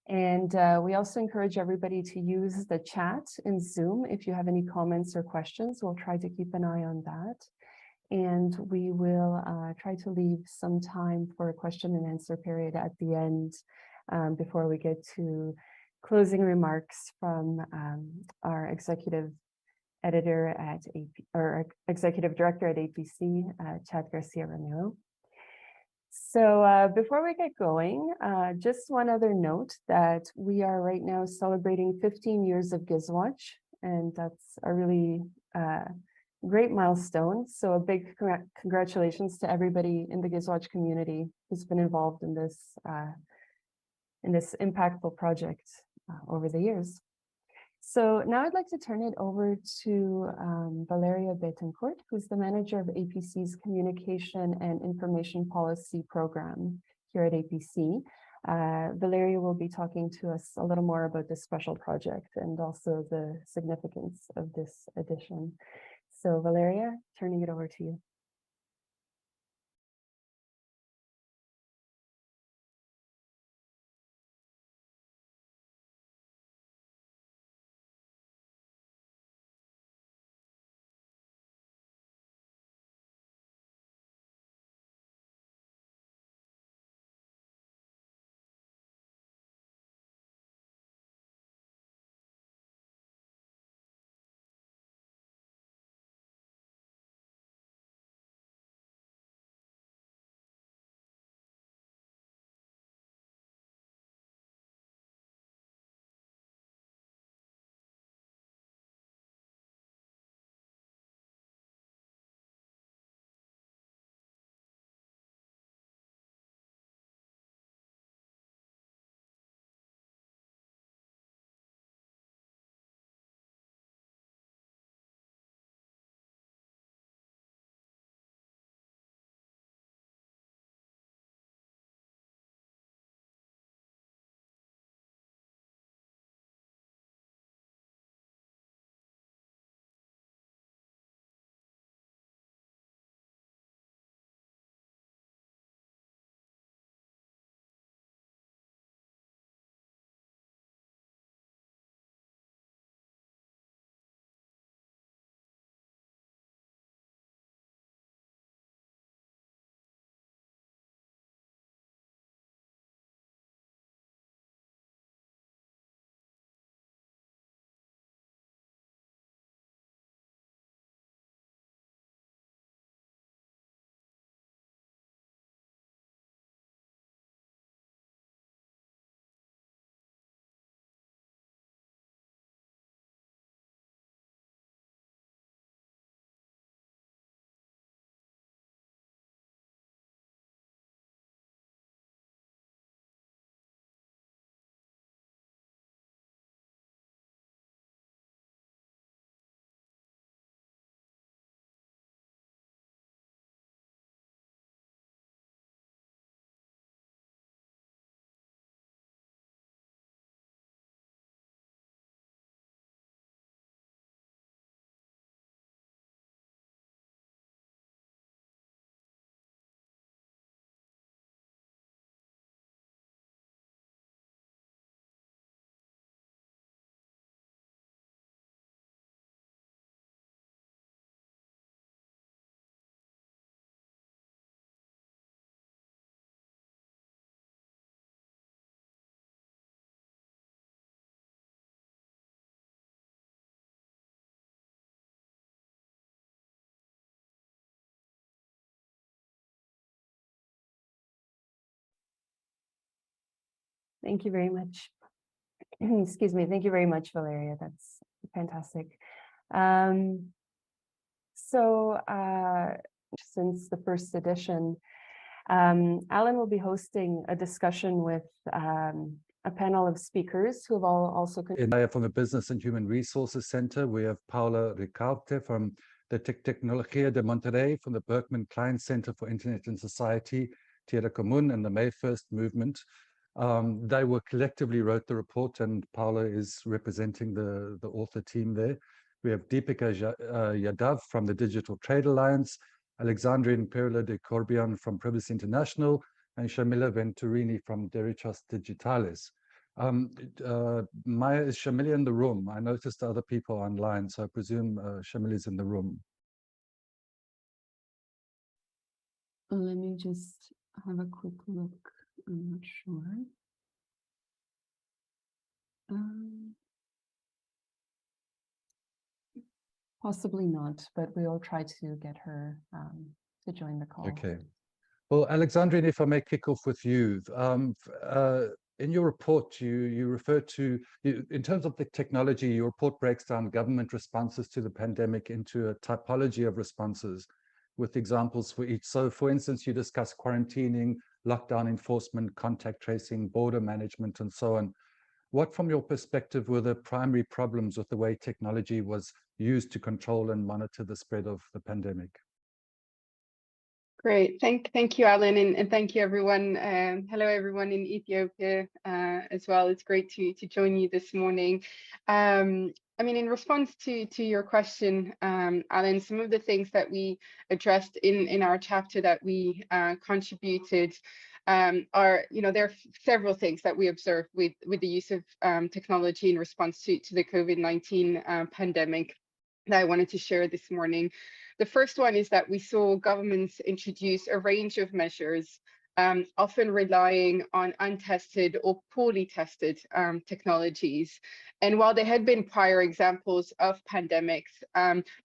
And we also encourage everybody to use the chat in Zoom. If you have any comments or questions, we'll try to keep an eye on that. And we will try to leave some time for a question and answer period at the end before we get to closing remarks from our executive editor at AP, or executive director at APC, Chad Garcia Ramiro. So before we get going, just one other note that we are right now celebrating 15 years of GizWatch, and that's a really great milestone. So a big congratulations to everybody in the GizWatch community who's been involved in this impactful project over the years. So now I'd like to turn it over to Valeria Betancourt, who's the manager of APC's Communication and Information Policy Program here at APC. Valeria will be talking to us a little more about this special project and also the significance of this edition. So Valeria, turning it over to you. Thank you very much. Excuse me. Thank you very much, Valeria. That's fantastic. Since the first edition, Alan will be hosting a discussion with a panel of speakers who have also from the Business and Human Resources Center. We have Paula Ricaute from the Tecnología de Monterrey, from the Berkman Klein Center for Internet and Society, Tierra Común, and the May 1st movement. They were collectively wrote the report, and Paula is representing the author team there. We have Deepika Yadav from the Digital Trade Alliance, Alexandrine Perla de Corbian from Privacy International, and Shamila Venturini from Derichos Digitalis. Maya, is Shamila in the room? I noticed other people online, so I presume Shamila is in the room. Let me just have a quick look. I'm not sure. Possibly not, but we'll try to get her to join the call. Okay. Well, Alexandrine, if I may kick off with you. In your report, you refer to, in terms of the technology, your report breaks down government responses to the pandemic into a typology of responses with examples for each. So, for instance, you discuss quarantining, lockdown enforcement, contact tracing, border management, and so on. What, from your perspective, were the primary problems with the way technology was used to control and monitor the spread of the pandemic? Great, thank you, Alan, and thank you, everyone. Hello, everyone in Ethiopia as well. It's great to join you this morning. I mean, in response to your question, Alan, some of the things that we addressed in our chapter that we contributed are, there are several things that we observed with the use of technology in response to the COVID-19 pandemic that I wanted to share this morning. The first one is that we saw governments introduce a range of measures, often relying on untested or poorly tested technologies. And while there had been prior examples of pandemics,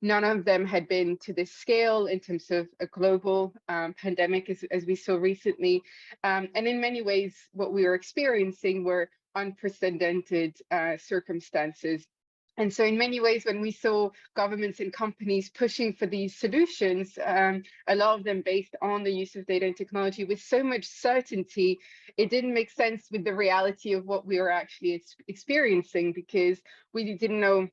none of them had been to this scale in terms of a global pandemic as we saw recently. And in many ways, what we were experiencing were unprecedented circumstances. And so in many ways, when we saw governments and companies pushing for these solutions, a lot of them based on the use of data and technology with so much certainty, it didn't make sense with the reality of what we were actually experiencing, because we didn't know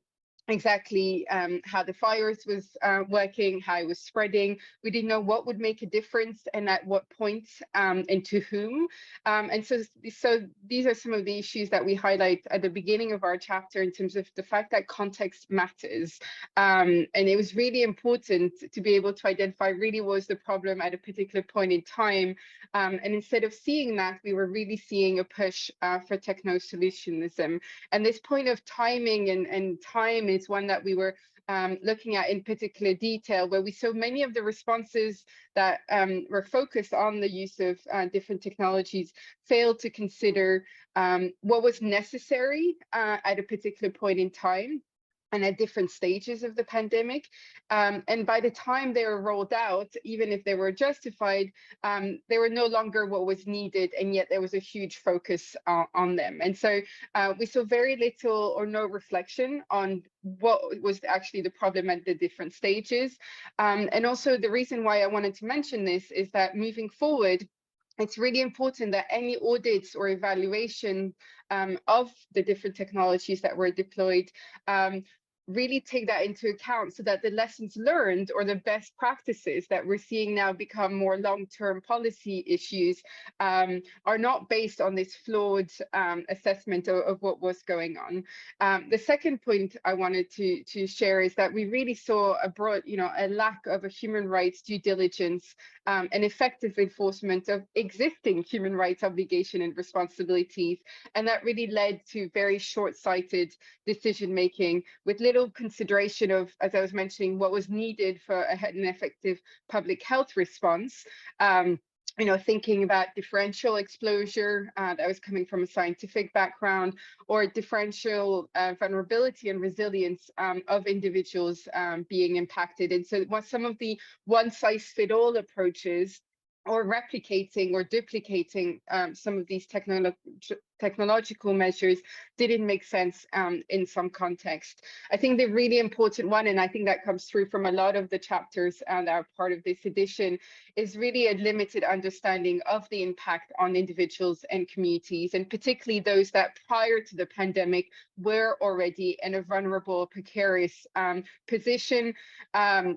exactly how the virus was working, how it was spreading. We didn't know what would make a difference and at what point and to whom. And so these are some of the issues that we highlight at the beginning of our chapter in terms of the fact that context matters. And it was really important to be able to identify really what was the problem at a particular point in time. And instead of seeing that, we were really seeing a push for techno-solutionism. And this point of timing and time is one that we were looking at in particular detail, where we saw many of the responses that were focused on the use of different technologies failed to consider what was necessary at a particular point in time and at different stages of the pandemic. And by the time they were rolled out, even if they were justified, they were no longer what was needed, and yet there was a huge focus on them. And so we saw very little or no reflection on what was actually the problem at the different stages. And also the reason why I wanted to mention this is that moving forward, it's really important that any audits or evaluation of the different technologies that were deployed really take that into account, so that the lessons learned or the best practices that we're seeing now become more long-term policy issues are not based on this flawed assessment of what was going on. The second point I wanted to share is that we really saw a lack of a human rights due diligence and effective enforcement of existing human rights obligation and responsibilities. And that really led to very short-sighted decision-making with little consideration of, as I was mentioning, what was needed for an effective public health response. Thinking about differential exposure that was coming from a scientific background, or differential vulnerability and resilience of individuals being impacted. And so what some of the one-size-fits-all approaches, or replicating or duplicating some of these technological measures, didn't make sense in some context. I think the really important one, and I think that comes through from a lot of the chapters that are part of this edition, is really a limited understanding of the impact on individuals and communities, and particularly those that prior to the pandemic were already in a vulnerable, precarious position.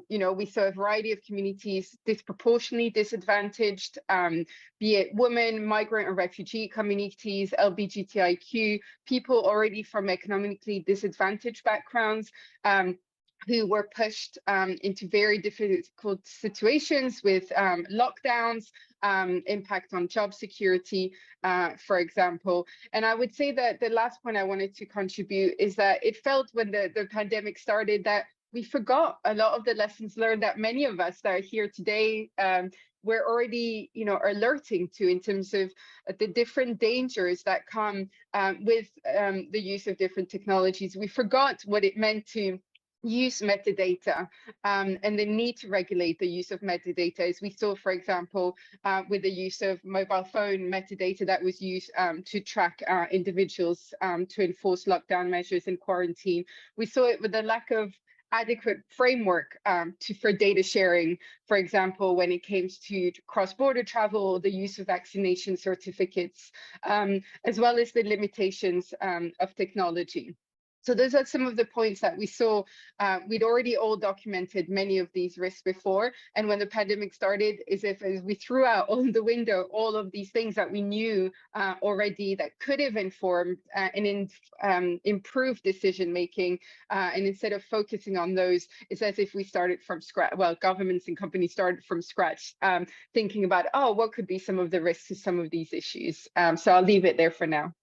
We saw a variety of communities disproportionately disadvantaged, be it women, migrant or refugee communities, LGBTIQ, people already from economically disadvantaged backgrounds, who were pushed into very difficult situations with lockdowns, impact on job security, for example. And I would say that the last point I wanted to contribute is that it felt when the pandemic started that we forgot a lot of the lessons learned that many of us that are here today we're already, alerting to, in terms of the different dangers that come with the use of different technologies. We forgot what it meant to use metadata and the need to regulate the use of metadata, as we saw, for example, with the use of mobile phone metadata that was used to track individuals to enforce lockdown measures and quarantine. We saw it with the lack of adequate framework for data sharing, for example, when it came to cross-border travel, the use of vaccination certificates, as well as the limitations of technology. So those are some of the points that we saw. We'd already all documented many of these risks before. And when the pandemic started, as we threw out on the window all of these things that we knew already that could have informed and improved decision-making. And instead of focusing on those, it's as if we started from scratch. Well, governments and companies started from scratch, thinking about, oh, what could be some of the risks to some of these issues. So I'll leave it there for now.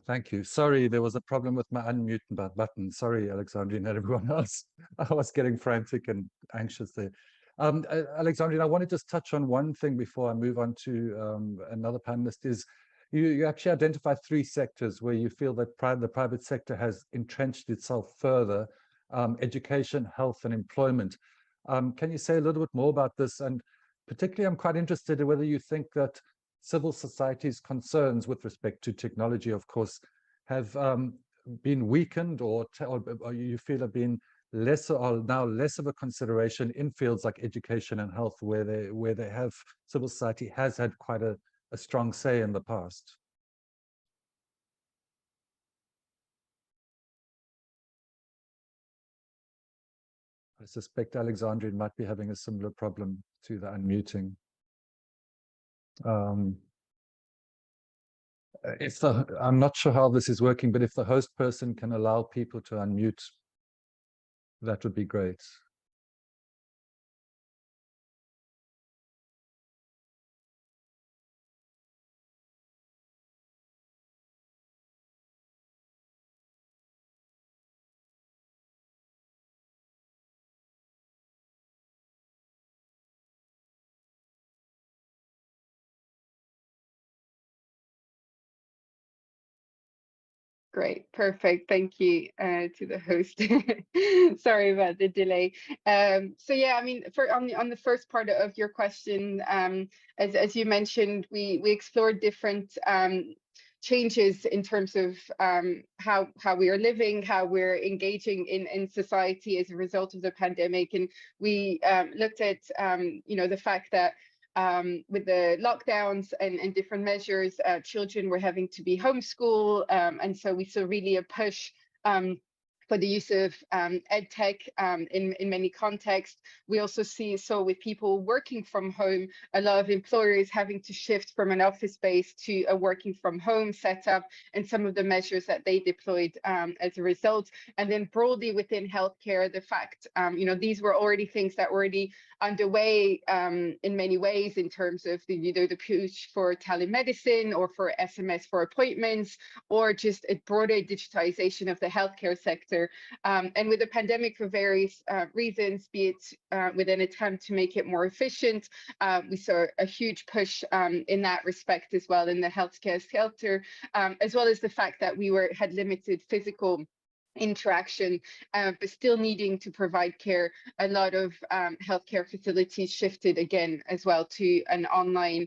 Thank you. Sorry, there was a problem with my unmute button. Sorry, Alexandrine, and everyone else. I was getting frantic and anxious there. Alexandrine, I want to just touch on one thing before I move on to another panelist. Is you actually identified 3 sectors where you feel that the private sector has entrenched itself further: education, health, and employment. Can you say a little bit more about this? And particularly, I'm quite interested in whether you think that civil society's concerns with respect to technology, of course, have been weakened, or you feel have been now less of a consideration in fields like education and health, where civil society has had quite a strong say in the past. I suspect Alexandrine might be having a similar problem to the unmuting. I'm not sure how this is working, but if the host person can allow people to unmute, that would be great. Great, perfect. Thank you to the host. Sorry about the delay. So yeah, I mean, on the first part of your question, as you mentioned, we explored different changes in terms of how we are living, how we're engaging in society as a result of the pandemic, and we looked at the fact that with the lockdowns and different measures, children were having to be homeschooled. And so we saw really a push for the use of ed tech in many contexts. We also saw with people working from home, a lot of employers having to shift from an office space to a working from home setup, and some of the measures that they deployed as a result. And then broadly within healthcare, the fact, these were already things that were already underway in many ways, in terms of the push for telemedicine, or for SMS for appointments, or just a broader digitization of the healthcare sector. And with the pandemic, for various reasons, be it with an attempt to make it more efficient, we saw a huge push in that respect as well in the healthcare sector, as well as the fact that we had limited physical interaction, but still needing to provide care. A lot of healthcare facilities shifted again as well to an online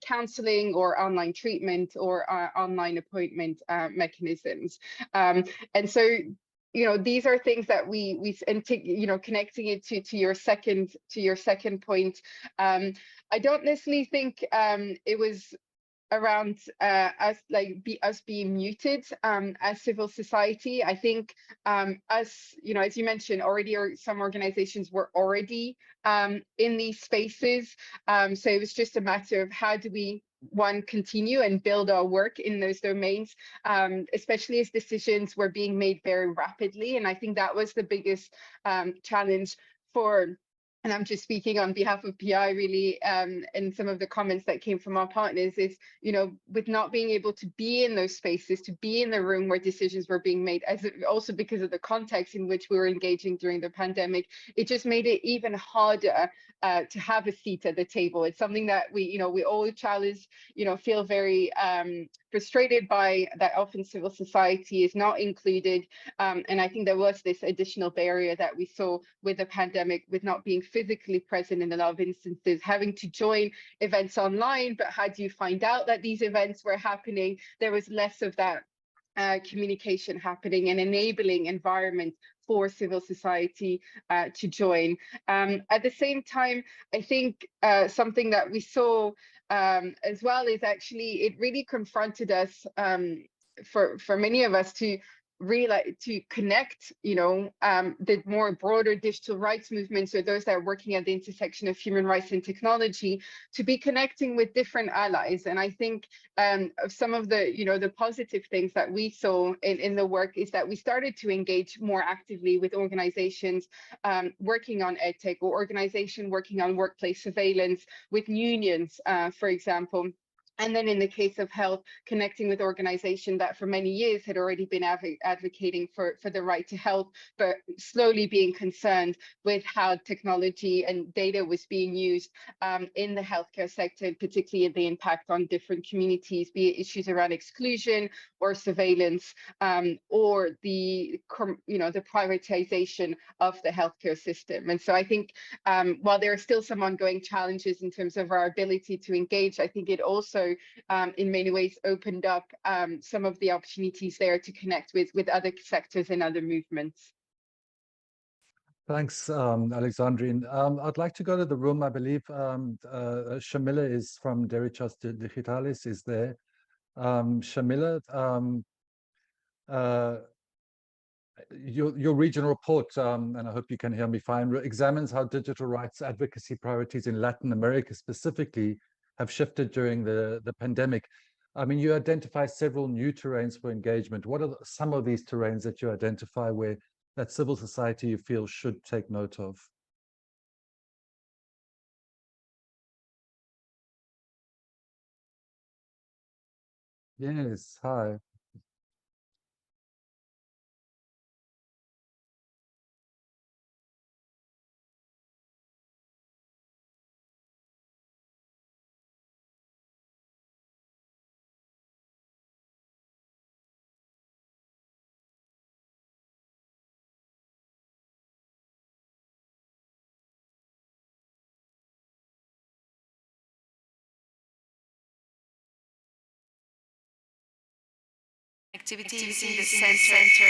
counseling or online treatment or online appointment mechanisms. And so these are things that connecting it to your second point. I don't necessarily think it was around us being muted as civil society. I think as you mentioned already, or some organizations were already in these spaces. So it was just a matter of how do we continue and build our work in those domains, especially as decisions were being made very rapidly. And I think that was the biggest challenge for, and I'm just speaking on behalf of PI really, and some of the comments that came from our partners is, with not being able to be in those spaces, to be in the room where decisions were being made, also because of the context in which we were engaging during the pandemic, it just made it even harder to have a seat at the table. It's something that we all challenge, feel very frustrated by, that often civil society is not included. And I think there was this additional barrier that we saw with the pandemic, with not being physically present in a lot of instances, having to join events online, but how do you find out that these events were happening? There was less of that communication happening, and enabling environment for civil society to join. At the same time, I think something that we saw as well is actually it really confronted us, for many of us, to realize, to connect, the more broader digital rights movements, or those that are working at the intersection of human rights and technology, to be connecting with different allies. And I think of some of the, the positive things that we saw in the work is that we started to engage more actively with organizations working on edtech, or organization working on workplace surveillance, with unions, for example. And then in the case of health, connecting with organizations that for many years had already been advocating for the right to health, but slowly being concerned with how technology and data was being used in the healthcare sector, and particularly the impact on different communities, be it issues around exclusion or surveillance, or the privatization of the healthcare system. And so I think while there are still some ongoing challenges in terms of our ability to engage, I think it also in many ways opened up some of the opportunities there to connect with other sectors and other movements. Thanks, Alexandrine. I'd like to go to the room. I believe Shamila is from Derechos Digitales, is there. Shamila, your regional report, and I hope you can hear me fine, examines how digital rights advocacy priorities in Latin America specifically have shifted during the pandemic. I mean, you identify several new terrains for engagement. What are some of these terrains that you identify where that civil society you feel should take note of? Yes, hi. Activities in the center.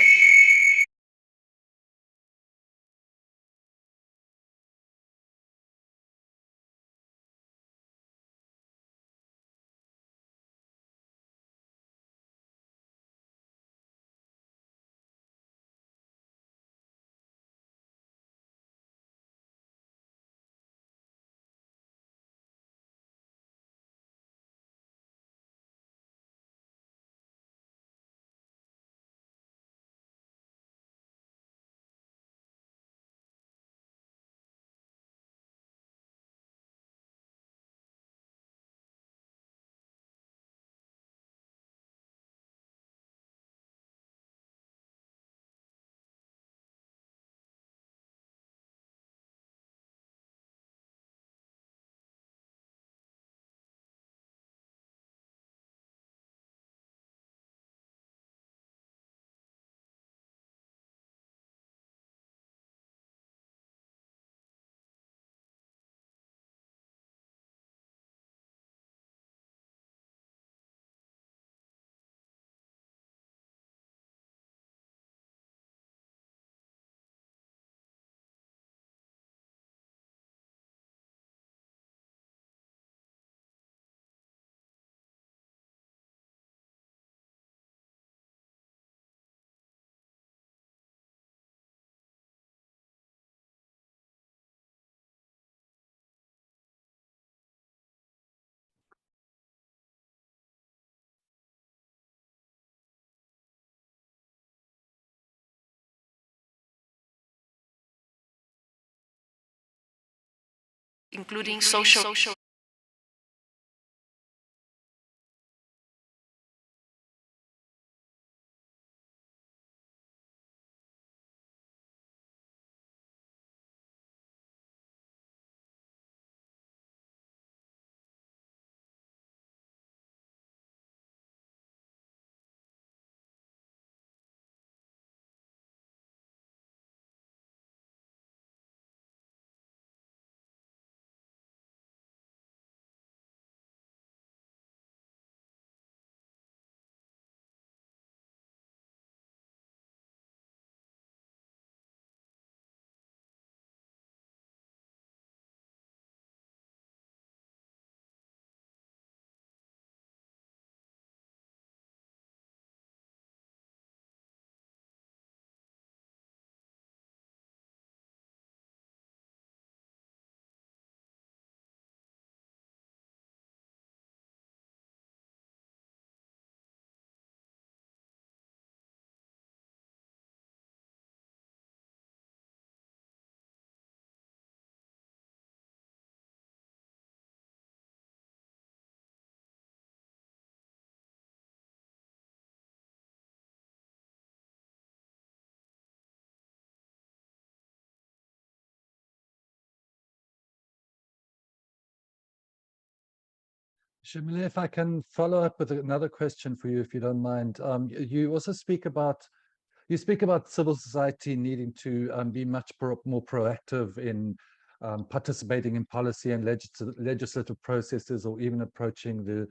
including social. Shamila, if I can follow up with another question for you, if you don't mind. You also speak about civil society needing to be much more proactive in participating in policy and legislative processes, or even approaching the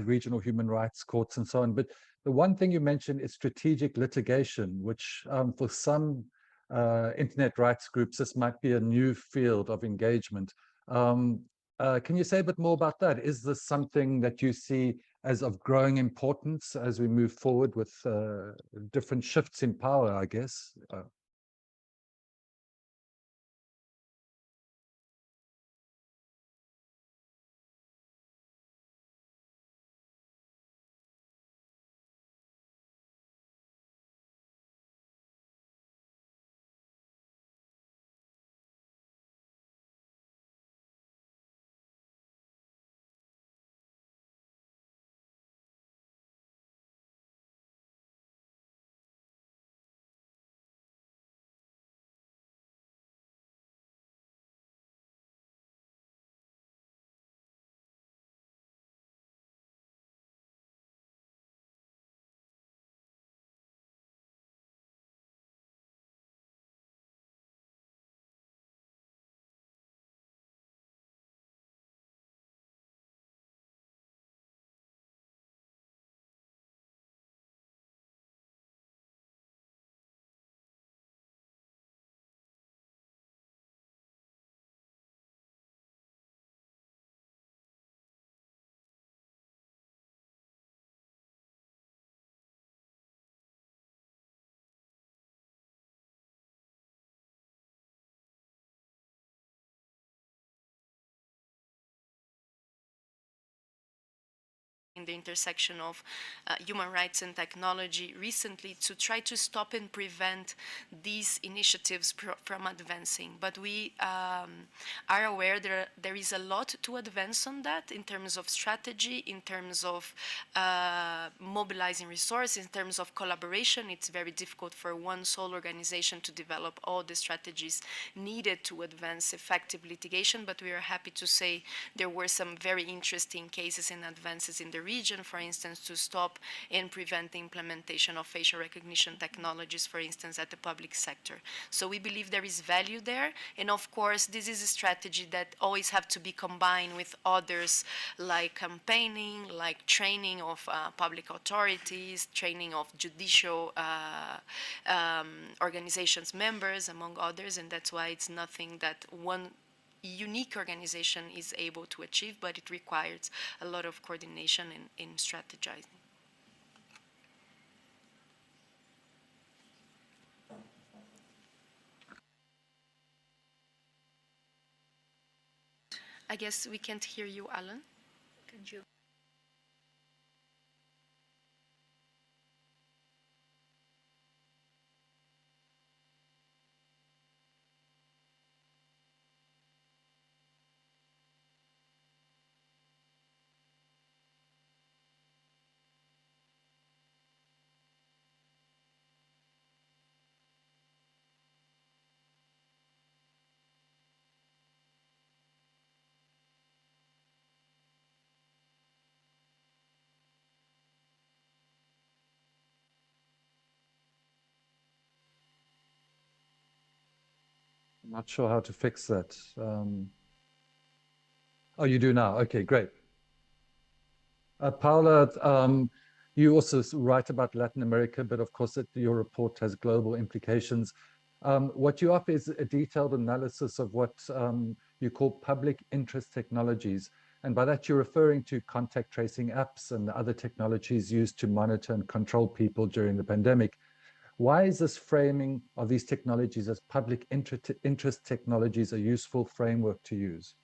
regional human rights courts and so on. But the one thing you mentioned is strategic litigation, which for some internet rights groups, this might be a new field of engagement. Can you say a bit more about that? Is this something that you see as of growing importance as we move forward with different shifts in power, I guess? In the intersection of human rights and technology recently to try to stop and prevent these initiatives from advancing. But we are aware there is a lot to advance on that in terms of strategy, in terms of mobilizing resources, in terms of collaboration. It's very difficult for one sole organization to develop all the strategies needed to advance effective litigation, but we are happy to say there were some very interesting cases and advances in the region, for instance, to stop and prevent the implementation of facial recognition technologies, for instance, at the public sector. So we believe there is value there. And of course, this is a strategy that always have to be combined with others, like campaigning, like training of public authorities, training of judicial organizations members, among others. And that's why it's nothing that one unique organization is able to achieve, but it requires a lot of coordination in strategizing. I guess we can't hear you, Alan. Could you? Not sure how to fix that. Oh, you do now. Okay, great. Paula, you also write about Latin America, but of course your report has global implications. What you offer is a detailed analysis of what you call public interest technologies. And by that, you're referring to contact tracing apps and other technologies used to monitor and control people during the pandemic. Why is this framing of these technologies as public interest technologies a useful framework to use?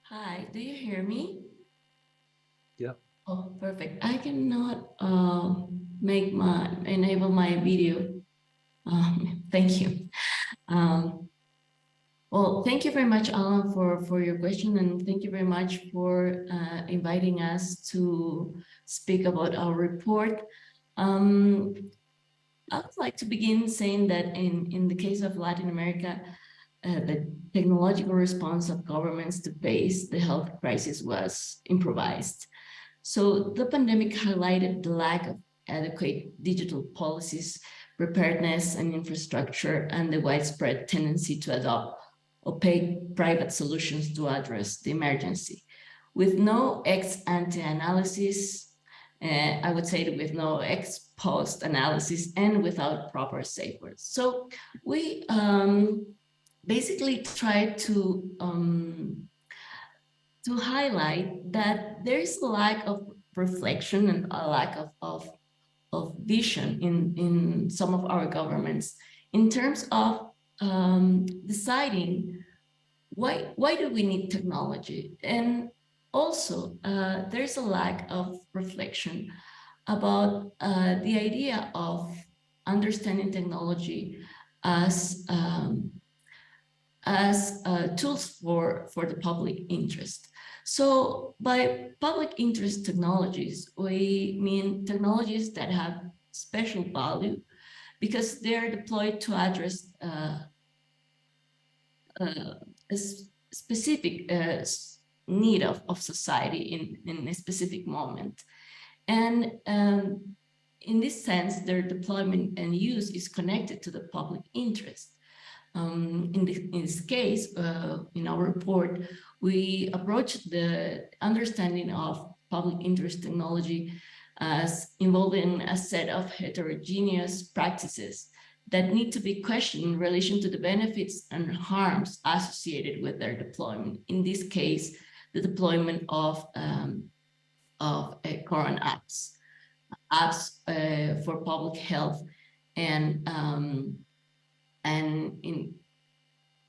Hi, do you hear me? Yeah. Oh, perfect. I cannot enable my video. Thank you. Well, thank you very much, Alan, for your question, and thank you very much for inviting us to speak about our report. I would like to begin saying that in the case of Latin America, the technological response of governments to face the health crisis was improvised. So the pandemic highlighted the lack of adequate digital policies, preparedness and infrastructure, and the widespread tendency to adopt opaque private solutions to address the emergency. With no ex-ante analysis, I would say that with no ex-post analysis and without proper safeguards. So we basically try to highlight that there is a lack of reflection and a lack of vision in some of our governments in terms of deciding why do we need technology, and also there's a lack of reflection about the idea of understanding technology as tools for the public interest. So by public interest technologies, we mean technologies that have special value because they're deployed to address a specific need of society in a specific moment. And in this sense, their deployment and use is connected to the public interest. In this case, in our report, we approached the understanding of public interest technology as involving a set of heterogeneous practices that need to be questioned in relation to the benefits and harms associated with their deployment. In this case, the deployment of current apps for public health, and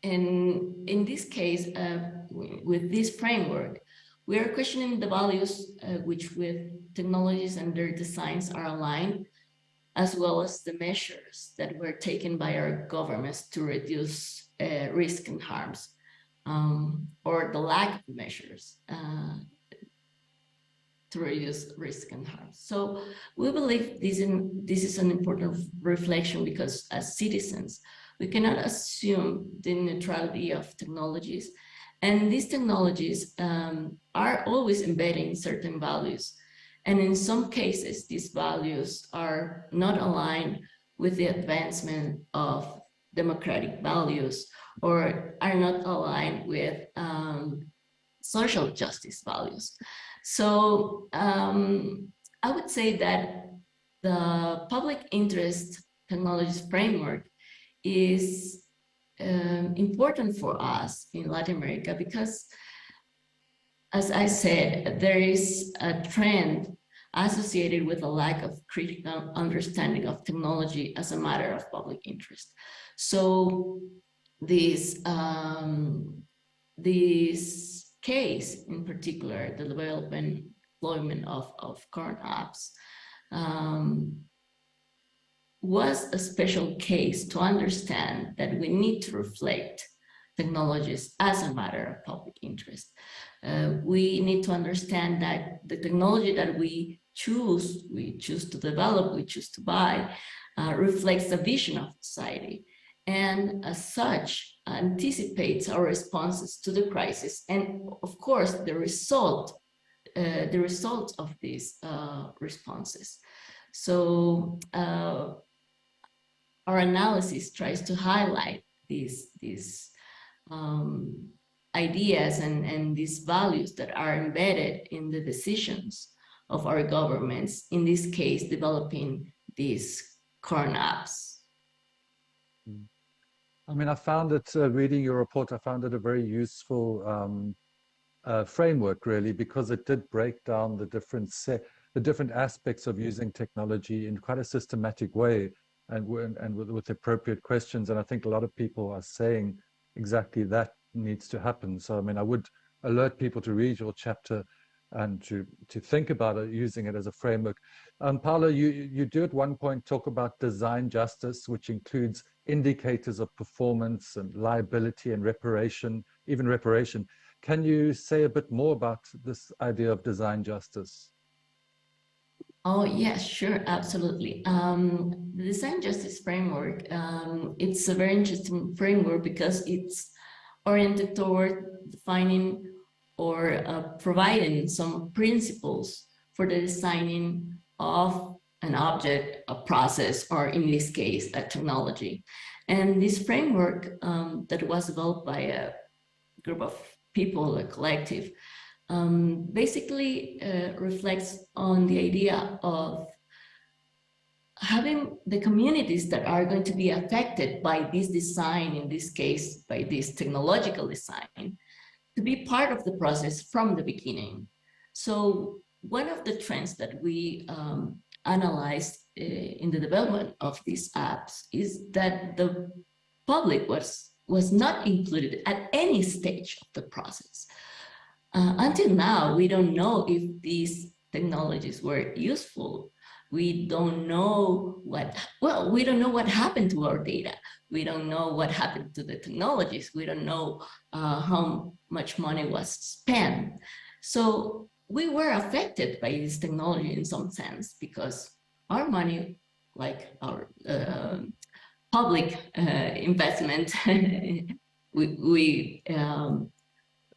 in this case, with this framework, we are questioning the values which with technologies and their designs are aligned, as well as the measures that were taken by our governments to reduce risk and harms, or the lack of measures to reduce risk and harm. So we believe this is an important reflection, because as citizens, we cannot assume the neutrality of technologies. And these technologies are always embedding certain values. And in some cases, these values are not aligned with the advancement of democratic values, or are not aligned with social justice values. So I would say that the public interest technologies framework is important for us in Latin America, because, as I said, there is a trend associated with a lack of critical understanding of technology as a matter of public interest. So this case in particular, the deployment of current apps, was a special case to understand that we need to reflect technologies as a matter of public interest. We need to understand that the technology that we choose to develop, we choose to buy, reflects the vision of society, and as such anticipates our responses to the crisis, and of course the result of these responses. So our analysis tries to highlight these ideas and these values that are embedded in the decisions of our governments, in this case, developing these corn apps. I mean, I found it, reading your report, I found it a very useful framework, really, because it did break down the different aspects of using technology in quite a systematic way, and with appropriate questions. And I think a lot of people are saying exactly that needs to happen. So, I mean, I would alert people to read your chapter and to think about it, using it as a framework. Paula, you do at one point talk about design justice, which includes indicators of performance and liability and reparation, even reparation. Can you say a bit more about this idea of design justice? Oh, yes, sure, absolutely. The design justice framework, it's a very interesting framework because it's oriented toward defining or providing some principles for the designing of an object, a process, or in this case, a technology. And this framework that was developed by a group of people, a collective, basically reflects on the idea of having the communities that are going to be affected by this design, in this case, by this technological design, to be part of the process from the beginning. So one of the trends that we analyzed in the development of these apps is that the public was not included at any stage of the process. Until now, we don't know if these technologies were useful. We don't know we don't know what happened to our data. We don't know what happened to the technologies. We don't know how much money was spent. So we were affected by this technology in some sense because our money, like our public investment,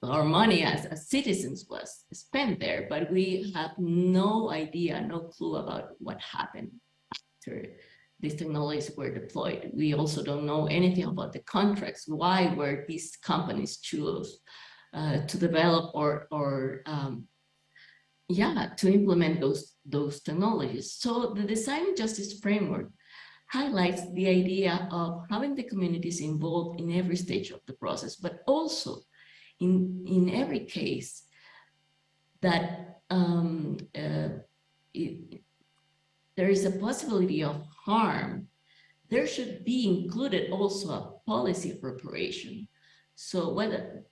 our money as citizens was spent there, but we have no idea, no clue about what happened after these technologies were deployed. We also don't know anything about the contracts. Why were these companies choose to develop or to implement those technologies? So the design justice framework highlights the idea of having the communities involved in every stage of the process, but also in every case that there is a possibility of harm, there should be included also a policy of reparation. So what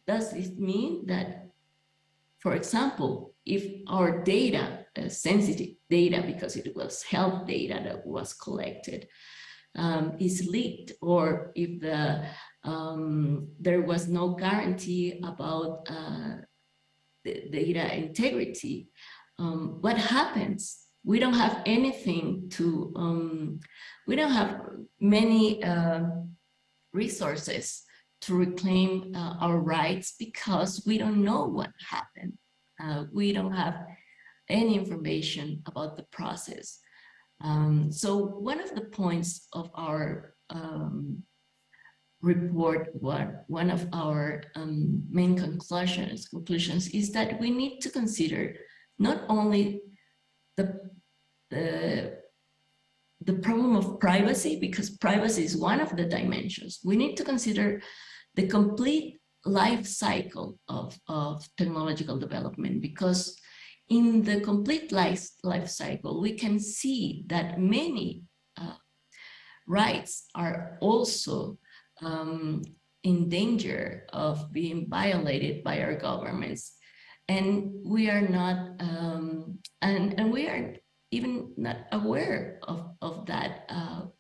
does this mean? That, for example, if our data, sensitive data, because it was health data that was collected, is leaked, or if there was no guarantee about the data integrity, what happens? We don't have anything to, we don't have many resources to reclaim our rights because we don't know what happened. We don't have any information about the process. So one of the points of our report, one of our main conclusions is that we need to consider not only the problem of privacy, because privacy is one of the dimensions. We need to consider the complete life cycle of technological development, because in the complete life cycle, we can see that many rights are also in danger of being violated by our governments. And we are not, and we are even not aware of that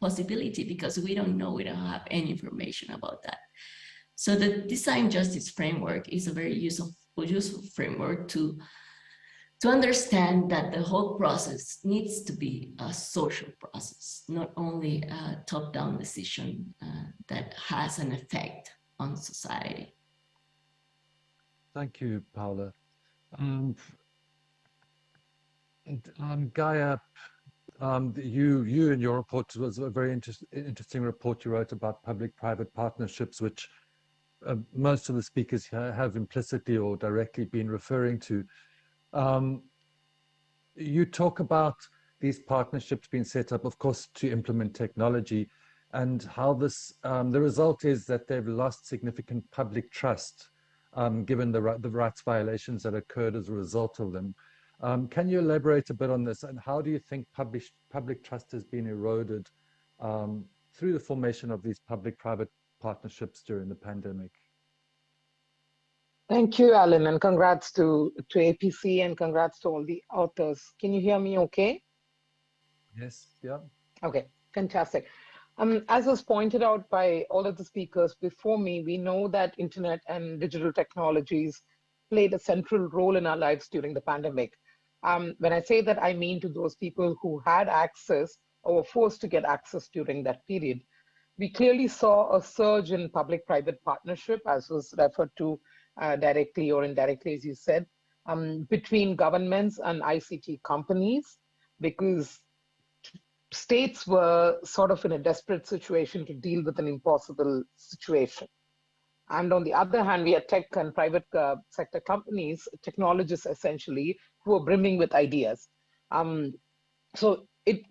possibility because we don't know, we don't have any information about that. So the design justice framework is a very useful framework to understand that the whole process needs to be a social process, not only a top-down decision that has an effect on society. Thank you, Paula. Gaia, You in your report was a very interesting report you wrote about public-private partnerships, which most of the speakers here have implicitly or directly been referring to. Um, you talk about these partnerships being set up, of course, to implement technology, and how this the result is that they've lost significant public trust, given the rights violations that occurred as a result of them. Can you elaborate a bit on this, and how do you think public trust has been eroded through the formation of these public-private partnerships during the pandemic? Thank you, Alan, and congrats to APC and congrats to all the authors. Can you hear me okay? Yes, yeah. Okay, fantastic. As was pointed out by all of the speakers before me, we know that internet and digital technologies played a central role in our lives during the pandemic. When I say that, I mean to those people who had access or were forced to get access during that period. We clearly saw a surge in public-private partnership, as was referred to directly or indirectly, as you said, between governments and ICT companies, because states were sort of in a desperate situation to deal with an impossible situation. And on the other hand, we had tech and private sector companies, technologists essentially, who were brimming with ideas. So it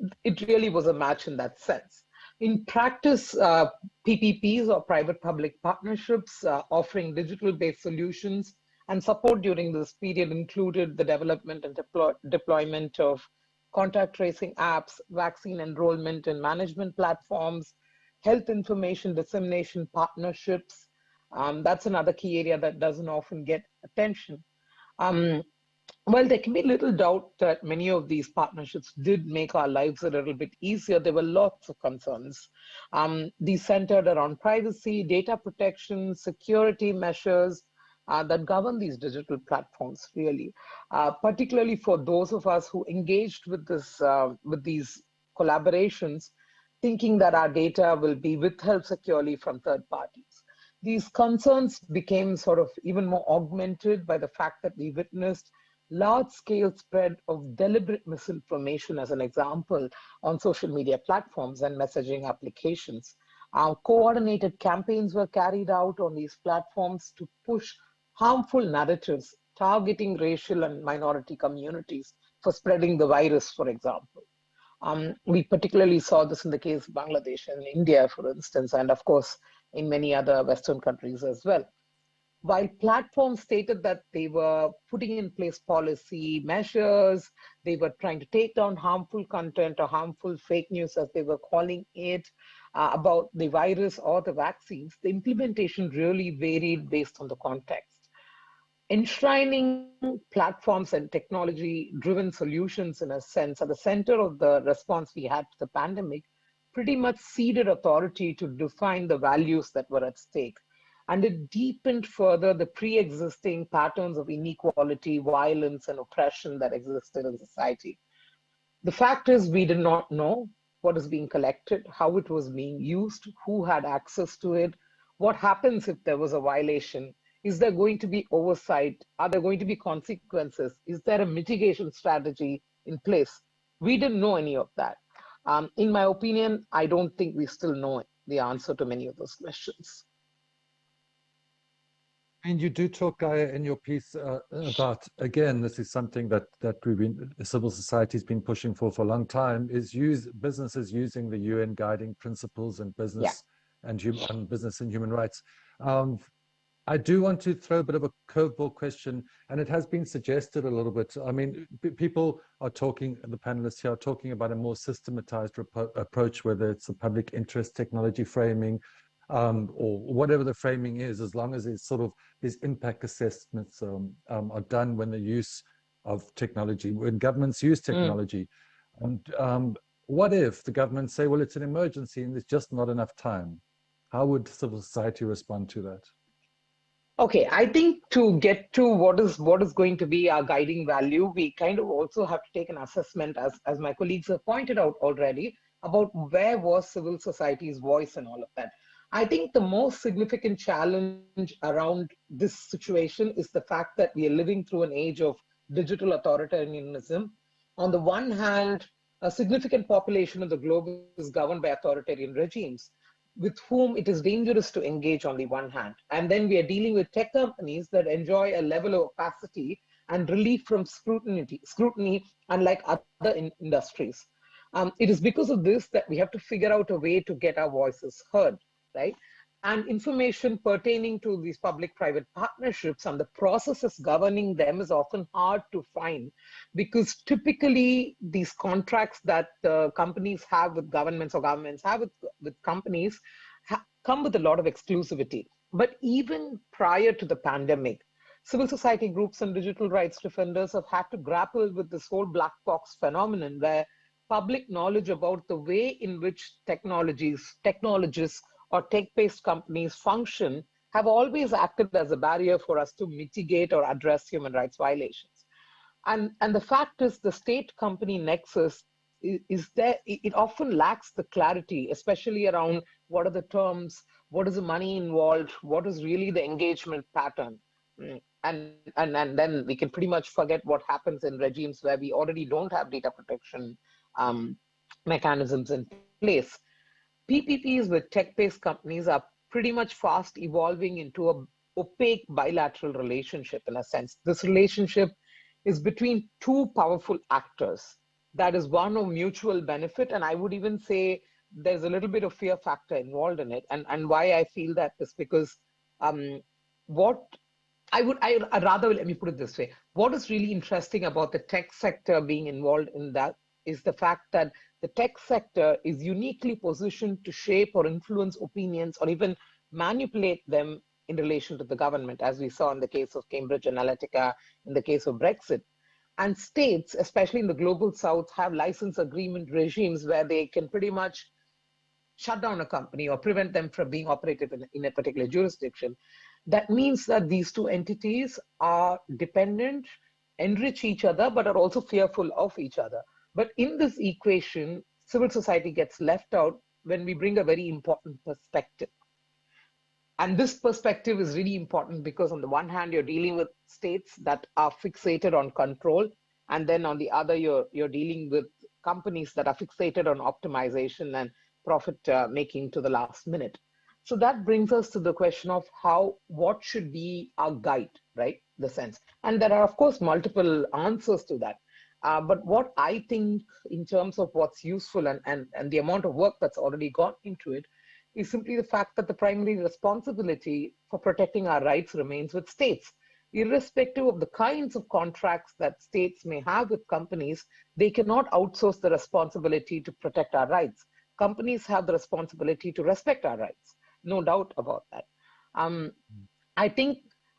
really was a match in that sense. In practice, PPPs or private-public partnerships offering digital-based solutions and support during this period included the development and deployment of contact tracing apps, vaccine enrollment and management platforms, health information dissemination partnerships. That's another key area that doesn't often get attention. Well, there can be little doubt that many of these partnerships did make our lives a little bit easier. There were lots of concerns. These centered around privacy, data protection, security measures that govern these digital platforms, really, particularly for those of us who engaged with these collaborations, thinking that our data will be withheld securely from third parties. These concerns became sort of even more augmented by the fact that we witnessed large-scale spread of deliberate misinformation, as an example, on social media platforms and messaging applications. Coordinated campaigns were carried out on these platforms to push harmful narratives targeting racial and minority communities for spreading the virus, for example. We particularly saw this in the case of Bangladesh and India, for instance, and of course, in many other Western countries as well. While platforms stated that they were putting in place policy measures, they were trying to take down harmful content or harmful fake news, as they were calling it, about the virus or the vaccines, the implementation really varied based on the context. Enshrining platforms and technology-driven solutions, in a sense, at the center of the response we had to the pandemic, pretty much ceded authority to define the values that were at stake. And it deepened further the pre-existing patterns of inequality, violence, and oppression that existed in society. The fact is, we did not know what is being collected, how it was being used, who had access to it, what happens if there was a violation. Is there going to be oversight? Are there going to be consequences? Is there a mitigation strategy in place? We didn't know any of that. In my opinion, I don't think we still know the answer to many of those questions. And you do talk, Gaia, in your piece about, again, this is something that civil society has been pushing for a long time, is businesses using the UN guiding principles and business and business and human rights. I do want to throw a bit of a curveball question, and it has been suggested a little bit. I mean, people are talking, the panelists here are talking about a more systematized approach, whether it's a public interest technology framing, or whatever the framing is, as long as it's sort of these impact assessments are done when the use of technology, when governments use technology. And what if the government say, well, it's an emergency and there's just not enough time? How would civil society respond to that? Okay, I think to get to what is going to be our guiding value, we kind of also have to take an assessment, as my colleagues have pointed out already, about where was civil society's voice and all of that. I think the most significant challenge around this situation is the fact that we are living through an age of digital authoritarianism. On the one hand, a significant population of the globe is governed by authoritarian regimes with whom it is dangerous to engage on the one hand. And then we are dealing with tech companies that enjoy a level of opacity and relief from scrutiny unlike other industries. It is because of this that we have to figure out a way to get our voices heard, right? And information pertaining to these public-private partnerships and the processes governing them is often hard to find, because typically these contracts that companies have with governments or governments have with companies come with a lot of exclusivity. But even prior to the pandemic, civil society groups and digital rights defenders have had to grapple with this whole black box phenomenon where public knowledge about the way in which technologists or tech-based companies function have always acted as a barrier for us to mitigate or address human rights violations. And the fact is the state company nexus is there, it often lacks the clarity, especially around what are the terms, what is the money involved, what is really the engagement pattern. And then we can pretty much forget what happens in regimes where we already don't have data protection mechanisms in place. PPPs with tech-based companies are pretty much fast evolving into a opaque bilateral relationship in a sense. This relationship is between two powerful actors. That is one of mutual benefit, and I would even say there's a little bit of fear factor involved in it. And why I feel that is because what I'd rather, let me put it this way. What is really interesting about the tech sector being involved in that is the fact that the tech sector is uniquely positioned to shape or influence opinions or even manipulate them in relation to the government, as we saw in the case of Cambridge Analytica, in the case of Brexit. And states, especially in the global south, have license agreement regimes where they can pretty much shut down a company or prevent them from being operated in a particular jurisdiction. That means that these two entities are dependent, enrich each other, but are also fearful of each other. But in this equation, civil society gets left out when we bring a very important perspective. And this perspective is really important because on the one hand, you're dealing with states that are fixated on control. And then on the other, you're dealing with companies that are fixated on optimization and profit making to the last minute. So that brings us to the question of what should be our guide, right? The sense. And there are, of course, multiple answers to that. But what I think in terms of what's useful and the amount of work that's already gone into it is simply the fact that the primary responsibility for protecting our rights remains with states. Irrespective of the kinds of contracts that states may have with companies, they cannot outsource the responsibility to protect our rights. Companies have the responsibility to respect our rights, no doubt about that. I think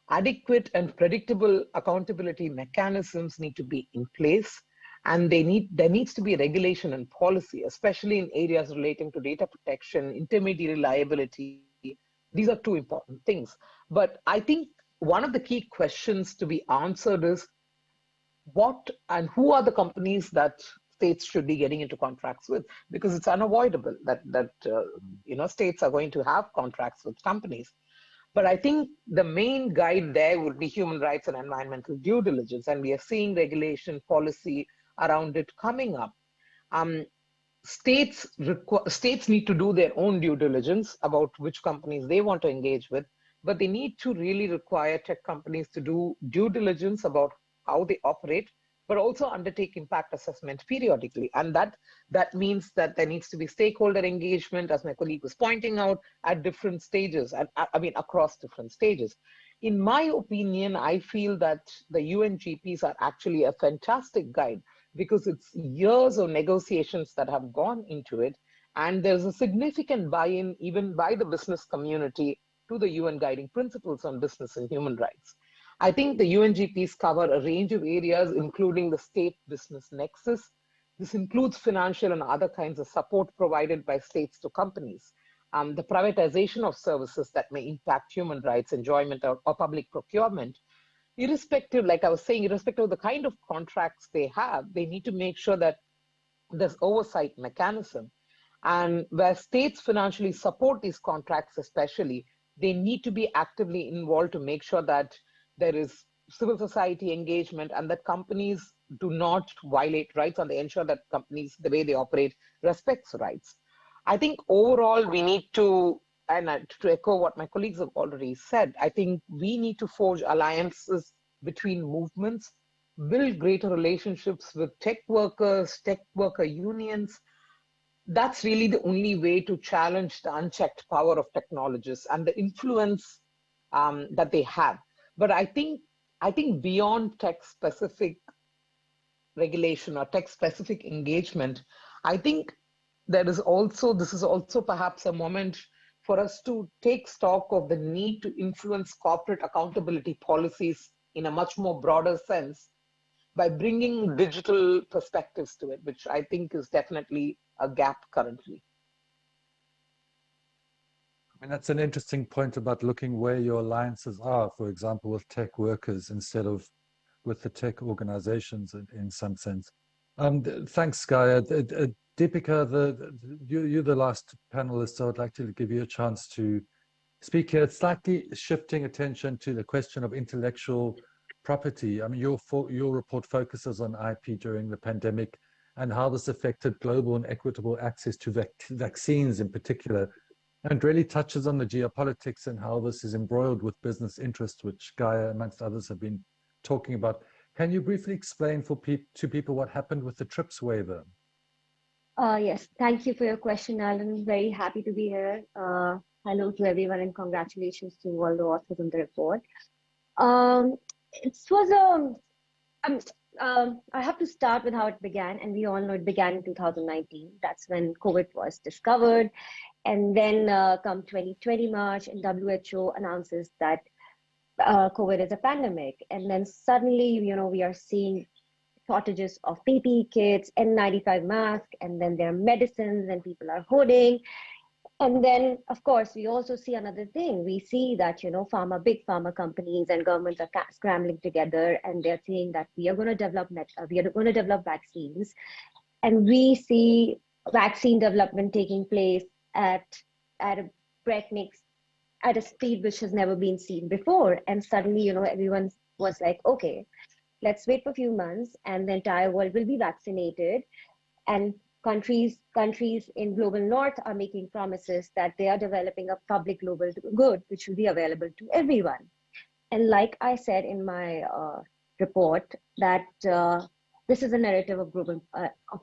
adequate and predictable accountability mechanisms need to be in place, and there needs to be regulation and policy, especially in areas relating to data protection, intermediary liability. These are two important things. But I think one of the key questions to be answered is what and who are the companies that states should be getting into contracts with, because it's unavoidable that states are going to have contracts with companies. But I think the main guide there would be human rights and environmental due diligence, and we are seeing regulation policy around it coming up. States need to do their own due diligence about which companies they want to engage with, but they need to really require tech companies to do due diligence about how they operate, but also undertake impact assessment periodically. And that means that there needs to be stakeholder engagement, as my colleague was pointing out, at different stages, and across different stages. In my opinion, I feel that the UNGPs are actually a fantastic guide because it's years of negotiations that have gone into it. And there's a significant buy-in even by the business community to the UN guiding principles on business and human rights. I think the UNGPs cover a range of areas, including the state business nexus. This includes financial and other kinds of support provided by states to companies, the privatization of services that may impact human rights, enjoyment, or public procurement. Irrespective, like I was saying, irrespective of the kind of contracts they have, they need to make sure that there's oversight mechanism. And where states financially support these contracts especially, they need to be actively involved to make sure that there is civil society engagement, and that companies do not violate rights, and they ensure that companies, the way they operate, respects rights. I think overall we need to, and to echo what my colleagues have already said, I think we need to forge alliances between movements, build greater relationships with tech workers, tech worker unions. That's really the only way to challenge the unchecked power of technologists and the influence that they have. But I think beyond tech-specific regulation or tech-specific engagement, I think this is also perhaps a moment for us to take stock of the need to influence corporate accountability policies in a much more broader sense by bringing digital perspectives to it, which I think is definitely a gap currently. I mean, that's an interesting point about looking where your alliances are, for example, with tech workers instead of with the tech organizations in some sense. Thanks, Gaia. Deepika, you're the last panelist, so I'd like to give you a chance to speak here. It's slightly shifting attention to the question of intellectual property. I mean, your report focuses on IP during the pandemic and how this affected global and equitable access to vaccines in particular, and really touches on the geopolitics and how this is embroiled with business interests, which Gaia, amongst others, have been talking about. Can you briefly explain to people what happened with the TRIPS waiver? Yes, thank you for your question, Alan. Very happy to be here. Hello to everyone and congratulations to all the authors on the report. It was I have to start with how it began, and we all know it began in 2019. That's when COVID was discovered. And then come 2020 March, and WHO announces that COVID is a pandemic. And then suddenly, we are seeing shortages of PPE kits, N95 masks, and then there are medicines and people are hoarding. And then, of course, we also see another thing. We see that, big pharma companies and governments are scrambling together, and they're saying that we are going to develop vaccines. And we see vaccine development taking place at a breakneck, at a speed which has never been seen before. And suddenly, everyone was like, okay, let's wait for a few months and the entire world will be vaccinated. And countries in global north are making promises that they are developing a public global good, which will be available to everyone. And like I said in my report, that this is a narrative of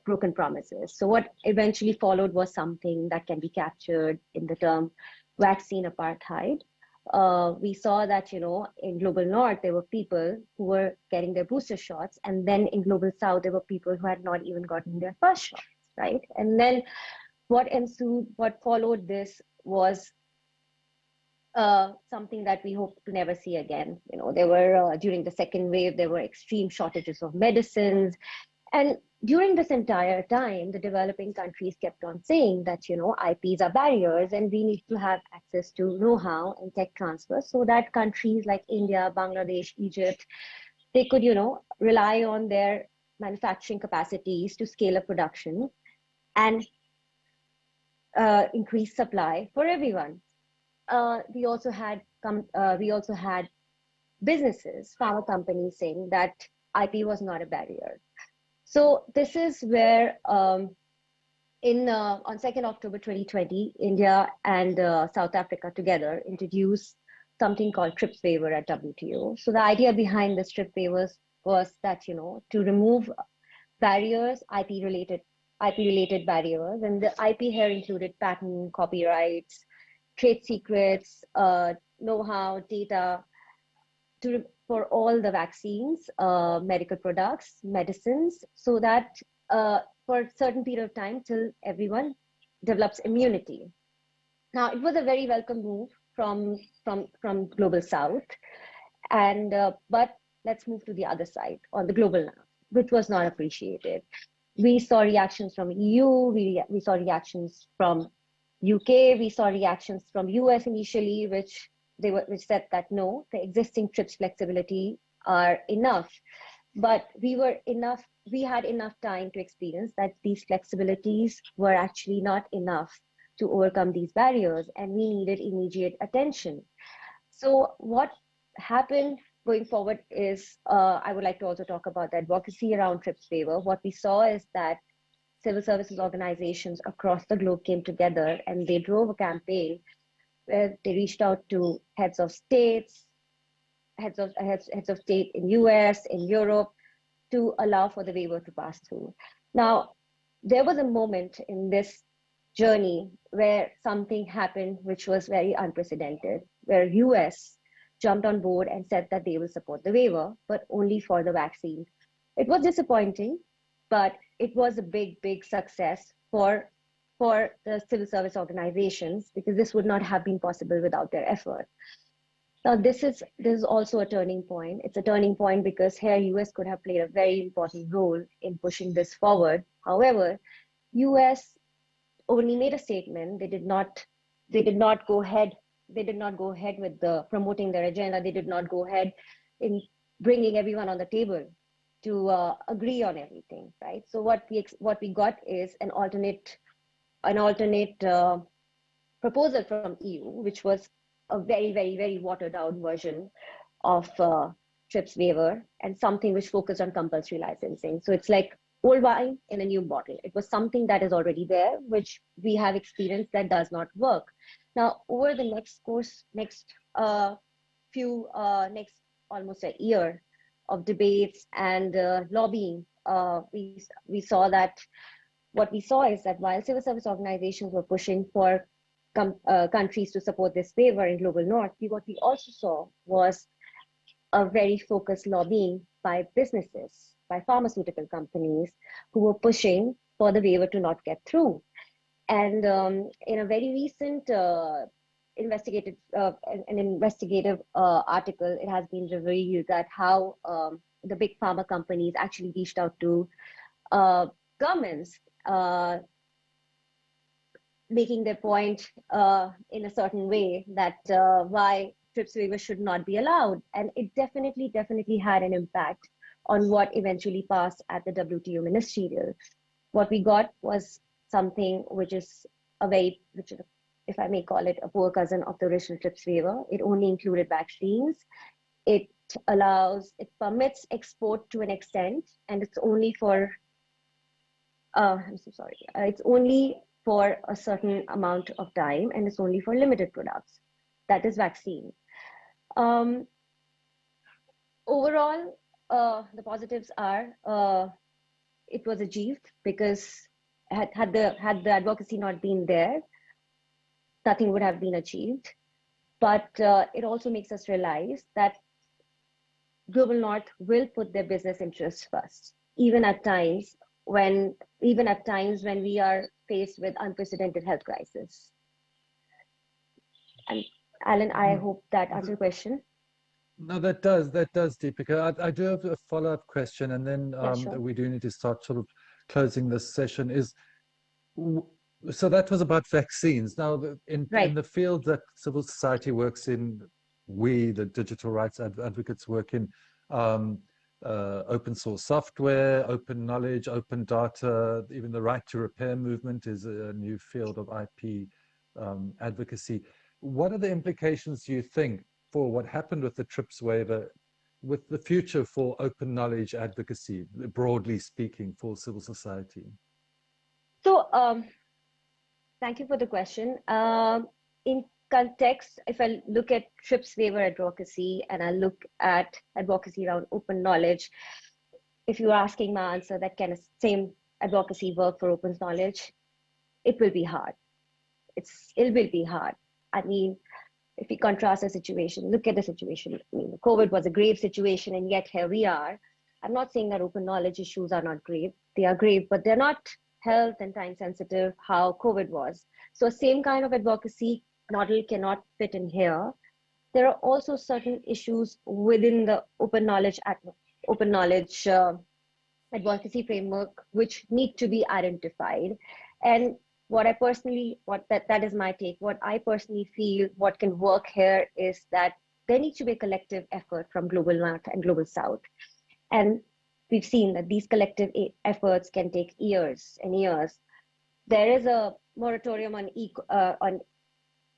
broken promises. So what eventually followed was something that can be captured in the term vaccine apartheid. We saw that, in global north, there were people who were getting their booster shots. And then in global south, there were people who had not even gotten their first shots, right? And then what followed this was something that we hope to never see again. There were, during the second wave, there were extreme shortages of medicines. And during this entire time, the developing countries kept on saying that, IPs are barriers and we need to have access to know-how and tech transfer so that countries like India, Bangladesh, Egypt, they could, rely on their manufacturing capacities to scale up production and increase supply for everyone. We also had businesses, pharma companies saying that IP was not a barrier. So this is where on 2nd October 2020, India and South Africa together introduced something called TRIPS waiver at WTO. So the idea behind this TRIPS waivers was that, to remove barriers, IP-related barriers, and the IP here included patent, copyrights, trade secrets, know-how, data, for all the vaccines, medical products, medicines, so that for a certain period of time till everyone develops immunity. Now, it was a very welcome move from Global South, and but let's move to the other side, on the global north, which was not appreciated. We saw reactions from EU, we saw reactions from UK, we saw reactions from US initially, which said that no, the existing TRIPS flexibility are enough. But we had enough time to experience that these flexibilities were actually not enough to overcome these barriers, and we needed immediate attention. So what happened going forward is, I would like to also talk about the advocacy around TRIPS waiver. What we saw is that civil services organizations across the globe came together and they drove a campaign where they reached out to heads of states, heads of state in US, in Europe, to allow for the waiver to pass through. Now, there was a moment in this journey where something happened which was very unprecedented, where US jumped on board and said that they will support the waiver, but only for the vaccine. It was disappointing, but it was a big, big success for the civil service organizations, because this would not have been possible without their effort. Now, this is also a turning point. It's a turning point because here US could have played a very important role in pushing this forward. However, US only made a statement. They did not go ahead. They did not go ahead with promoting their agenda. They did not go ahead in bringing everyone on the table to agree on everything, right? So what we got is an alternate proposal from EU, which was a very, very, very watered down version of TRIPS waiver, and something which focused on compulsory licensing. So it's like old wine in a new bottle. It was something that is already there, which we have experienced that does not work. Now, over the next almost a year of debates and lobbying, we saw that what we saw is that while civil service organizations were pushing for countries to support this waiver in global north, what we also saw was a very focused lobbying by businesses, by pharmaceutical companies, who were pushing for the waiver to not get through. And in a very recent investigative article, it has been revealed that how the big pharma companies actually reached out to governments, making their point in a certain way that why TRIPS waiver should not be allowed. And it definitely had an impact on what eventually passed at the WTO ministerial. What we got was something which is if I may call it, a poor cousin of the original TRIPS waiver. It only included vaccines. It permits export to an extent, and it's only for, I'm so sorry, it's only for a certain amount of time, and it's only for limited products. That is vaccine. Overall, the positives are it was achieved, because had the advocacy not been there, nothing would have been achieved. But it also makes us realize that Global North will put their business interests first, even at times when we are faced with unprecedented health crisis. And Alan, I hope that answers your question. No, that does, Deepika. I do have a follow-up question, and then Sure. we do need to start sort of closing this session. So that was about vaccines. Now, in the field that civil society works in, we, the digital rights advocates, work in open source software, open knowledge, open data. Even the right to repair movement is a new field of IP advocacy. What are the implications, do you think, for what happened with the TRIPS waiver, with the future for open knowledge advocacy, broadly speaking, for civil society? So, thank you for the question. In context, if I look at TRIPS waiver advocacy and I look at advocacy around open knowledge, if you're asking my answer, that can same advocacy work for open knowledge, it will be hard. It will be hard. I mean, if we contrast the situation, look at the situation. I mean, COVID was a grave situation, and yet here we are. I'm not saying that open knowledge issues are not grave. They are grave, but they're not health and time sensitive how COVID was. So same kind of advocacy model cannot fit in here. There are also certain issues within the open knowledge advocacy framework which need to be identified. And that is my take. What I personally feel what can work here is that there needs to be a collective effort from Global North and Global South. And we've seen that these collective efforts can take years and years. There is a moratorium on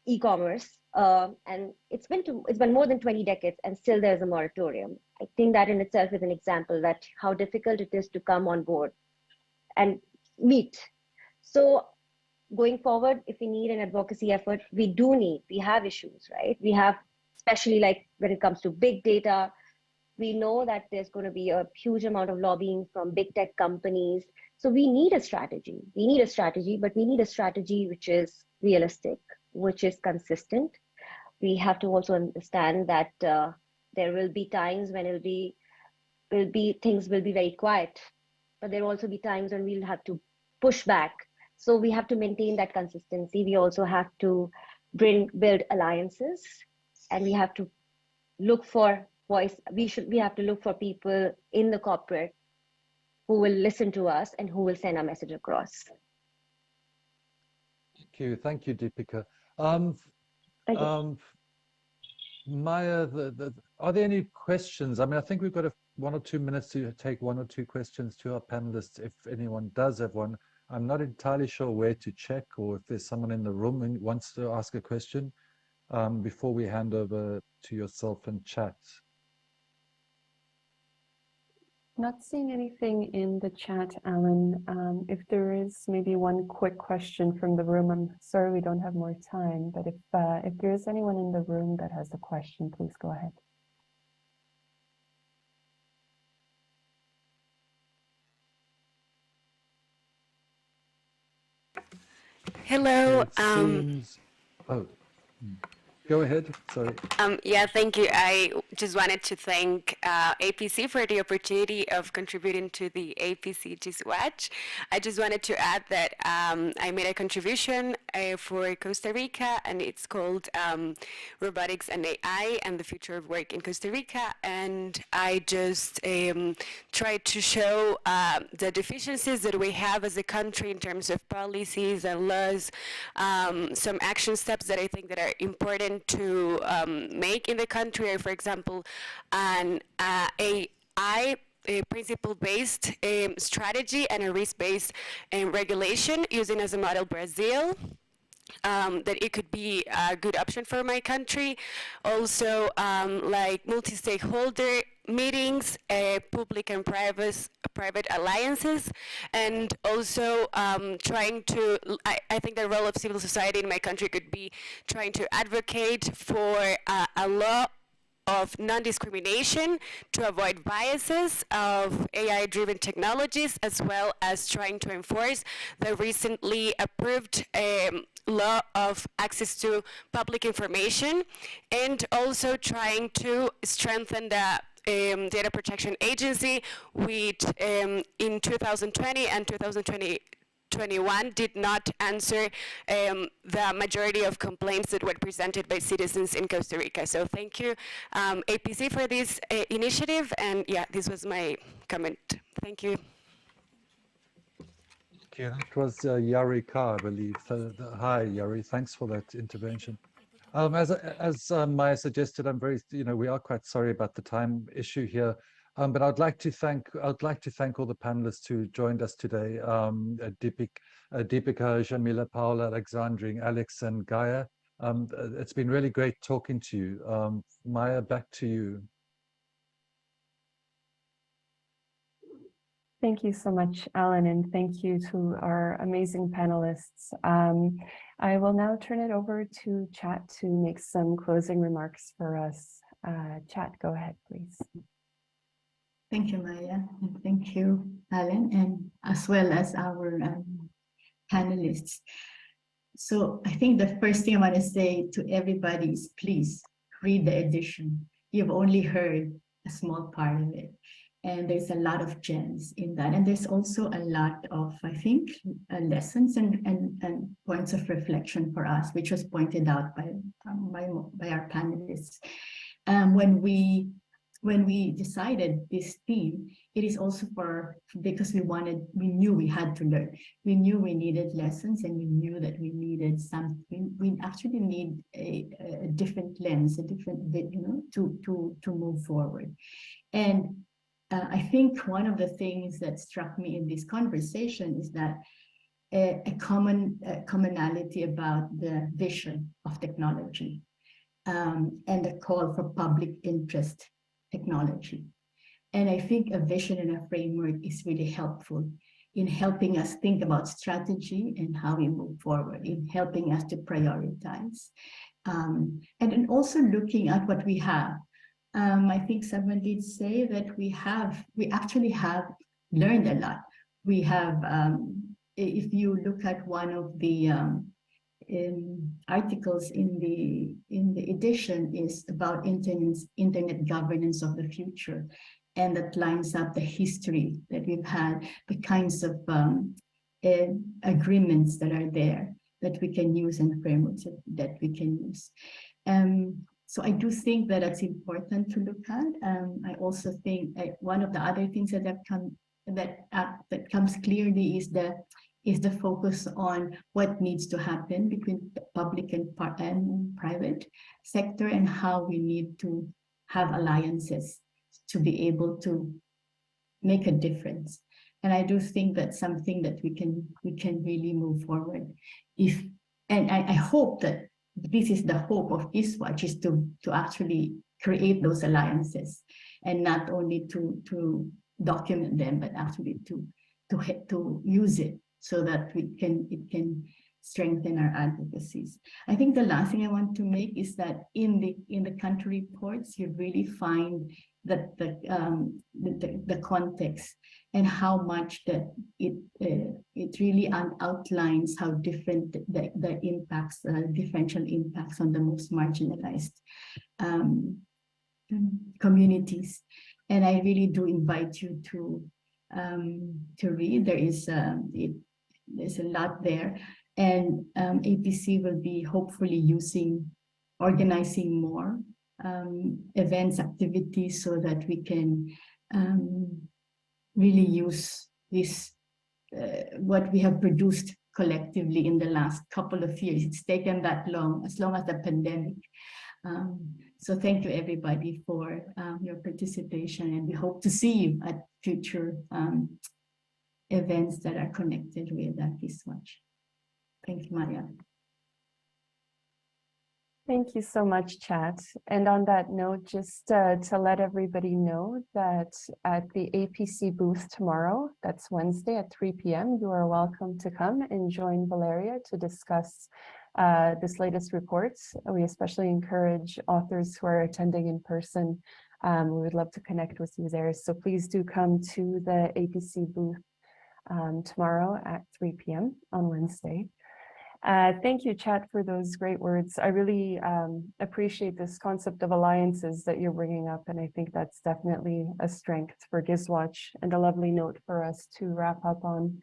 e-commerce And it's been more than 20 decades, and still there's a moratorium. I think that in itself is an example that how difficult it is to come on board and meet. So going forward, if we need an advocacy effort, we have issues, right? We have, especially like when it comes to big data, we know that there's going to be a huge amount of lobbying from big tech companies. So we need a strategy. We need a strategy, but we need a strategy which is realistic, which is consistent. We have to also understand that there will be times when things will be very quiet, but there will also be times when we'll have to push back. So we have to maintain that consistency. We also have to build alliances, and we have to look for voice. We have to look for people in the corporate who will listen to us and who will send our message across. Thank you, Deepika. Thank you. Maya, are there any questions? I mean, I think we've got 1 or 2 minutes to take 1 or 2 questions to our panelists, if anyone does have one. I'm not entirely sure where to check, or if there's someone in the room who wants to ask a question before we hand over to yourself and chat. Not seeing anything in the chat, Alan. If there is maybe one quick question from the room, I'm sorry we don't have more time, but if there is anyone in the room that has a question, please go ahead. Hello. Go ahead. Sorry. Yeah, thank you. I just wanted to thank APC for the opportunity of contributing to the APC GIS Watch. I just wanted to add that I made a contribution for Costa Rica, and it's called Robotics and AI and the Future of Work in Costa Rica. And I just tried to show the deficiencies that we have as a country in terms of policies and laws, some action steps that I think that are important to make in the country, for example, an AI principle-based strategy and a risk-based regulation using as a model Brazil. That it could be a good option for my country. Also, like multi-stakeholder meetings, public and private alliances, and also trying to, I think the role of civil society in my country could be trying to advocate for a law of non-discrimination to avoid biases of AI-driven technologies, as well as trying to enforce the recently approved law of access to public information, and also trying to strengthen the Data Protection Agency, which in 2020 and 2021 did not answer the majority of complaints that were presented by citizens in Costa Rica. So thank you, APC, for this initiative. And yeah, this was my comment. Thank you. It was Yari Kar, I believe. Hi, Yari. Thanks for that intervention. As Maya suggested, we are quite sorry about the time issue here. But I'd like to thank all the panelists who joined us today: Deepika, Jamila, Paula, Alexandrine, Alex, and Gaia. It's been really great talking to you. Maya, back to you. Thank you so much, Alan, and thank you to our amazing panelists. I will now turn it over to Chat to make some closing remarks for us. Chat, go ahead, please. Thank you, Maya, and thank you, Alan, and as well as our panelists. So I think the first thing I want to say to everybody is, please read the edition. You've only heard a small part of it, and there's a lot of gems in that. And there's also a lot of, I think, lessons and points of reflection for us, which was pointed out by our panelists. When we decided this theme, it is also because we knew we had to learn. We knew we needed lessons, and we knew that we needed something. We actually need a different lens, a different, to move forward. And I think one of the things that struck me in this conversation is that a commonality about the vision of technology. and a call for public interest technology. And I think a vision and a framework is really helpful in helping us think about strategy and how we move forward, in helping us to prioritize. And then also looking at what we have. I think someone did say that we actually have learned a lot. We have, if you look at one of the articles in the edition is about internet governance of the future, and that lines up the history that we've had, the kinds of agreements that are there that we can use and frameworks that we can use. So I do think that it's important to look at. I also think one of the other things that comes clearly is the focus on what needs to happen between the public and private sector, and how we need to have alliances to be able to make a difference. And I do think that's something that we can really move forward. And I hope that this is the hope of ISWACH, is to actually create those alliances, and not only to document them, but actually to use it so that it can strengthen our advocacies. I think the last thing I want to make is that in the country reports, you really find that the context and how much that it really outlines how different the impacts, differential impacts on the most marginalized communities. And I really do invite you to read. There's a lot there, and APC will be hopefully organizing more events, activities, so that we can really use this, what we have produced collectively in the last couple of years. It's taken that long, as long as the pandemic. So thank you everybody for your participation, and we hope to see you at future events that are connected with ISWACH. Thank you, Maria. Thank you so much, Chat. And on that note, just to let everybody know that at the APC booth tomorrow, that's Wednesday at 3 p.m., you are welcome to come and join Valeria to discuss this latest report. We especially encourage authors who are attending in person. We would love to connect with you there. So please do come to the APC booth tomorrow at 3 p.m. on Wednesday. Thank you, Chat, for those great words. I really appreciate this concept of alliances that you're bringing up, and I think that's definitely a strength for GISWatch and a lovely note for us to wrap up on.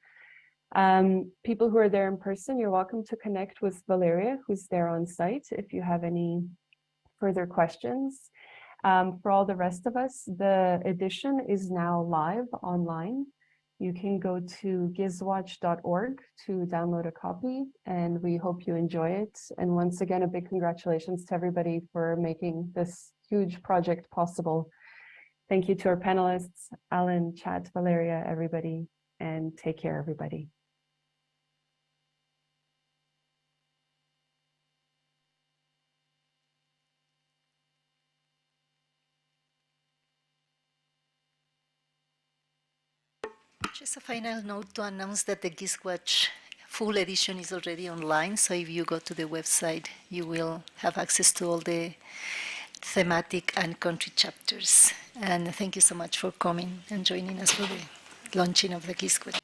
People who are there in person, you're welcome to connect with Valeria, who's there on site, if you have any further questions. For all the rest of us, the edition is now live online. You can go to giswatch.org to download a copy, and we hope you enjoy it. And once again, a big congratulations to everybody for making this huge project possible. Thank you to our panelists, Alan, Chat, Valeria, everybody, and take care, everybody. Just a final note to announce that the GISWatch full edition is already online. So if you go to the website, you will have access to all the thematic and country chapters. And thank you so much for coming and joining us for the launching of the GISWatch.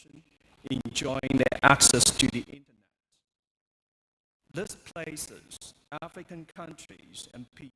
population enjoying the access to the internet. This places African countries and people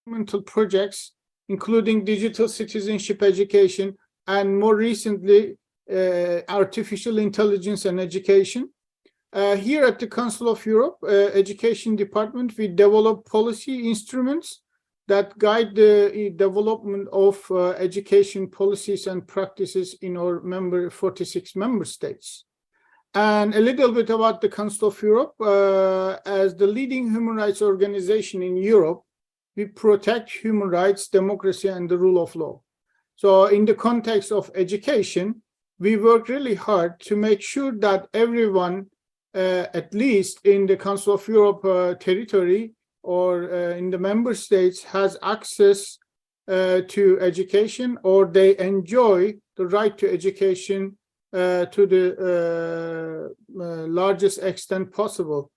governmental projects, including digital citizenship education, and more recently, artificial intelligence and education. Here at the Council of Europe Education Department, we develop policy instruments that guide the development of education policies and practices in our 46 member states. And a little bit about the Council of Europe. As the leading human rights organization in Europe, we protect human rights, democracy, and the rule of law. So in the context of education, we work really hard to make sure that everyone, at least in the Council of Europe territory or in the member states, has access to education, or they enjoy the right to education to the largest extent possible.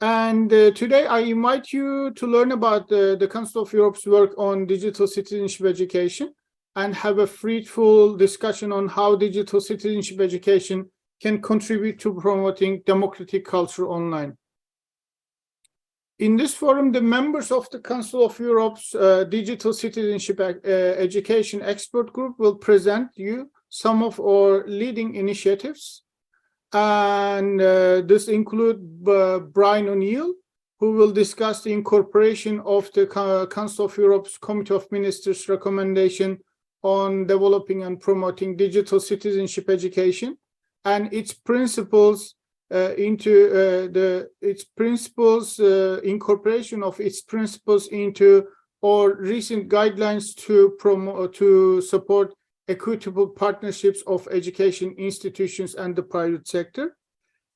And today I invite you to learn about the Council of Europe's work on digital citizenship education and have a fruitful discussion on how digital citizenship education can contribute to promoting democratic culture online. In this forum, the members of the Council of Europe's Digital Citizenship Education Expert Group will present you some of our leading initiatives. And this includes Brian O'Neill, who will discuss the incorporation of the Council of Europe's Committee of Ministers recommendation on developing and promoting digital citizenship education and its principles incorporation of its principles into our recent guidelines to support equitable partnerships of education institutions and the private sector.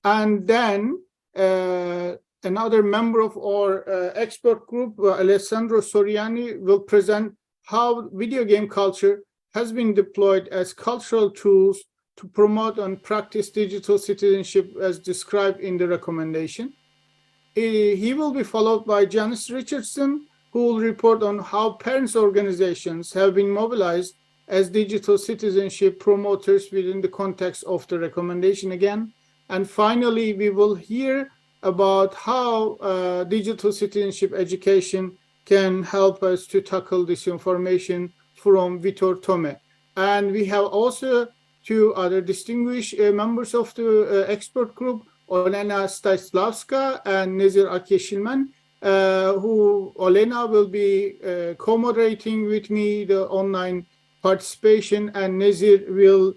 And then another member of our expert group, Alessandro Soriani, will present how video game culture has been deployed as cultural tools to promote and practice digital citizenship as described in the recommendation. He will be followed by Janice Richardson, who will report on how parents' organizations have been mobilized as digital citizenship promoters within the context of the recommendation again. And finally, we will hear about how digital citizenship education can help us to tackle disinformation from Vitor Tome. And we have also two other distinguished members of the expert group, Olena Stanislavska and Nezir Akyeshilman, who Olena will be co-moderating with me the online participation, and Nezir will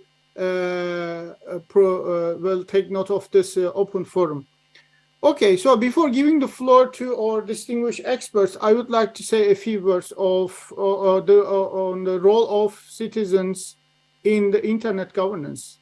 take note of this open forum. Okay, so before giving the floor to our distinguished experts, I would like to say a few words on the role of citizens in the internet governance,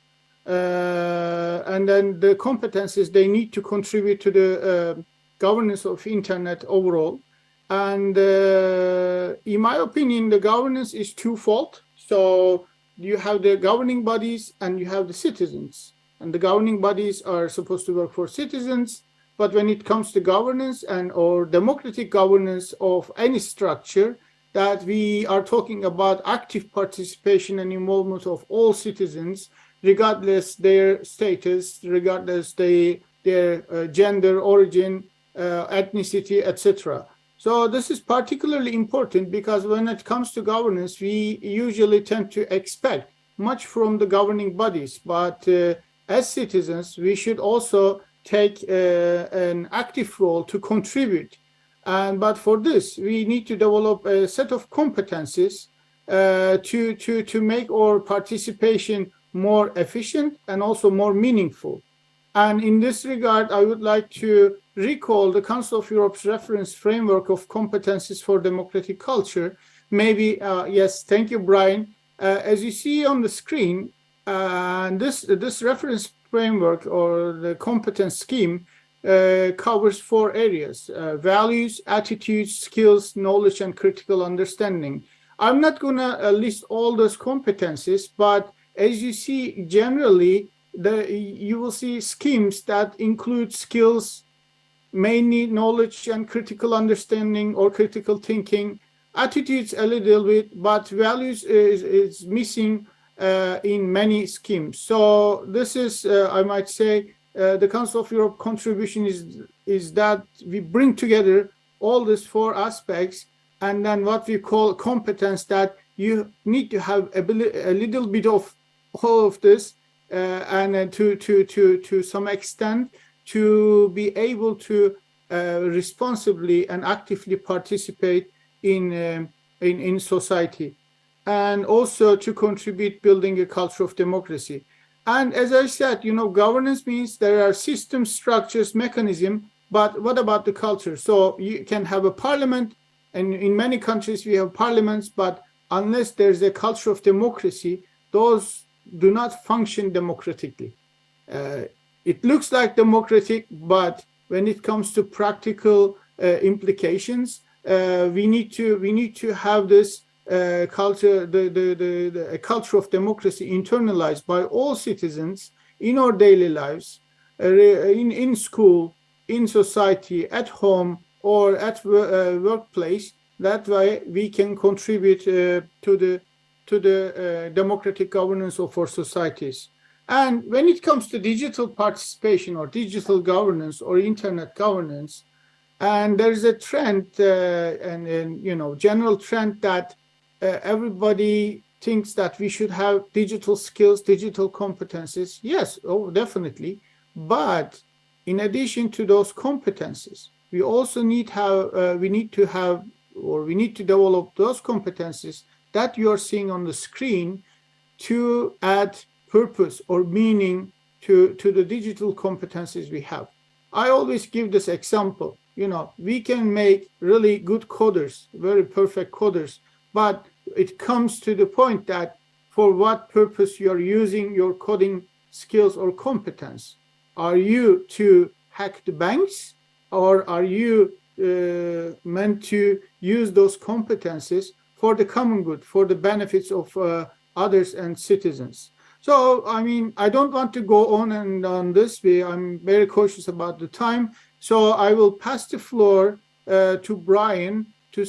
and then the competencies they need to contribute to the governance of internet overall. And in my opinion, the governance is twofold. So you have the governing bodies and you have the citizens. And the governing bodies are supposed to work for citizens. But when it comes to governance or democratic governance of any structure, that we are talking about active participation and involvement of all citizens, regardless their status, regardless their gender, origin, ethnicity, etc. So this is particularly important because when it comes to governance, we usually tend to expect much from the governing bodies, but as citizens, we should also take an active role to contribute. But for this, we need to develop a set of competencies to make our participation more efficient and also more meaningful. And in this regard, I would like to recall the Council of Europe's reference framework of competencies for democratic culture. Maybe, yes, thank you, Brian. As you see on the screen, this reference framework or the competence scheme covers 4 areas: values, attitudes, skills, knowledge, and critical understanding. I'm not going to list all those competencies, but as you see, generally, you will see schemes that include skills, mainly knowledge and critical understanding or critical thinking, attitudes a little bit, but values is missing in many schemes. So this is, I might say, the Council of Europe contribution is that we bring together all these 4 aspects and then what we call competence, that you need to have a little bit of all of this, and to some extent to be able to responsibly and actively participate in society, and also to contribute building a culture of democracy. And as I said, governance means there are systems, structures, mechanism, but what about the culture? So you can have a parliament, and in many countries we have parliaments, but unless there's a culture of democracy, those do not function democratically. It looks like democratic, but when it comes to practical implications, we need to have this culture, a culture of democracy internalized by all citizens in our daily lives, in school, in society, at home, or at workplace. That way we can contribute to the democratic governance of our societies. And when it comes to digital participation or digital governance or internet governance, and there's a trend, general trend that everybody thinks that we should have digital skills, digital competencies. Yes, definitely. But in addition to those competencies, we also need to develop those competencies that you are seeing on the screen to add purpose or meaning to the digital competencies we have. I always give this example. We can make really good coders, very perfect coders, but it comes to the point that for what purpose you are using your coding skills or competence. Are you to hack the banks, or are you meant to use those competencies for the common good, for the benefits of others and citizens? So, I don't want to go on and on this way. I'm very cautious about the time. So I will pass the floor to Brian to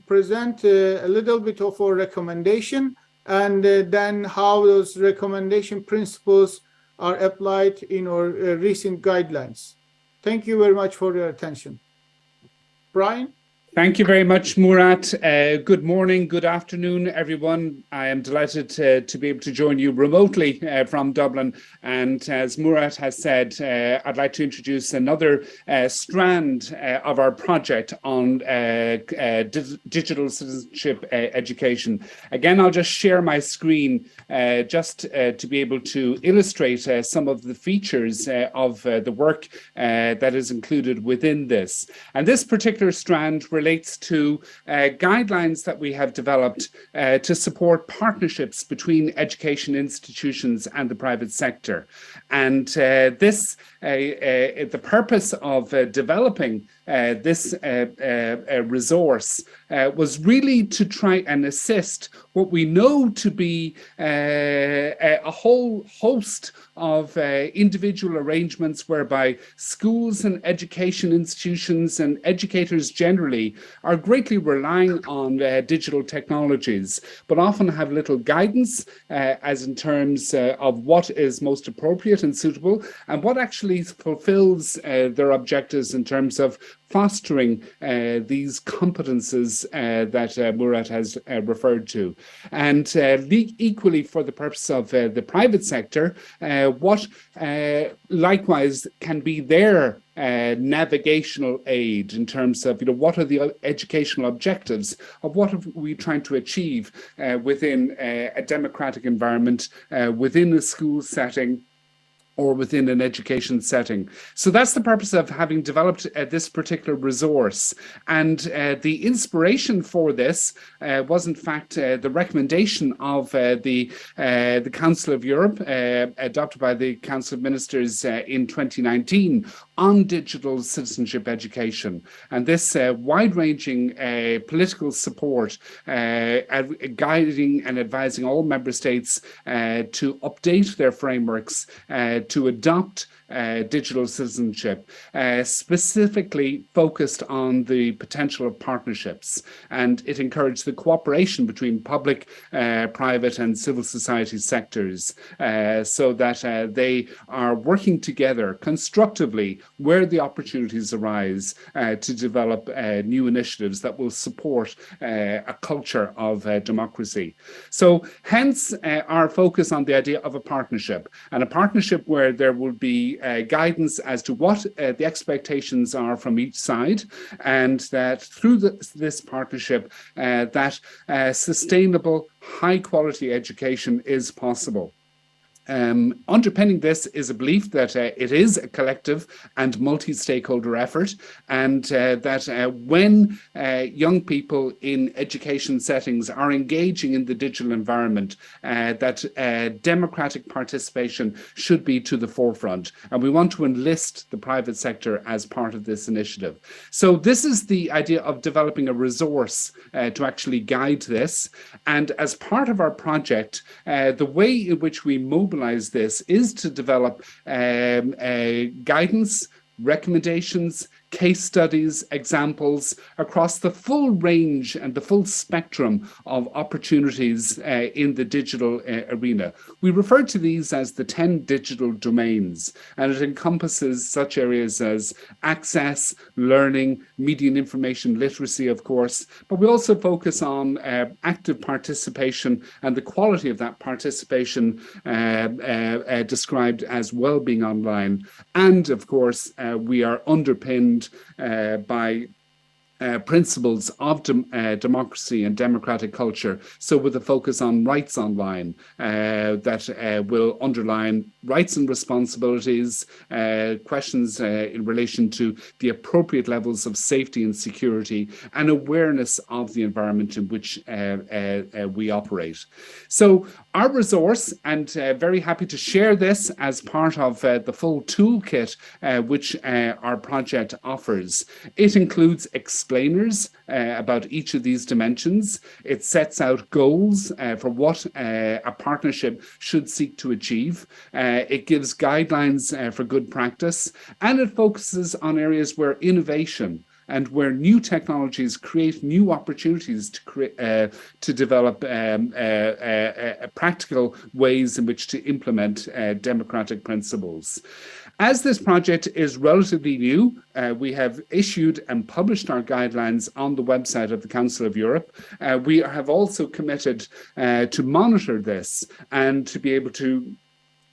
present a little bit of our recommendation, and then how those recommendation principles are applied in our recent guidelines. Thank you very much for your attention. Brian? Thank you very much, Murat. Good morning, good afternoon, everyone. I am delighted to be able to join you remotely from Dublin. And as Murat has said, I'd like to introduce another strand of our project on digital citizenship education. Again, I'll just share my screen just to be able to illustrate some of the features of the work that is included within this. And this particular strand relates to guidelines that we have developed to support partnerships between education institutions and the private sector. And the purpose of developing this resource was really to try and assist what we know to be a whole host of individual arrangements whereby schools and education institutions and educators generally are greatly relying on digital technologies, but often have little guidance as in terms of what is most appropriate and suitable and what actually fulfills their objectives in terms of fostering these competences that Murat has referred to. And equally for the purpose of the private sector, what likewise can be their navigational aid in terms of what are the educational objectives of what are we trying to achieve within a democratic environment, within a school setting, or within an education setting. So that's the purpose of having developed this particular resource. And the inspiration for this was in fact the recommendation of the Council of Europe, adopted by the Council of Ministers in 2019 on digital citizenship education. And this wide-ranging political support guiding and advising all member states to update their frameworks to adopt digital citizenship, specifically focused on the potential of partnerships. And it encouraged the cooperation between public, private and civil society sectors so that they are working together constructively where the opportunities arise to develop new initiatives that will support a culture of democracy. So hence our focus on the idea of a partnership, and a partnership where there will be guidance as to what the expectations are from each side, and that through this partnership that sustainable high quality education is possible. Underpinning this is a belief that it is a collective and multi-stakeholder effort, and that when young people in education settings are engaging in the digital environment, that democratic participation should be to the forefront. And we want to enlist the private sector as part of this initiative. So this is the idea of developing a resource to actually guide this. And as part of our project, the way in which we mobilize this is to develop guidance, recommendations, case studies, examples across the full range and the full spectrum of opportunities in the digital arena. We refer to these as the 10 digital domains, and it encompasses such areas as access, learning, media and information literacy, of course, but we also focus on active participation and the quality of that participation described as well-being online. And of course, we are underpinned by principles of democracy and democratic culture. So with a focus on rights online that will underline rights and responsibilities, questions in relation to the appropriate levels of safety and security, and awareness of the environment in which we operate. So our resource, and very happy to share this as part of the full toolkit which our project offers. It includes explainers about each of these dimensions. It sets out goals for what a partnership should seek to achieve. It gives guidelines for good practice, and it focuses on areas where innovation and where new technologies create new opportunities to develop practical ways in which to implement democratic principles. As this project is relatively new, we have issued and published our guidelines on the website of the Council of Europe. We have also committed to monitor this and to be able to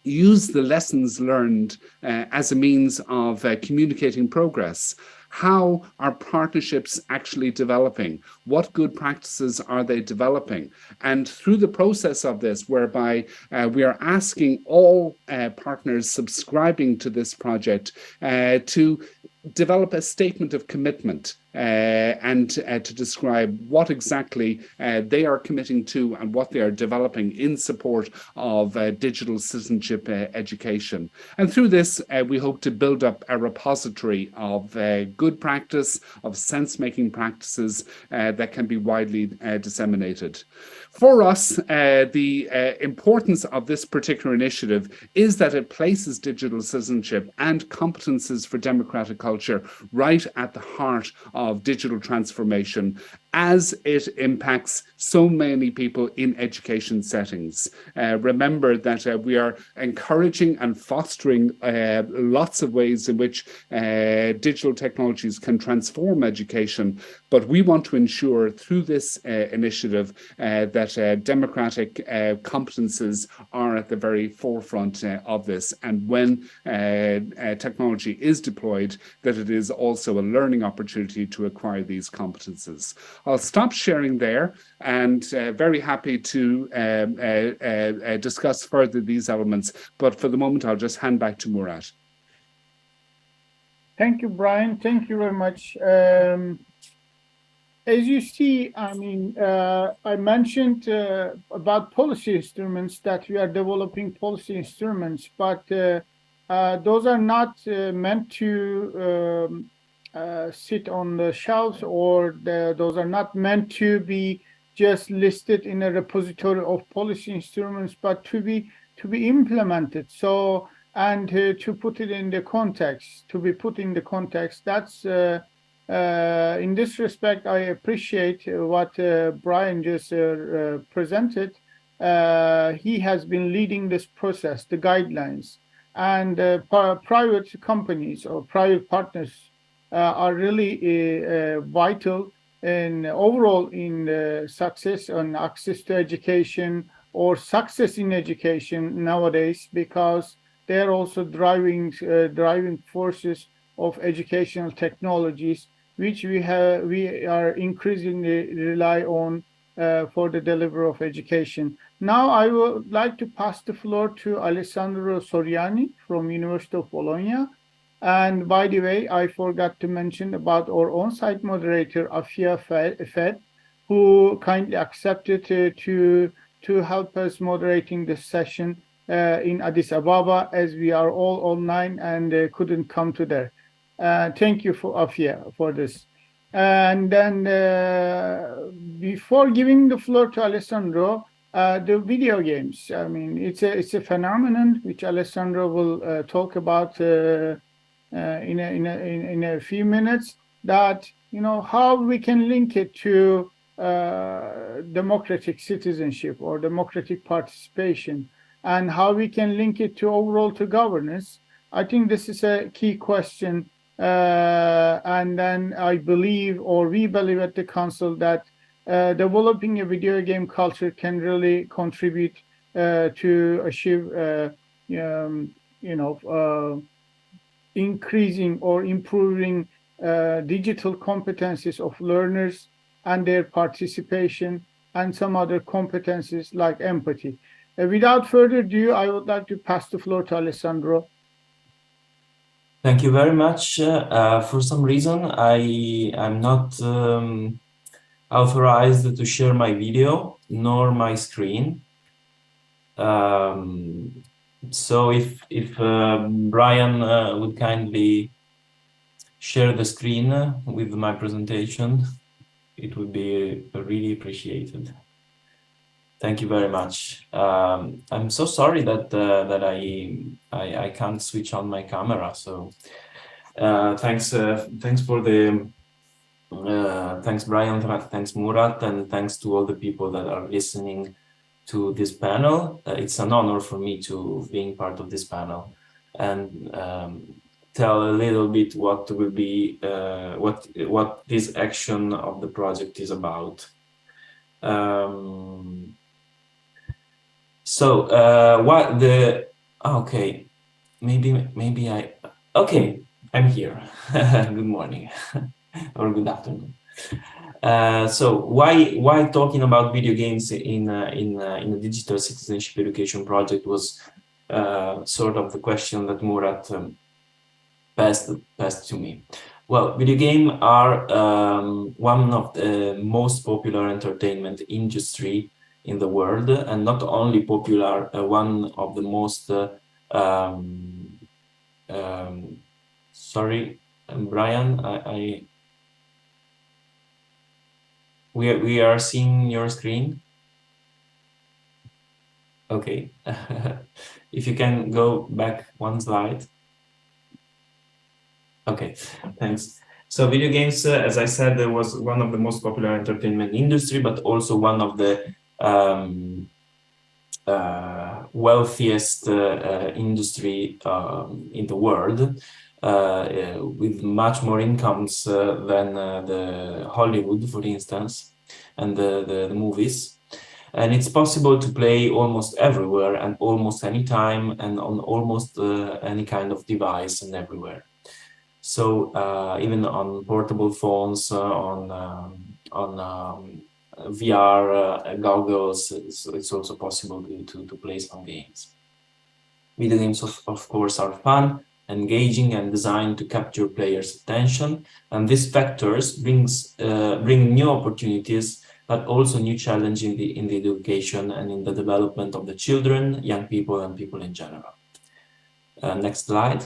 use the lessons learned as a means of communicating progress. How are partnerships actually developing? What good practices are they developing? And through the process of this, whereby we are asking all partners subscribing to this project to develop a statement of commitment and to describe what exactly they are committing to and what they are developing in support of digital citizenship education. And through this, we hope to build up a repository of good practice, of sense-making practices that can be widely disseminated. For us, the importance of this particular initiative is that it places digital citizenship and competences for democratic culture right at the heart of digital transformation as it impacts so many people in education settings. Remember that we are encouraging and fostering lots of ways in which digital technologies can transform education, but we want to ensure through this initiative that democratic competences are at the very forefront of this, and when technology is deployed, that it is also a learning opportunity to acquire these competences. I'll stop sharing there, and very happy to discuss further these elements, but for the moment I'll just hand back to Murat. Thank you, Brian. Thank you very much. As you see, I mean, I mentioned about policy instruments, that we are developing policy instruments, but those are not meant to sit on the shelves, or those are not meant to be just listed in a repository of policy instruments, but to be implemented. So And to put it in the context, to be put in the context, that's in this respect, I appreciate what Brian just presented. He has been leading this process, the guidelines, and private companies or private partners are really vital in overall in success and access to education or success in education nowadays, because they're also driving forces of educational technologies, which we are increasingly rely on for the delivery of education. Now I would like to pass the floor to Alessandro Soriani from University of Bologna. And by the way, I forgot to mention about our on-site moderator, Afia Fed, who kindly accepted to help us moderating this session in Addis Ababa, as we are all online and couldn't come to there. Thank you for Afia for this. And then before giving the floor to Alessandro, the video games. I mean, it's a phenomenon which Alessandro will talk about in a few minutes. That, you know, how we can link it to democratic citizenship or democratic participation, and how we can link it to overall to governance. I think this is a key question. And then I believe, or we believe at the council, that developing a video game culture can really contribute to achieve, increasing or improving digital competencies of learners and their participation, and some other competencies like empathy. Without further ado, I would like to pass the floor to Alessandro. Thank you very much. For some reason, I'm not authorized to share my video nor my screen. So if Brian would kindly share the screen with my presentation, it would be really appreciated. Thank you very much. I'm so sorry that I can't switch on my camera. So thanks for the thanks Brian, thanks Murat, and thanks to all the people that are listening to this panel. It's an honor for me to being part of this panel and tell a little bit what will be what this action of the project is about. What the okay, maybe I'm here. Good morning or good afternoon. So why talking about video games in a digital citizenship education project was sort of the question that Murat passed to me. Well, video games are one of the most popular entertainment industry in the world, and not only popular, one of the most sorry, Brian, we are seeing your screen. Okay. If you can go back one slide. Okay, thanks. So video games, as I said, there was one of the most popular entertainment industry, but also one of the wealthiest industry in the world, with much more incomes than the Hollywood, for instance, and the movies. And it's possible to play almost everywhere and almost any time and on almost any kind of device and everywhere. So even on portable phones, on VR goggles, it's also possible to play some games. Video games, of course, are fun, engaging, and designed to capture players' attention. And these factors bring new opportunities, but also new challenges in the education and in the development of the children, young people, and people in general. Next slide.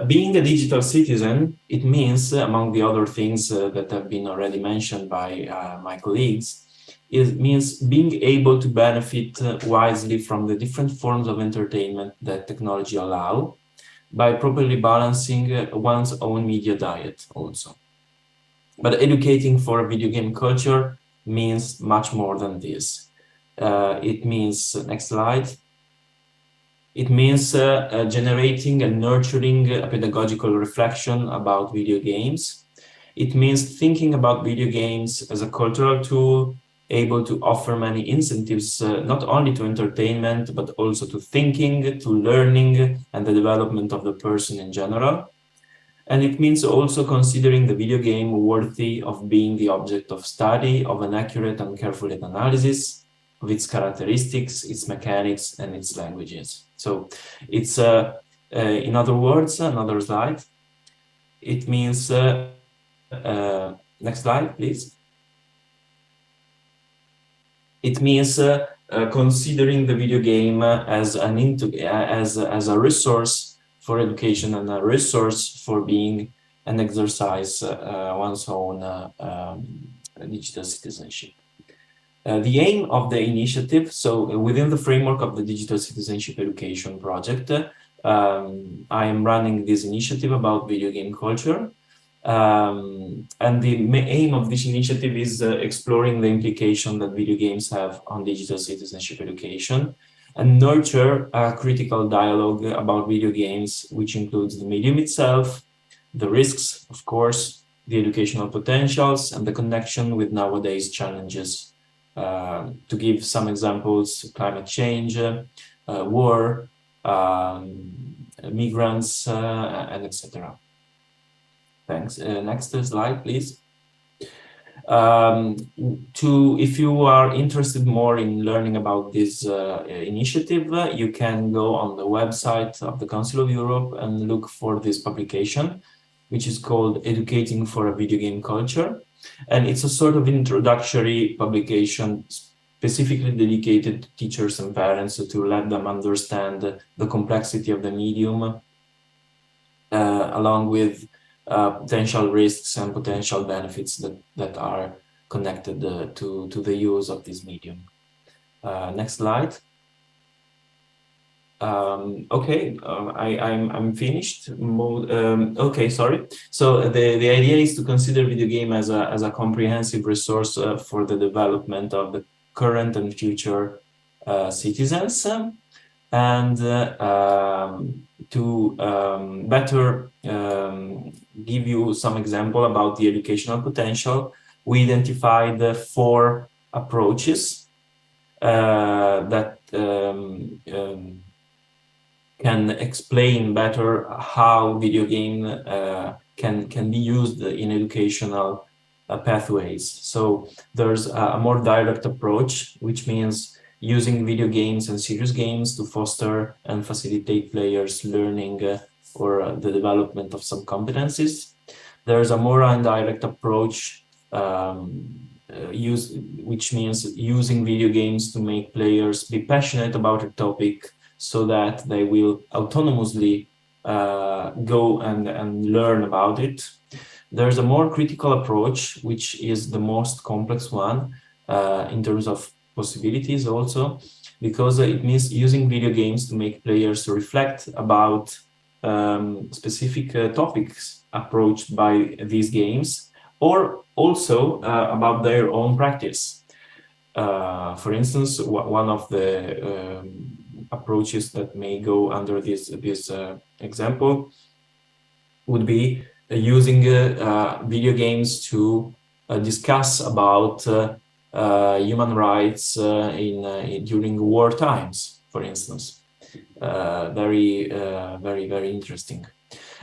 Being a digital citizen, it means, among the other things that have been already mentioned by my colleagues, It means being able to benefit wisely from the different forms of entertainment that technology allow by properly balancing one's own media diet also. But educating for a video game culture means much more than this. It means, next slide, it means generating and nurturing a pedagogical reflection about video games. It means thinking about video games as a cultural tool, able to offer many incentives, not only to entertainment, but also to thinking, to learning, and the development of the person in general. And it means also considering the video game worthy of being the object of study, of an accurate and careful analysis of its characteristics, its mechanics, and its languages. So it's, in other words, another slide. It means, next slide, please. It means considering the video game as a resource for education and a resource for being an exercise one's own digital citizenship. The aim of the initiative, so within the framework of the Digital Citizenship Education Project, I am running this initiative about video game culture. And the aim of this initiative is exploring the implication that video games have on digital citizenship education and nurture a critical dialogue about video games, which includes the medium itself, the risks, of course, the educational potentials, and the connection with nowadays challenges. To give some examples, climate change, war, migrants, and etc. Thanks. Next slide, please. If you are interested more in learning about this initiative, you can go on the website of the Council of Europe and look for this publication, which is called Educating for a Video Game Culture. And it's a sort of introductory publication specifically dedicated to teachers and parents to let them understand the complexity of the medium, along with potential risks and potential benefits that are connected to the use of this medium. Next slide. Okay, I'm finished. Okay, sorry. So the idea is to consider video game as a comprehensive resource for the development of the current and future citizens, and to better give you some example about the educational potential. We identified 4 approaches that can explain better how video game can be used in educational pathways. So there's a more direct approach, which means using video games and serious games to foster and facilitate players' learning or the development of some competencies. There's a more indirect approach, which means using video games to make players be passionate about a topic so that they will autonomously go and learn about it. There's a more critical approach, which is the most complex one in terms of possibilities also, because it means using video games to make players reflect about specific topics approached by these games, or also about their own practice. For instance, one of the approaches that may go under this example would be using video games to discuss about human rights during war times, for instance. Very interesting.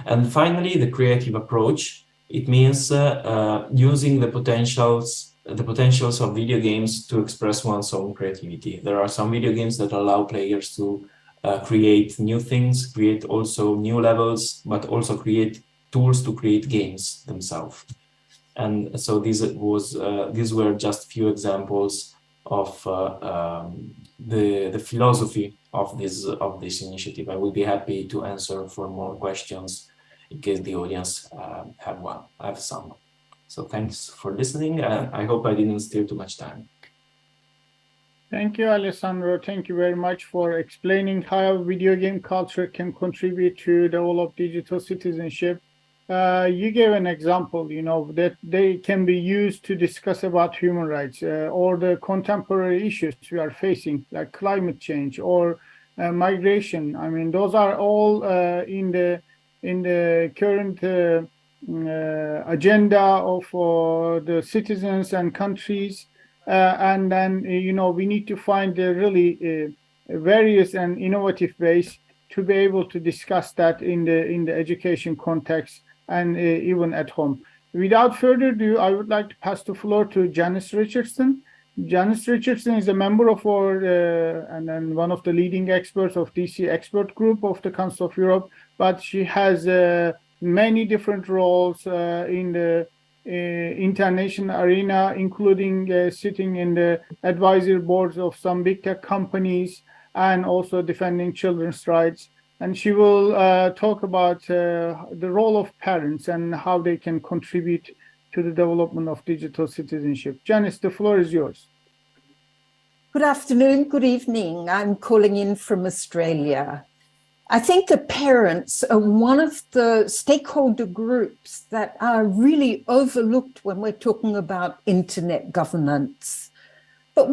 And finally, the creative approach. It means using the potentials of video games to express one's own creativity. There are some video games that allow players to create new things, create also new levels, but also create tools to create games themselves. And so these were just few examples of the philosophy of this initiative. I will be happy to answer for more questions in case the audience have some. So thanks for listening. I hope I didn't steal too much time. Thank you, Alessandro. Thank you very much for explaining how video game culture can contribute to the role of digital citizenship. You gave an example, that they can be used to discuss about human rights or the contemporary issues we are facing, like climate change or migration. I mean, those are all in the current agenda of the citizens and countries. And then, we need to find the really various and innovative ways to be able to discuss that in the education context and even at home. Without further ado, I would like to pass the floor to Janice Richardson. Janice Richardson is a member of our and one of the leading experts of DC Expert Group of the Council of Europe, but she has many different roles in the international arena, including sitting in the advisory boards of some big tech companies and also defending children's rights. And she will talk about the role of parents and how they can contribute to the development of digital citizenship. Janice, the floor is yours. Good afternoon, good evening. I'm calling in from Australia. I think the parents are one of the stakeholder groups that are really overlooked when we're talking about internet governance. But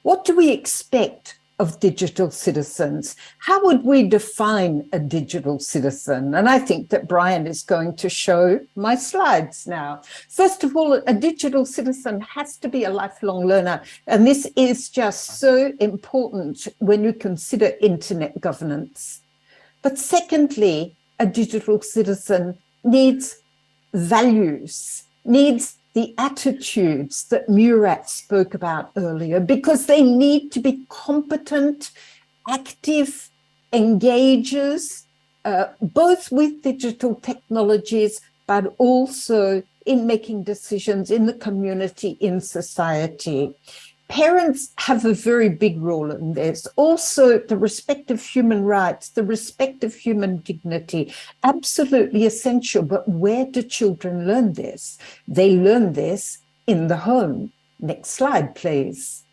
what do we expect of digital citizens? How would we define a digital citizen? And I think that Brian is going to show my slides now. First of all, a digital citizen has to be a lifelong learner. And this is just so important when you consider internet governance. But secondly, a digital citizen needs values, needs the attitudes that Murat spoke about earlier, because they need to be competent, active engagers, both with digital technologies, but also in making decisions in the community, in society. Parents have a very big role in this. Also, the respect of human rights, the respect of human dignity, absolutely essential. But where do children learn this? They learn this in the home. Next slide, please.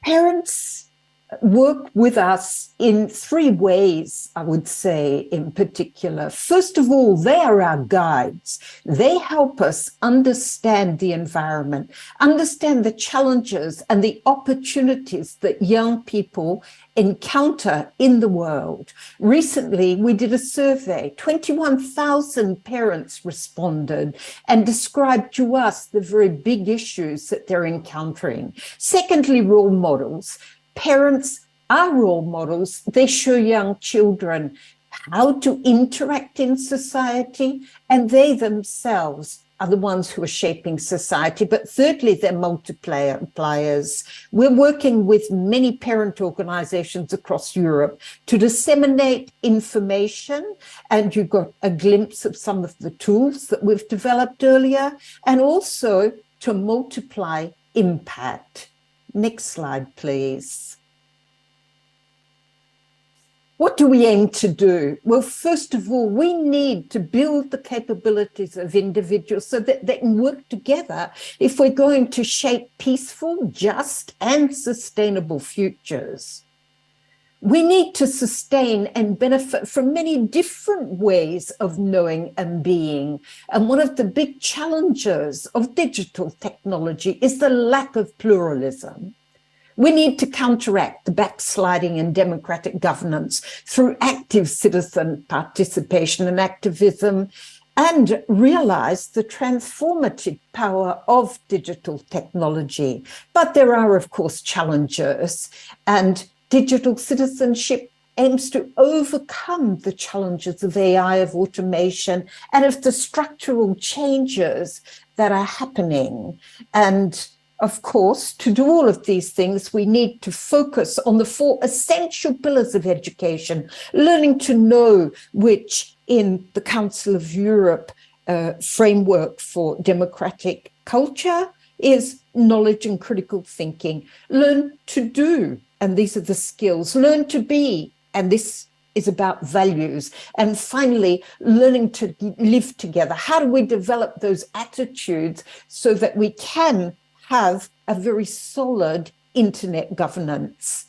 Parents work with us in three ways, I would say, in particular. First of all, they are our guides. They help us understand the environment, understand the challenges and the opportunities that young people encounter in the world. Recently, we did a survey. 21,000 parents responded and described to us the very big issues that they're encountering. Secondly, role models. Parents are role models. They show young children how to interact in society, and they themselves are the ones who are shaping society. But thirdly, they're multipliers. We're working with many parent organizations across Europe to disseminate information, and you got a glimpse of some of the tools that we've developed earlier, and also to multiply impact. Next slide, please. What do we aim to do? Well, first of all, we need to build the capabilities of individuals so that they can work together if we're going to shape peaceful, just, and sustainable futures. We need to sustain and benefit from many different ways of knowing and being. And one of the big challenges of digital technology is the lack of pluralism. We need to counteract the backsliding in democratic governance through active citizen participation and activism, and realize the transformative power of digital technology. But there are, of course, challenges, and digital citizenship aims to overcome the challenges of AI, of automation, and of the structural changes that are happening. And of course, to do all of these things, we need to focus on the four essential pillars of education, learning to know, which in the Council of Europe framework for democratic culture is knowledge and critical thinking. Learn to do, and these are the skills. Learn to be, and this is about values. And finally, learning to live together. How do we develop those attitudes so that we can have a very solid internet governance.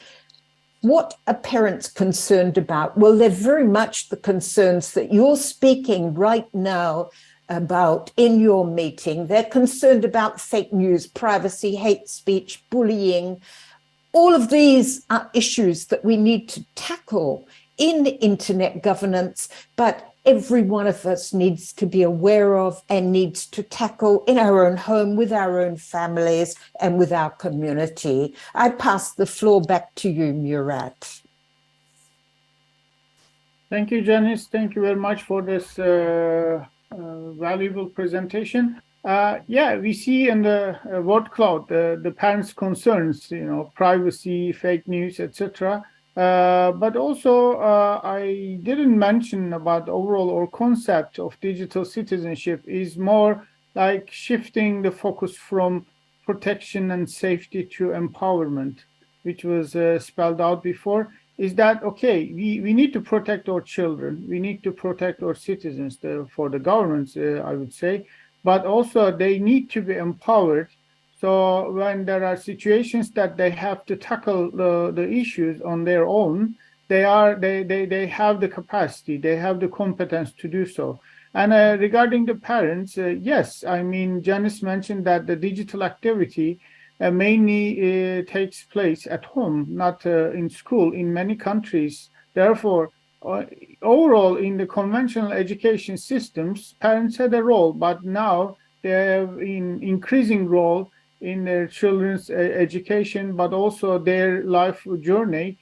What are parents concerned about? Well, they're very much the concerns that you're speaking right now about in your meeting. They're concerned about fake news, privacy, hate speech, bullying. All of these are issues that we need to tackle in internet governance, but every one of us needs to be aware of and needs to tackle in our own home, with our own families and with our community. I pass the floor back to you, Murat. Thank you, Janice. Thank you very much for this valuable presentation. Yeah, we see in the word cloud the parents' concerns, privacy, fake news, etc. But also, I didn't mention about the overall or concept of digital citizenship is more like shifting the focus from protection and safety to empowerment, which was spelled out before. Is that okay? We need to protect our children. We need to protect our citizens for the governments, I would say, but also they need to be empowered. So when there are situations that they have to tackle the issues on their own, they have the capacity, they have the competence to do so. And regarding the parents, yes, I mean, Janice mentioned that the digital activity mainly takes place at home, not in school in many countries. Therefore, overall in the conventional education systems, parents had a role, but now they have an increasing role in their children's education, but also their life journey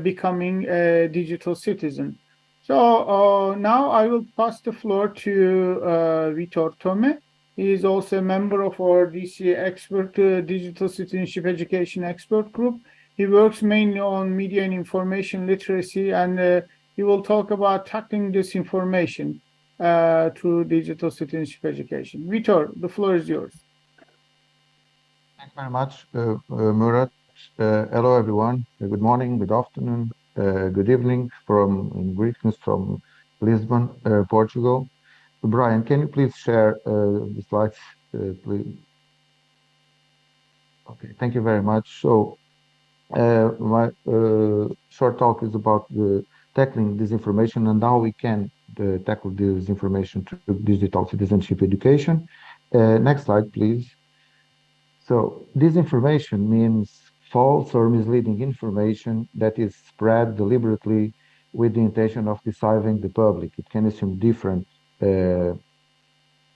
becoming a digital citizen. So now I will pass the floor to Vitor Tome. He is also a member of our DC expert digital citizenship education expert group. He works mainly on media and information literacy, and he will talk about tackling disinformation through digital citizenship education. Vitor, the floor is yours. Thank you very much, Murat. Hello, everyone. Good morning, good afternoon, good evening greetings from Lisbon, Portugal. Brian, can you please share the slides, please? Okay, thank you very much. So my short talk is about tackling disinformation and how we can tackle disinformation through digital citizenship education. Next slide, please. So disinformation means false or misleading information that is spread deliberately with the intention of deceiving the public. It can assume different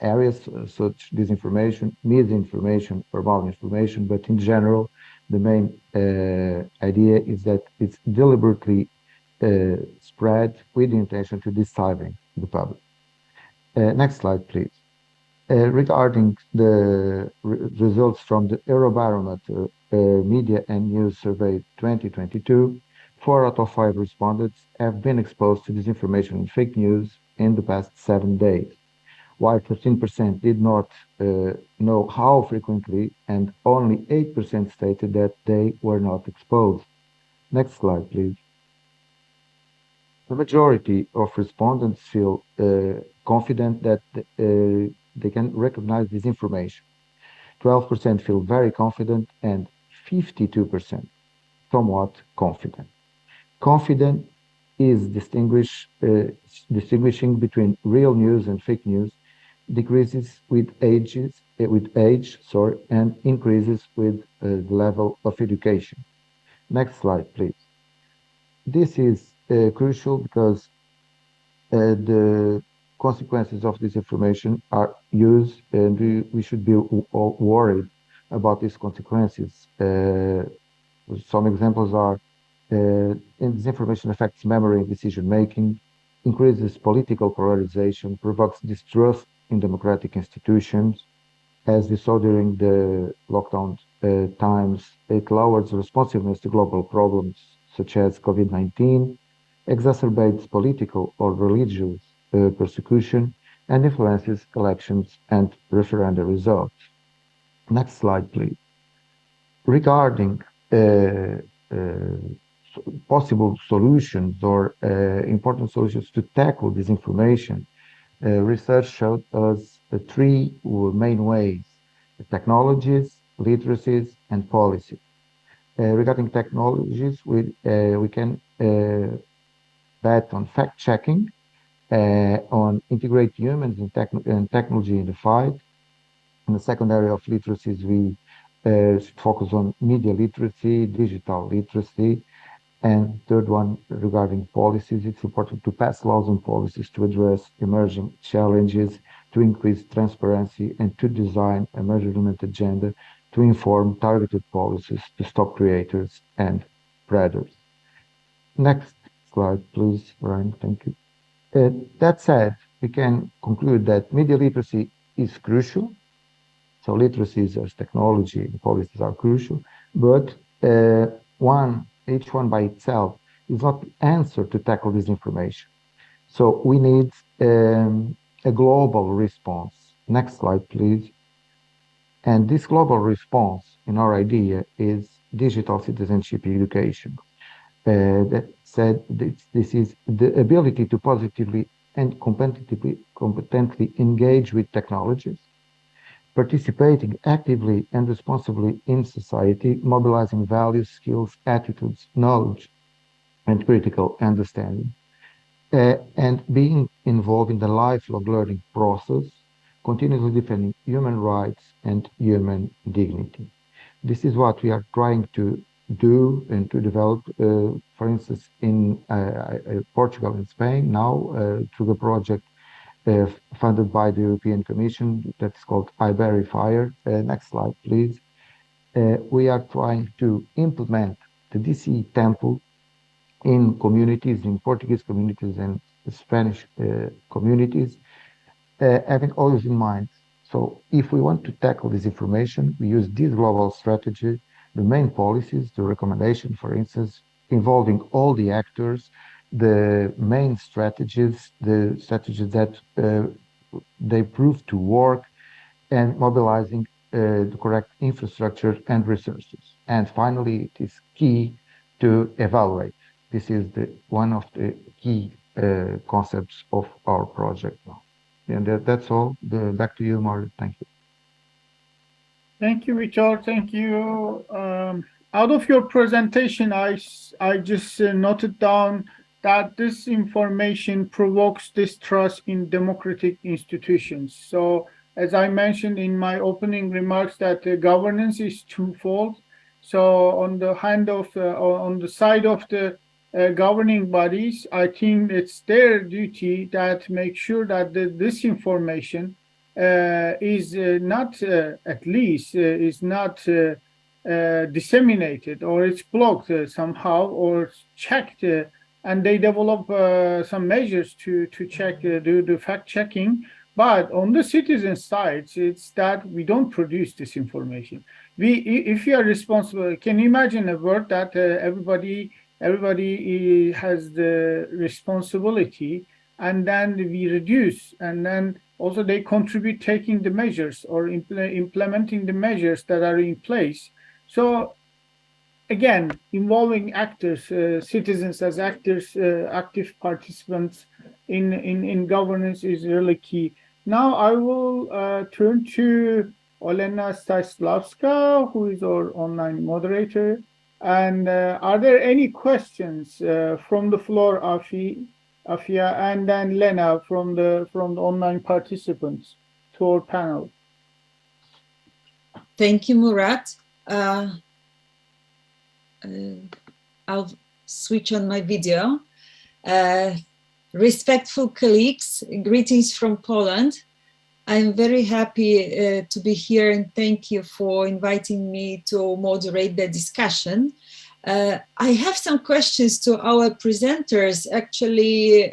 areas such disinformation, misinformation, or malinformation, but in general, the main idea is that it's deliberately spread with the intention to deceiving the public. Next slide, please. Regarding the results from the Eurobarometer Media and News Survey 2022, 4 out of 5 respondents have been exposed to disinformation and fake news in the past 7 days, while 13% did not know how frequently, and only 8% stated that they were not exposed. Next slide, please. The majority of respondents feel confident that they can recognize this information. 12% feel very confident and 52% somewhat confident. Confident is distinguishing between real news and fake news, decreases with age, and increases with the level of education. Next slide, please. This is crucial because the consequences of this information are used, and we should be worried about these consequences. Some examples are disinformation affects memory and decision making, increases political polarization, provokes distrust in democratic institutions. As we saw during the lockdown times, it lowers responsiveness to global problems such as COVID-19, exacerbates political or religious persecution, and influences elections and referenda results. Next slide, please. Regarding possible solutions or important solutions to tackle disinformation, research showed us 3 main ways: the technologies, literacies, and policy. Regarding technologies, we can bet on fact-checking, on integrate humans and technology in the fight. In the second area of literacies, we focus on media literacy, digital literacy, and third one regarding policies. It's important to pass laws and policies to address emerging challenges, to increase transparency, and to design a measurement agenda to inform targeted policies to stop creators and predators. Next slide, please, Ryan. Thank you. That said, we can conclude that media literacy is crucial. So literacies as technology and policies are crucial, but each one by itself is not the answer to tackle disinformation. So we need a global response. Next slide, please. And this global response, in our idea, is digital citizenship education. That said, this is the ability to positively and competently engage with technologies, participating actively and responsibly in society, mobilizing values, skills, attitudes, knowledge, and critical understanding, and being involved in the lifelong learning process, continuously defending human rights and human dignity. This is what we are trying to do and to develop, for instance, in Portugal and Spain now through the project funded by the European Commission that is called iVerify. Next slide, please. We are trying to implement the DCE temple in communities, in Portuguese communities and Spanish communities, having always in mind. So if we want to tackle this information, we use this global strategy, the main policies, the recommendation, for instance, involving all the actors, the main strategies, the strategies that they prove to work, and mobilizing the correct infrastructure and resources. And finally, it is key to evaluate. This is one of the key concepts of our project now. And that's all. Back to you, Marlon. Thank you. Thank you, Richard. Thank you. Out of your presentation, I just noted down that this information provokes distrust in democratic institutions. So, as I mentioned in my opening remarks, that governance is twofold. So, on the side of the governing bodies, I think it's their duty that make sure that this information is not disseminated, or it's blocked somehow, or checked, and they develop some measures to check, do the fact checking. But on the citizen side, it's that we don't produce this information. If you are responsible, can you imagine a world that everybody has the responsibility, and then we reduce, and then also they contribute taking the measures or implementing the measures that are in place. So again, involving actors, citizens as actors, active participants in governance is really key. Now I will turn to Olena Staslavska, who is our online moderator. And are there any questions from the floor, Afia, and then Lena from the online participants to our panel? Thank you, Murat. I'll switch on my video. Respectful colleagues, greetings from Poland. I'm very happy to be here, and thank you for inviting me to moderate the discussion. I have some questions to our presenters. Actually,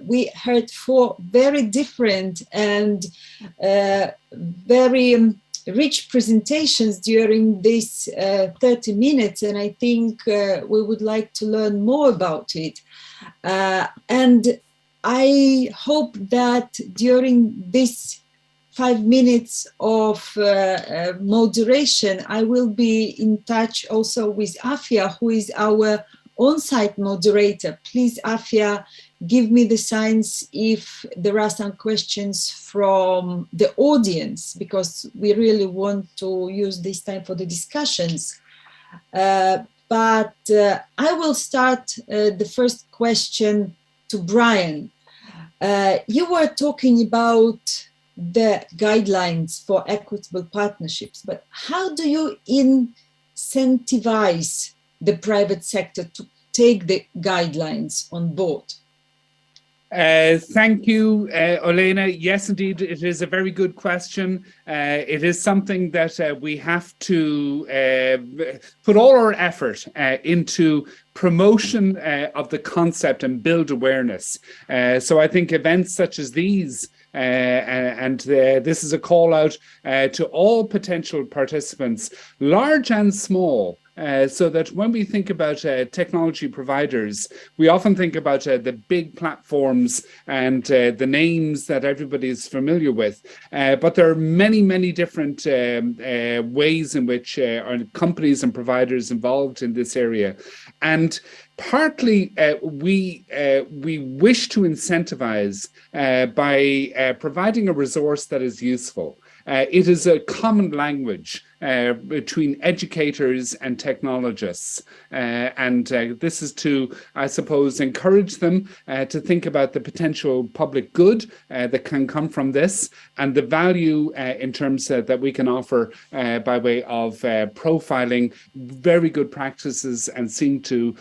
we heard 4 very different and very rich presentations during these 30 minutes, and I think we would like to learn more about it. And I hope that during this 5 minutes of moderation, I will be in touch also with Afia, who is our on-site moderator. Please, Afia, give me the signs if there are some questions from the audience, because we really want to use this time for the discussions. But I will start the first question to Brian. You were talking about the guidelines for equitable partnerships, but how do you incentivize the private sector to take the guidelines on board? Thank you, Olena. Yes, indeed, it is a very good question. It is something that we have to put all our effort into promotion of the concept and build awareness. So I think events such as these, this is a call out to all potential participants, large and small, so that when we think about technology providers, we often think about the big platforms and the names that everybody is familiar with. But there are many, many different ways in which are companies and providers involved in this area. And partly we wish to incentivize by providing a resource that is useful. It is a common language between educators and technologists. This is to, I suppose, encourage them to think about the potential public good that can come from this and the value in terms that we can offer by way of profiling very good practices and seeing to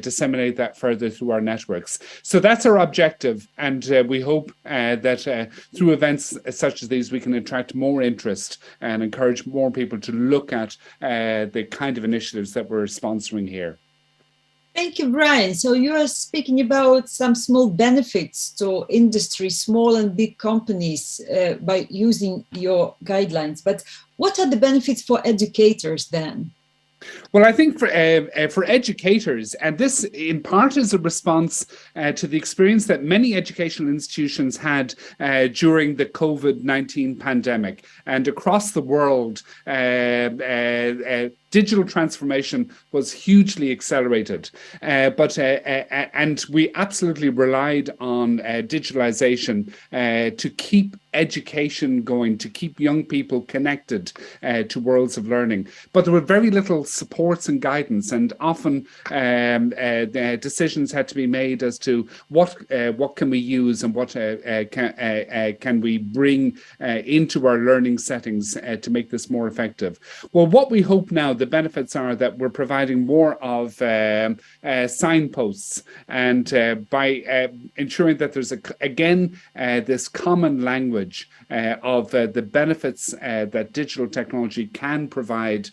disseminate that further through our networks. So that's our objective, and we hope that through events such as these we can attract more interest and encourage more people to look at the kind of initiatives that we're sponsoring here. Thank you, Brian. So you are speaking about some small benefits to industry, small and big companies by using your guidelines. But what are the benefits for educators then? Well, I think for educators, and this in part is a response to the experience that many educational institutions had during the COVID-19 pandemic, and across the world, digital transformation was hugely accelerated, and we absolutely relied on digitalization to keep education going, to keep young people connected to worlds of learning. But there were very little supports and guidance, and often decisions had to be made as to what can we use and what can we bring into our learning settings to make this more effective. Well, what we hope now, the benefits are that we're providing more of signposts, and by ensuring that there's this common language of the benefits that digital technology can provide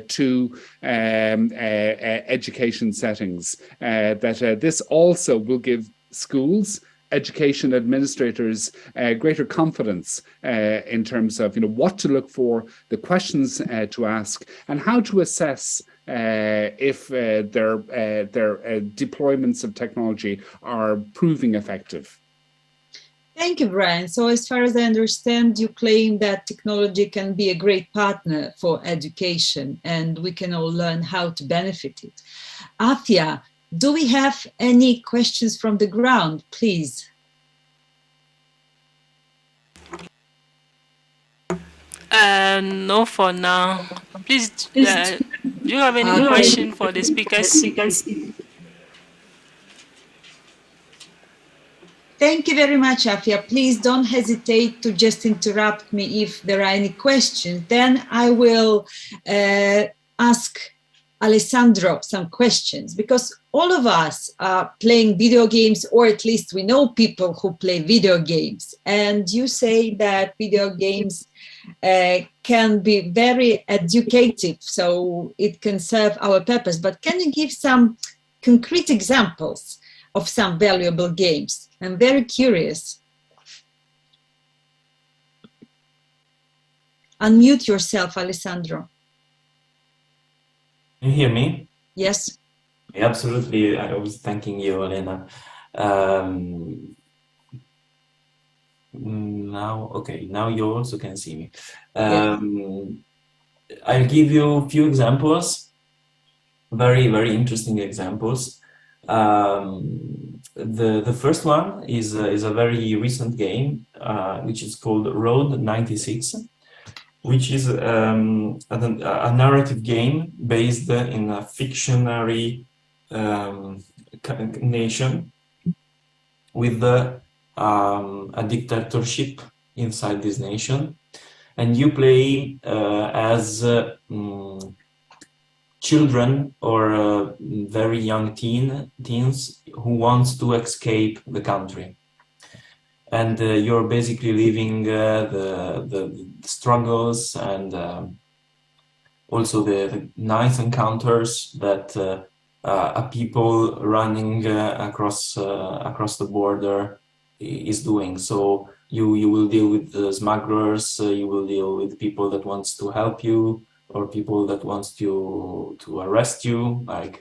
to education settings, that this also will give schools, education administrators greater confidence in terms of what to look for, the questions to ask, and how to assess if their deployments of technology are proving effective. Thank you, Brian. So as far as I understand, you claim that technology can be a great partner for education and we can all learn how to benefit it. Afia, do we have any questions from the ground, please? No, for now. Please, do you have any question for the speakers? Thank you very much, Afia. Please don't hesitate to just interrupt me if there are any questions. Then I will ask Alessandro some questions, because all of us are playing video games, or at least we know people who play video games. And you say that video games can be very educative, so it can serve our purpose. But can you give some concrete examples of some valuable games? I'm very curious. Unmute yourself, Alessandro. Can you hear me? Yes. Yeah, absolutely. I was thanking you, Elena. Now you also can see me. I'll give you a few examples. very, very interesting examples. The first one is a very recent game, which is called Road 96, which is a narrative game based in a fictionary nation with a dictatorship inside this nation, and you play as children or very young teens who wants to escape the country. And you're basically living the struggles and also the nice encounters that a people running across the border is doing. So you will deal with the smugglers, you will deal with people that wants to help you, or people that wants to arrest you, like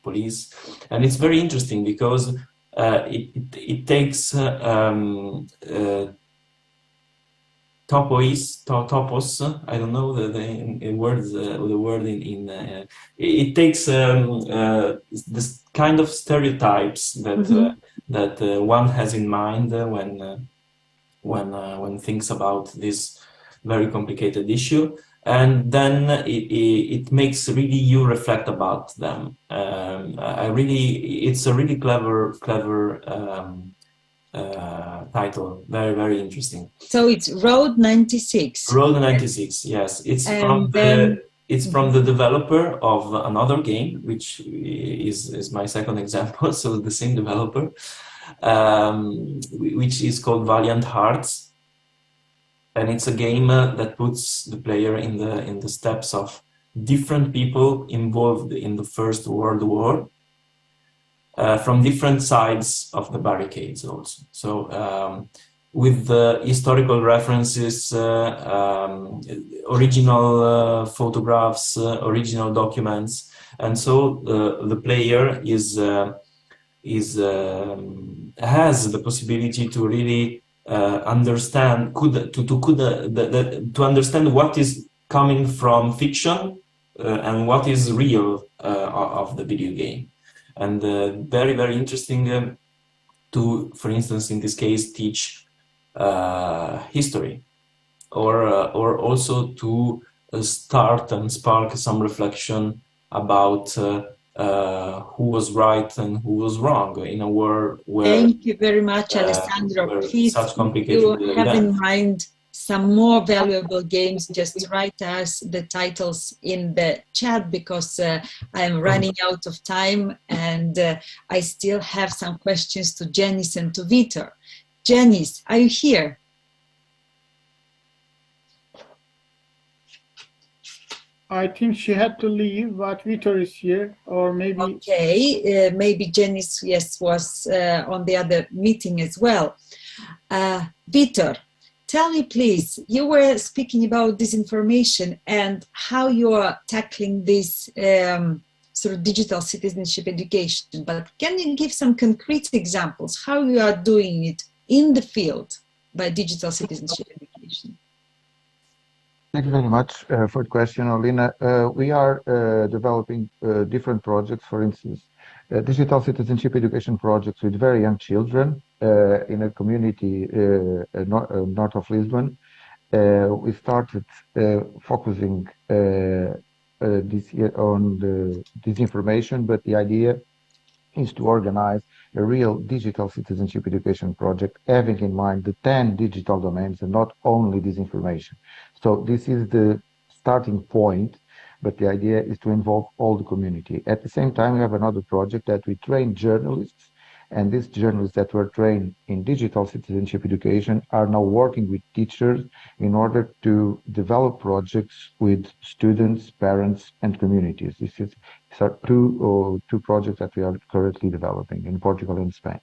police. And it's very interesting because it takes topos. I don't know the words. The word in it takes this kind of stereotypes that that one has in mind when thinks about this very complicated issue. And then it makes really you reflect about them. It's a really clever title. Very, very interesting. So it's Road 96. Road 96. Yes, it's from the developer of another game, which is my second example. So the same developer, which is called Valiant Hearts. And it's a game that puts the player in the steps of different people involved in the First World War, from different sides of the barricades also. So with the historical references, original photographs, original documents, and so the player has the possibility to really understand to understand what is coming from fiction and what is real of the video game. And very, very interesting to, for instance, in this case, teach history, or also to start and spark some reflection about who was right and who was wrong in a world where. Thank you very much, Alessandro. Please, such complicated you have in mind some more valuable games, just write us the titles in the chat, because I'm running out of time, and I still have some questions to Janice and to Vitor. Janice, are you here? I think she had to leave, but Vitor is here, or maybe. Okay, maybe Janice, yes, was on the other meeting as well. Vitor, tell me, please, you were speaking about disinformation and how you are tackling this sort of digital citizenship education, but can you give some concrete examples how you are doing it in the field by digital citizenship education? Thank you very much for the question, Olina. We are developing different projects, for instance, digital citizenship education projects with very young children in a community north of Lisbon. We started focusing this year on the disinformation, but the idea is to organize a real digital citizenship education project, having in mind the 10 digital domains and not only disinformation. So this is the starting point, but the idea is to involve all the community. At the same time, we have another project that we train journalists, and these journalists that were trained in digital citizenship education are now working with teachers in order to develop projects with students, parents, and communities. These are two projects that we are currently developing in Portugal and Spain.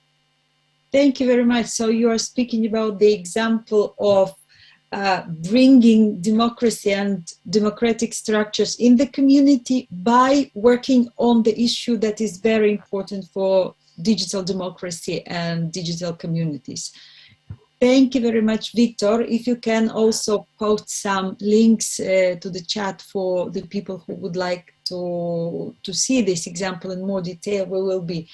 Thank you very much. So you are speaking about the example of bringing democracy and democratic structures in the community by working on the issue that is very important for digital democracy and digital communities. Thank you very much, Victor. If you can also post some links to the chat for the people who would like to see this example in more detail, we will be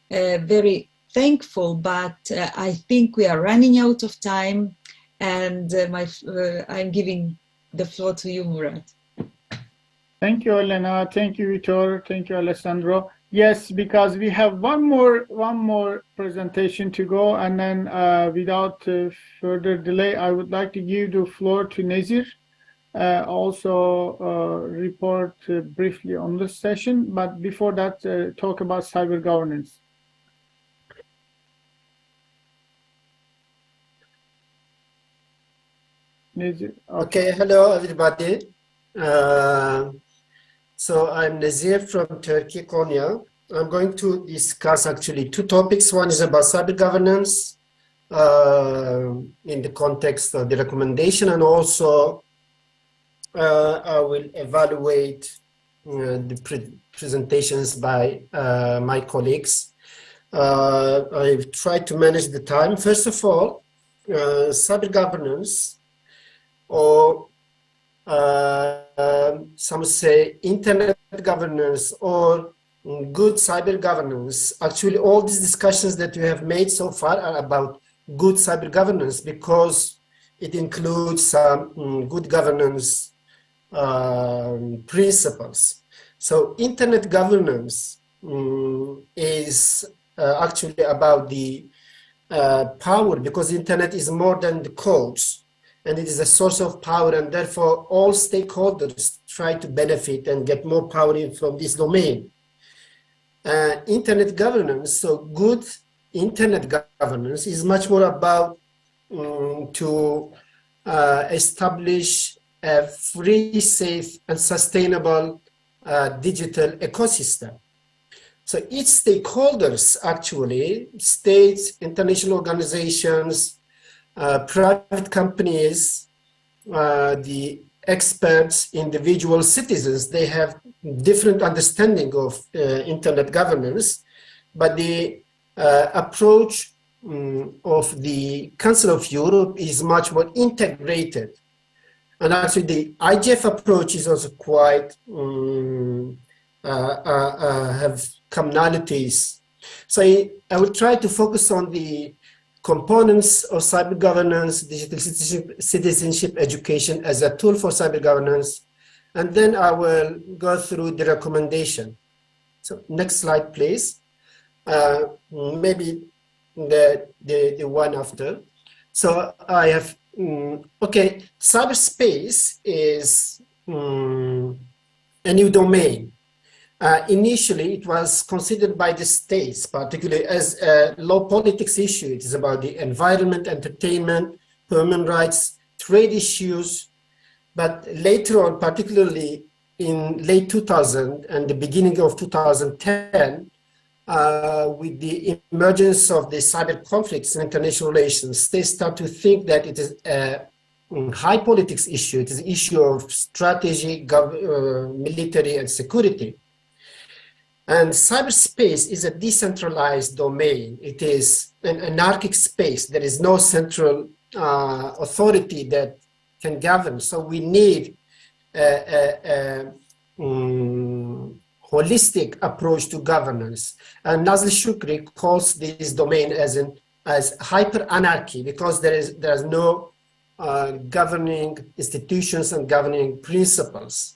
very thankful. But I think we are running out of time, and I'm giving the floor to you, Murat. Thank you, Elena. Thank you, Vitor. Thank you, Alessandro. Yes, because we have one more presentation to go, and then without further delay, I would like to give the floor to Nazir. Also report briefly on this session, but before that, talk about cyber governance. Nazir, okay, hello everybody. So I'm Nazir from Turkey, Konya. I'm going to discuss actually two topics. One is about cyber governance in the context of the recommendation, and also I will evaluate the presentations by my colleagues. I've tried to manage the time. First of all, cyber governance, or some say internet governance or good cyber governance. Actually, all these discussions that we have made so far are about good cyber governance, because it includes some good governance principles. So internet governance is actually about the power, because internet is more than the codes, and it is a source of power, and therefore all stakeholders try to benefit and get more power from this domain. Internet governance, so good internet governance is much more about to establish a free, safe, and sustainable digital ecosystem. So each stakeholders, actually, states, international organizations, private companies, the experts, individual citizens, they have different understanding of internet governance, but the approach of the Council of Europe is much more integrated. And actually the IGF approach is also quite, have commonalities. So I will try to focus on the components of cyber governance, digital citizenship education as a tool for cyber governance, and then I will go through the recommendation. So next slide, please. Maybe the one after. So I have, okay, cyberspace is a new domain. Initially, it was considered by the states, particularly as a low politics issue. It is about the environment, entertainment, human rights, trade issues. But later on, particularly in late 2000 and the beginning of 2010, with the emergence of the cyber conflicts in international relations, states start to think that it is a high politics issue. It is an issue of strategy, military, and security. And cyberspace is a decentralized domain. It is an anarchic space. There is no central authority that can govern. So we need a holistic approach to governance. And Nazli Shukri calls this domain as hyper-anarchy, because there is no governing institutions and governing principles.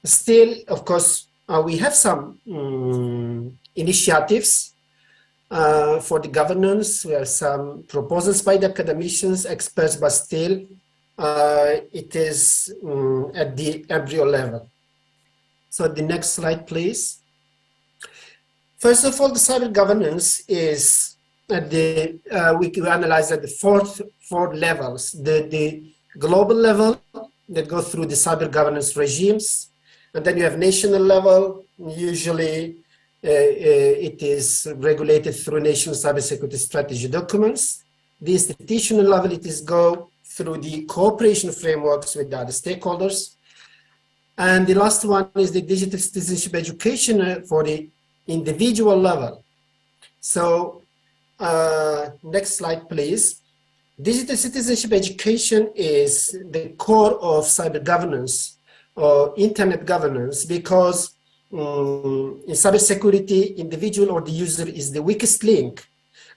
Still, of course, we have some initiatives for the governance. We have some proposals by the academicians, experts, but still it is at the embryo level. So the next slide, please. First of all, the cyber governance is at the, we analyze at the four levels. The global level that goes through the cyber governance regimes. And then you have national level. Usually it is regulated through national cybersecurity strategy documents. The institutional level, it is go through the cooperation frameworks with the other stakeholders. And the last one is the digital citizenship education for the individual level. So next slide, please. digital citizenship education is the core of cyber governance or internet governance because in cybersecurity, individual or the user is the weakest link,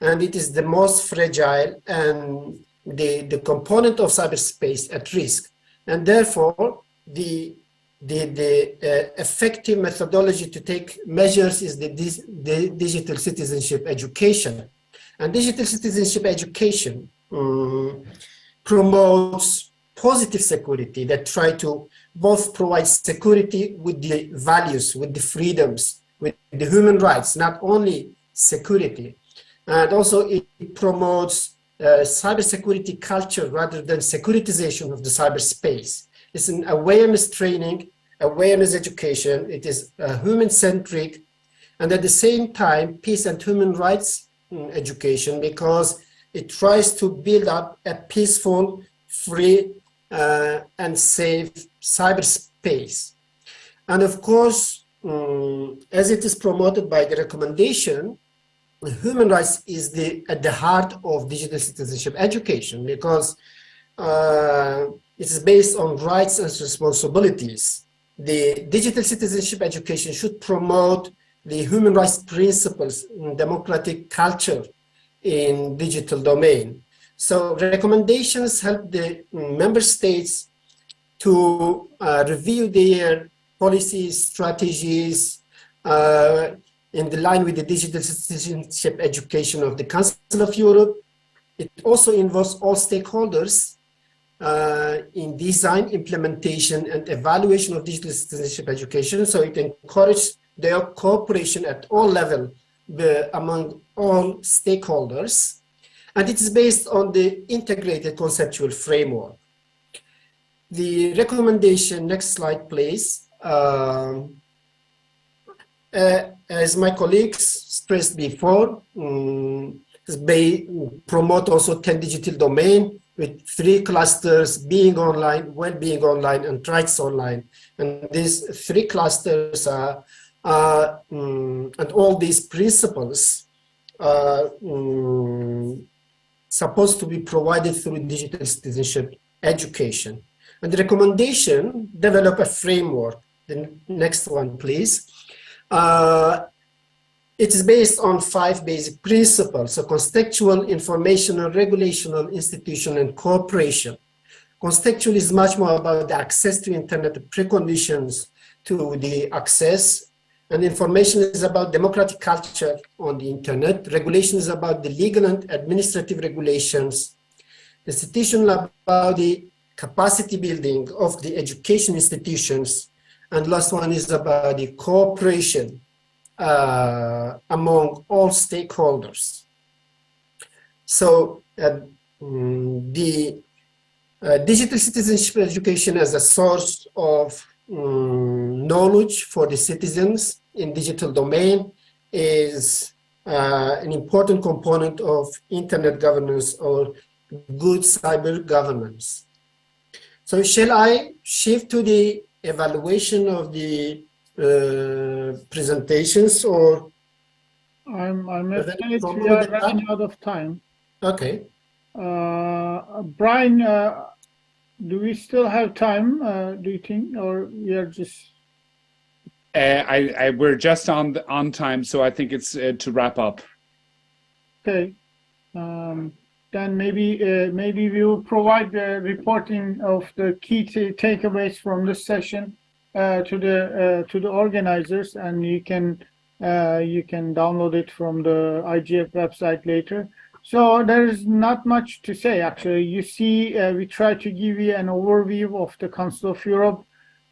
and it is the most fragile and the component of cyberspace at risk. And therefore, the effective methodology to take measures is the digital citizenship education. And digital citizenship education promotes positive security that try to both provide security with the values, with the freedoms, with the human rights, not only security. And also it promotes cybersecurity culture rather than securitization of the cyberspace. It's an awareness training, awareness education. It is human-centric, and at the same time, peace and human rights education, because it tries to build up a peaceful, free, and safe cyberspace. And of course, as it is promoted by the recommendation, human rights is at the heart of digital citizenship education, because it is based on rights and responsibilities. The digital citizenship education should promote the human rights principles in democratic culture in digital domain. So recommendations help the member states to review their policies, strategies, in the line with the digital citizenship education of the Council of Europe. It also involves all stakeholders in design, implementation, and evaluation of digital citizenship education. So it encourages their cooperation at all levels among all stakeholders. And it is based on the integrated conceptual framework. The recommendation, next slide, please. As my colleagues stressed before, they promote also 10 digital domain with 3 clusters: being online, well-being online, and rights online. And these 3 clusters are, and all these principles are supposed to be provided through digital citizenship education. And the recommendation develop a framework. The next one, please. It is based on 5 basic principles: so contextual, informational, regulational, institutional, and cooperation. Contextual is much more about the access to internet, the preconditions to the access, and information is about democratic culture on the internet. Regulation is about the legal and administrative regulations. Institutional about the capacity building of the education institutions. And last one is about the cooperation among all stakeholders. So the digital citizenship education as a source of knowledge for the citizens in digital domain is an important component of internet governance or good cyber governance. So shall I shift to the evaluation of the presentations, or? I'm afraid we are running out of time. Okay. Brian, do we still have time, do you think, or we are just? We're just on time, so I think it's to wrap up. Okay. Then maybe we will provide the reporting of the key takeaways from this session to the organizers, and you can download it from the IGF website later. So there is not much to say, actually. You see, we try to give you an overview of the Council of Europe,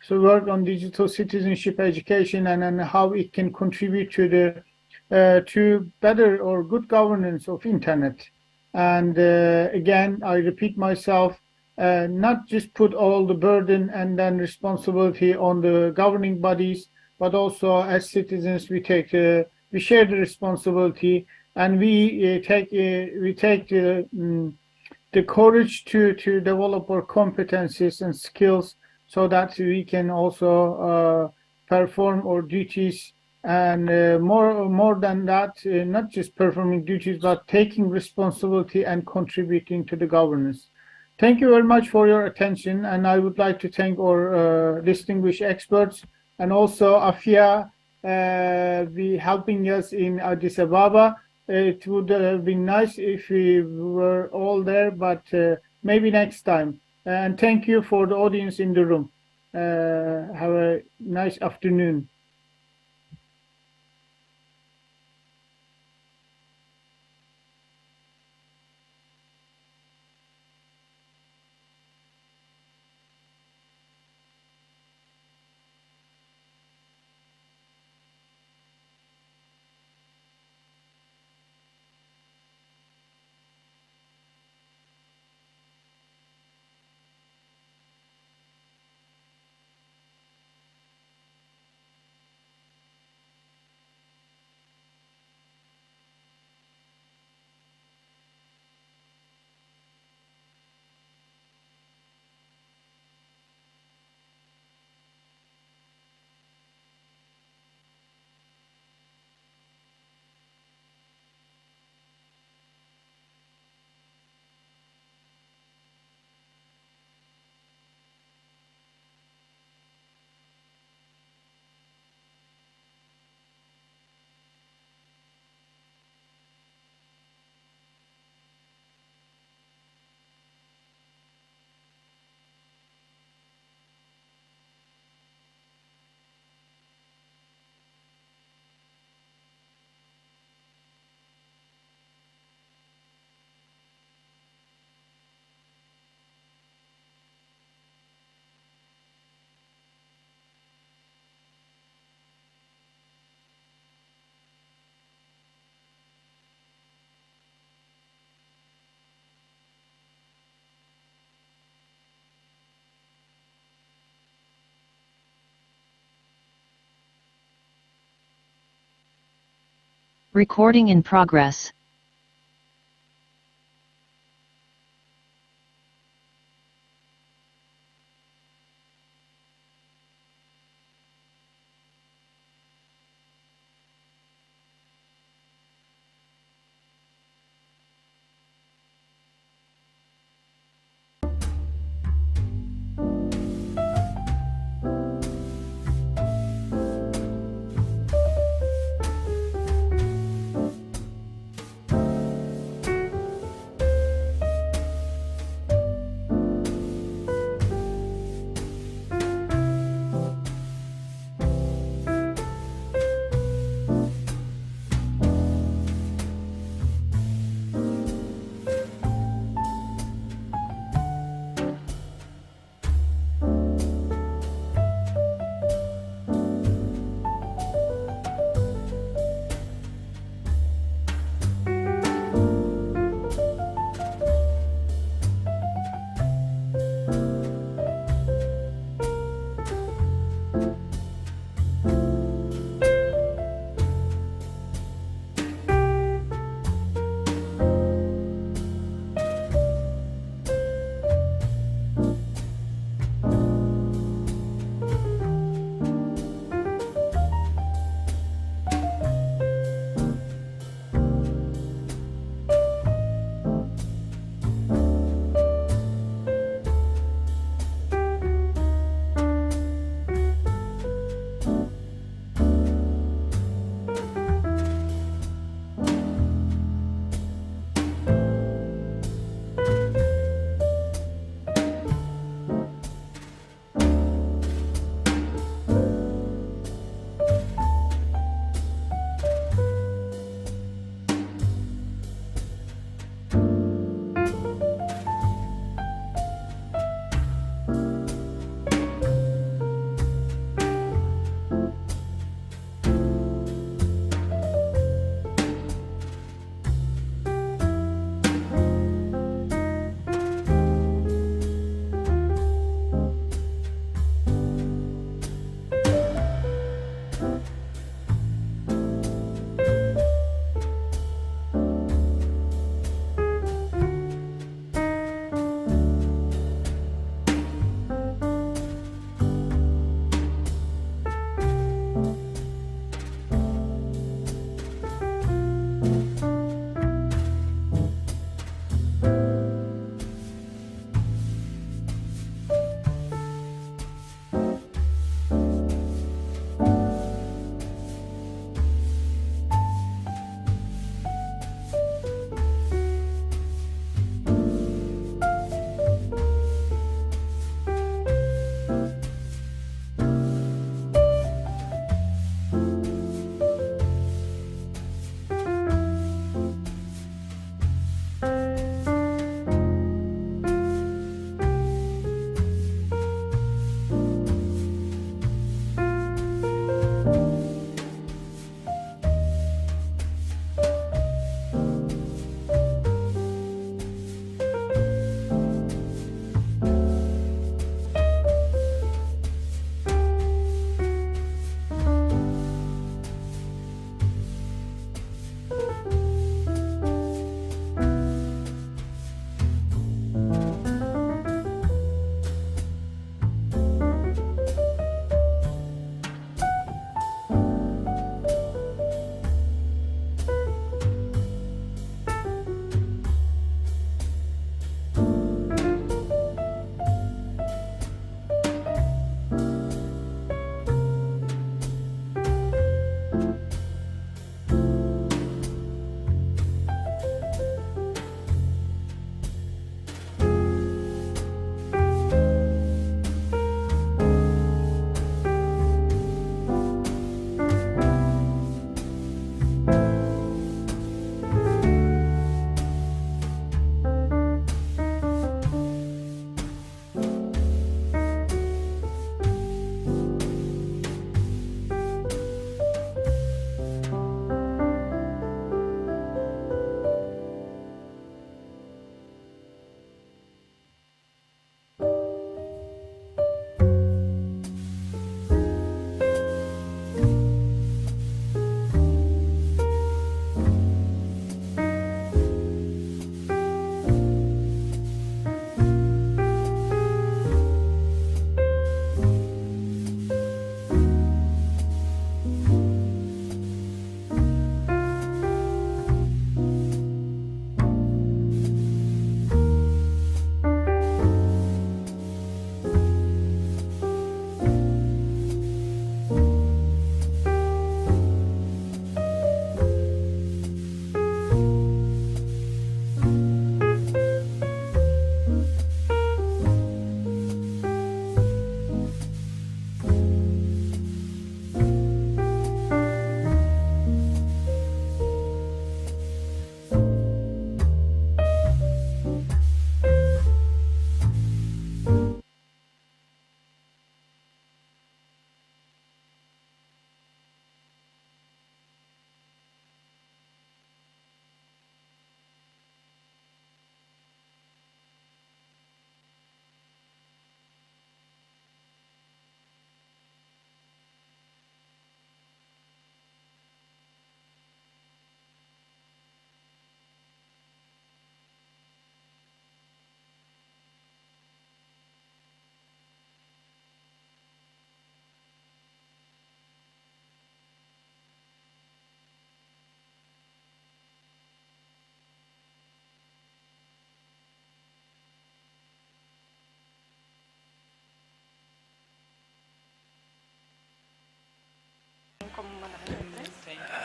so work on digital citizenship education and how it can contribute to the to better or good governance of internet. And again, I repeat myself, not just put all the burden and then responsibility on the governing bodies, but also as citizens we share the responsibility, and we take the courage to develop our competencies and skills so that we can also perform our duties and more than that, not just performing duties, but taking responsibility and contributing to the governance. Thank you very much for your attention, and I would like to thank our distinguished experts and also Afia be helping us in Addis Ababa. It would have been nice if we were all there, but maybe next time. And thank you for the audience in the room. Have a nice afternoon. Recording in progress.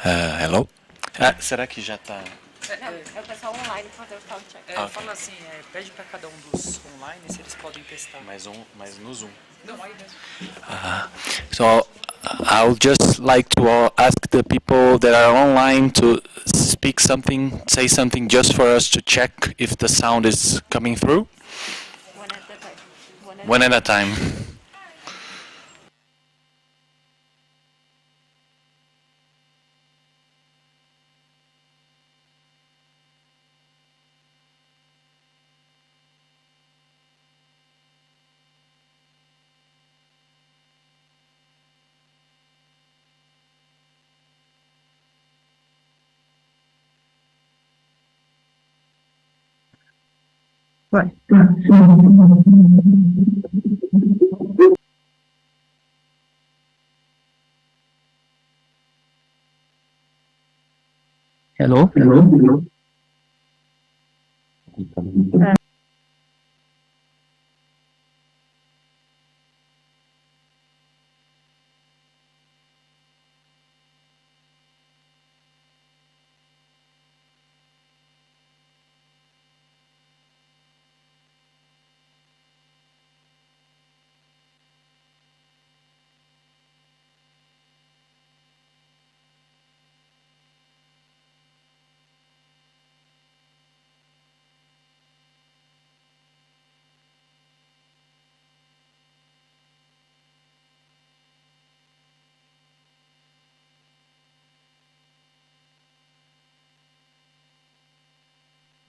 Hello? Será que já está? É o pessoal online fazer o sound check. Fala assim, pede para cada dos online se eles podem testar. Mas no Zoom. Não, aí mesmo. So I would just like to ask the people that are online to speak something, say something just for us to check if the sound is coming through. One at a time. Right. Hello? Hello?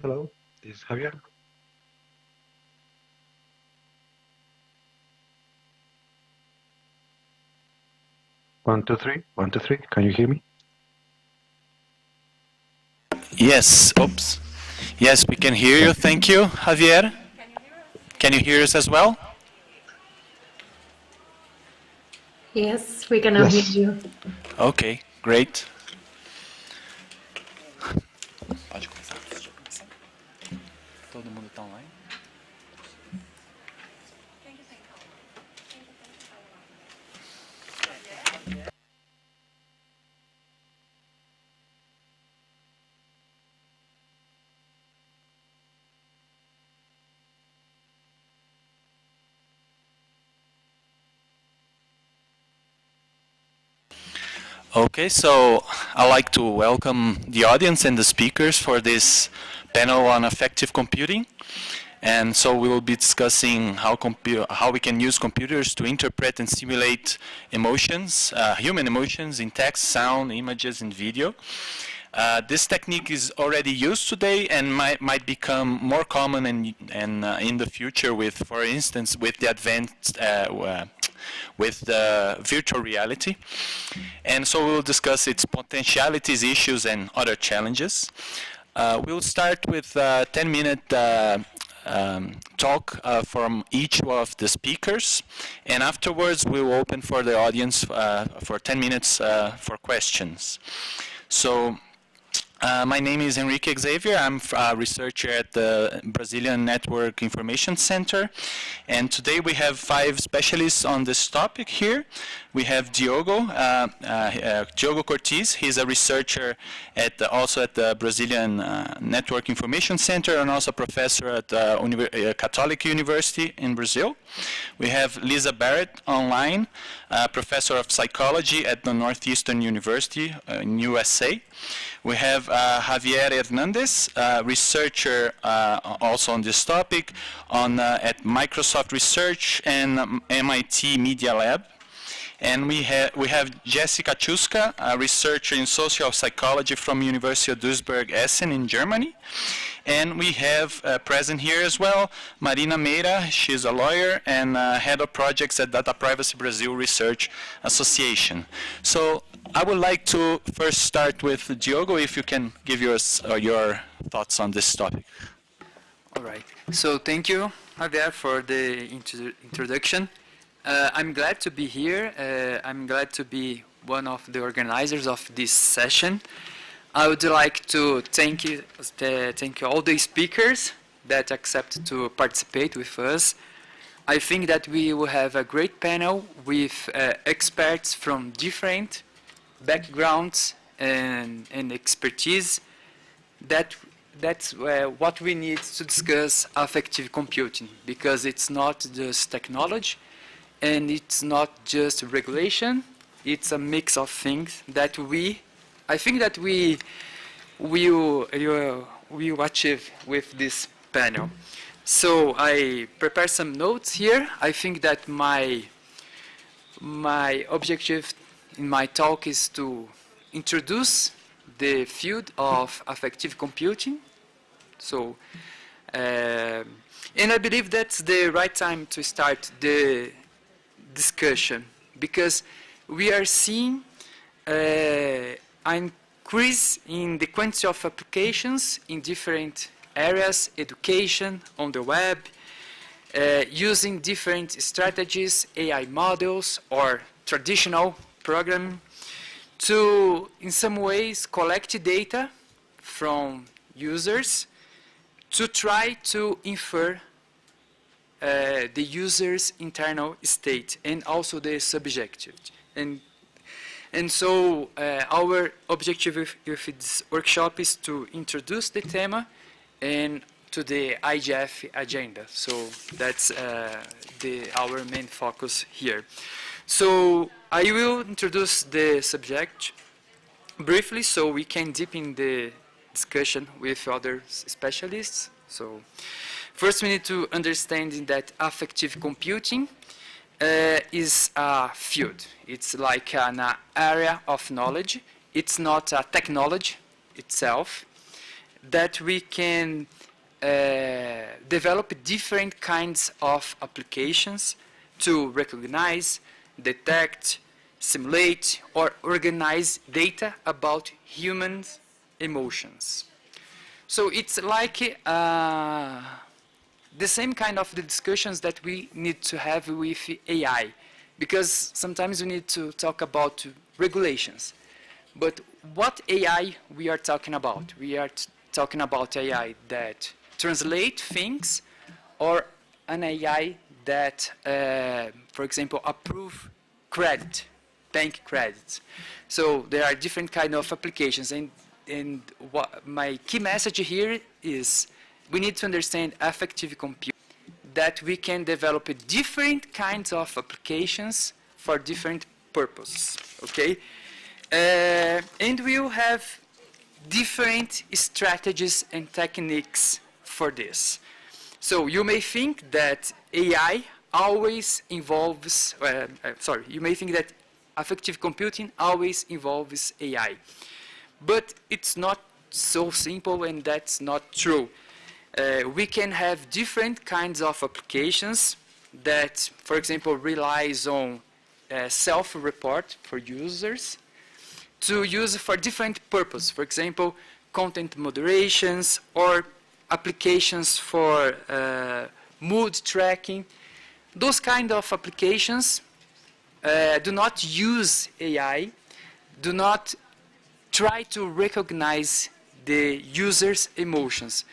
Hello, this is Javier. One, two, three. 1, 2, 3. Can you hear me? Yes, oops. Yes, we can hear you. Thank you, Javier. Can you hear us as well? Yes, we can now hear you. Okay, great. Pode começar. Todo mundo está online? Okay, so I'd like to welcome the audience and the speakers for this panel on effective computing. And so we will be discussing how we can use computers to interpret and simulate emotions, human emotions in text, sound, images, and video. This technique is already used today and might become more common in the future with, for instance, with the advanced with the virtual reality. And so we'll discuss its potentialities, issues, and other challenges. We'll start with a 10-minute talk from each of the speakers, and afterwards we will open for the audience for 10 minutes for questions. So my name is Enrique Xavier. I'm a researcher at the Brazilian Network Information Center, and today we have 5 specialists on this topic here. We have Diogo Cortes. He's a researcher also at the Brazilian Network Information Center and also a professor at Catholic University in Brazil. We have Lisa Barrett online, professor of psychology at the Northeastern University in USA. We have Javier Hernandez, researcher also on this topic at Microsoft Research and MIT Media Lab. And we have Jessica Chuska, a researcher in social psychology from University of Duisburg-Essen in Germany. And we have present here as well Marina Meira. She's a lawyer and head of projects at Data Privacy Brazil Research Association. So I would like to first start with Diogo, if you can give us your thoughts on this topic. All right. So thank you, Javier, for the introduction. I'm glad to be here. I'm glad to be one of the organizers of this session. I would like to thank you all the speakers that accepted to participate with us. I think that we will have a great panel with experts from different backgrounds and expertise, that's what we need to discuss affective computing, because it's not just technology and it's not just regulation, it's a mix of things that I think that we will achieve with this panel. So I prepared some notes here. I think that my objective in my talk is to introduce the field of affective computing. So, and I believe that's the right time to start the discussion, because we are seeing an increase in the quantity of applications in different areas, education, on the web, using different strategies, AI models, or traditional programming to, in some ways, collect data from users to try to infer the user's internal state and also the subjective. And so our objective with this workshop is to introduce the theme and to the IGF agenda. So that's our main focus here. So I will introduce the subject briefly so we can deep in the discussion with other specialists. So first we need to understand that affective computing is a field. It's like an area of knowledge. It's not a technology itself, that we can develop different kinds of applications to recognize, detect, simulate, or organize data about humans' emotions. So it's like the same kind of the discussions that we need to have with AI, because sometimes we need to talk about regulations. But what AI we are talking about? We are talking about AI that translate things, or an AI that, for example, approve credit, bank credits. So there are different kind of applications, and what my key message here is we need to understand affective computing, that we can develop different kinds of applications for different purposes, okay? And we will have different strategies and techniques for this. So you may think that AI always involves, you may think that affective computing always involves AI. But it's not so simple, and that's not true. We can have different kinds of applications that, for example, relies on self-report for users to use for different purposes. For example, content moderations or applications for mood tracking. Those kind of applications do not use AI, do not try to recognize the user's emotions,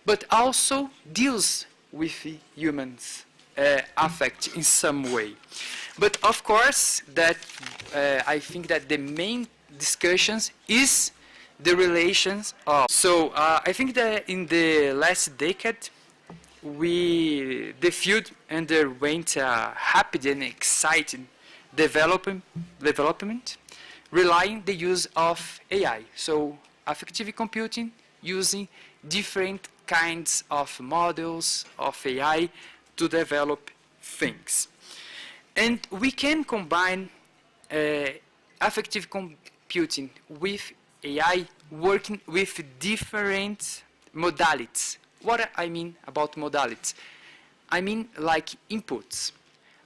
but also deals with humans' affect in some way. But of course, that I think that the main discussions is the relations of. So I think that in the last decade, the field underwent a rapid and exciting development, relying the use of AI. So affective computing using different kinds of models of AI to develop things. And we can combine affective computing with AI working with different modalities. What I mean about modalities? I mean like inputs.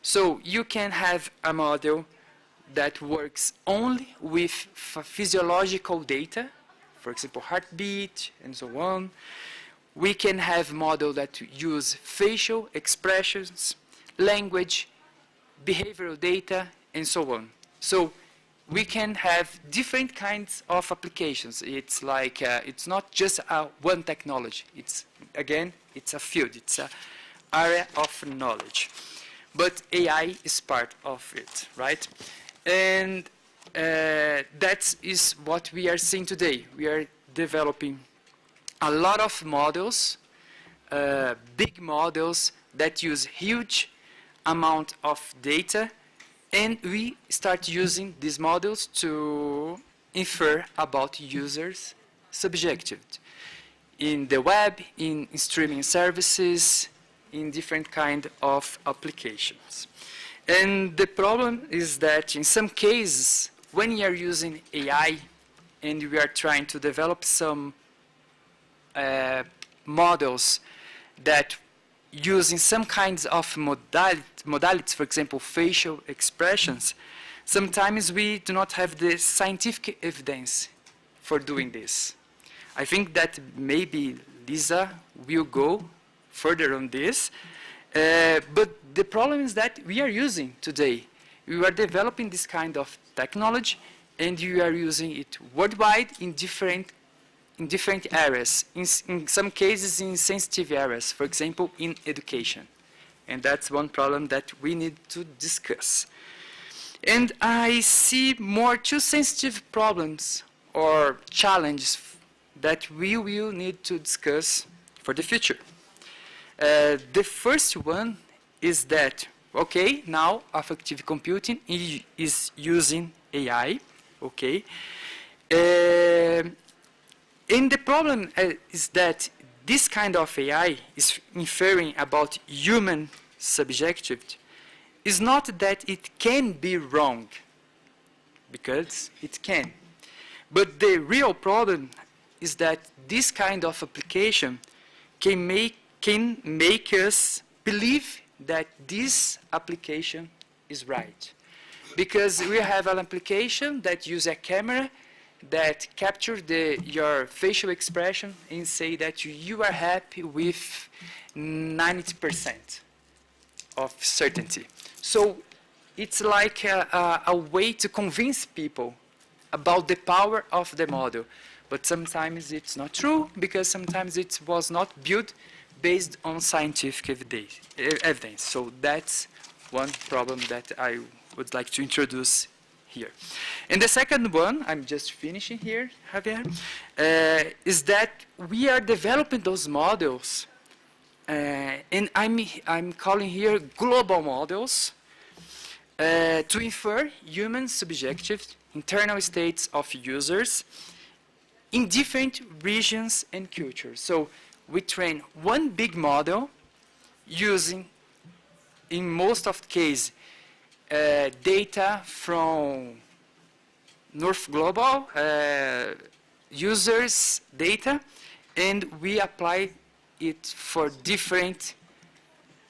So you can have a model that works only with physiological data, for example, heartbeat and so on. We can have models that use facial expressions, language, behavioral data, and so on. So we can have different kinds of applications. It's like, it's not just one technology. It's, again, it's a field. It's an area of knowledge. But AI is part of it, right? And that is what we are seeing today. We are developing a lot of models, big models that use huge amount of data, and we start using these models to infer about users' subjective in the web, in streaming services, in different kind of applications. And the problem is that in some cases, when you are using AI and we are trying to develop some models that using some kinds of modalities, for example, facial expressions, sometimes we do not have the scientific evidence for doing this. I think that maybe Lisa will go further on this, but the problem is that we are using today. We are developing this kind of technology, and we are using it worldwide in different areas, in some cases in sensitive areas, for example, in education. And that's one problem that we need to discuss. And I see more two sensitive problems or challenges that we will need to discuss for the future. The first one is that, okay, now affective computing is using AI, okay? And the problem is that this kind of AI is inferring about human subjective. Is not that it can be wrong, because it can. But the real problem is that this kind of application can make us believe that this application is right. Because we have an application that uses a camera that captures your facial expression and say that you are happy with 90% of certainty. So it's like a way to convince people about the power of the model. But sometimes it's not true, because sometimes it was not built based on scientific evidence. So that's one problem that I would like to introduce here. And the second one, I'm just finishing here, Javier, is that we are developing those models, and I'm calling here global models, to infer human subjective internal states of users in different regions and cultures. So we train one big model using, in most of the case, data from North Global users' data, and we apply it for different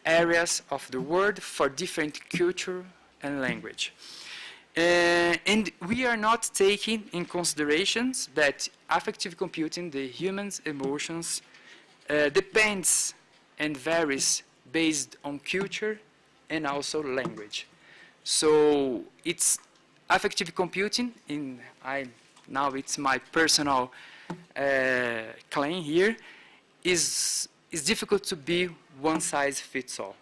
areas of the world, for different culture and language. And we are not taking in considerations that affective computing, the human's emotions, depends and varies based on culture and also language. So it's affective computing, now it's my personal claim here, is difficult to be one size fits all.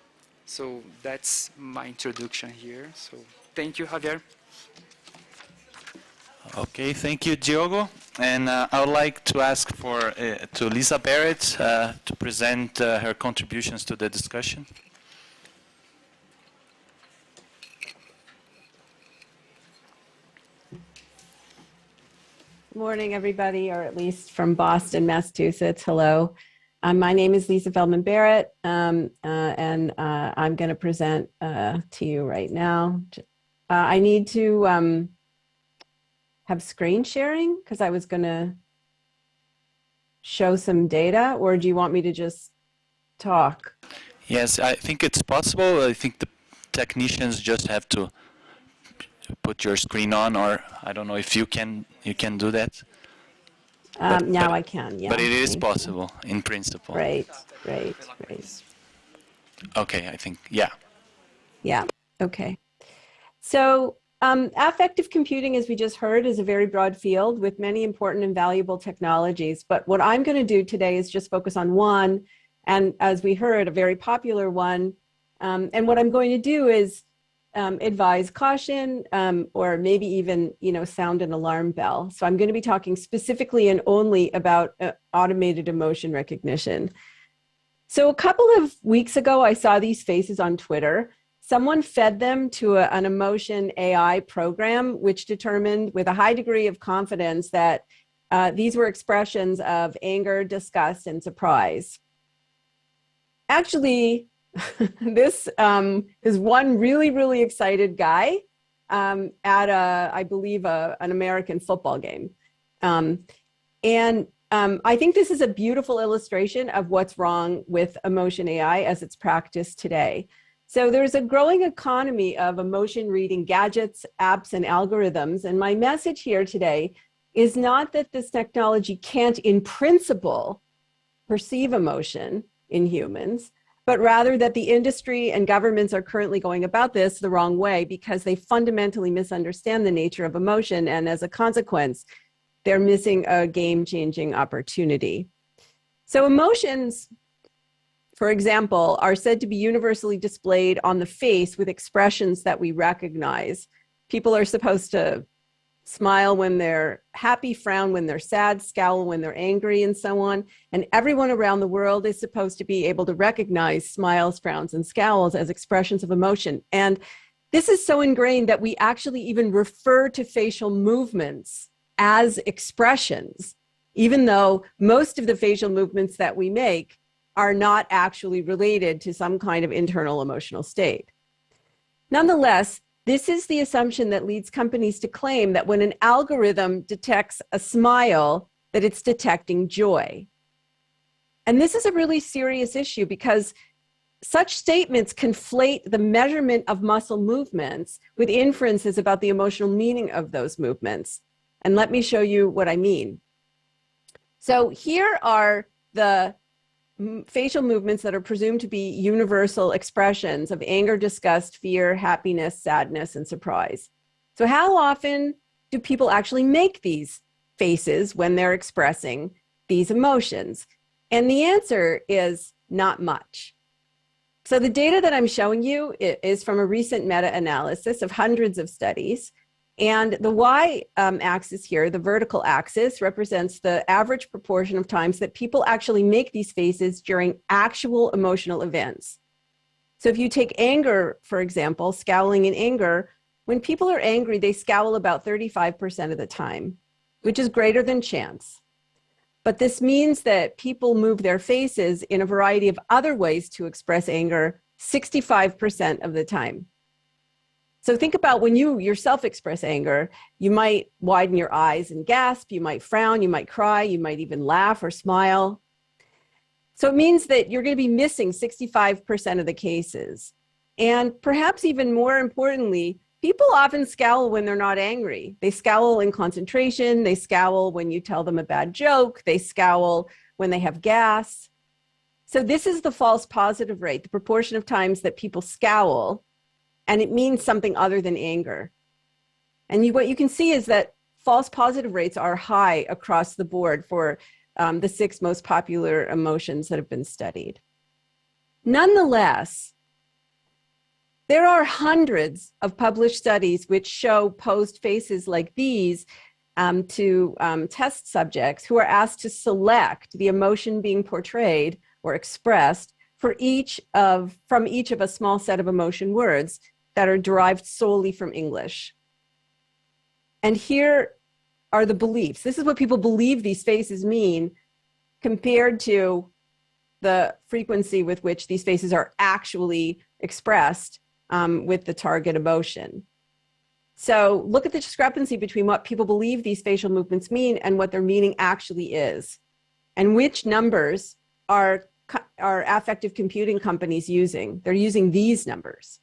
So that's my introduction here. So thank you, Javier. Okay, thank you, Diogo. And I would like to ask to Lisa Barrett to present her contributions to the discussion. Good morning, everybody, or at least from Boston, Massachusetts. Hello. My name is Lisa Feldman Barrett, and I'm going to present to you right now. I need to have screen sharing because I was going to show some data, or do you want me to just talk? Yes, I think it's possible. I think the technicians just have to put your screen on, or I don't know if you can do that. Now I can, yeah. But it is possible in principle. Right. Okay, I think, yeah. Yeah, okay. So affective computing, as we just heard, is a very broad field with many important and valuable technologies. But what I'm going to do today is just focus on one, and as we heard, a very popular one. And what I'm going to do is advise caution or maybe even, sound an alarm bell. So I'm going to be talking specifically and only about automated emotion recognition. So a couple of weeks ago, I saw these faces on Twitter. Someone fed them to an emotion AI program, which determined with a high degree of confidence that these were expressions of anger, disgust, and surprise. Actually, this is one really, really excited guy at I believe, an American football game. I think this is a beautiful illustration of what's wrong with emotion AI as it's practiced today. So there's a growing economy of emotion reading gadgets, apps, and algorithms. And my message here today is not that this technology can't, in principle, perceive emotion in humans, but rather that the industry and governments are currently going about this the wrong way because they fundamentally misunderstand the nature of emotion. And as a consequence, they're missing a game-changing opportunity. So emotions, for example, are said to be universally displayed on the face with expressions that we recognize. People are supposed to smile when they're happy, frown when they're sad, scowl when they're angry, and so on. And everyone around the world is supposed to be able to recognize smiles, frowns, and scowls as expressions of emotion. And this is so ingrained that we actually even refer to facial movements as expressions, even though most of the facial movements that we make are not actually related to some kind of internal emotional state. Nonetheless, this is the assumption that leads companies to claim that when an algorithm detects a smile, that it's detecting joy. And this is a really serious issue because such statements conflate the measurement of muscle movements with inferences about the emotional meaning of those movements. And let me show you what I mean. So here are the facial movements that are presumed to be universal expressions of anger, disgust, fear, happiness, sadness, and surprise. So how often do people actually make these faces when they're expressing these emotions? And the answer is not much. So the data that I'm showing you is from a recent meta-analysis of hundreds of studies. And the y-axis here, the vertical axis, represents the average proportion of times that people actually make these faces during actual emotional events. So if you take anger, for example, scowling in anger, when people are angry, they scowl about 35% of the time, which is greater than chance. But this means that people move their faces in a variety of other ways to express anger 65% of the time. So think about when you yourself express anger, you might widen your eyes and gasp, you might frown, you might cry, you might even laugh or smile. So it means that you're going to be missing 65% of the cases. And perhaps even more importantly, people often scowl when they're not angry. They scowl in concentration, they scowl when you tell them a bad joke, they scowl when they have gas. So this is the false positive rate, the proportion of times that people scowl, and it means something other than anger. And what you can see is that false positive rates are high across the board for the 6 most popular emotions that have been studied. Nonetheless, there are hundreds of published studies which show posed faces like these to test subjects who are asked to select the emotion being portrayed or expressed from each of a small set of emotion words that are derived solely from English. And here are the beliefs. This is what people believe these faces mean compared to the frequency with which these faces are actually expressed with the target emotion. So look at the discrepancy between what people believe these facial movements mean and what their meaning actually is, and which numbers are affective computing companies using. They're using these numbers.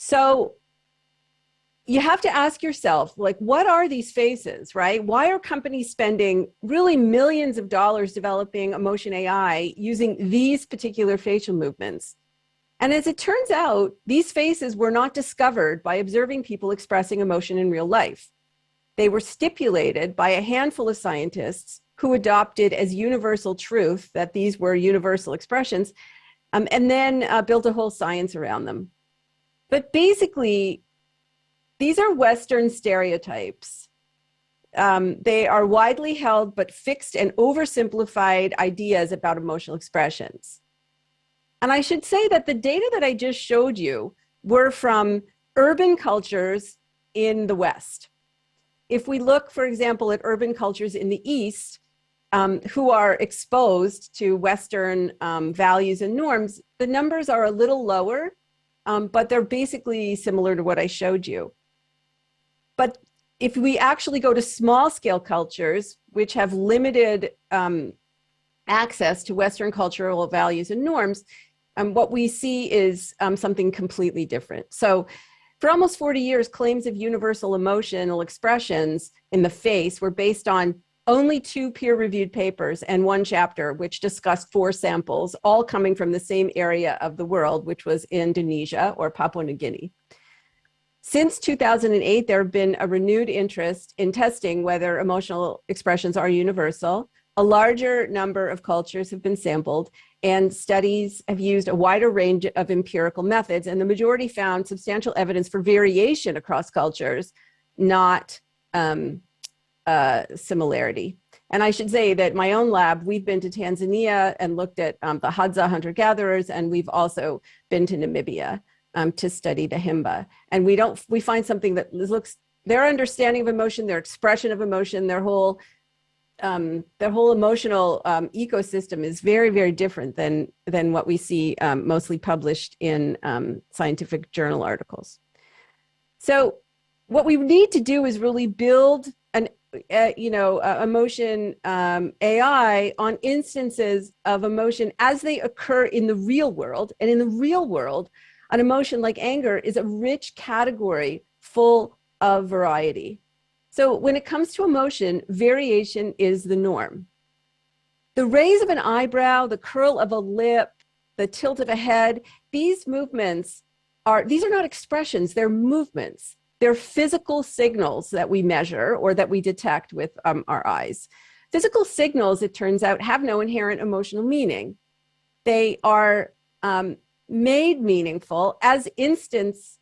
So you have to ask yourself, like, what are these faces, right? Why are companies spending really millions of dollars developing emotion AI using these particular facial movements? And as it turns out, these faces were not discovered by observing people expressing emotion in real life. They were stipulated by a handful of scientists who adopted as universal truth that these were universal expressions, and then built a whole science around them. But basically, these are Western stereotypes. They are widely held but fixed and oversimplified ideas about emotional expressions. And I should say that the data that I just showed you were from urban cultures in the West. If we look, for example, at urban cultures in the East, who are exposed to Western values and norms, the numbers are a little lower, but they're basically similar to what I showed you. But if we actually go to small scale cultures, which have limited access to Western cultural values and norms, what we see is something completely different. So for almost 40 years, claims of universal emotional expressions in the face were based on only 2 peer-reviewed papers and 1 chapter, which discussed 4 samples, all coming from the same area of the world, which was Indonesia or Papua New Guinea. Since 2008, there have been a renewed interest in testing whether emotional expressions are universal. A larger number of cultures have been sampled, and studies have used a wider range of empirical methods, and the majority found substantial evidence for variation across cultures, not similarity. And I should say that my own lab, we've been to Tanzania and looked at the Hadza hunter-gatherers, and we've also been to Namibia to study the Himba. And we find something that looks, their understanding of emotion, their expression of emotion, their whole emotional ecosystem is very, very different than what we see mostly published in scientific journal articles. So what we need to do is really build an emotion AI on instances of emotion as they occur in the real world. And in the real world, an emotion like anger is a rich category full of variety. So when it comes to emotion, variation is the norm. The raise of an eyebrow, the curl of a lip, the tilt of a head, these movements these are not expressions, they're movements. They're physical signals that we measure or that we detect with our eyes. Physical signals, it turns out, have no inherent emotional meaning. They are made meaningful as an instance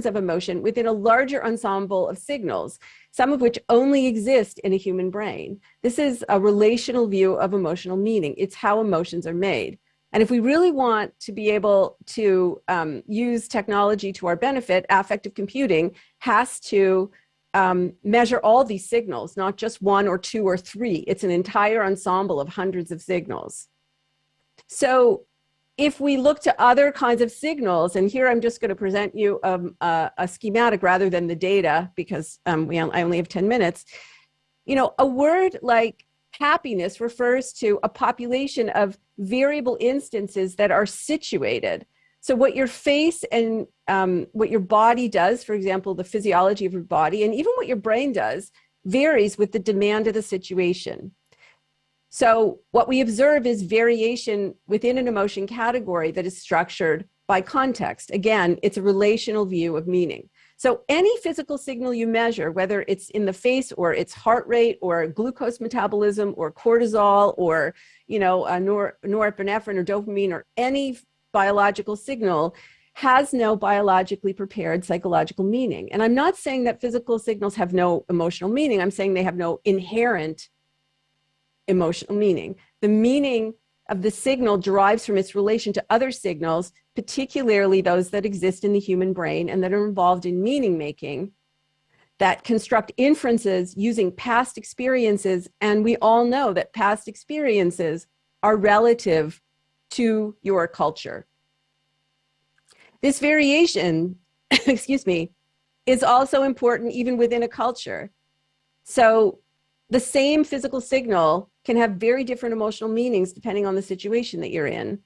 of emotion within a larger ensemble of signals, some of which only exist in a human brain. This is a relational view of emotional meaning. It's how emotions are made. And if we really want to be able to use technology to our benefit, affective computing has to measure all these signals, not just 1 or 2 or 3. It's an entire ensemble of hundreds of signals. So if we look to other kinds of signals, and here I'm just going to present you a schematic rather than the data because I only have 10 minutes. A word like happiness refers to a population of variable instances that are situated. So what your face and what your body does, for example, the physiology of your body, and even what your brain does, varies with the demand of the situation. So what we observe is variation within an emotion category that is structured by context. Again, it's a relational view of meaning. So any physical signal you measure, whether it's in the face or it's heart rate or glucose metabolism or cortisol or norepinephrine or dopamine or any biological signal, has no biologically prepared psychological meaning. And I'm not saying that physical signals have no emotional meaning. I'm saying they have no inherent emotional meaning. The meaning of the signal derives from its relation to other signals, particularly those that exist in the human brain and that are involved in meaning making, that construct inferences using past experiences. And we all know that past experiences are relative to your culture. This variation, excuse me, is also important even within a culture. So the same physical signal can have very different emotional meanings depending on the situation that you're in.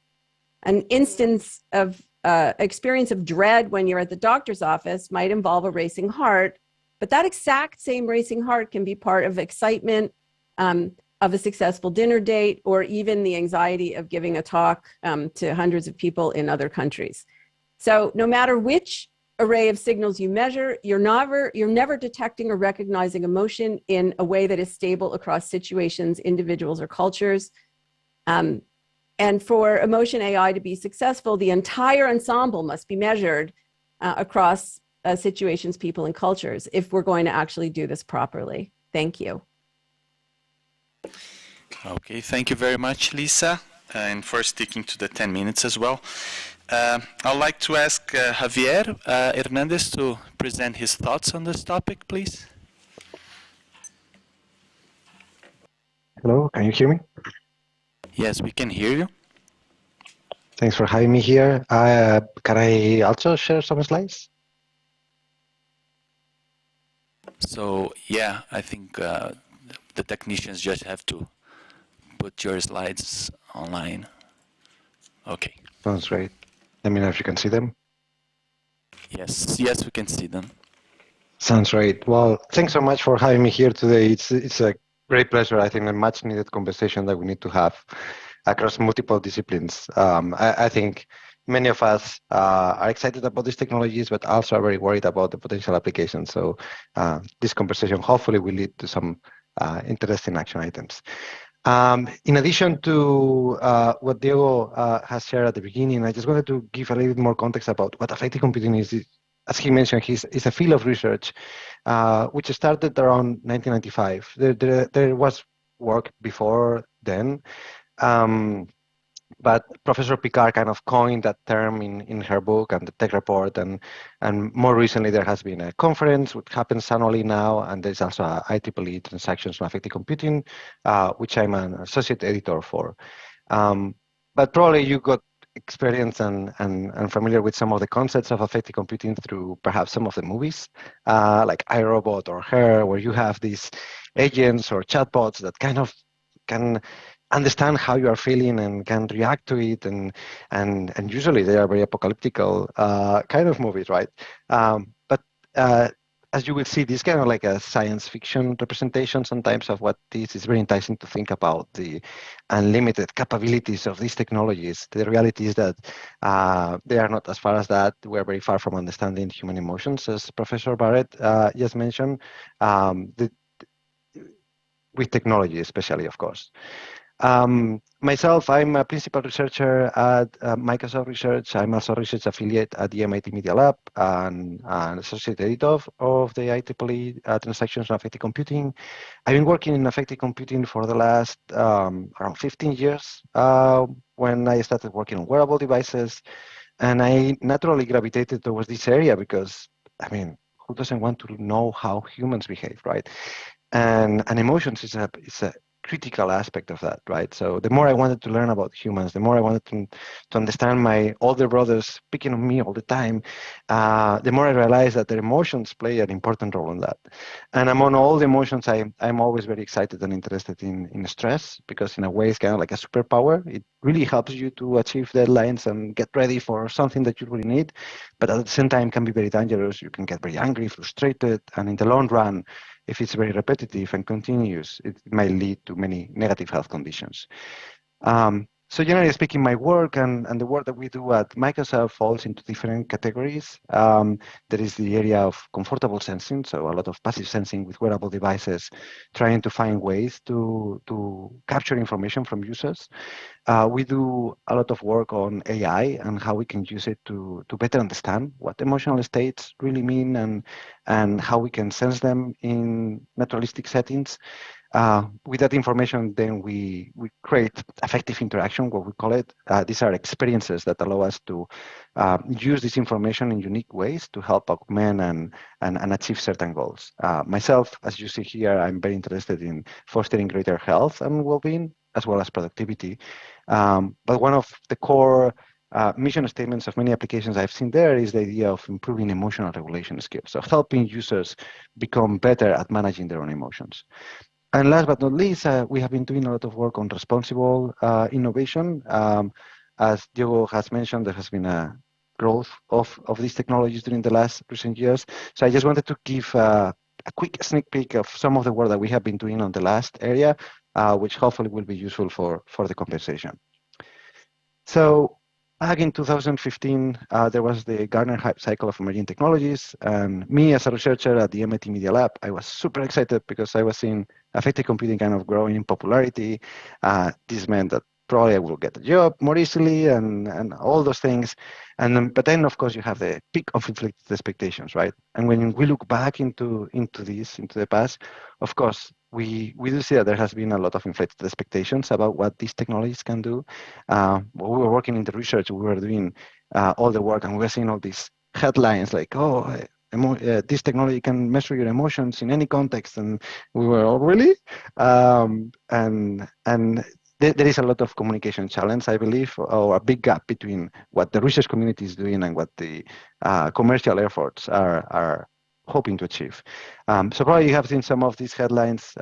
An instance of experience of dread when you're at the doctor's office might involve a racing heart, but that exact same racing heart can be part of excitement, of a successful dinner date, or even the anxiety of giving a talk to hundreds of people in other countries. So no matter which array of signals you measure, you're never detecting or recognizing emotion in a way that is stable across situations, individuals, or cultures. And for emotion AI to be successful, the entire ensemble must be measured across situations, people, and cultures if we're going to actually do this properly. Thank you. Okay, thank you very much, Lisa, and for sticking to the 10 minutes as well. I'd like to ask Javier Hernandez to present his thoughts on this topic, please. Hello, can you hear me? Yes, we can hear you. Thanks for having me here. Can I also share some slides? So, yeah, I think the technicians just have to put your slides online. Okay. Sounds great. Let me know if you can see them. Yes, yes, we can see them. Sounds great. Well, thanks so much for having me here today. It's a great pleasure. I think a much needed conversation that we need to have across multiple disciplines. I think many of us are excited about these technologies, but also are very worried about the potential applications. So this conversation hopefully will lead to some interesting action items. In addition to what Diego has shared at the beginning, I just wanted to give a little bit more context about what affective computing is. As he mentioned, it's a field of research which started around 1995. There was work before then, but Professor Picard kind of coined that term in her book and the tech report, and more recently there has been a conference which happens annually now, and there's also a IEEE Transactions on Affective Computing, which I'm an associate editor for. But probably you got experience and familiar with some of the concepts of affective computing through perhaps some of the movies, like iRobot or Her, where you have these agents or chatbots that kind of can understand how you are feeling and can react to it, and usually they are very apocalyptical kind of movies, right? But as you will see, this kind of like a science fiction representation sometimes of what this is very enticing to think about the unlimited capabilities of these technologies. The reality is that they are not as far as that. We're very far from understanding human emotions, as Professor Barrett just mentioned, with technology especially, of course. Myself, I'm a principal researcher at Microsoft Research. I'm also a research affiliate at the MIT Media Lab and an associate editor of the IEEE Transactions on Affective Computing. I've been working in affective computing for the last around 15 years when I started working on wearable devices. And I naturally gravitated towards this area because, I mean, who doesn't want to know how humans behave, right? And emotions is a critical aspect of that, right? So the more I wanted to learn about humans, the more I wanted to understand my older brothers picking on me all the time, the more I realized that their emotions play an important role in that. And among all the emotions, I'm always very excited and interested in stress, because in a way it's kind of like a superpower. It really helps you to achieve deadlines and get ready for something that you really need, but at the same time can be very dangerous. You can get very angry, frustrated, and in the long run, if it's very repetitive and continuous, it might lead to many negative health conditions. So generally speaking, my work and the work that we do at Microsoft falls into different categories. There is the area of comfortable sensing, so a lot of passive sensing with wearable devices, trying to find ways to capture information from users. We do a lot of work on AI and how we can use it to better understand what emotional states really mean and how we can sense them in naturalistic settings. With that information, then we create affective interaction, what we call it. These are experiences that allow us to use this information in unique ways to help augment and achieve certain goals. Myself, as you see here, I'm very interested in fostering greater health and well-being, as well as productivity. But one of the core mission statements of many applications I've seen there is the idea of improving emotional regulation skills, so helping users become better at managing their own emotions. And last but not least, we have been doing a lot of work on responsible innovation. As Diego has mentioned, there has been a growth of these technologies during the last recent years. So I just wanted to give a quick sneak peek of some of the work that we have been doing on the last area, which hopefully will be useful for the conversation. So back in 2015, there was the Gartner Hype Cycle of Emerging Technologies. And me as a researcher at the MIT Media Lab, I was super excited because I was seeing affective computing kind of growing in popularity. This meant that probably I will get a job more easily and all those things. And then, but then of course you have the peak of inflicted expectations, right? And when we look back into the past, of course, we do see that there has been a lot of inflated expectations about what these technologies can do. When we were working in the research, we were doing all the work, and we were seeing all these headlines like, oh, this technology can measure your emotions in any context, and we were, oh, really? And there is a lot of communication challenge, I believe, or a big gap between what the research community is doing and what the commercial efforts are hoping to achieve. So probably you have seen some of these headlines.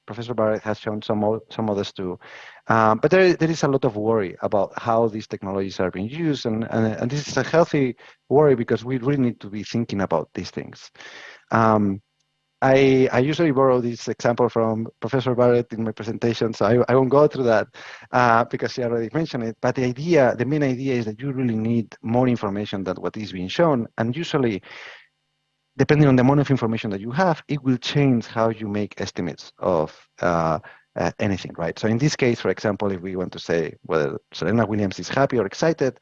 Professor Barrett has shown some others too. But there is a lot of worry about how these technologies are being used, and this is a healthy worry because we really need to be thinking about these things. I usually borrow this example from Professor Barrett in my presentation, so I won't go through that because she already mentioned it. But the main idea is that you really need more information than what is being shown, and usually, depending on the amount of information that you have, it will change how you make estimates of anything, right? So in this case, for example, if we want to say whether Serena Williams is happy or excited,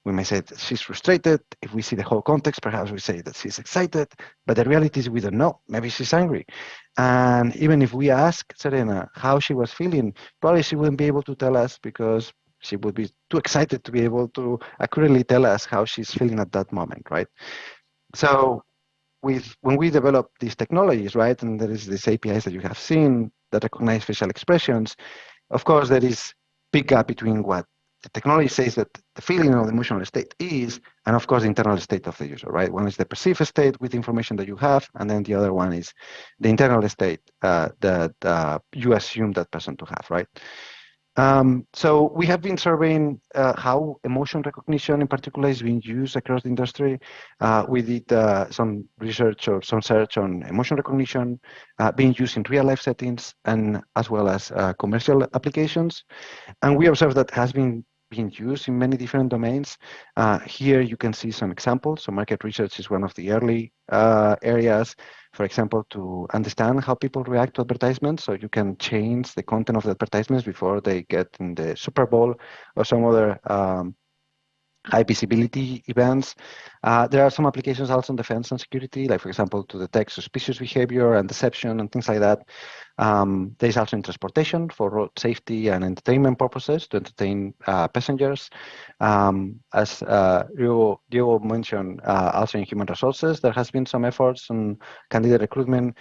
we may say that she's frustrated. If we see the whole context, perhaps we say that she's excited, but the reality is we don't know. Maybe she's angry. And even if we ask Serena how she was feeling, probably she wouldn't be able to tell us because she would be too excited to be able to accurately tell us how she's feeling at that moment, right? So when we develop these technologies, right, and there is these APIs that you have seen that recognize facial expressions, of course, there is big gap between what the technology says that the feeling or the emotional state is, and of course, the internal state of the user, right? One is the perceived state with the information that you have, and then the other one is the internal state that you assume that person to have, right? So we have been surveying how emotion recognition in particular is being used across the industry. We did some research or some search on emotion recognition being used in real life settings and as well as commercial applications. And we observed that has been being used in many different domains. Here you can see some examples. So market research is one of the early areas, for example, to understand how people react to advertisements. So you can change the content of the advertisements before they get in the Super Bowl or some other high visibility events. There are some applications also in defense and security, like for example, to detect suspicious behavior and deception and things like that. There is also in transportation for road safety and entertainment purposes to entertain passengers. As Diego mentioned, also in human resources, there has been some efforts on candidate recruitment.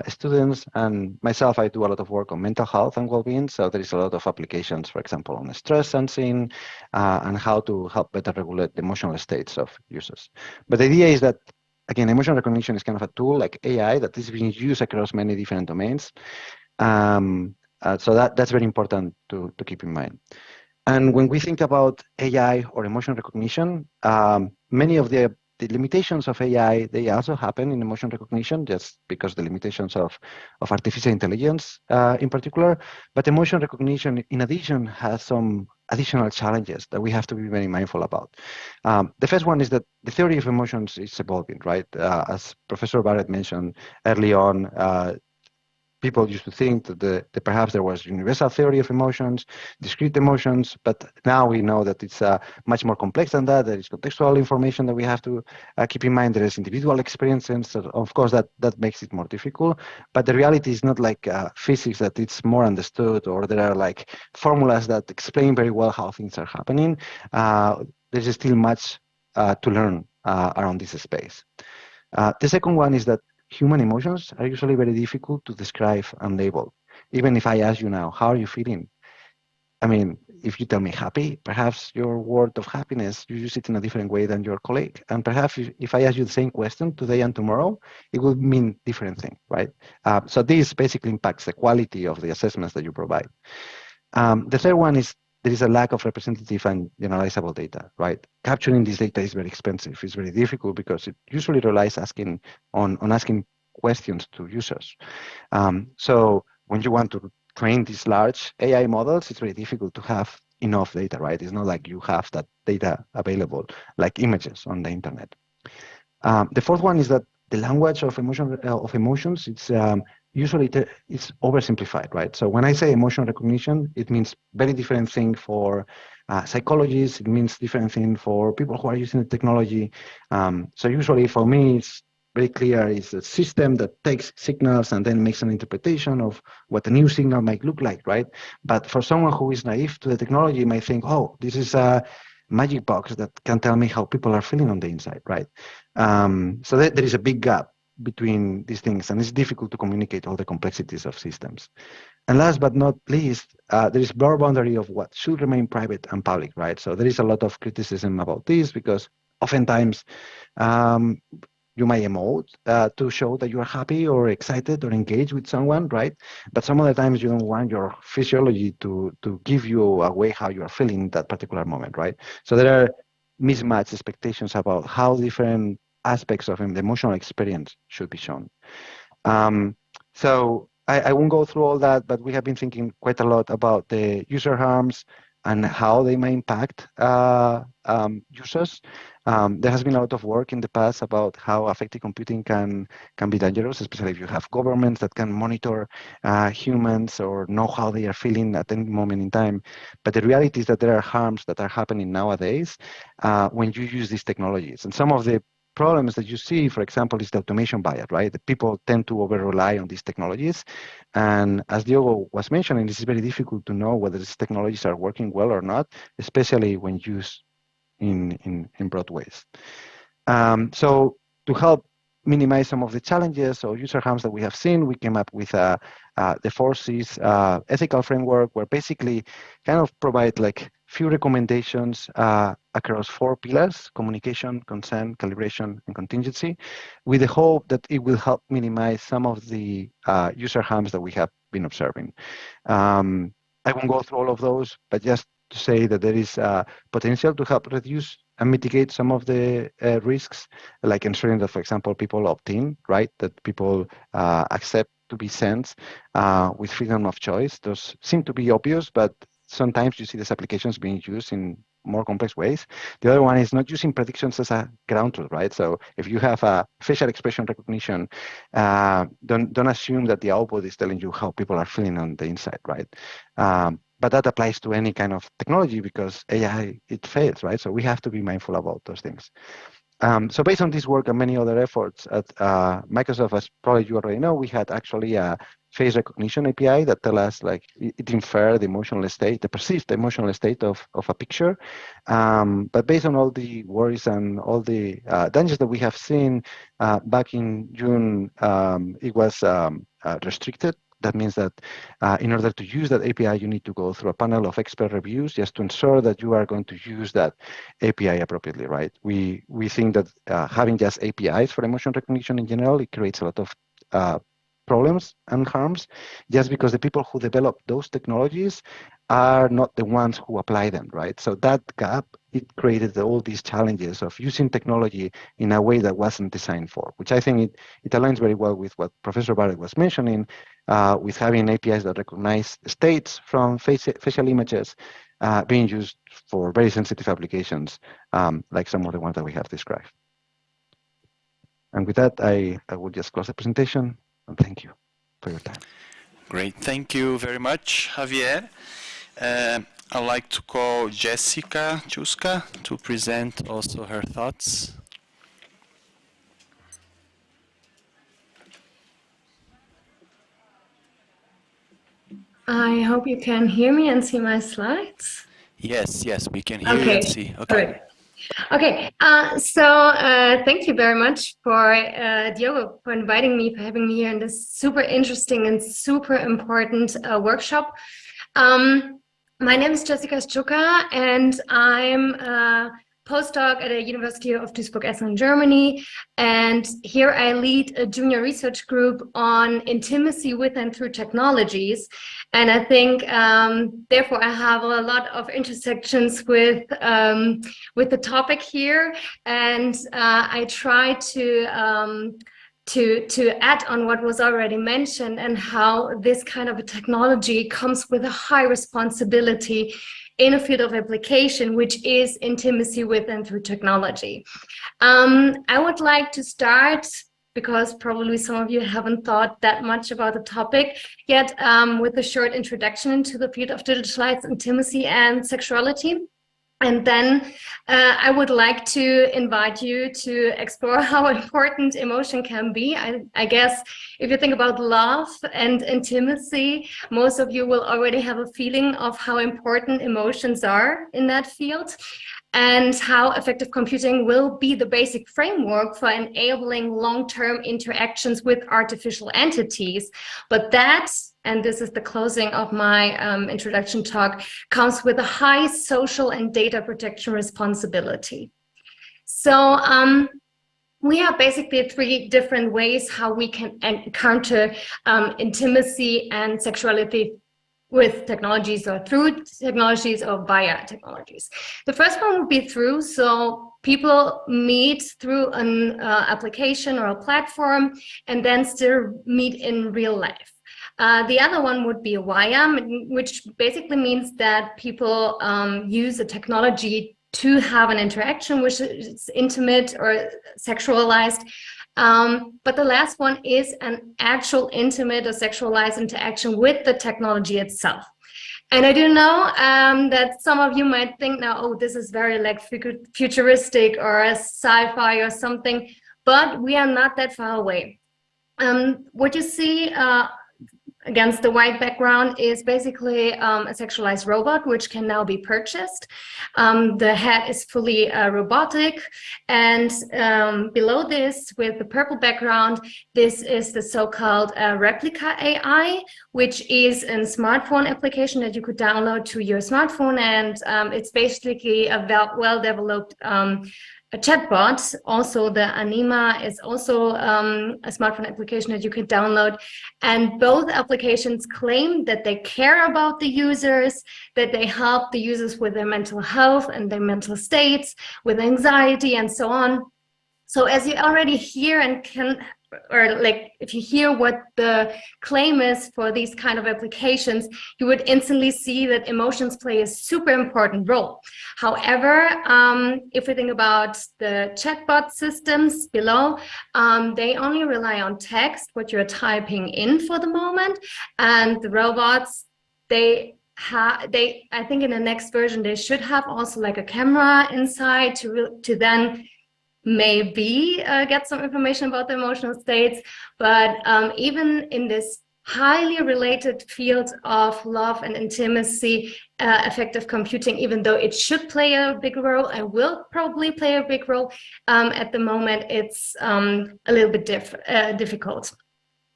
Students and myself, I do a lot of work on mental health and well-being. So there is a lot of applications, for example, on stress sensing and how to help better regulate the emotional states of users. But the idea is that, again, emotion recognition is kind of a tool like AI that is being used across many different domains. So that's very important to keep in mind. And when we think about AI or emotion recognition, many of the limitations of AI, they also happen in emotion recognition, just because the limitations of artificial intelligence in particular. But emotion recognition, in addition, has some additional challenges that we have to be very mindful about. The first one is that the theory of emotions is evolving, right? As Professor Barrett mentioned early on, people used to think that perhaps there was universal theory of emotions, discrete emotions, but now we know that it's much more complex than that. There is contextual information that we have to keep in mind. There is individual experiences. So of course, that makes it more difficult. But the reality is not like physics, that it's more understood, or there are like formulas that explain very well how things are happening. There's still much to learn around this space. The second one is that human emotions are usually very difficult to describe and label. Even if I ask you now, how are you feeling? I mean, if you tell me happy, perhaps your word of happiness, you use it in a different way than your colleague. And perhaps if I ask you the same question today and tomorrow, it will mean different thing, right? So this basically impacts the quality of the assessments that you provide. The third one is there is a lack of representative and generalizable data, right? Capturing this data is very expensive. It's very difficult because it usually relies on asking questions to users. So when you want to train these large AI models, it's very difficult to have enough data, right? It's not like you have that data available like images on the internet. The fourth one is that the language of emotions, it's usually it's oversimplified, right? So when I say emotion recognition, it means very different thing for psychologists. It means different thing for people who are using the technology. So usually for me, it's very clear. It's a system that takes signals and then makes an interpretation of what a new signal might look like, right? But for someone who is naive to the technology, might think, oh, this is a magic box that can tell me how people are feeling on the inside, right? So there is a big gap between these things, and it's difficult to communicate all the complexities of systems. And last but not least, there is blur boundary of what should remain private and public, right? So there is a lot of criticism about this because oftentimes you might emote to show that you are happy or excited or engaged with someone, right? But some other times you don't want your physiology to give you away how you are feeling in that particular moment, right? So there are mismatched expectations about how different aspects of the emotional experience should be shown. So I won't go through all that, but we have been thinking quite a lot about the user harms and how they may impact users. There has been a lot of work in the past about how affective computing can be dangerous, especially if you have governments that can monitor humans or know how they are feeling at any moment in time. But the reality is that there are harms that are happening nowadays when you use these technologies. And some of the problems that you see, for example, is the automation bias, right? The people tend to over-rely on these technologies. And as Diogo was mentioning, this is very difficult to know whether these technologies are working well or not, especially when used in broad ways. So to help minimize some of the challenges or user harms that we have seen, we came up with the 4Cs ethical framework, where basically kind of provide like few recommendations across 4 pillars: communication, consent, calibration, and contingency, with the hope that it will help minimize some of the user harms that we have been observing. I won't go through all of those, but just to say that there is potential to help reduce and mitigate some of the risks, like ensuring that, for example, people opt in, right? That people accept to be sent with freedom of choice. Those seem to be obvious, but sometimes you see these applications being used in more complex ways. The other one is not using predictions as a ground truth, right? So if you have a facial expression recognition, don't assume that the output is telling you how people are feeling on the inside, right? But that applies to any kind of technology because AI, it fails, right? So we have to be mindful about those things. So based on this work and many other efforts at Microsoft, as probably you already know, we had actually a face recognition API that tell us, like, it infer the emotional state, the perceived emotional state of a picture. But based on all the worries and all the dangers that we have seen back in June, it was restricted. That means that in order to use that API, you need to go through a panel of expert reviews just to ensure that you are going to use that API appropriately, right? We think that having just APIs for emotion recognition in general, it creates a lot of problems and harms, just because the people who develop those technologies are not the ones who apply them, right? So that gap, it created all these challenges of using technology in a way that wasn't designed for, which I think it aligns very well with what Professor Barrett was mentioning, with having APIs that recognize states from facial images being used for very sensitive applications, like some of the ones that we have described. And with that, I will just close the presentation, and thank you for your time. Great, thank you very much, Javier. I'd like to call Jessica Chuska to present also her thoughts. I hope you can hear me and see my slides. Yes, we can hear you and see. Okay. Okay, thank you very much for Diogo for inviting me, for having me here in this super interesting and super important workshop. My name is Jessica Stuka, and I'm a postdoc at the University of Duisburg-Essen in Germany. And here I lead a junior research group on intimacy with and through technologies. And I think, therefore, I have a lot of intersections with the topic here. And I try to add on what was already mentioned and how this kind of a technology comes with a high responsibility in a field of application, which is intimacy with and through technology. I would like to start because probably some of you haven't thought that much about the topic yet, with a short introduction into the field of digitalized intimacy and sexuality. And then I would like to invite you to explore how important emotion can be. I guess if you think about love and intimacy, most of you will already have a feeling of how important emotions are in that field, and how effective computing will be the basic framework for enabling long-term interactions with artificial entities. But that, and this is the closing of my introduction talk, comes with a high social and data protection responsibility. So we have basically 3 different ways how we can encounter intimacy and sexuality with technologies, or through technologies, or via technologies. The first one would be through, so people meet through an application or a platform and then still meet in real life. The other one would be via, which basically means that people use a technology to have an interaction which is intimate or sexualized. But the last one is an actual intimate or sexualized interaction with the technology itself. And I do know that some of you might think now, oh, this is very like futuristic or a sci-fi or something, but we are not that far away. What you see against the white background is basically a sexualized robot, which can now be purchased. The head is fully robotic, and below this, with the purple background, this is the so-called replica AI, which is a smartphone application that you could download to your smartphone, and it's basically a well-developed a chatbot. Also, the Anima is also a smartphone application that you can download. And both applications claim that they care about the users, that they help the users with their mental health and their mental states, with anxiety and so on. So as you already hear and can, or like if you hear what the claim is for these kind of applications, you would instantly see that emotions play a super important role. However, if we think about the chatbot systems below, they only rely on text, what you're typing in for the moment, and the robots, I think in the next version, they should have also like a camera inside to then maybe get some information about the emotional states. But even in this highly related field of love and intimacy, effective computing, even though it should play a big role and will probably play a big role, at the moment it's a little bit difficult.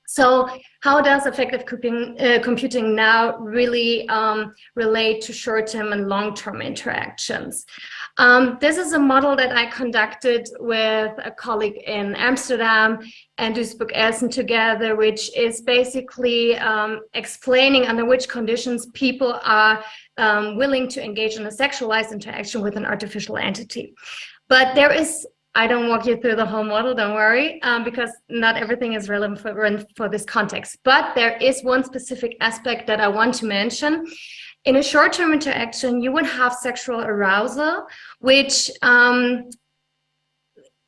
So how does effective computing now really relate to short-term and long-term interactions? This is a model that I conducted with a colleague in Amsterdam and Duisburg-Essen together, which is basically explaining under which conditions people are willing to engage in a sexualized interaction with an artificial entity. But there is, I don't walk you through the whole model, don't worry, because not everything is relevant for this context. But there is one specific aspect that I want to mention. In a short-term interaction, you would have sexual arousal, which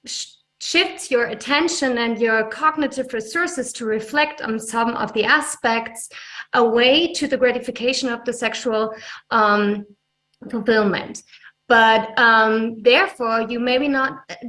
shifts your attention and your cognitive resources to reflect on some of the aspects away to the gratification of the sexual fulfillment. But therefore, you maybe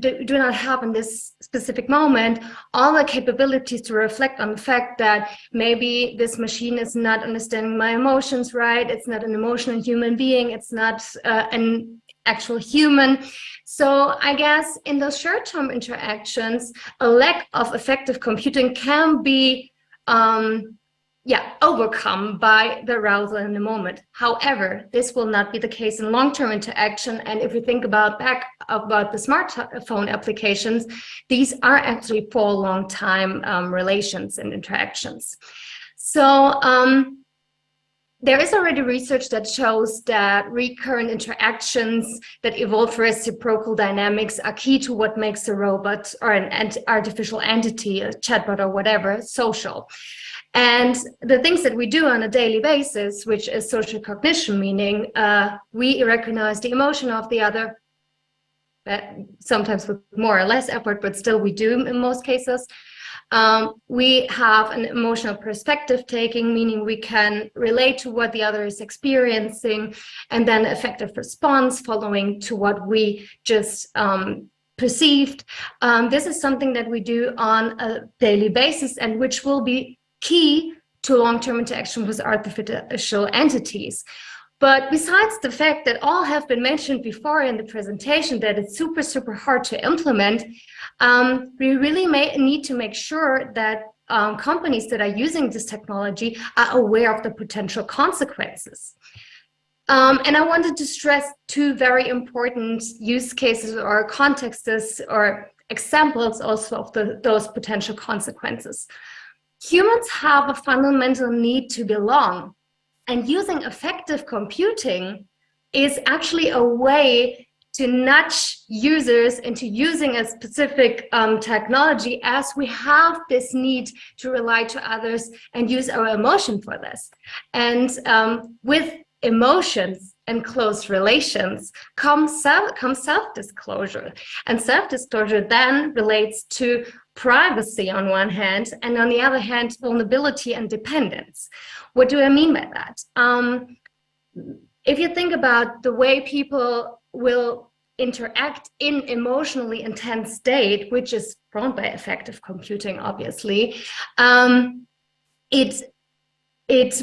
do not have in this specific moment all the capabilities to reflect on the fact that maybe this machine is not understanding my emotions right, it's not an emotional human being, it's not an actual human. So I guess in those short-term interactions, a lack of effective computing can be overcome by the arousal in the moment. However, this will not be the case in long-term interaction. And if we think about the smartphone applications, these are actually for long time relations and interactions. So there is already research that shows that recurrent interactions that evolve reciprocal dynamics are key to what makes a robot or an artificial entity, a chatbot or whatever, social. And the things that we do on a daily basis, which is social cognition, meaning we recognize the emotion of the other, sometimes with more or less effort, but still we do in most cases. We have an emotional perspective taking, meaning we can relate to what the other is experiencing, and then effective response following to what we just perceived. This is something that we do on a daily basis and which will be key to long-term interaction with artificial entities. But besides the fact that all have been mentioned before in the presentation, that it's super, super hard to implement, we really need to make sure that companies that are using this technology are aware of the potential consequences. And I wanted to stress two very important use cases or contexts or examples also of those potential consequences. Humans have a fundamental need to belong, and using effective computing is actually a way to nudge users into using a specific technology, as we have this need to rely to others and use our emotion for this. And with emotions and close relations comes self-disclosure. And self-disclosure then relates to privacy on one hand, and on the other hand, vulnerability and dependence. What do I mean by that? If you think about the way people will interact in emotionally intense state, which is prone by effective computing, obviously, it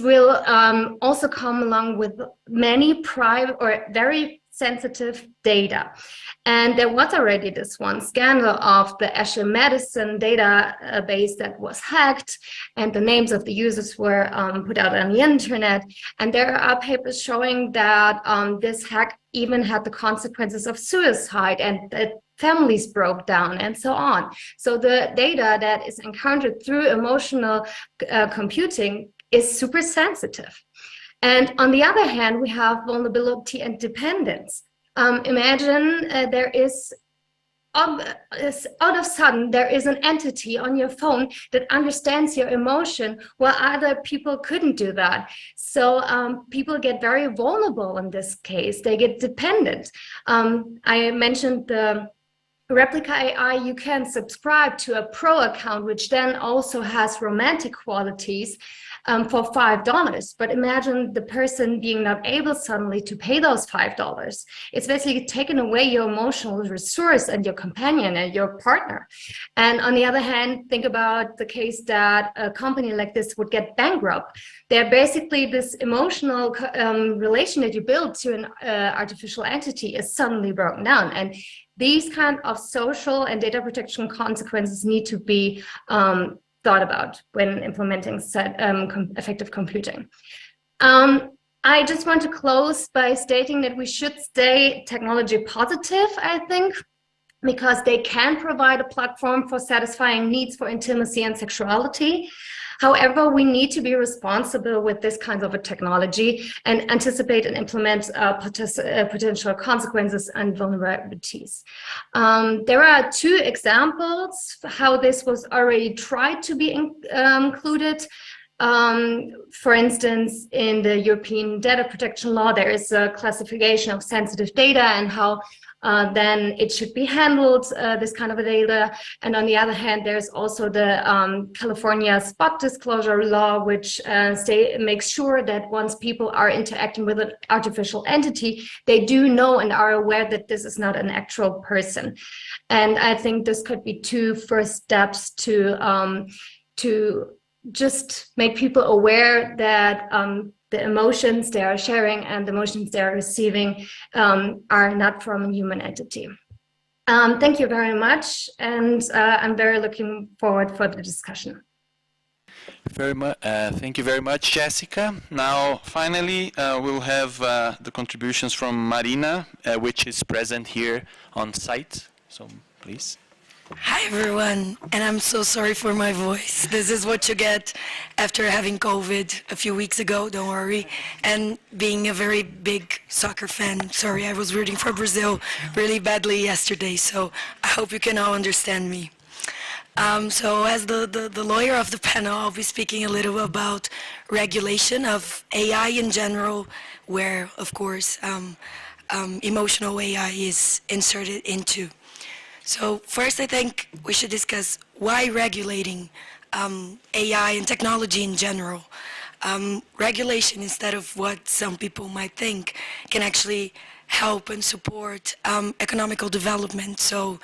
will also come along with many private or very sensitive data. And there was already this one scandal of the Ashe Medicine database that was hacked, and the names of the users were put out on the internet. And there are papers showing that this hack even had the consequences of suicide, and that families broke down and so on. So the data that is encountered through emotional computing is super sensitive. And on the other hand, we have vulnerability and dependence. Imagine there is, out of sudden, there is an entity on your phone that understands your emotion, while other people couldn't do that. So people get very vulnerable in this case. They get dependent. I mentioned the Replica AI. You can subscribe to a pro account, which then also has romantic qualities, for $5. But imagine the person being not able suddenly to pay those $5. It's basically taken away your emotional resource and your companion and your partner. And on the other hand, think about the case that a company like this would get bankrupt. They're basically this emotional relation that you build to an artificial entity is suddenly broken down. And these kind of social and data protection consequences need to be thought about when implementing effective computing. I just want to close by stating that we should stay technology positive, I think, because they can provide a platform for satisfying needs for intimacy and sexuality. However, we need to be responsible with this kind of a technology and anticipate and implement potential consequences and vulnerabilities. There are two examples how this was already tried to be included. For instance, in the European data protection law, there is a classification of sensitive data and how then it should be handled, this kind of a data. And on the other hand, there's also the California spot disclosure law, which makes sure that once people are interacting with an artificial entity, they do know and are aware that this is not an actual person. And I think this could be two first steps to just make people aware that the emotions they are sharing and the emotions they are receiving are not from a human entity. Thank you very much, and I'm very looking forward for the discussion. Thank you very much, Jessica. Now, finally, we'll have the contributions from Marina, which is present here on site. So, please. Hi everyone, and I'm so sorry for my voice. This is what you get after having COVID a few weeks ago, don't worry, and being a very big soccer fan. Sorry, I was rooting for Brazil really badly yesterday, so I hope you can all understand me. So as the lawyer of the panel, I'll be speaking a little about regulation of AI in general, where, of course, emotional AI is inserted into. So first, I think we should discuss why regulating AI and technology in general. Regulation, instead of what some people might think, can actually help and support economical development. So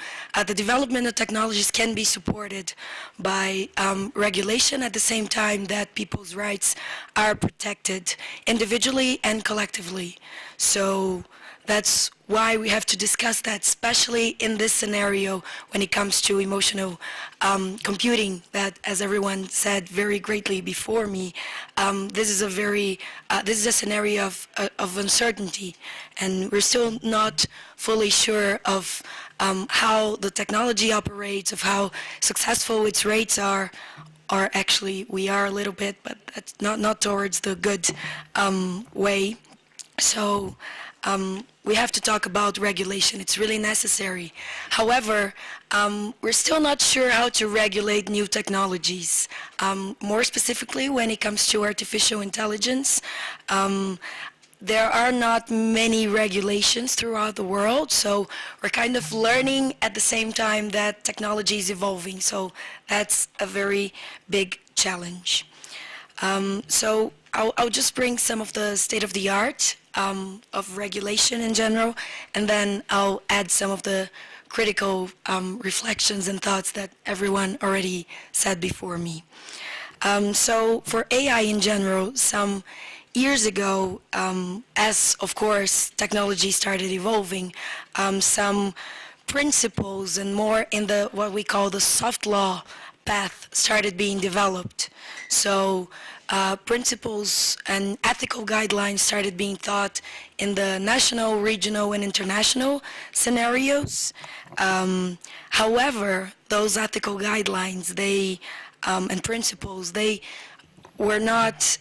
the development of technologies can be supported by regulation at the same time that people's rights are protected individually and collectively. So that's why we have to discuss that, especially in this scenario when it comes to emotional computing that, as everyone said very greatly before me, this is a scenario of uncertainty, and we're still not fully sure of how the technology operates, of how successful its rates are, or actually we are a little bit, but that's not towards the good way. So we have to talk about regulation. It's really necessary. However, we're still not sure how to regulate new technologies. More specifically, when it comes to artificial intelligence, there are not many regulations throughout the world, so we're kind of learning at the same time that technology is evolving. So that's a very big challenge. So I'll just bring some of the state-of-the-art of regulation in general, and then I'll add some of the critical reflections and thoughts that everyone already said before me. So for AI in general, some years ago, as of course technology started evolving, some principles and more in the what we call the soft law path started being developed. So principles and ethical guidelines started being thought in the national, regional, and international scenarios. However, those ethical guidelines, and principles, they were not,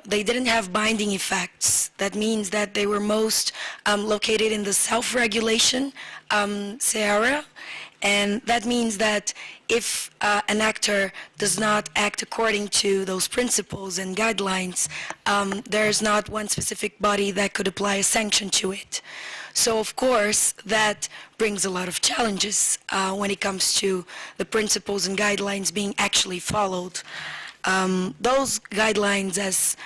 they didn't have binding effects. That means that they were most located in the self-regulation area. And that means that if an actor does not act according to those principles and guidelines, there's not one specific body that could apply a sanction to it. So of course, that brings a lot of challenges when it comes to the principles and guidelines being actually followed. Those guidelines, as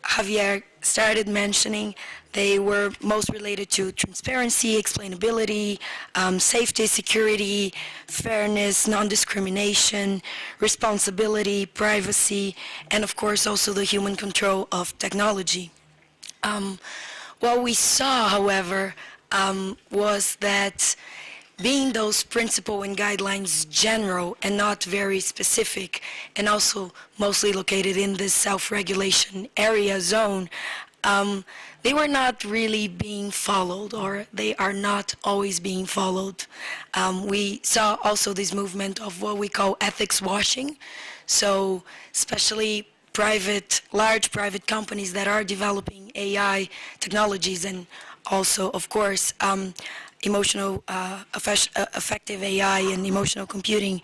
Javier started mentioning, they were most related to transparency, explainability, safety, security, fairness, non-discrimination, responsibility, privacy, and of course also the human control of technology. What we saw, however, was that being those principles and guidelines general and not very specific, and also mostly located in this self-regulation area zone, they were not really being followed, or they are not always being followed. We saw also this movement of what we call ethics washing. So especially large private companies that are developing AI technologies, and also, of course, effective AI and emotional computing,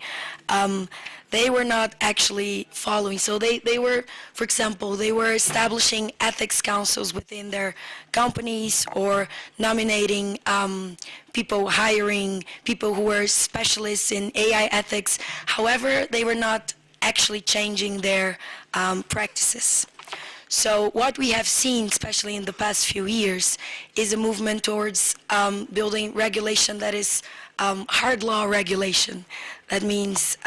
they were not actually following. So they were, for example, they were establishing ethics councils within their companies, or nominating people, hiring people who were specialists in AI ethics. However, they were not actually changing their practices. So what we have seen, especially in the past few years, is a movement towards building regulation that is hard law regulation. That means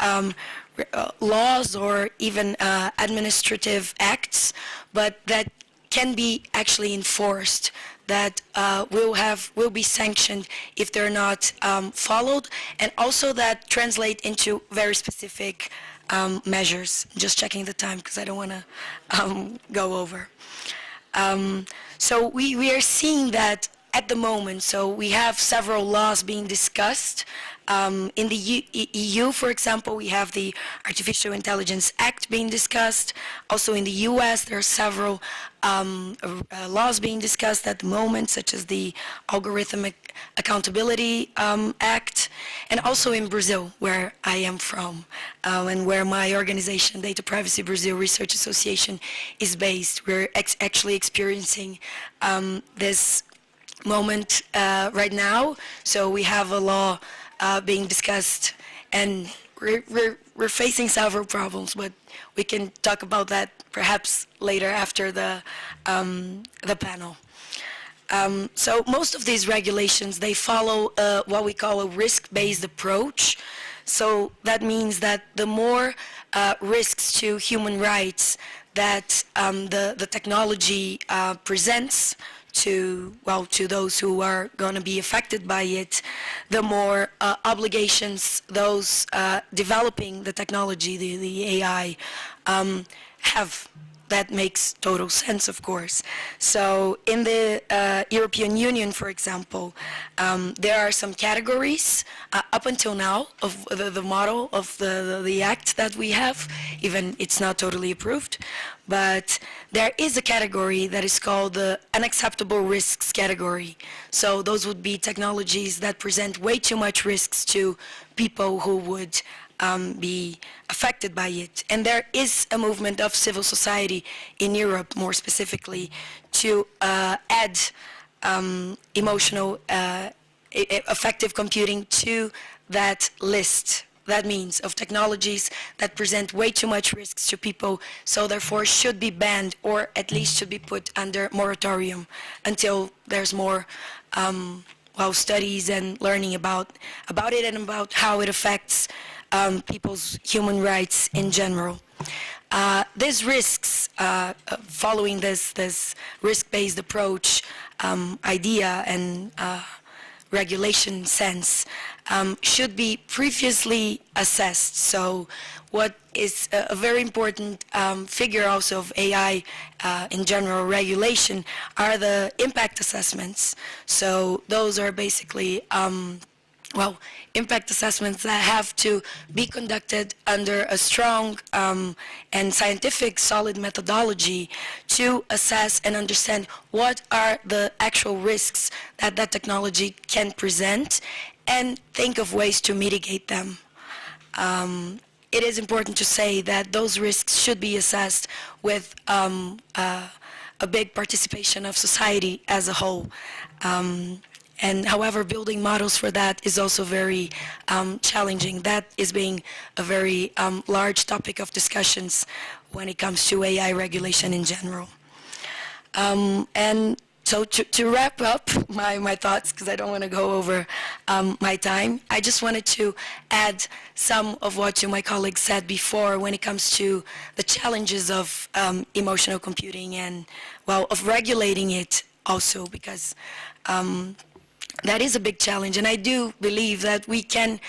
laws or even administrative acts, but that can be actually enforced, that will be sanctioned if they're not followed, and also that translate into very specific measures. Just checking the time because I don't want to go over. So we are seeing that at the moment. So we have several laws being discussed. In the EU, for example, we have the Artificial Intelligence Act being discussed. Also in the US, there are several laws being discussed at the moment, such as the Algorithmic Accountability Act, and also in Brazil, where I am from, and where my organization, Data Privacy Brazil Research Association, is based. We're actually experiencing this moment right now. So we have a law being discussed, and we're facing several problems, but we can talk about that perhaps later after the panel. So most of these regulations, they follow what we call a risk-based approach. So that means that the more risks to human rights that the technology presents to those who are going to be affected by it, the more obligations those developing the technology, the AI, have. That makes total sense, of course. So in the European Union, for example, there are some categories up until now of the model of the act that we have, even it's not totally approved. But there is a category that is called the unacceptable risks category. So those would be technologies that present way too much risks to people who would be affected by it. And there is a movement of civil society in Europe, more specifically, to add emotional effective computing to that list. That means of technologies that present way too much risks to people, so therefore should be banned or at least should be put under moratorium until there's more studies and learning about it and about how it affects people's human rights in general. These risks, following this risk-based approach idea and regulation sense, should be previously assessed. So what is a very important figure also of AI in general regulation are the impact assessments. So those are basically impact assessments that have to be conducted under a strong and scientific solid methodology to assess and understand what are the actual risks that that technology can present and think of ways to mitigate them. It is important to say that those risks should be assessed with a big participation of society as a whole. And however, building models for that is also very challenging. That is being a very large topic of discussions when it comes to AI regulation in general. And so to wrap up my thoughts, because I don't want to go over my time, I just wanted to add some of what my colleagues said before when it comes to the challenges of emotional computing and, of regulating it also, because that is a big challenge, and I do believe that we can,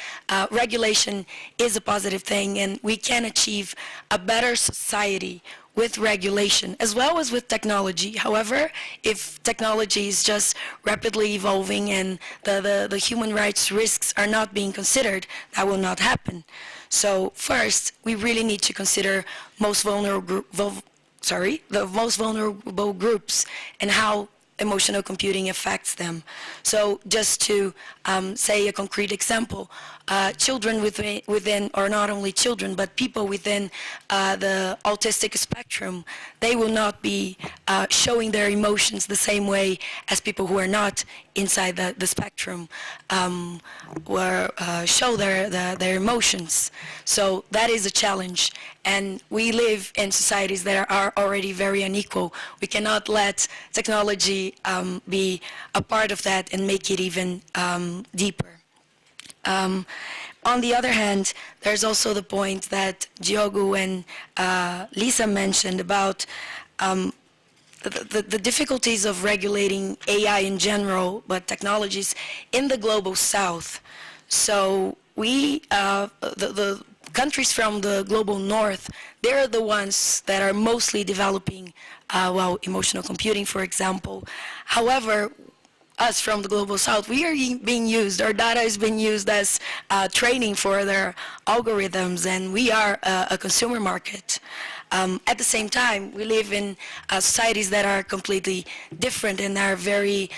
regulation is a positive thing, and we can achieve a better society with regulation as well as with technology. However, if technology is just rapidly evolving and the human rights risks are not being considered, that will not happen. So first, we really need to consider the most vulnerable groups and how emotional computing affects them. So just to say a concrete example, children within, or not only children, but people within the autistic spectrum, they will not be showing their emotions the same way as people who are not inside the spectrum show their emotions. So that is a challenge. And we live in societies that are already very unequal. We cannot let technology be a part of that and make it even deeper. On the other hand, there's also the point that Diogo and Lisa mentioned about the difficulties of regulating AI in general, but technologies in the global south. So the countries from the global north, they're the ones that are mostly developing, emotional computing, for example. However, us from the global south, we are being used, our data is being used as training for their algorithms, and we are a consumer market. At the same time, we live in societies that are completely different and are very,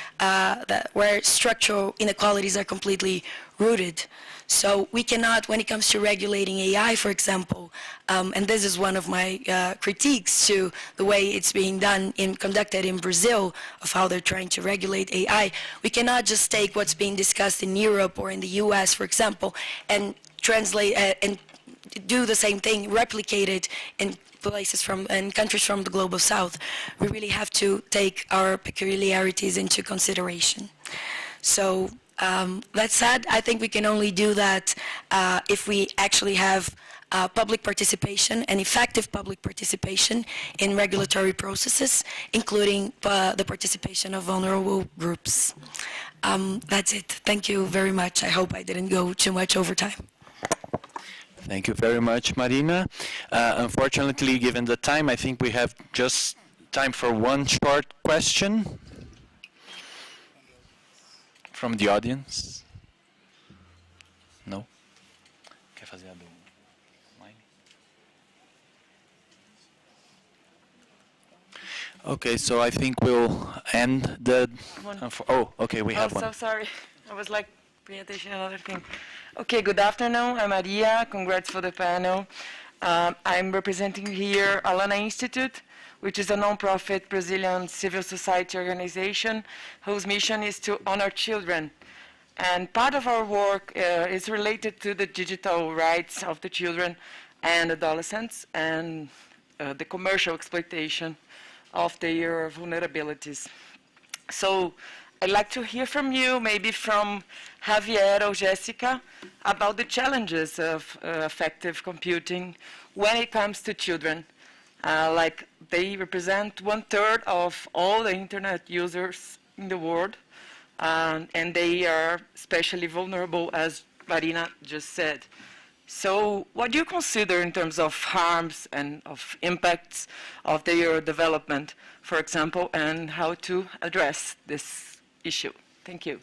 where structural inequalities are completely rooted. So we cannot, when it comes to regulating AI, for example, and this is one of my critiques to the way it's being done conducted in Brazil, of how they're trying to regulate AI, we cannot just take what's being discussed in Europe or in the US, for example, and translate and do the same thing, replicate it in countries from the global south. We really have to take our peculiarities into consideration. So that said, I think we can only do that if we actually have public participation and effective public participation in regulatory processes, including the participation of vulnerable groups. That's it. Thank you very much. I hope I didn't go too much over time. Thank you very much, Marina. Unfortunately, given the time, I think we have just time for one short question from the audience. No? Quer fazer a do online? Okay, so I think we'll end the... Oh, okay, we have one. So sorry. I was like paying attention to another thing. Okay, good afternoon. I'm Maria. Congrats for the panel. I'm representing here Alana Institute, which is a non-profit Brazilian civil society organization whose mission is to honor children. And part of our work is related to the digital rights of the children and adolescents and the commercial exploitation of their vulnerabilities. So I'd like to hear from you, maybe from Javier or Jessica, about the challenges of effective computing when it comes to children. Like they represent 1/3 of all the internet users in the world, and they are especially vulnerable, as Marina just said. So what do you consider in terms of harms and of impacts of their development, for example, and how to address this issue? Thank you.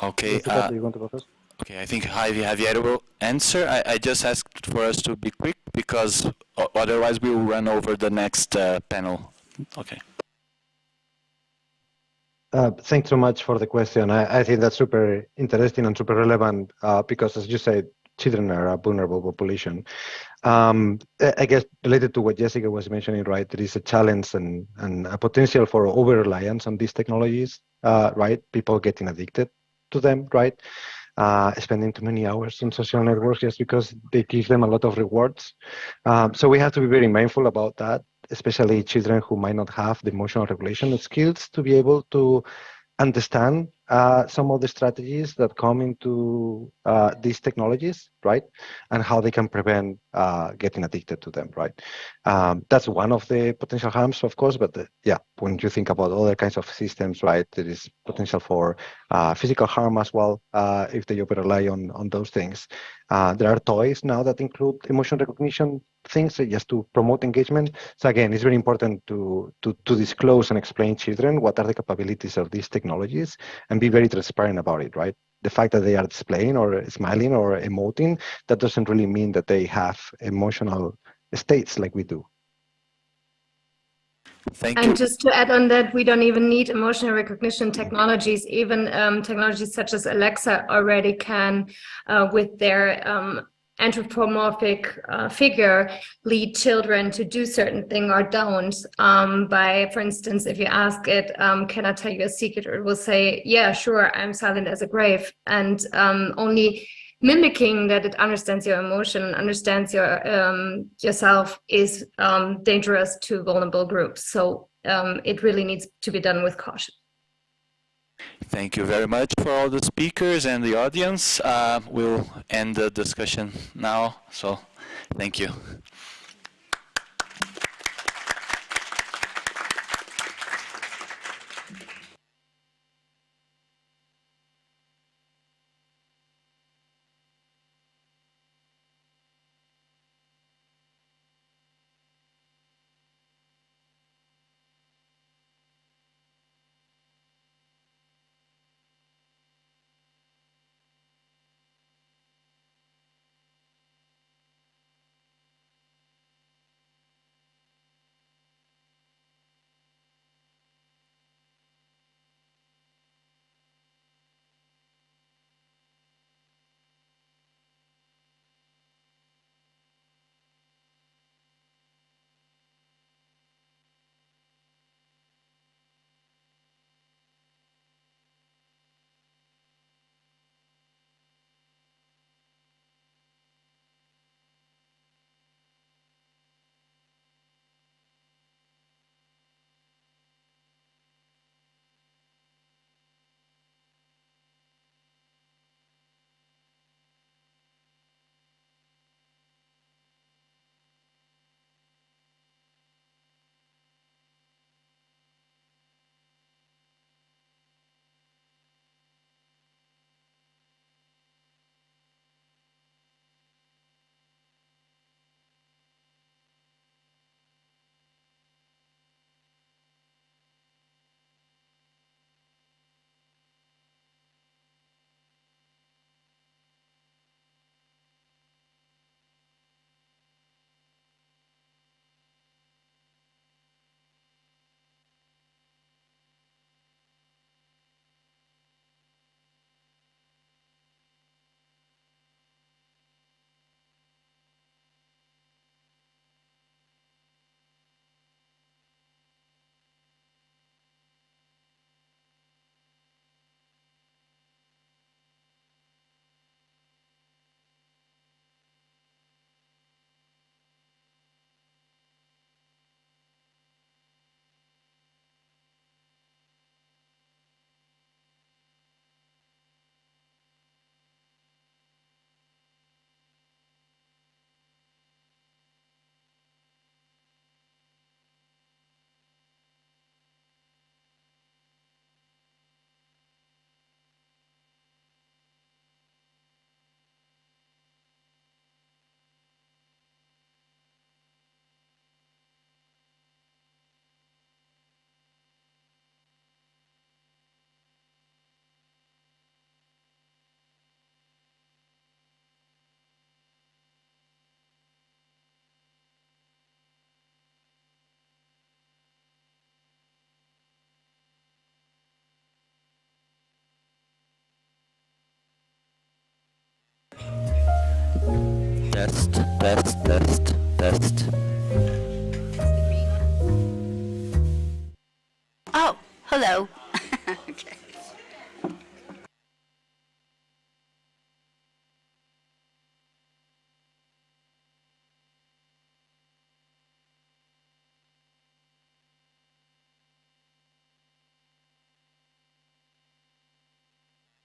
Okay. Jessica, do you want to go first? Okay, I think Javier will answer. I just asked for us to be quick because otherwise we will run over the next panel. Okay. Thanks so much for the question. I think that's super interesting and super relevant because, as you said, children are a vulnerable population. I guess related to what Jessica was mentioning, right, there is a challenge and a potential for over-reliance on these technologies, right? People getting addicted to them, right? Spending too many hours on social networks just because they give them a lot of rewards. So we have to be very mindful about that, especially children who might not have the emotional regulation skills to be able to understand some of the strategies that come into these technologies, right? And how they can prevent getting addicted to them, right? That's one of the potential harms, of course, but yeah, when you think about other kinds of systems, right, there is potential for physical harm as well if they over rely on those things. There are toys now that include emotion recognition things just to promote engagement. So again, it's very important to disclose and explain children what are the capabilities of these technologies and be very transparent about it, right? The fact that they are displaying or smiling or emoting, that doesn't really mean that they have emotional states like we do. Thank and you. just to add on that, we don't even need emotional recognition technologies. Even technologies such as Alexa already can, with their anthropomorphic figure, lead children to do certain thing or don't. By, for instance, if you ask it, can I tell you a secret? It will say, yeah, sure, I'm silent as a grave. And only mimicking that it understands your emotion, understands your yourself is dangerous to vulnerable groups. So it really needs to be done with caution. Thank you very much for all the speakers and the audience. We'll end the discussion now, so thank you. Test, test, test, test. Oh, hello. Okay.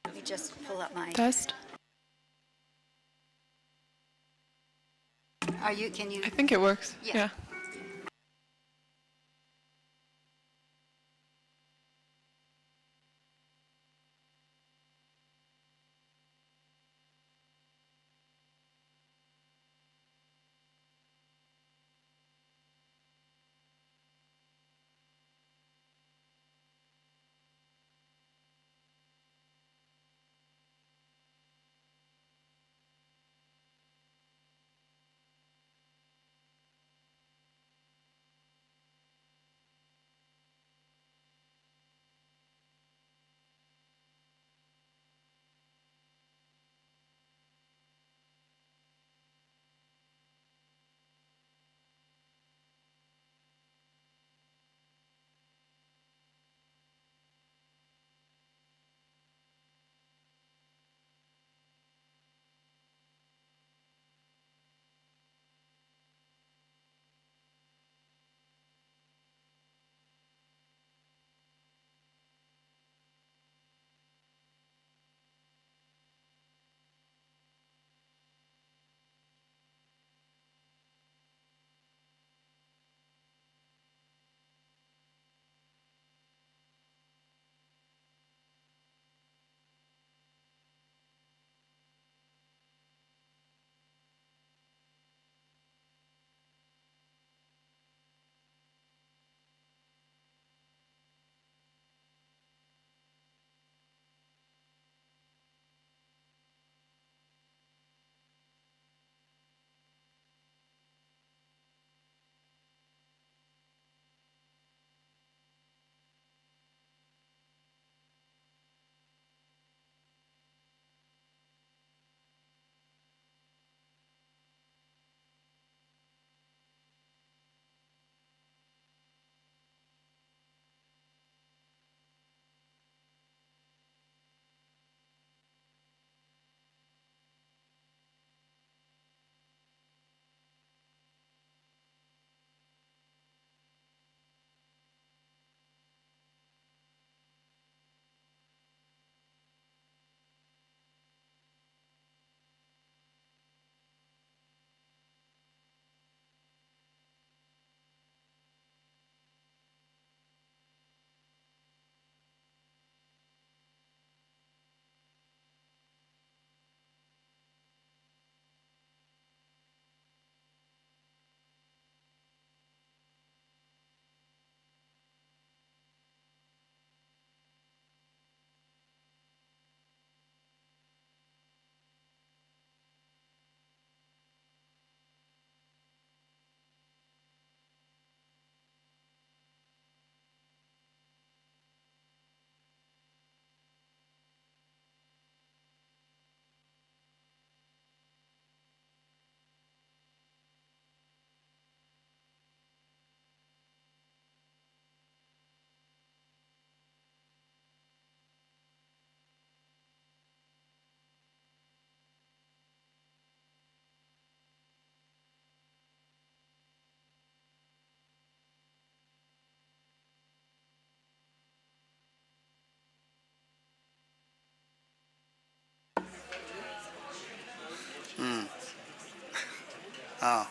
Let me just pull up my. Test. Are you? Can you? I think it works. Yeah. Oh.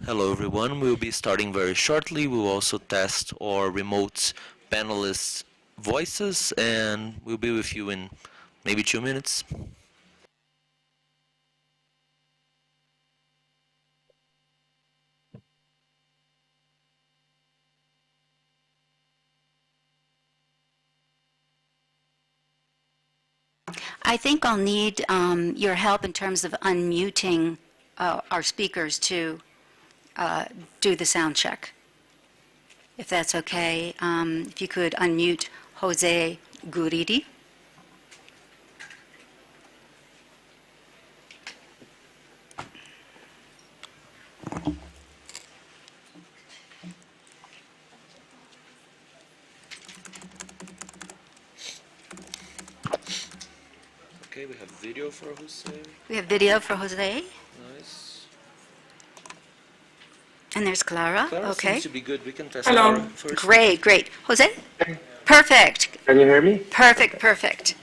Hello everyone, we'll be starting very shortly. We'll also test our remote panelists' voices and we'll be with you in maybe 2 minutes. I think I'll need your help in terms of unmuting our speakers to do the sound check. If that's okay, if you could unmute Jose Guridi. Okay, we have video for Jose. We have video for Jose. Nice. And there's Clara. Clara Okay. seems to be good. We can test Hello. Clara first. Great, great. Jose? Perfect. Can you hear me? Perfect, perfect.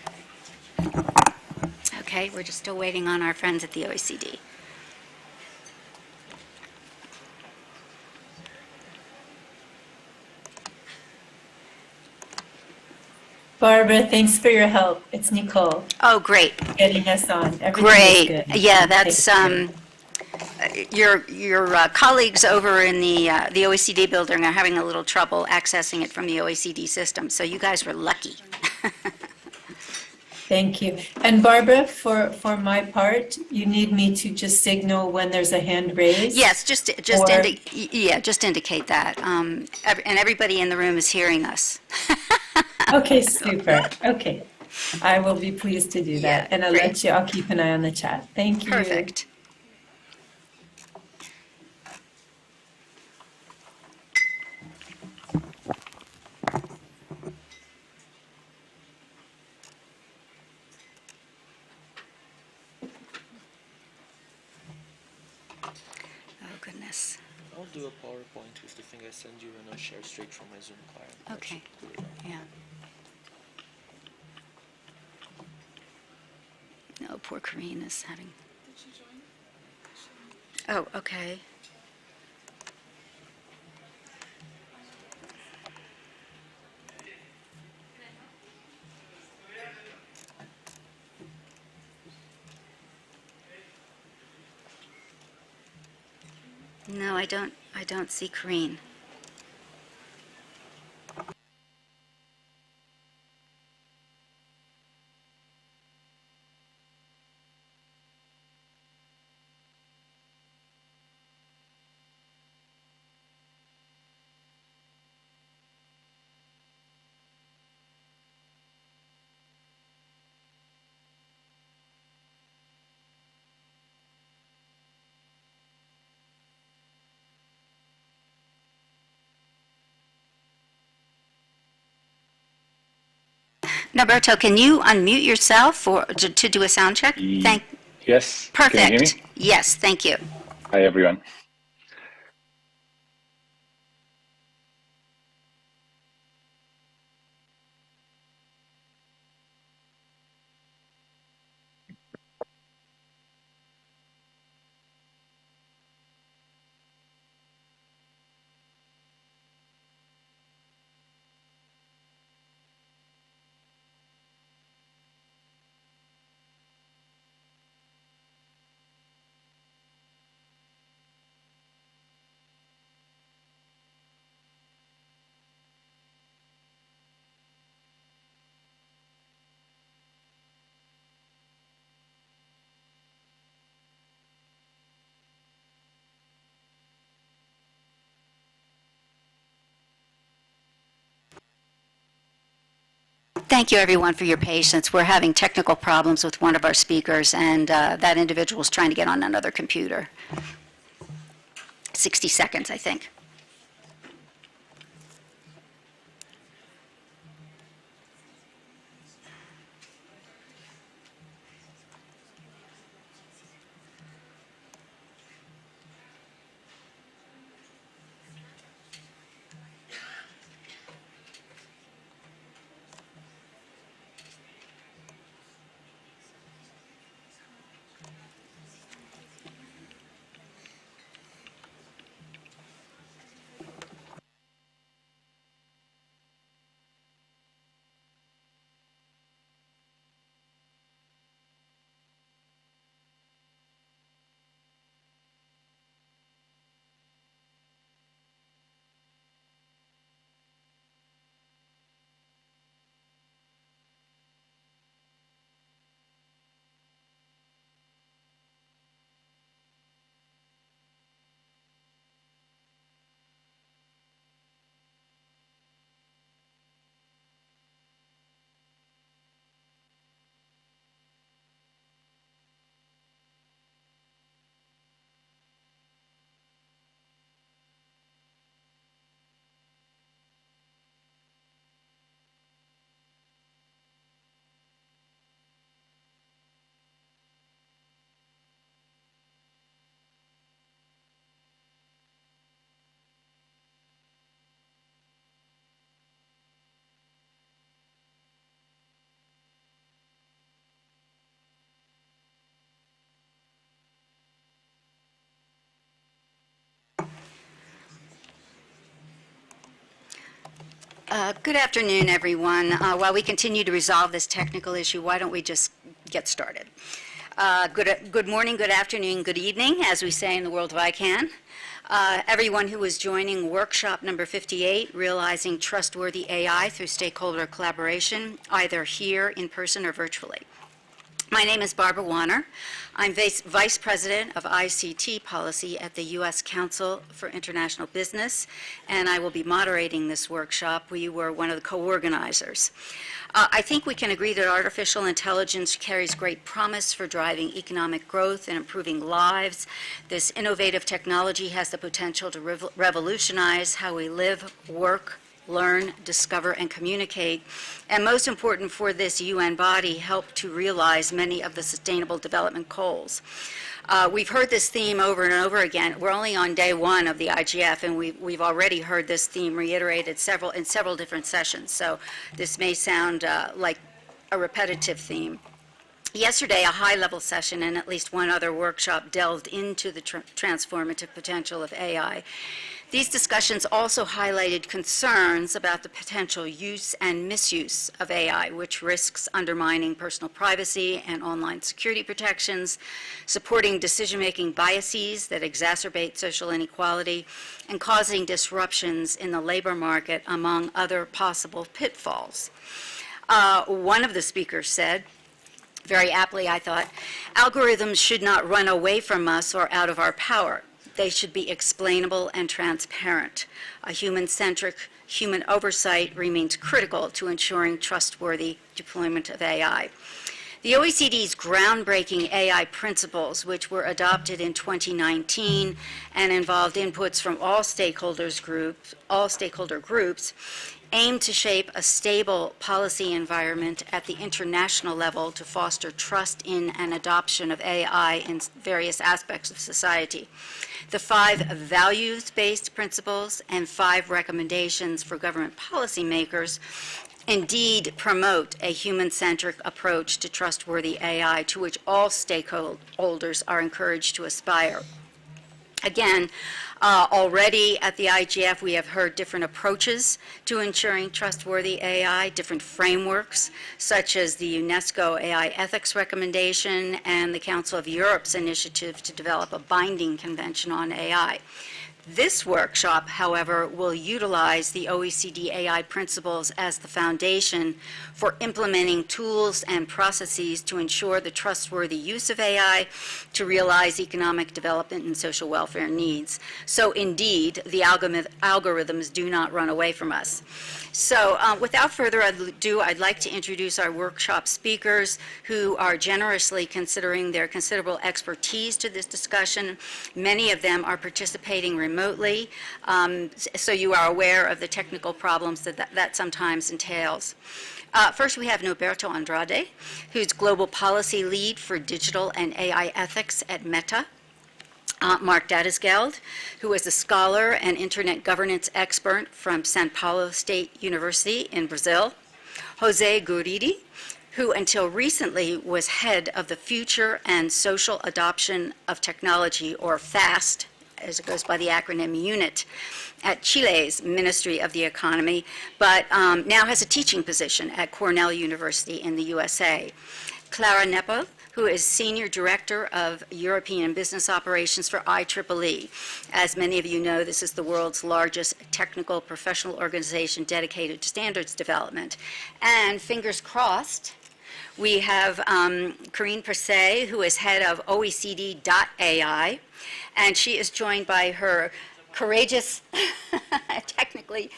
Okay, we're just still waiting on our friends at the OECD. Barbara, thanks for your help. It's Nicole. Oh, great. Getting us on. Everything Great. is good. Yeah, that's Thank you. your colleagues over in the OECD building are having a little trouble accessing it from the OECD system. So you guys were lucky. Thank you. And Barbara, for my part, you need me to just signal when there's a hand raised? Yes, just just indicate that. And everybody in the room is hearing us. Okay, super. Okay. I will be pleased to do that. And great. I'll keep an eye on the chat. Thank you. Perfect. Oh, goodness. I'll do a PowerPoint with the thing I send you and I'll share straight from my Zoom client. That Okay. should clear it up. Yeah. No, poor Corinne is having. Oh, okay. No, I don't see Corinne. Norberto, can you unmute yourself or to do a sound check? Yes. Perfect. Can you hear me? Yes, thank you. Hi, everyone. Thank you, everyone, for your patience. We're having technical problems with one of our speakers, and that individual is trying to get on another computer. 60 seconds, I think. Good afternoon, everyone. While we continue to resolve this technical issue, why don't we just get started? Good morning, good afternoon, good evening, as we say in the world of ICANN. Everyone who is joining workshop number 58, Realizing Trustworthy AI Through Stakeholder Collaboration, either here in person or virtually. My name is Barbara Warner. I'm Vice President of ICT Policy at the U.S. Council for International Business, and I will be moderating this workshop. We were one of the co-organizers. I think we can agree that artificial intelligence carries great promise for driving economic growth and improving lives. This innovative technology has the potential to revolutionize how we live, work, learn, discover, and communicate. And most important for this UN body, help to realize many of the Sustainable Development Goals. We've heard this theme over and over again. We're only on day one of the IGF, and we've already heard this theme reiterated in several different sessions. So this may sound like a repetitive theme. Yesterday, a high-level session and at least one other workshop delved into the transformative potential of AI. These discussions also highlighted concerns about the potential use and misuse of AI, which risks undermining personal privacy and online security protections, supporting decision-making biases that exacerbate social inequality, and causing disruptions in the labor market, among other possible pitfalls. One of the speakers said, very aptly, I thought, algorithms should not run away from us or out of our power. They should be explainable and transparent. A human-centric, human oversight remains critical to ensuring trustworthy deployment of AI. The OECD's groundbreaking AI principles, which were adopted in 2019 and involved inputs from all stakeholder groups, aim to shape a stable policy environment at the international level to foster trust in and adoption of AI in various aspects of society. The 5 values-based principles and 5 recommendations for government policymakers indeed promote a human-centric approach to trustworthy AI to which all stakeholders are encouraged to aspire. Again, already at the IGF, we have heard different approaches to ensuring trustworthy AI, different frameworks, such as the UNESCO AI ethics recommendation and the Council of Europe's initiative to develop a binding convention on AI. This workshop, however, will utilize the OECD AI principles as the foundation for implementing tools and processes to ensure the trustworthy use of AI to realize economic development and social welfare needs. So indeed, the algorithms do not run away from us. So without further ado, I'd like to introduce our workshop speakers who are generously considering their considerable expertise to this discussion. Many of them are participating remotely, so you are aware of the technical problems that sometimes entails. First, we have Norberto Andrade, who's Global Policy Lead for Digital and AI Ethics at Meta. Mark Dadesgeld, who is a scholar and internet governance expert from São Paulo State University in Brazil. Jose Guridi, who until recently was head of the Future and Social Adoption of Technology, or FAST, as it goes by the acronym unit, at Chile's Ministry of the Economy, but now has a teaching position at Cornell University in the USA. Clara Neppel, who is Senior Director of European Business Operations for IEEE. As many of you know, this is the world's largest technical professional organization dedicated to standards development. And fingers crossed, we have Corinne Persay, who is head of OECD.ai, and she is joined by her courageous, technically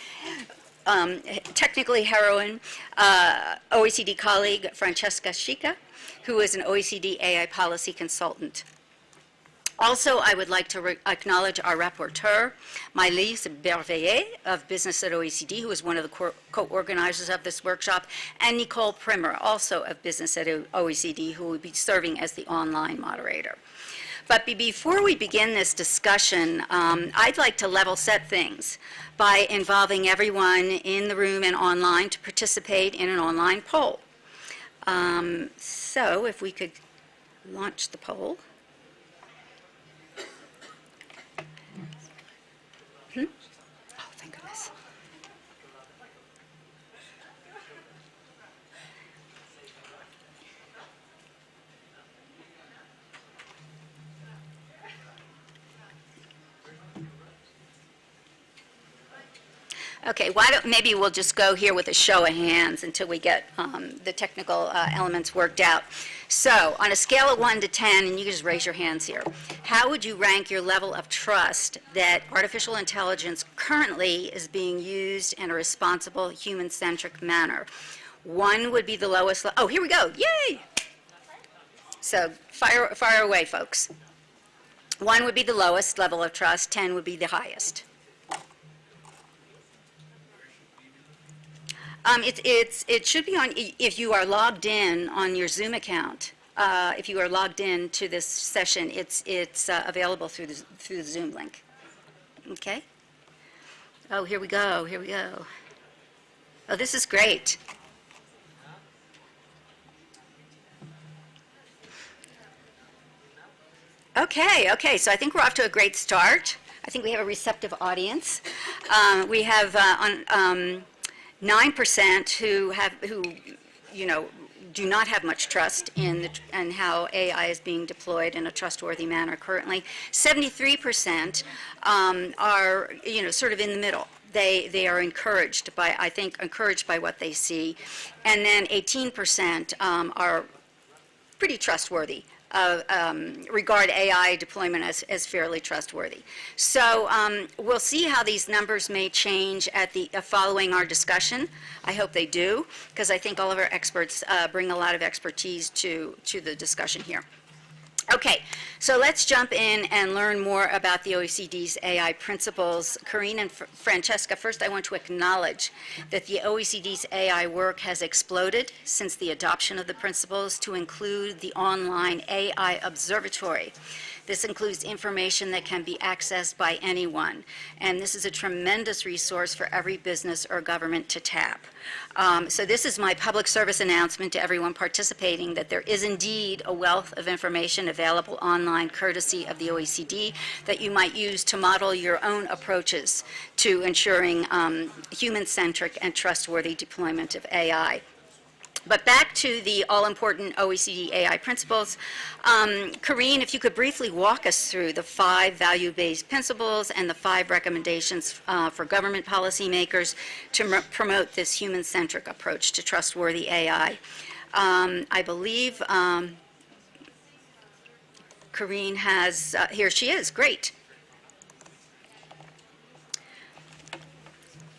heroine, OECD colleague Francesca Schica, who is an OECD AI policy consultant. Also, I would like to acknowledge our rapporteur, Maëlys Berveillet of Business at OECD, who is one of the co-organizers of this workshop, and Nicole Primer, also of Business at OECD, who will be serving as the online moderator. But before we begin this discussion, I'd like to level set things by involving everyone in the room and online to participate in an online poll. So if we could launch the poll. Oh, thank goodness. Okay, why don't, maybe we'll just go here with a show of hands until we get the technical elements worked out. So, on a scale of 1 to 10, and you can just raise your hands here, how would you rank your level of trust that artificial intelligence currently is being used in a responsible, human-centric manner? 1 would be the lowest, oh, here we go, yay! So, fire away, folks. 1 would be the lowest level of trust, 10 would be the highest. It should be on, if you are logged in on your Zoom account, if you are logged in to this session, it's available through the Zoom link. Okay? Oh, here we go, here we go. Oh, this is great. Okay, so I think we're off to a great start. I think we have a receptive audience. We have 9% who do not have much trust in how AI is being deployed in a trustworthy manner currently. 73% are sort of in the middle. They are encouraged by what they see, and then 18% are pretty trustworthy. Regard AI deployment as fairly trustworthy. So we'll see how these numbers may change at the following our discussion. I hope they do, because I think all of our experts bring a lot of expertise to the discussion here. Okay, so let's jump in and learn more about the OECD's AI principles. Corinne and Francesca, first I want to acknowledge that the OECD's AI work has exploded since the adoption of the principles to include the online AI Observatory. This includes information that can be accessed by anyone, and this is a tremendous resource for every business or government to tap. So this is my public service announcement to everyone participating that there is indeed a wealth of information available online courtesy of the OECD that you might use to model your own approaches to ensuring human-centric and trustworthy deployment of AI. But back to the all-important OECD AI principles. Corinne, if you could briefly walk us through the 5 value-based principles and the 5 recommendations for government policymakers to promote this human-centric approach to trustworthy AI. I believe Corinne has, here she is, great.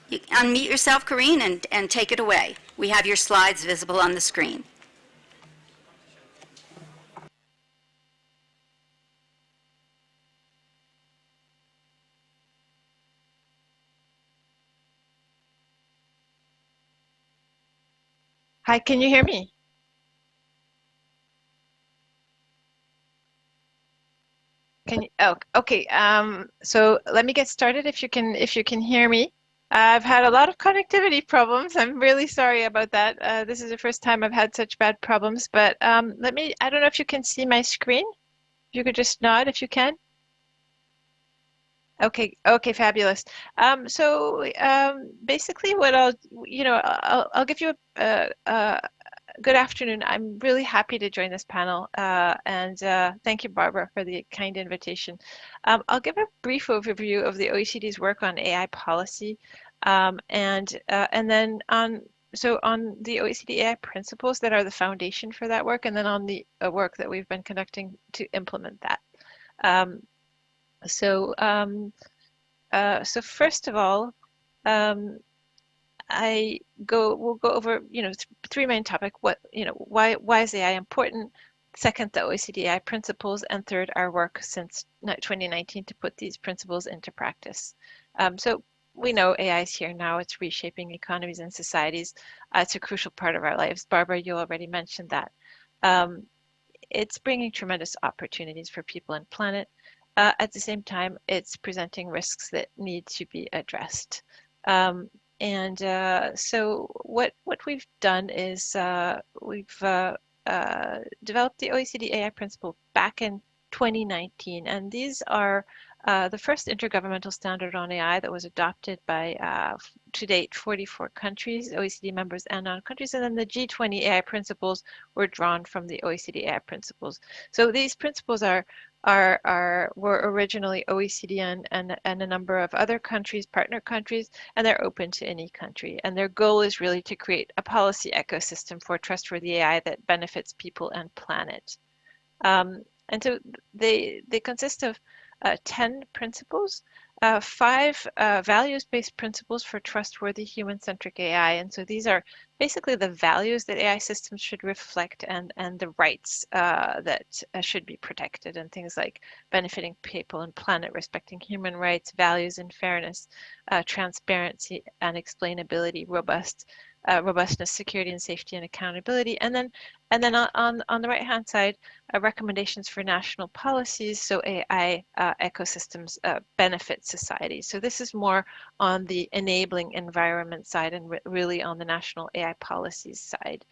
You unmute yourself, Corinne, and take it away. We have your slides visible on the screen. Hi, can you hear me? Can you, oh, okay. So let me get started if you can hear me. I've had a lot of connectivity problems. I'm really sorry about that. This is the first time I've had such bad problems, but I don't know if you can see my screen. If you could just nod if you can. Okay, fabulous. Basically what I'll give you a good afternoon. I'm really happy to join this panel, and thank you, Barbara, for the kind invitation. I'll give a brief overview of the OECD's work on AI policy, and then on the OECD AI principles that are the foundation for that work, and then on the work that we've been conducting to implement that. So first of all, we'll go over, 3 main topics. Why is AI important? Second, the OECD AI principles, and third, our work since 2019 to put these principles into practice. So we know AI is here now. It's reshaping economies and societies. It's a crucial part of our lives. Barbara, you already mentioned that. It's bringing tremendous opportunities for people and planet. At the same time, it's presenting risks that need to be addressed. So what we've done is we've developed the OECD AI principle back in 2019, and these are the first intergovernmental standard on AI that was adopted by, to date, 44 countries, OECD members and non-countries, and then the G20 AI principles were drawn from the OECD AI principles. So these principles are were originally OECD and a number of other countries, partner countries, and they're open to any country. And their goal is really to create a policy ecosystem for trustworthy AI that benefits people and planet. And so they consist of 10 principles, 5 values-based principles for trustworthy human-centric AI. And so these are basically the values that AI systems should reflect and the rights that should be protected, and things like benefiting people and planet, respecting human rights, values and fairness, transparency and explainability, robustness, security and safety and accountability. And then on the right-hand side, recommendations for national policies, so AI ecosystems benefit society. So this is more on the enabling environment side and really on the national AI policies side.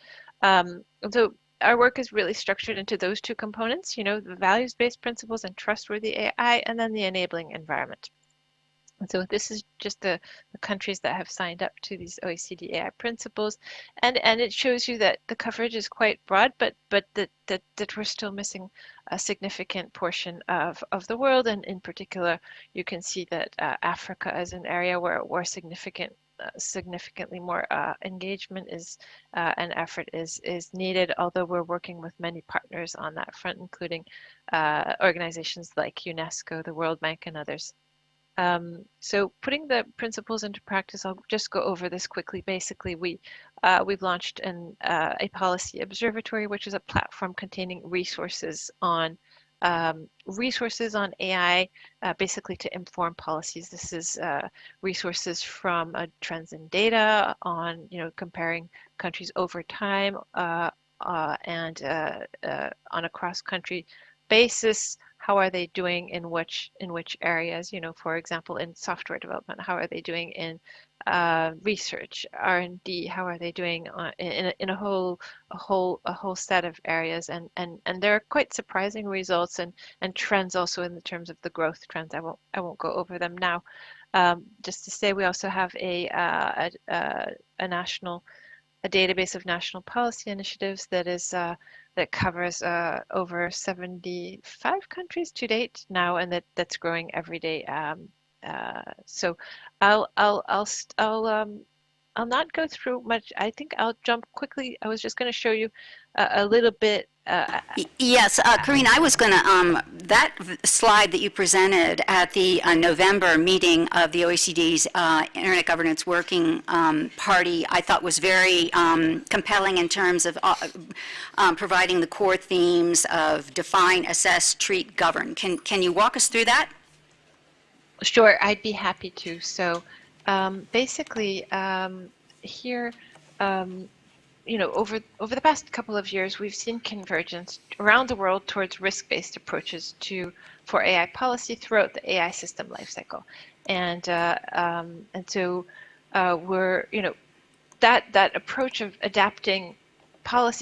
So our work is really structured into those two components, the values-based principles and trustworthy AI, and then the enabling environment. And so this is just the countries that have signed up to these OECD AI principles, and it shows you that the coverage is quite broad, but that we're still missing a significant portion of the world, and in particular, you can see that Africa is an area where significantly more engagement is and effort is needed. Although we're working with many partners on that front, including organizations like UNESCO, the World Bank, and others. So putting the principles into practice, I'll just go over this quickly. Basically, we've launched a policy observatory, which is a platform containing resources on AI, basically to inform policies. This is resources from trends in data on comparing countries over time and on a cross-country basis. How are they doing in which areas? For example, in software development, how are they doing in research, R&D? How are they doing in a whole set of areas? And there are quite surprising results and trends also in the terms of the growth trends. I won't go over them now. Just to say, we also have a database of national policy initiatives that covers over 75 countries to date now, and that's growing every day. So I'll not go through much. I think I'll jump quickly. I was just going to show you a little bit. Yes, Karine, I was going to, that slide that you presented at the November meeting of the OECD's Internet Governance Working Party, I thought was very compelling in terms of providing the core themes of define, assess, treat, govern. Can you walk us through that? Sure, I'd be happy to. So basically here, over the past couple of years, we've seen convergence around the world towards risk-based approaches for AI policy throughout the AI system lifecycle, and so we're that approach of adapting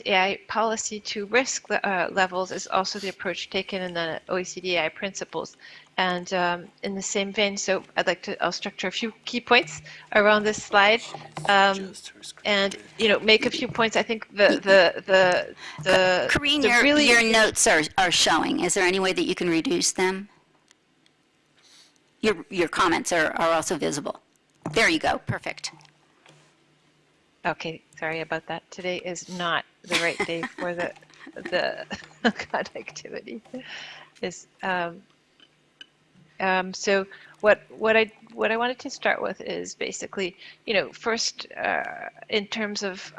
AI policy to risk levels is also the approach taken in the OECD AI principles. And in the same vein, so I'll structure a few key points around this slide, and make a few points. I think Karine, your notes are showing. Is there any way that you can reduce them? Your comments are also visible. There you go. Perfect. Okay, sorry about that. Today is not the right day for the connectivity. So what I wanted to start with is basically, first in terms of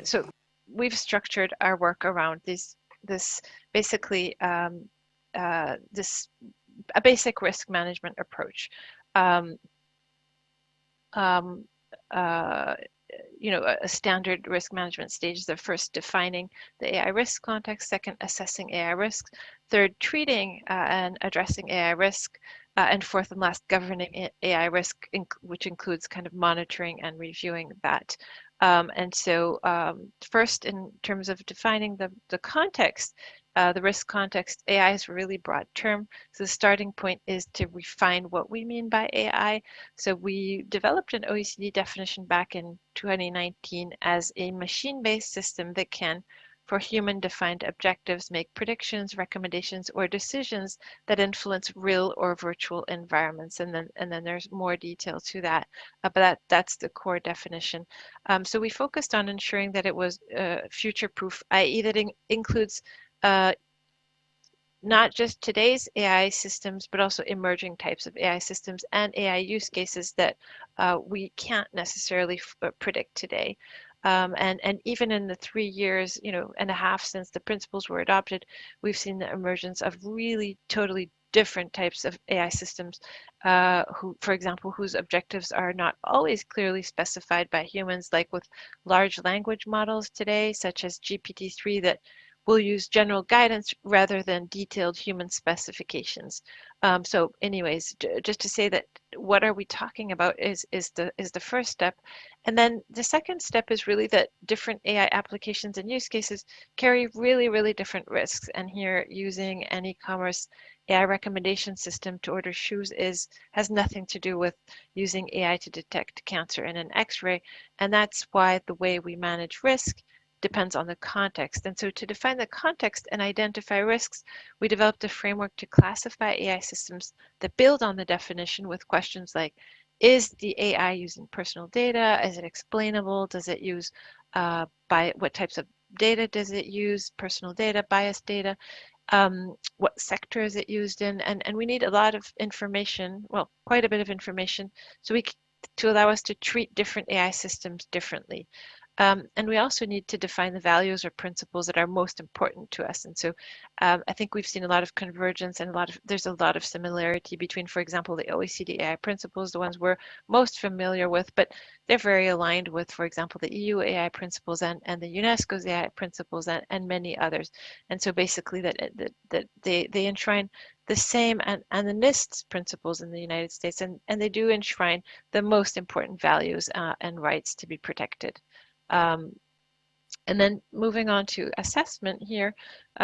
so we've structured our work around this basically this a basic risk management approach. A standard risk management stage is the first defining the AI risk context, second assessing AI risks, third treating and addressing AI risk, and fourth and last governing AI risk, which includes kind of monitoring and reviewing that. And so first, in terms of defining the context, the risk context, AI is a really broad term. So the starting point is to refine what we mean by AI. So we developed an OECD definition back in 2019 as a machine-based system that can for human-defined objectives, make predictions, recommendations, or decisions that influence real or virtual environments. And then there's more detail to that, but that's the core definition. So we focused on ensuring that it was future-proof, i.e. that includes not just today's AI systems, but also emerging types of AI systems and AI use cases that we can't necessarily predict today. And even in the 3 years, and a half since the principles were adopted, we've seen the emergence of really totally different types of AI systems, who, for example, whose objectives are not always clearly specified by humans, like with large language models today, such as GPT-3, that will use general guidance rather than detailed human specifications. So anyways, just to say that what are we talking about is the first step. And then the second step is really that different AI applications and use cases carry really, really different risks. And here, using an e-commerce AI recommendation system to order shoes has nothing to do with using AI to detect cancer in an X-ray. And that's why the way we manage risk depends on the context. And so to define the context and identify risks, we developed a framework to classify AI systems that build on the definition with questions like, is the AI using personal data? Is it explainable? Does it use by what types of data does it use? Personal data, biased data? What sector is it used in? And we need a lot of information, well, quite a bit of information, so to allow us to treat different AI systems differently. And we also need to define the values or principles that are most important to us. And so I think we've seen a lot of convergence and there's a lot of similarity between, for example, the OECD AI principles, the ones we're most familiar with, but they're very aligned with, for example, the EU AI principles and the UNESCO's AI principles and many others. And so basically that they enshrine the same and the NIST's principles in the United States, and they do enshrine the most important values and rights to be protected. And then moving on to assessment here,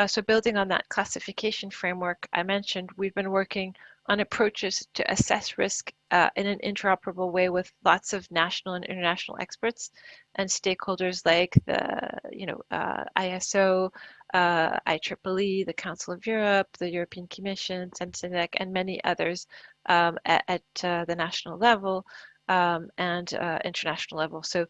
so building on that classification framework I mentioned, we've been working on approaches to assess risk in an interoperable way with lots of national and international experts and stakeholders like the ISO, IEEE, the Council of Europe, the European Commission, Sensenec, and many others at the national level and international level. So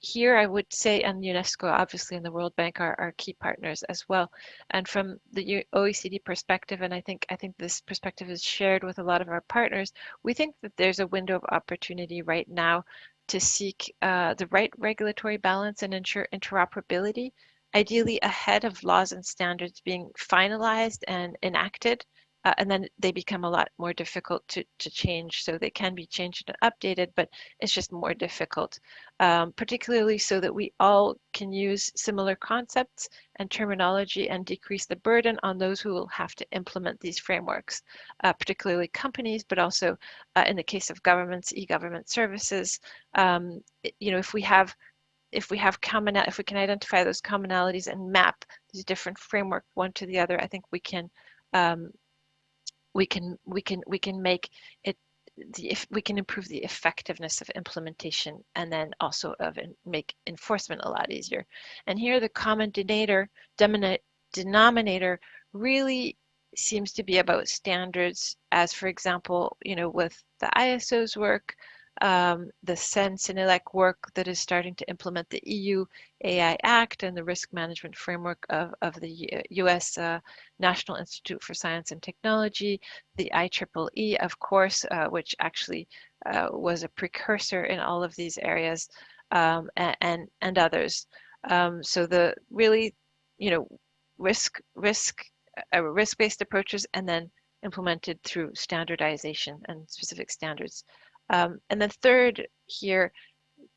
here I would say, and UNESCO obviously and the World Bank are key partners as well. And from the OECD perspective, and I think this perspective is shared with a lot of our partners, we think that there's a window of opportunity right now to seek the right regulatory balance and ensure interoperability, ideally ahead of laws and standards being finalized and enacted. And then they become a lot more difficult to change. So they can be changed and updated, but it's just more difficult, particularly so that we all can use similar concepts and terminology and decrease the burden on those who will have to implement these frameworks, particularly companies, but also in the case of governments, e-government services. If we can identify those commonalities and map these different frameworks one to the other, I think we can make it we can improve the effectiveness of implementation and then also make enforcement a lot easier. And here the common denominator really seems to be about standards, as for example, with the ISO's work, the Sensenec work that is starting to implement the EU AI Act and the risk management framework of the US National Institute for Science and Technology, the IEEE, of course, which actually was a precursor in all of these areas, and others. So the really, risk-based approaches and then implemented through standardization and specific standards. And then third here,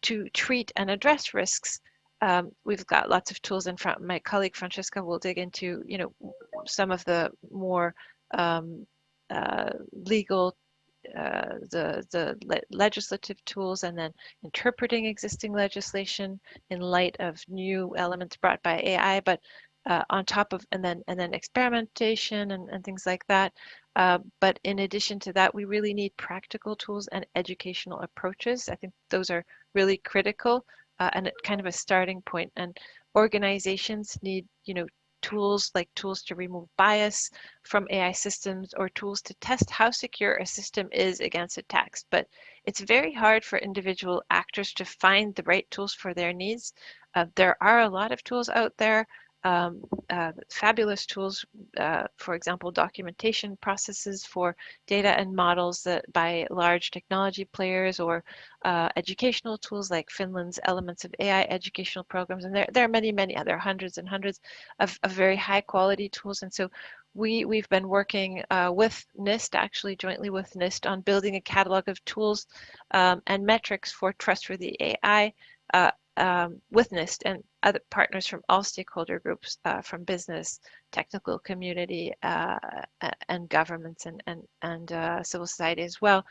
to treat and address risks, we've got lots of tools in front. My colleague Francesca will dig into, some of the more legal, the legislative tools, and then interpreting existing legislation in light of new elements brought by AI, but on top of, and then experimentation and things like that. But in addition to that, we really need practical tools and educational approaches. I think those are really critical and kind of a starting point. And organizations need, tools like tools to remove bias from AI systems or tools to test how secure a system is against attacks. But it's very hard for individual actors to find the right tools for their needs. There are a lot of tools out there, fabulous tools, for example, documentation processes for data and models that by large technology players, or educational tools like Finland's Elements of AI educational programs. And there are many, there are hundreds and hundreds of very high quality tools. And so we've been working with NIST, actually jointly with NIST, on building a catalog of tools and metrics for trustworthy AI with NIST and other partners from all stakeholder groups, from business, technical community, and governments, and civil society as well,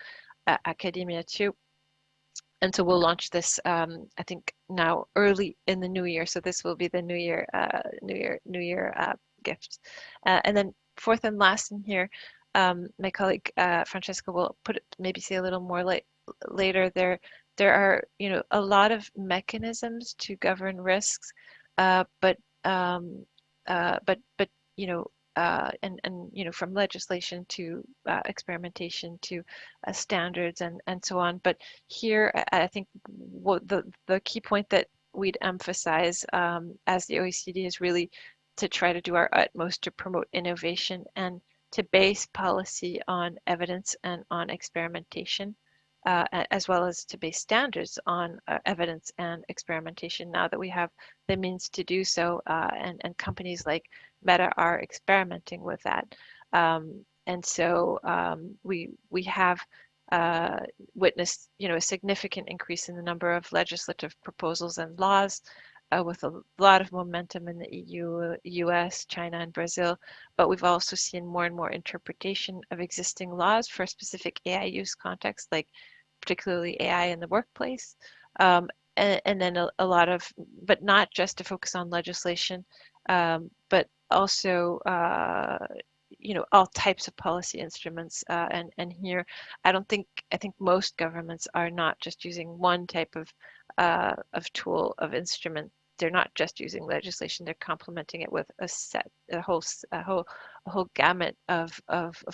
academia too. And so we'll launch this, I think now early in the new year. So this will be the new year gift. And then fourth and last in here, my colleague Francesca will maybe say a little more later. There are, a lot of mechanisms to govern risks, but from legislation to experimentation to standards and so on. But here, I think the key point that we'd emphasize as the OECD is really to try to do our utmost to promote innovation and to base policy on evidence and on experimentation, as well as to base standards on evidence and experimentation now that we have the means to do so, and companies like Meta are experimenting with that. And so we have witnessed, a significant increase in the number of legislative proposals and laws, with a lot of momentum in the EU, US, China, and Brazil. But we've also seen more and more interpretation of existing laws for specific AI use contexts, like particularly AI in the workplace. And then a lot of, but not just to focus on legislation, but also all types of policy instruments. And here, I think most governments are not just using one type of tool, of instrument. They're not just using legislation, they're complementing it with a whole gamut of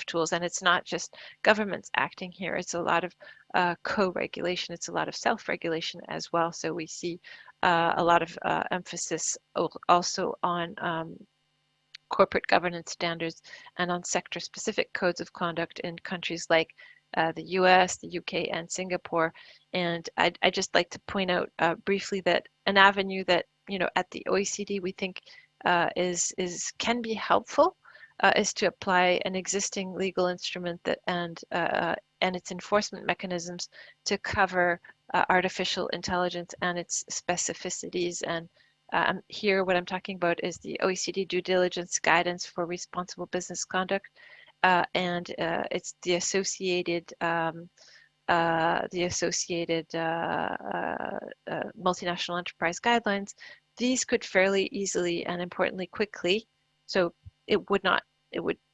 tools. And it's not just governments acting here, it's a lot of co-regulation, it's a lot of self-regulation as well. So we see a lot of emphasis also on corporate governance standards and on sector-specific codes of conduct in countries like the US, the UK, and Singapore. And I'd just like to point out briefly that an avenue that, at the OECD we think can be helpful is to apply an existing legal instrument that and its enforcement mechanisms to cover artificial intelligence and its specificities. And here what I'm talking about is the OECD due diligence guidance for responsible business conduct, and it's the associated multinational enterprise guidelines. These could fairly easily and importantly quickly, so it would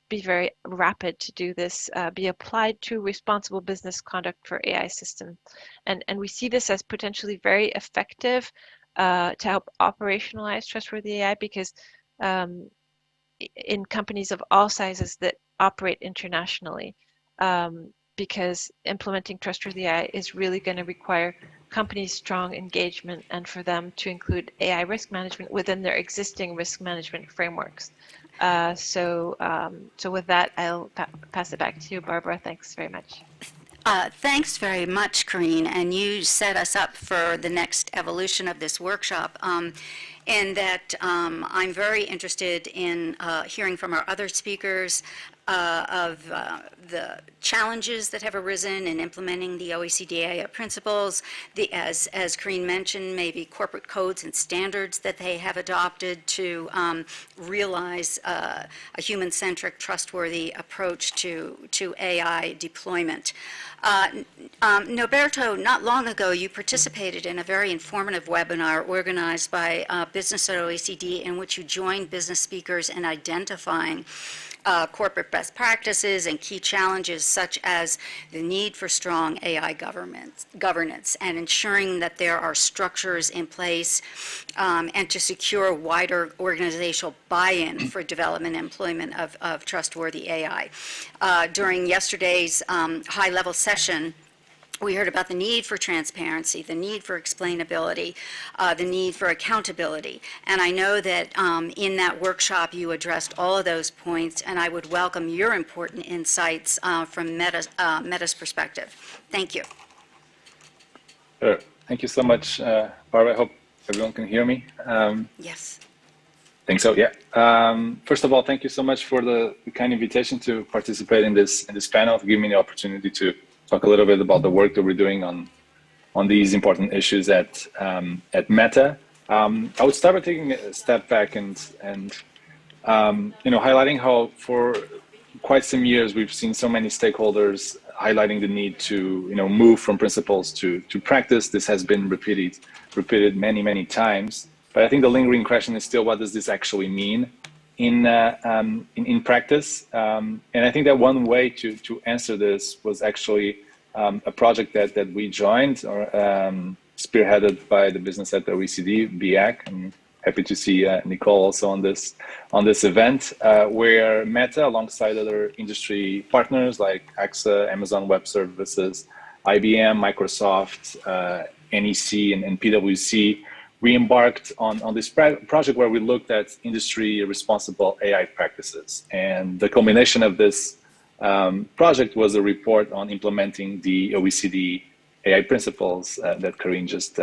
be very rapid to do this, be applied to responsible business conduct for AI systems. And we see this as potentially very effective to help operationalize trustworthy AI, because in companies of all sizes that operate internationally, because implementing trustworthy AI is really going to require companies' strong engagement and for them to include AI risk management within their existing risk management frameworks. So with that, I'll pass it back to you, Barbara. Thanks very much. Thanks very much, Corinne, and you set us up for the next evolution of this workshop. In that I'm very interested in hearing from our other speakers of the challenges that have arisen in implementing the OECD AI principles, as Corinne mentioned, maybe corporate codes and standards that they have adopted to realize a human-centric, trustworthy approach to AI deployment. Norberto, not long ago, you participated in a very informative webinar organized by Business at OECD, in which you joined business speakers in identifying corporate best practices and key challenges such as the need for strong AI governance and ensuring that there are structures in place and to secure wider organizational buy-in for development and employment of trustworthy AI. During yesterday's high-level session, we heard about the need for transparency, the need for explainability, the need for accountability. And I know that in that workshop you addressed all of those points, and I would welcome your important insights from Meta's perspective. Thank you. Sure. Thank you so much, Barbara. I hope everyone can hear me. Yes. I think so, yeah. First of all, thank you so much for the kind invitation to participate in this panel, to give me the opportunity to talk a little bit about the work that we're doing on these important issues at Meta. I would start by taking a step back and highlighting how for quite some years we've seen so many stakeholders highlighting the need to move from principles to practice. This has been repeated many times. But I think the lingering question is still, what does this actually mean in practice? And I think that one way to answer this was actually a project that we joined, or spearheaded by the business at the OECD, BIAC. I'm happy to see Nicole also on this event, where Meta, alongside other industry partners like AXA, Amazon Web Services, IBM, Microsoft, NEC, and PwC, we embarked on this project where we looked at industry responsible AI practices. And the culmination of this project was a report on implementing the OECD AI principles that Corinne just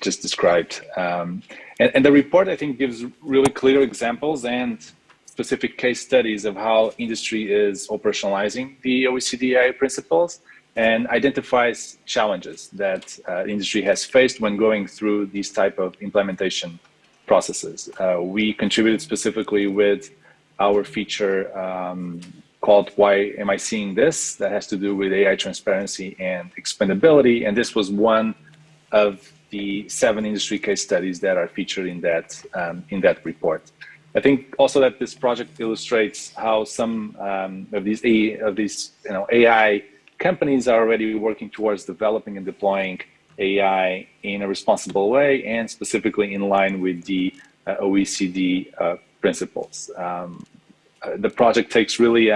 described. And the report, I think, gives really clear examples and specific case studies of how industry is operationalizing the OECD AI principles, and identifies challenges that the industry has faced when going through these type of implementation processes. We contributed specifically with our feature called Why Am I Seeing This? That has to do with AI transparency and explainability. And this was one of the 7 industry case studies that are featured in that report. I think also that this project illustrates how some of these AI companies are already working towards developing and deploying AI in a responsible way, and specifically in line with the OECD principles. The project takes really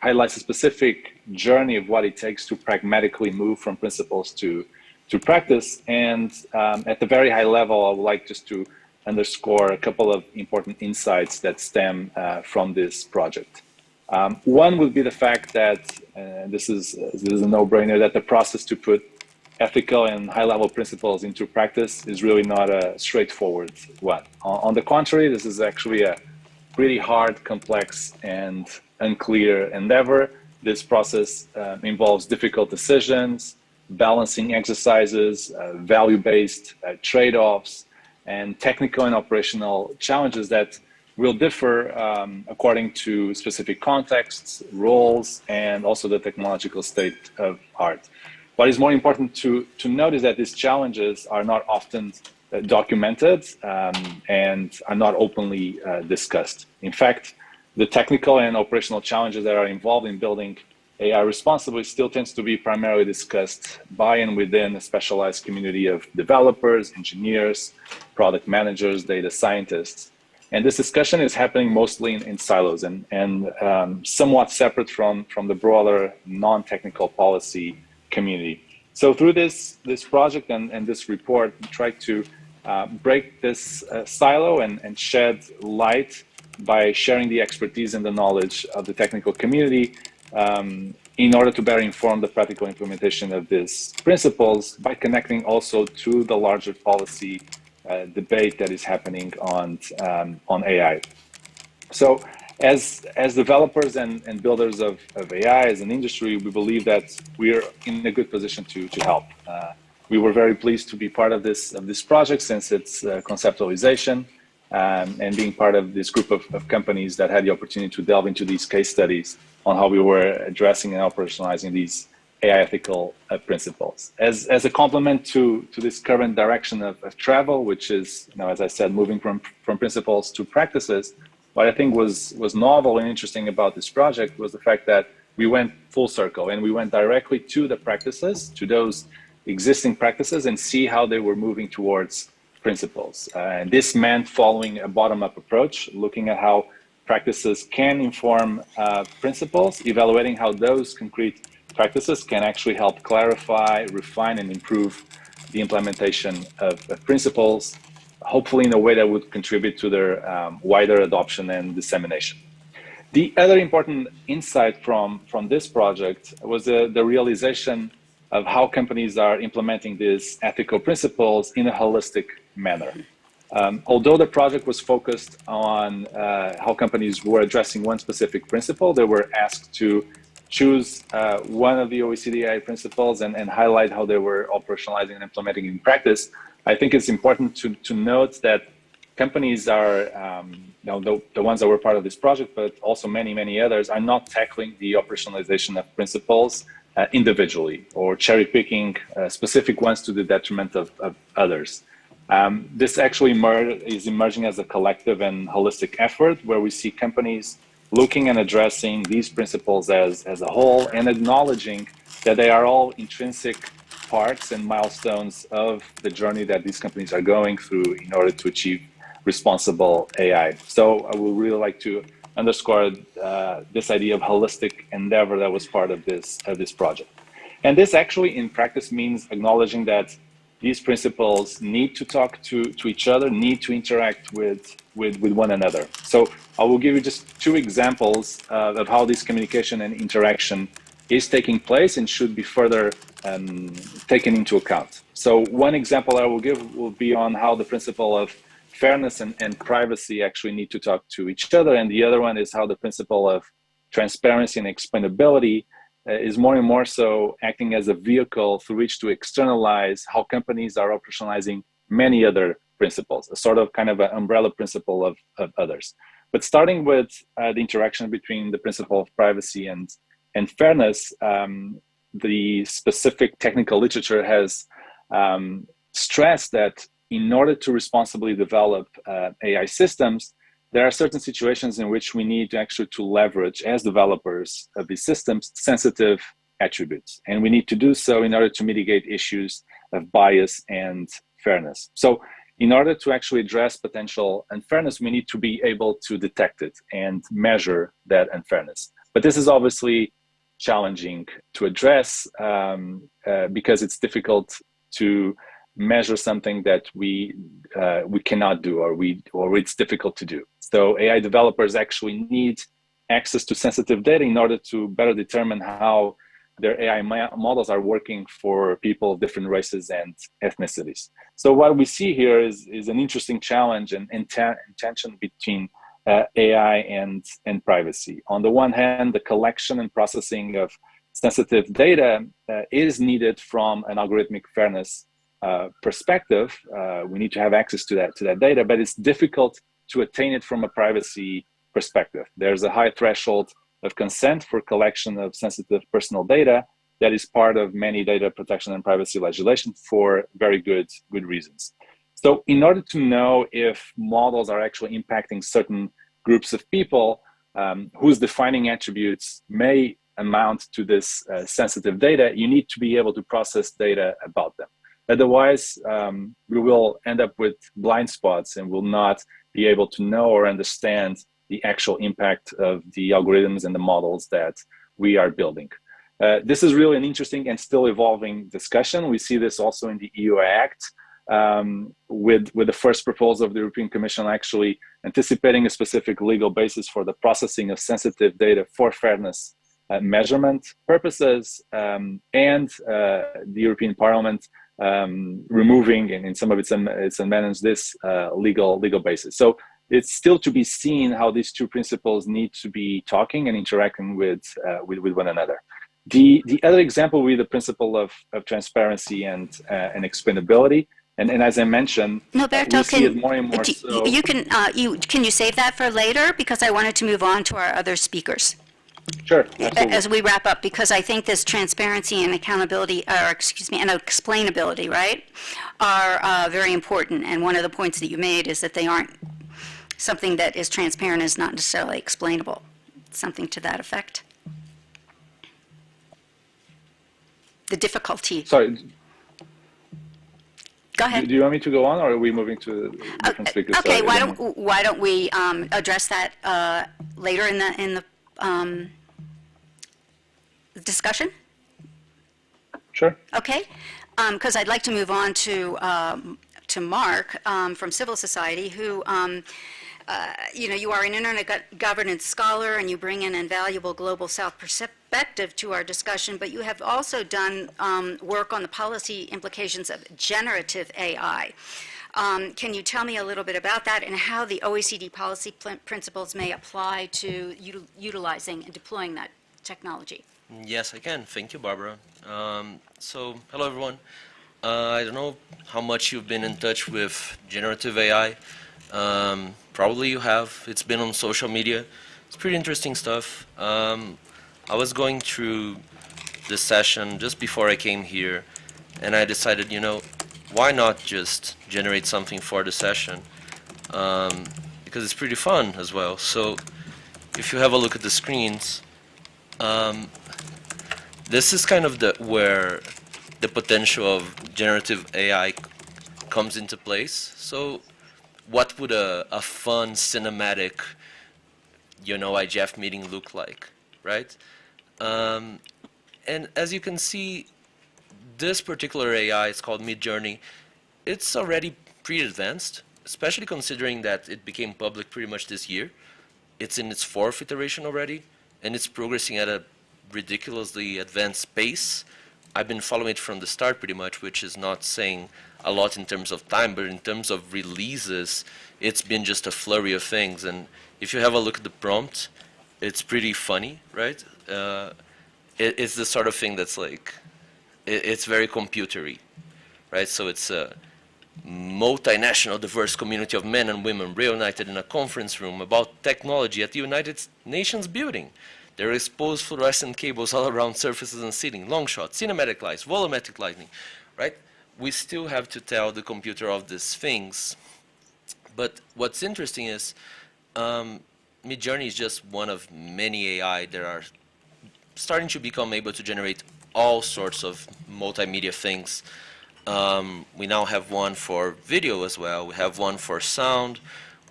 highlights a specific journey of what it takes to pragmatically move from principles to practice. And at the very high level, I would like just to underscore a couple of important insights that stem from this project. One would be the fact that this is a no-brainer, that the process to put ethical and high-level principles into practice is really not a straightforward one. On the contrary, this is actually a pretty hard, complex, and unclear endeavor. This process involves difficult decisions, balancing exercises, value-based trade-offs, and technical and operational challenges that will differ according to specific contexts, roles, and also the technological state of art. What is more important to note is that these challenges are not often documented and are not openly discussed. In fact, the technical and operational challenges that are involved in building AI responsibly still tends to be primarily discussed by and within a specialized community of developers, engineers, product managers, data scientists. And this discussion is happening mostly in silos and somewhat separate from the broader non-technical policy community. So through this project and this report, we try to break this silo and shed light by sharing the expertise and the knowledge of the technical community in order to better inform the practical implementation of these principles, by connecting also to the larger policy debate that is happening on AI. So as developers and builders of AI as an industry, we believe that we're in a good position to help. We were very pleased to be part of this project since its conceptualization, and being part of this group of companies that had the opportunity to delve into these case studies on how we were addressing and operationalizing these AI ethical principles. As a complement to this current direction of travel, which is, as I said, moving from principles to practices, what I think was novel and interesting about this project was the fact that we went full circle and we went directly to the practices, to those existing practices, and see how they were moving towards principles. And this meant following a bottom-up approach, looking at how practices can inform principles, evaluating how those concrete practices can actually help clarify, refine, and improve the implementation of principles, hopefully in a way that would contribute to their wider adoption and dissemination. The other important insight from this project was the realization of how companies are implementing these ethical principles in a holistic manner. Although the project was focused on how companies were addressing one specific principle, they were asked to choose one of the OECD AI principles and highlight how they were operationalizing and implementing in practice. I think it's important to note that companies are, the ones that were part of this project, but also many, many others are not tackling the operationalization of principles individually or cherry picking specific ones to the detriment of others. This actually is emerging as a collective and holistic effort where we see companies looking and addressing these principles as a whole and acknowledging that they are all intrinsic parts and milestones of the journey that these companies are going through in order to achieve responsible AI. So I would really like to underscore this idea of holistic endeavor that was part of this project. And this actually in practice means acknowledging that these principles need to talk to each other, need to interact with one another. So I will give you just two examples of how this communication and interaction is taking place and should be further taken into account. So one example I will give will be on how the principle of fairness and privacy actually need to talk to each other. And the other one is how the principle of transparency and explainability is more and more so acting as a vehicle through which to externalize how companies are operationalizing many other principles, a sort of kind of an umbrella principle of others. But starting with the interaction between the principle of privacy and fairness, the specific technical literature has stressed that in order to responsibly develop AI systems, there are certain situations in which we need to leverage, as developers of these systems, sensitive attributes. And we need to do so in order to mitigate issues of bias and fairness. So in order to actually address potential unfairness, we need to be able to detect it and measure that unfairness. But this is obviously challenging to address because it's difficult to measure something that we cannot do or it's difficult to do. So AI developers actually need access to sensitive data in order to better determine how their AI models are working for people of different races and ethnicities. So what we see here is an interesting challenge and tension between AI and privacy. On the one hand, the collection and processing of sensitive data is needed from an algorithmic fairness perspective. We need to have access to that data, but it's difficult to attain it from a privacy perspective. There's a high threshold of consent for collection of sensitive personal data that is part of many data protection and privacy legislation for very good reasons. So in order to know if models are actually impacting certain groups of people whose defining attributes may amount to this sensitive data, you need to be able to process data about them. Otherwise, we will end up with blind spots and will not be able to know or understand the actual impact of the algorithms and the models that we are building. This is really an interesting and still evolving discussion. We see this also in the EU Act, with the first proposal of the European Commission actually anticipating a specific legal basis for the processing of sensitive data for fairness measurement purposes, and the European Parliament removing and in some of its amendments this legal basis. So it's still to be seen how these two principles need to be talking and interacting with one another. The other example will be the principle of transparency and explainability. And as I mentioned, we see it more and more so. Can you save that for later? Because I wanted to move on to our other speakers. Sure, absolutely. As we wrap up, because I think this transparency and accountability, and explainability, right, are very important. And one of the points that you made is that they aren't something that is transparent is not necessarily explainable. Something to that effect. The difficulty. Sorry. Go ahead. Do you want me to go on, or are we moving to different speakers? Okay, Sorry, why don't we address that later in the discussion? Sure. Okay, because I'd like to move on to Mark from civil society, who you are an internet governance scholar and you bring in invaluable global South perspective to our discussion, but you have also done work on the policy implications of generative AI. Can you tell me a little bit about that and how the OECD policy principles may apply to utilizing and deploying that technology? Yes, I can. Thank you, Barbara. So, hello, everyone. I don't know how much you've been in touch with generative AI. Probably you have. It's been on social media. It's pretty interesting stuff. I was going through this session just before I came here, and I decided, why not just generate something for the session? Because it's pretty fun as well. So, if you have a look at the screens, this is kind of where the potential of generative AI comes into place. So what would a fun cinematic, IGF meeting look like, right? And as you can see, this particular AI is called Midjourney. It's already pretty advanced, especially considering that it became public pretty much this year. It's in its 4th iteration already, and it's progressing at a ridiculously advanced pace. I've been following it from the start pretty much, which is not saying a lot in terms of time, but in terms of releases, it's been just a flurry of things. And if you have a look at the prompt, it's pretty funny, right? It's the sort of thing that's like, it's very computery, right? So it's a multinational diverse community of men and women reunited in a conference room about technology at the United Nations building. There are exposed fluorescent cables all around surfaces and seating, long shots, cinematic lights, volumetric lighting, right? We still have to tell the computer of these things. But what's interesting is Midjourney is just one of many AI that are starting to become able to generate all sorts of multimedia things. We now have one for video as well. We have one for sound.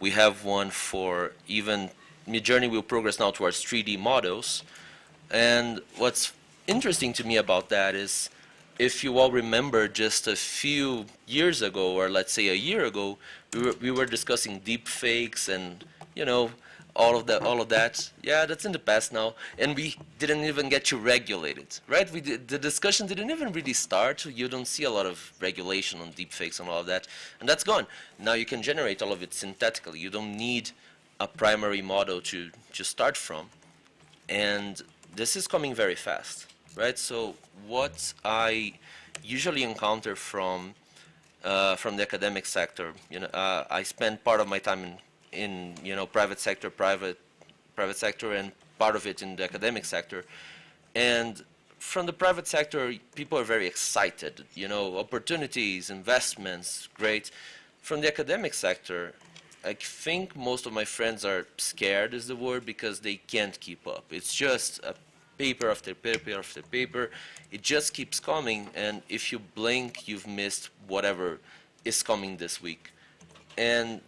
We have one for even Midjourney will progress now towards 3D models. And what's interesting to me about that is, if you all remember just a few years ago, or let's say a year ago, we were discussing deep fakes and, all of that. Yeah, that's in the past now. And we didn't even get to regulate it, right? The discussion didn't even really start. You don't see a lot of regulation on deep fakes and all of that. And that's gone. Now you can generate all of it synthetically. You don't need a primary model to start from, and this is coming very fast, right? So what I usually encounter from the academic sector, I spend part of my time in private sector, and part of it in the academic sector, and from the private sector, people are very excited, opportunities, investments, great. From the academic sector, I think most of my friends are scared is the word, because they can't keep up. It's just a paper after paper after paper. It just keeps coming, and if you blink, you've missed whatever is coming this week. And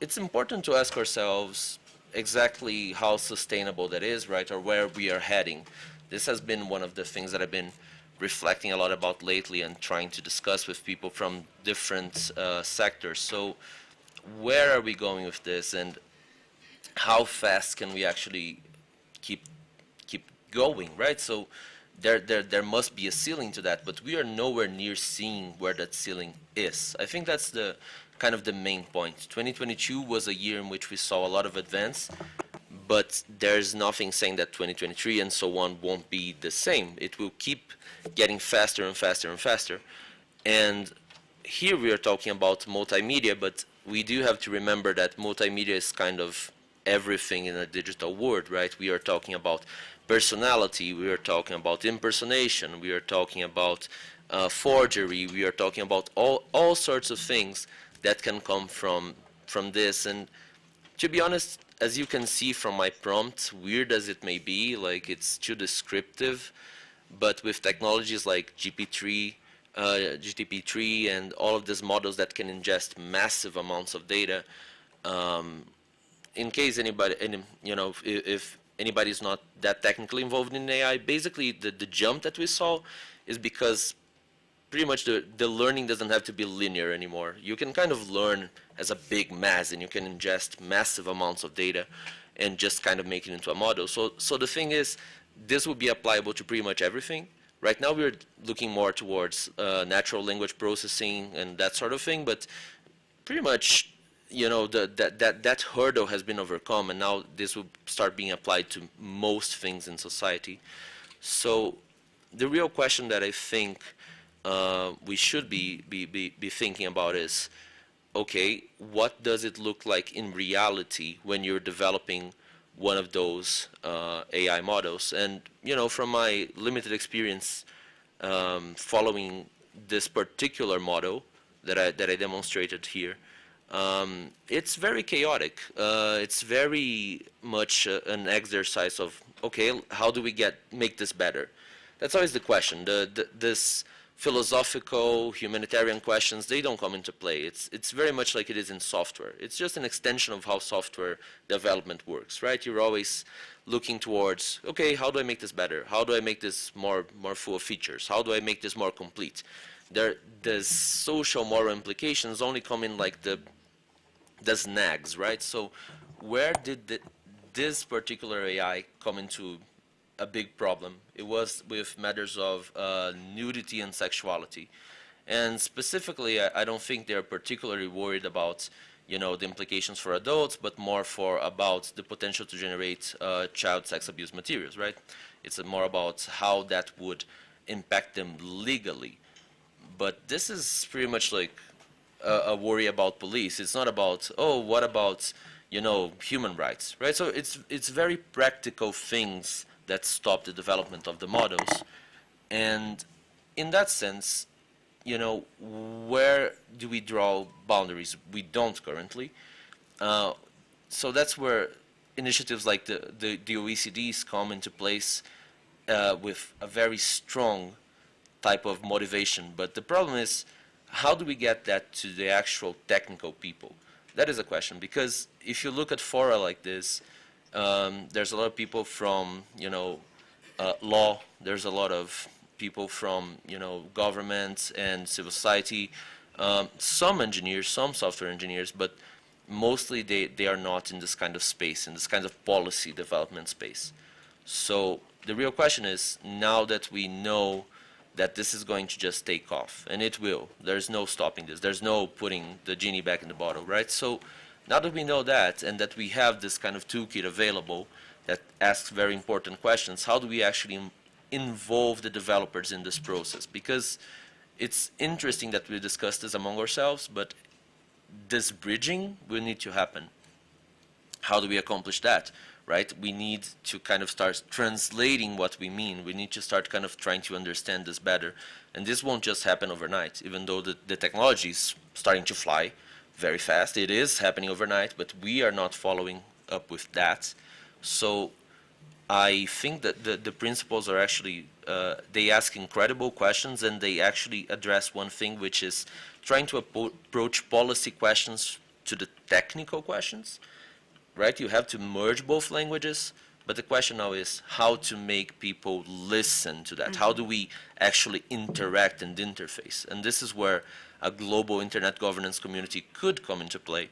it's important to ask ourselves exactly how sustainable that is, right, or where we are heading. This has been one of the things that I've been reflecting a lot about lately and trying to discuss with people from different sectors. So where are we going with this, and how fast can we actually keep going, right? So there must be a ceiling to that, but we are nowhere near seeing where that ceiling is. I think that's the kind of the main point. 2022 was a year in which we saw a lot of advance, but there's nothing saying that 2023 and so on won't be the same. It will keep getting faster and faster and faster. And here we are talking about multimedia, but we do have to remember that multimedia is kind of everything in a digital world, right? We are talking about personality, we are talking about impersonation, we are talking about forgery, we are talking about all sorts of things that can come from this. And to be honest, as you can see from my prompt, weird as it may be, like it's too descriptive, but with technologies like GTP3 and all of these models that can ingest massive amounts of data, in case anybody, if anybody is not that technically involved in AI, basically the jump that we saw is because pretty much the learning doesn't have to be linear anymore. You can kind of learn as a big mass, and you can ingest massive amounts of data and just kind of make it into a model. So the thing is, this will be applicable to pretty much everything. Right now we're looking more towards natural language processing and that sort of thing, but pretty much, that hurdle has been overcome, and now this will start being applied to most things in society. So the real question that I think we should be thinking about is, okay, what does it look like in reality when you're developing one of those AI models? And from my limited experience following this particular model that I demonstrated here, it's very chaotic. It's very much an exercise of, okay, how do we make this better? That's always the question. This philosophical, humanitarian questions, they don't come into play. It's very much like it is in software. It's just an extension of how software development works, right? You're always looking towards, okay, how do I make this better? How do I make this more full of features? How do I make this more complete? The social moral implications only come in like the snags, right? So where did this particular AI come into a big problem? It was with matters of nudity and sexuality. And specifically, I don't think they're particularly worried about the implications for adults, but more about the potential to generate child sex abuse materials, right? It's more about how that would impact them legally. But this is pretty much like a worry about police. It's not about, oh, what about human rights, right? So it's very practical things that stop the development of the models. And in that sense, where do we draw boundaries? We don't currently. So that's where initiatives like the OECDs come into place with a very strong type of motivation. But the problem is, how do we get that to the actual technical people? That is a question, because if you look at fora like this, there's a lot of people from law. There's a lot of people from government and civil society. Some engineers, some software engineers, but mostly they are not in this kind of space, in this kind of policy development space. So the real question is, now that we know that this is going to just take off, and it will, there's no stopping this, there's no putting the genie back in the bottle, right? So now that we know that, and that we have this kind of toolkit available that asks very important questions, how do we actually involve the developers in this process? Because it's interesting that we discuss this among ourselves, but this bridging will need to happen. How do we accomplish that, right? We need to kind of start translating what we mean. We need to start kind of trying to understand this better. And this won't just happen overnight, even though the technology is starting to fly very fast. It is happening overnight, but we are not following up with that. So I think that the principles are actually, they ask incredible questions, and they actually address one thing, which is trying to approach policy questions to the technical questions, right? You have to merge both languages, but the question now is how to make people listen to that. How do we actually interact and interface? And this is where a global internet governance community could come into play,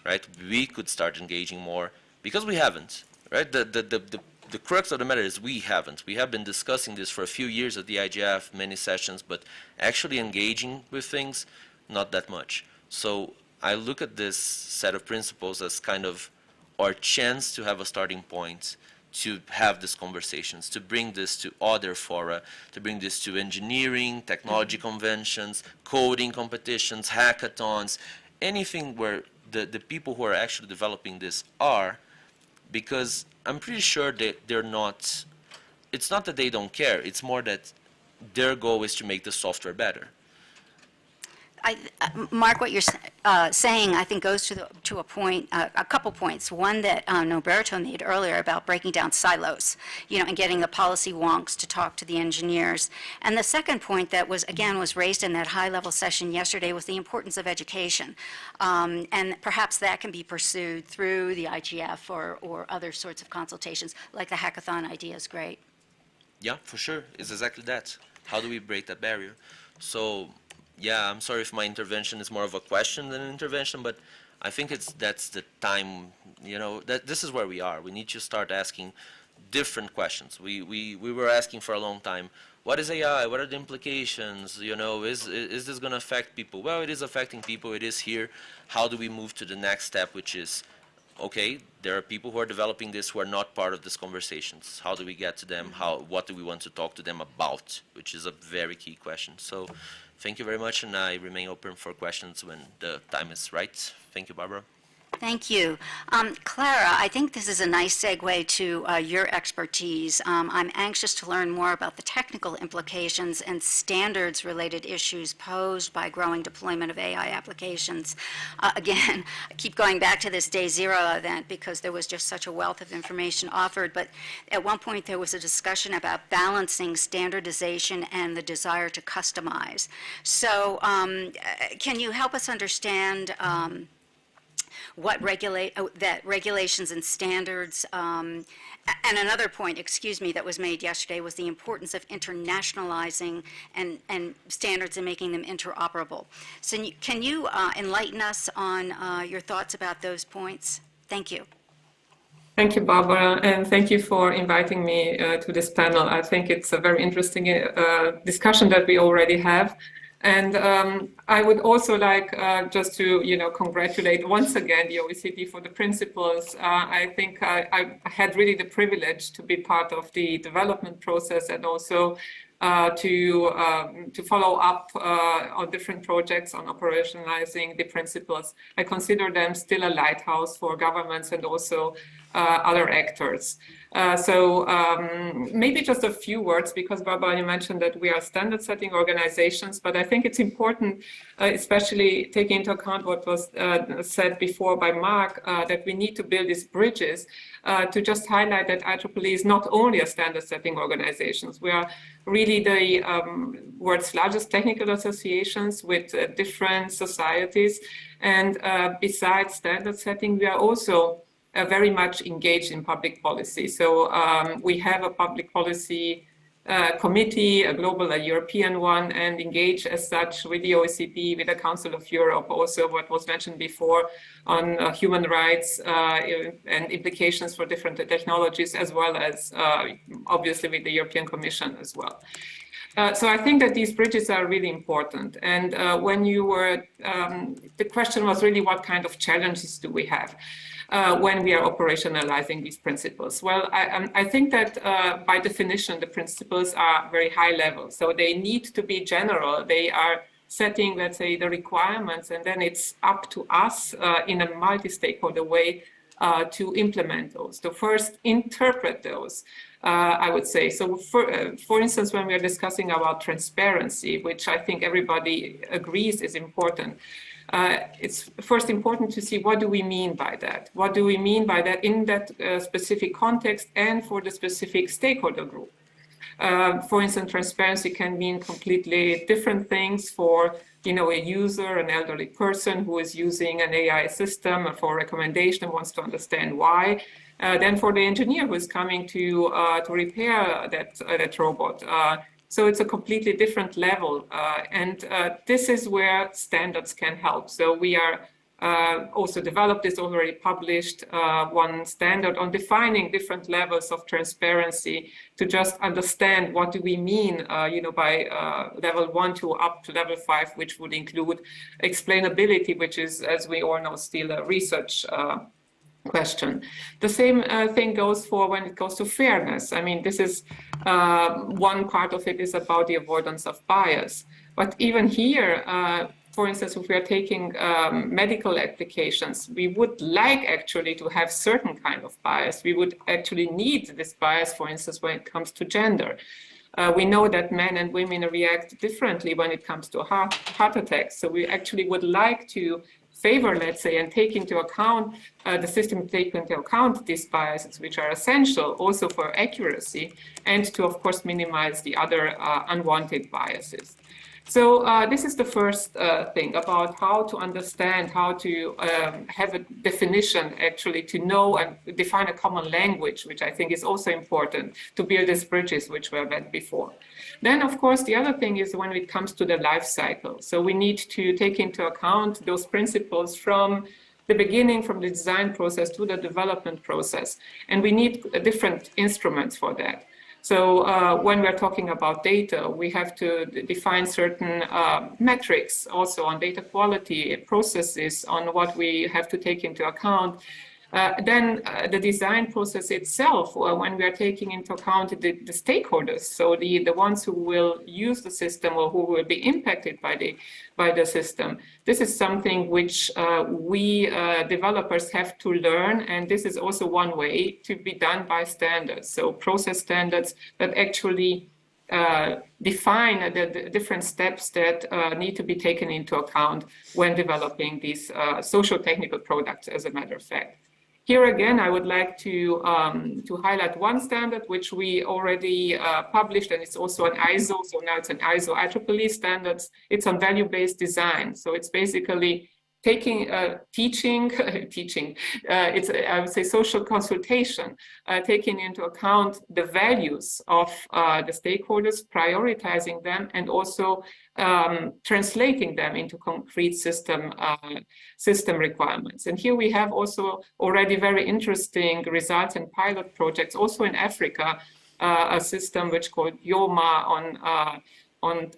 right? We could start engaging more, because we haven't, right? The crux of the matter is we haven't. We have been discussing this for a few years at the IGF, many sessions, but actually engaging with things, not that much. So I look at this set of principles as kind of our chance to have a starting point, to have these conversations, to bring this to other fora, to bring this to engineering, technology conventions, coding competitions, hackathons, anything where the people who are actually developing this are, because I'm pretty sure that they're not, it's not that they don't care, it's more that their goal is to make the software better. Mark, what you're saying, I think, goes to a point, a couple points. One that Norberto made earlier about breaking down silos, and getting the policy wonks to talk to the engineers. And the second point that was raised in that high-level session yesterday was the importance of education, and perhaps that can be pursued through the IGF or other sorts of consultations, like the hackathon idea is great. Yeah, for sure. It's exactly that. How do we break that barrier? So, yeah, I'm sorry if my intervention is more of a question than an intervention, but I think that's the time, that this is where we are. We need to start asking different questions. We were asking for a long time, what is AI? What are the implications? Is this going to affect people? Well, it is affecting people. It is here. How do we move to the next step, which is, okay, there are people who are developing this who are not part of these conversations. How do we get to them? What do we want to talk to them about? Which is a very key question. So thank you very much, and I remain open for questions when the time is right. Thank you, Barbara. Thank you. Clara, I think this is a nice segue to your expertise. I'm anxious to learn more about the technical implications and standards-related issues posed by growing deployment of AI applications. Again, I keep going back to this Day Zero event because there was just such a wealth of information offered, but at one point there was a discussion about balancing standardization and the desire to customize. So can you help us understand what regulations and standards, and another point, that was made yesterday was the importance of internationalizing and standards and making them interoperable. So can you enlighten us on your thoughts about those points? Thank you. Thank you, Barbara, and thank you for inviting me to this panel. I think it's a very interesting discussion that we already have. And I would also like just to, congratulate once again the OECD for the principles. I think I had really the privilege to be part of the development process and also to follow up on different projects on operationalizing the principles. I consider them still a lighthouse for governments and also other actors. So maybe just a few words, because Barbara, you mentioned that we are standard setting organizations, but I think it's important, especially taking into account what was said before by Mark, that we need to build these bridges to just highlight that IEEE is not only a standard setting organization. We are really the world's largest technical associations with different societies. And besides standard setting, we are also very much engaged in public policy. So we have a public policy committee, a global, a European one, and engage as such with the OECD, with the Council of Europe, also what was mentioned before on human rights and implications for different technologies, as well as obviously with the European Commission as well. So I think that these bridges are really important. And when you were, the question was really what kind of challenges do we have when we are operationalizing these principles? Well, I think that by definition, the principles are very high level. So they need to be general. They are setting, let's say, the requirements, and then it's up to us in a multi-stakeholder way to implement those, to first interpret those. I would say. So for instance, when we are discussing about transparency, which I think everybody agrees is important, it's first important to see what do we mean by that? What do we mean by that in that specific context and for the specific stakeholder group? For instance, transparency can mean completely different things for a user, an elderly person who is using an AI system for recommendation and wants to understand why. Then for the engineer who is coming to repair that robot. So it's a completely different level. And this is where standards can help. So we are also developed this already published one standard on defining different levels of transparency to just understand what do we mean, by level 1 to up to level 5, which would include explainability, which is, as we all know, still a research question. The same thing goes for when it goes to fairness. I mean, this is one part of it is about the avoidance of bias. But even here, for instance, if we are taking medical applications, we would like actually to have certain kind of bias. We would actually need this bias, for instance, when it comes to gender. We know that men and women react differently when it comes to heart attacks. So we actually would like to favor, let's say, and take into account the system take into account these biases, which are essential also for accuracy, and to, of course, minimize the other unwanted biases. So this is the first thing about how to understand, how to have a definition, actually, to know and define a common language, which I think is also important to build these bridges, which were met before. Then, of course, the other thing is when it comes to the life cycle. So we need to take into account those principles from the beginning, from the design process to the development process. And we need different instruments for that. So when we're talking about data, we have to define certain metrics also on data quality, processes, on what we have to take into account. Then the design process itself, when we are taking into account the stakeholders, so the ones who will use the system or who will be impacted by the system. This is something which we developers have to learn, and this is also one way to be done by standards. So process standards that actually define the different steps that need to be taken into account when developing these social technical products, as a matter of fact. Here again, I would like to highlight one standard which we already published, and it's also an ISO. So now it's an ISO IEEE standards. It's on value-based design. So it's basically taking it's, I would say, social consultation, taking into account the values of the stakeholders, prioritizing them, and also translating them into concrete system requirements. And here we have also already very interesting results and pilot projects, also in Africa, a system which called YOMA on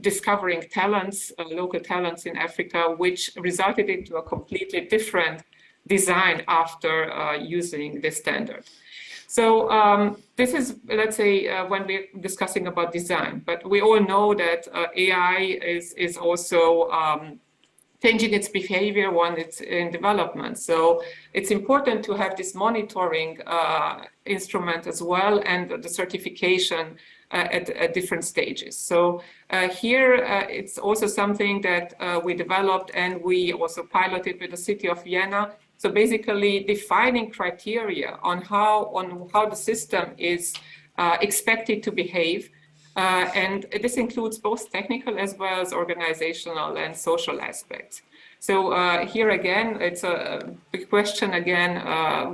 discovering talents, local talents in Africa, which resulted into a completely different design after using this standard. So this is, let's say, when we're discussing about design, but we all know that AI is also changing its behavior when it's in development. So it's important to have this monitoring instrument as well, and the certification at different stages. So here it's also something that we developed, and we also piloted with the city of Vienna. So basically defining criteria on how the system is expected to behave. And this includes both technical as well as organizational and social aspects. So here again, it's a big question again,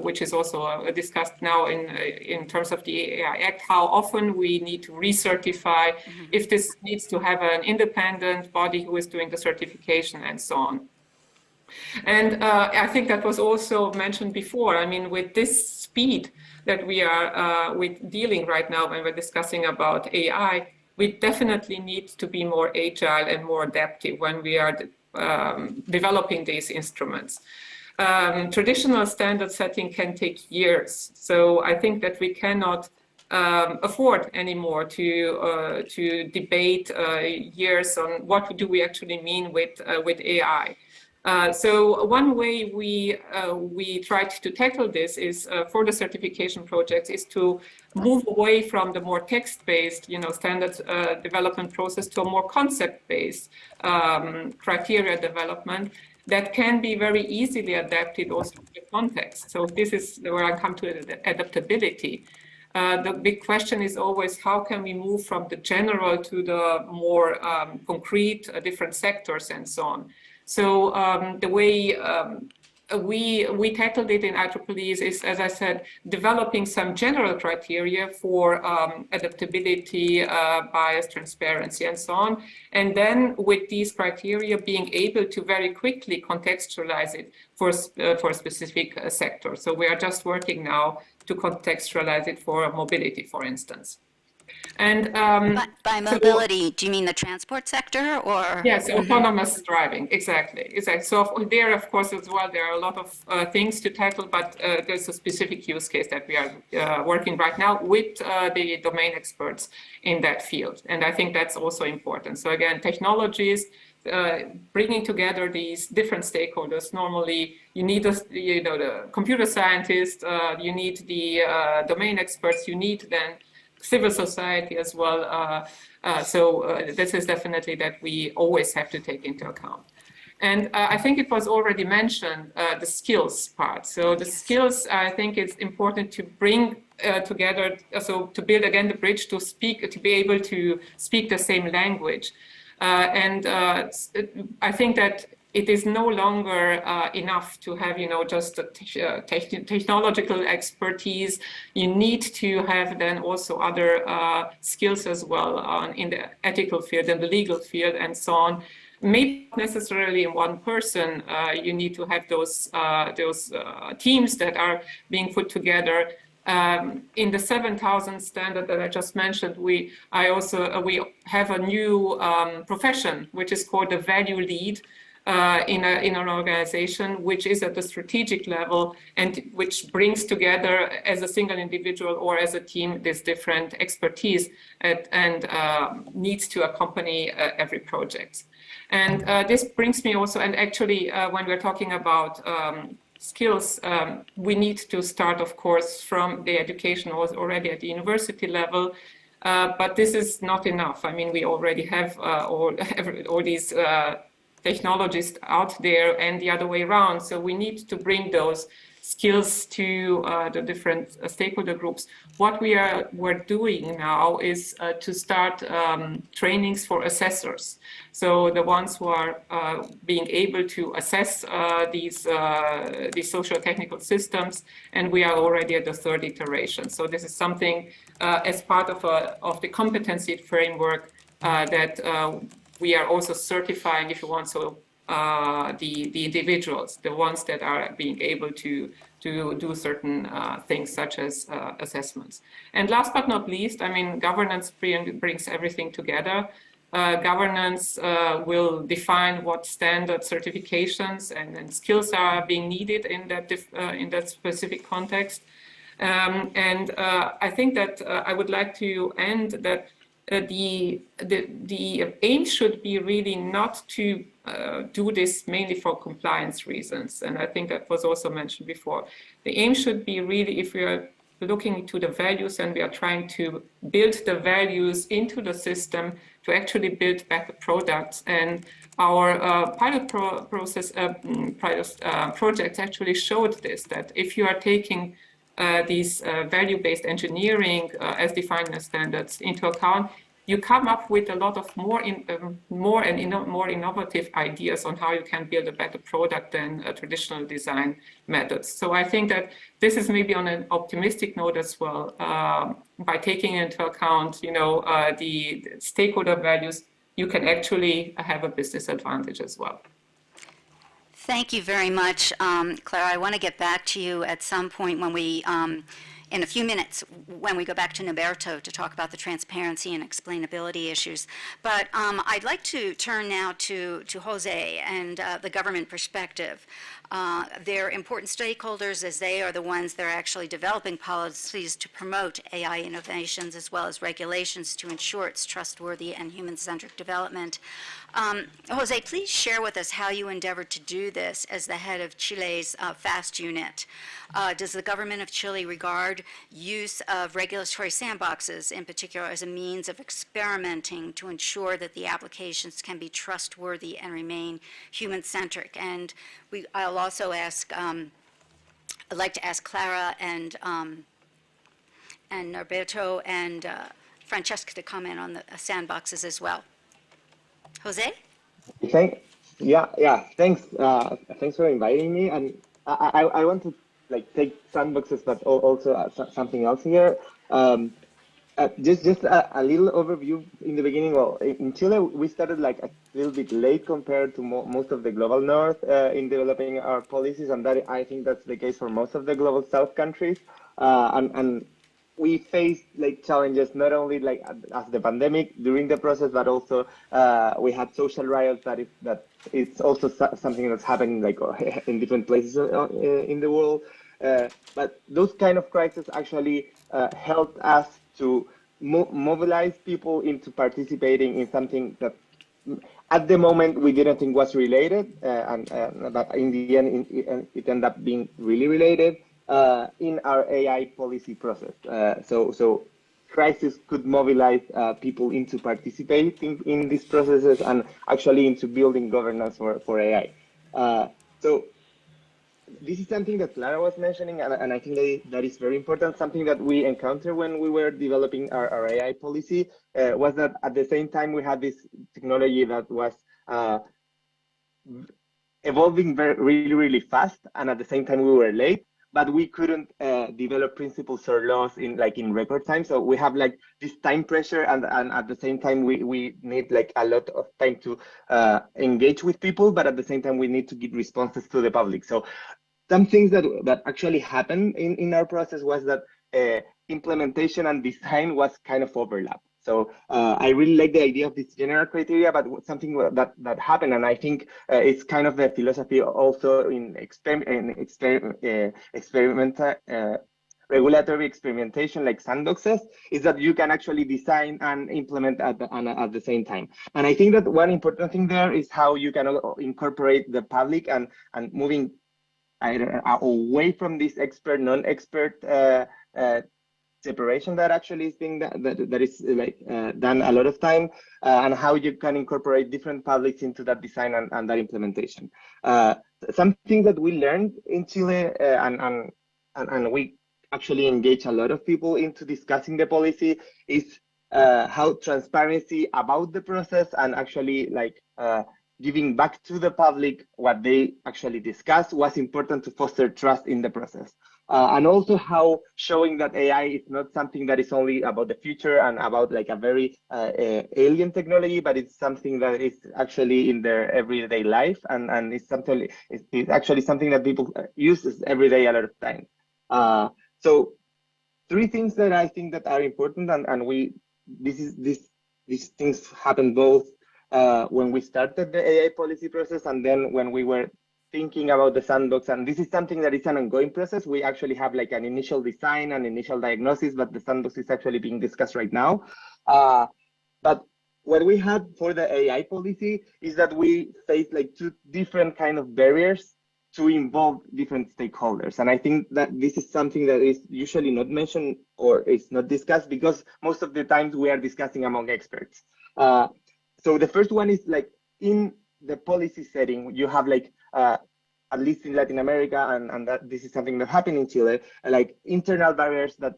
which is also discussed now in terms of the AI Act, how often we need to recertify, if this needs to have an independent body who is doing the certification and so on. And I think that was also mentioned before. I mean, with this speed that we are dealing right now when we're discussing about AI, we definitely need to be more agile and more adaptive when we are developing these instruments. Traditional standard setting can take years. So I think that we cannot afford anymore to debate years on what do we actually mean with AI. So one way we tried to tackle this is for the certification projects is to move away from the more text-based, standard development process to a more concept-based criteria development that can be very easily adapted also to the context. So this is where I come to adaptability. The big question is always how can we move from the general to the more concrete different sectors and so on. So the way we tackled it in IEEE is, as I said, developing some general criteria for adaptability, bias, transparency, and so on. And then with these criteria, being able to very quickly contextualize it for a specific sector. So we are just working now to contextualize it for mobility, for instance. And by mobility, do you mean the transport sector, or? Yes, autonomous driving, exactly. So there, of course, as well, there are a lot of things to tackle, but there's a specific use case that we are working right now with the domain experts in that field. And I think that's also important. So again, technologies, bringing together these different stakeholders. Normally, you need the computer scientist, you need the domain experts, you need then civil society as well. This is definitely that we always have to take into account. And I think it was already mentioned, the skills part. So the skills, I think it's important to bring together, so to build again the bridge to speak, to be able to speak the same language. I think that it is no longer enough to have, just the technological expertise. You need to have then also other skills as well in the ethical field and the legal field and so on. Maybe not necessarily in one person. You need to have those teams that are being put together. In the 7,000 standard that I just mentioned, we have a new profession which is called the value lead in an organization, which is at the strategic level and which brings together as a single individual or as a team this different expertise and needs to accompany every project. And this brings me also, and actually when we're talking about skills, we need to start, of course, from the education already at the university level, but this is not enough. I mean, we already have all these technologists out there and the other way around. So we need to bring those skills to the different stakeholder groups. What we're doing now is to start trainings for assessors. So the ones who are being able to assess these social technical systems, and we are already at the third iteration. So this is something as part of the competency framework that we are also certifying, if you want, so the individuals, the ones that are being able to do certain things such as assessments. And last but not least, I mean, governance brings everything together. Governance will define what standard certifications and skills are being needed in that specific context. I think that I would like to end that the aim should be really not to do this mainly for compliance reasons. And I think that was also mentioned before. The aim should be really, if we are looking into the values and we are trying to build the values into the system to actually build better products. And our pilot projects actually showed this, that if you are taking these value-based engineering as defined in the standards into account, you come up with a lot of more innovative ideas on how you can build a better product than traditional design methods. So I think that this is maybe on an optimistic note as well. By taking into account, the stakeholder values, you can actually have a business advantage as well. Thank you very much, Clara. I want to get back to you at some point when we, in a few minutes, when we go back to Norberto to talk about the transparency and explainability issues. But I'd like to turn now to Jose and the government perspective. They're important stakeholders as they are the ones that are actually developing policies to promote AI innovations as well as regulations to ensure its trustworthy and human-centric development. Jose, please share with us how you endeavored to do this as the head of Chile's FAST unit. Does the government of Chile regard use of regulatory sandboxes in particular as a means of experimenting to ensure that the applications can be trustworthy and remain human-centric? And I'll also ask, I'd like to ask Clara and Norberto and Francesca to comment on the sandboxes as well. Jose? Thanks. Thanks for inviting me. And I want to take sandboxes, but also something else here. Just a little overview in the beginning. Well, in Chile, we started a little bit late compared to most of the global north in developing our policies, and that I think that's the case for most of the global south countries. And we faced challenges not only as the pandemic during the process, but also we had social riots that it's also something that's happening in different places in the world. But those kind of crises actually helped us to mobilize people into participating in something that at the moment we didn't think was related, but in the end it ended up being really related in our AI policy process. So crisis could mobilize people into participating in these processes and actually into building governance for AI. So this is something that Clara was mentioning, and I think that is very important. Something that we encountered when we were developing our AI policy was that at the same time we had this technology that was evolving really fast, and at the same time we were late, but we couldn't develop principles or laws in record time. So we have like this time pressure, and at the same time we need like a lot of time to engage with people, but at the same time we need to give responses to the public. So some things that actually happened in our process was that implementation and design was kind of overlap. So I really like the idea of this general criteria, but something that happened, and I think it's kind of the philosophy also in regulatory experimentation, like sandboxes, is that you can actually design and implement at the same time. And I think that one important thing there is how you can incorporate the public and moving away from this expert non-expert separation that actually is being that is like done a lot of time, and how you can incorporate different publics into that design and that implementation. Something that we learned in Chile, and we actually engage a lot of people into discussing the policy, is how transparency about the process and actually like giving back to the public what they actually discussed was important to foster trust in the process. And also how showing that AI is not something that is only about the future and about like a very alien technology, but it's something that is actually in their everyday life, and it's actually something that people use every day a lot of time. So three things that I think that are important, and these things happen both when we started the AI policy process and then when we were thinking about the sandbox. And this is something that is an ongoing process. We actually have like an initial design and initial diagnosis, but the sandbox is actually being discussed right now. But what we had for the AI policy is that we faced like two different kind of barriers to involve different stakeholders. And I think that this is something that is usually not mentioned or is not discussed, because most of the times we are discussing among experts. So the first one is like in the policy setting, you have like, at least in Latin America, and that this is something that happened in Chile, like internal barriers that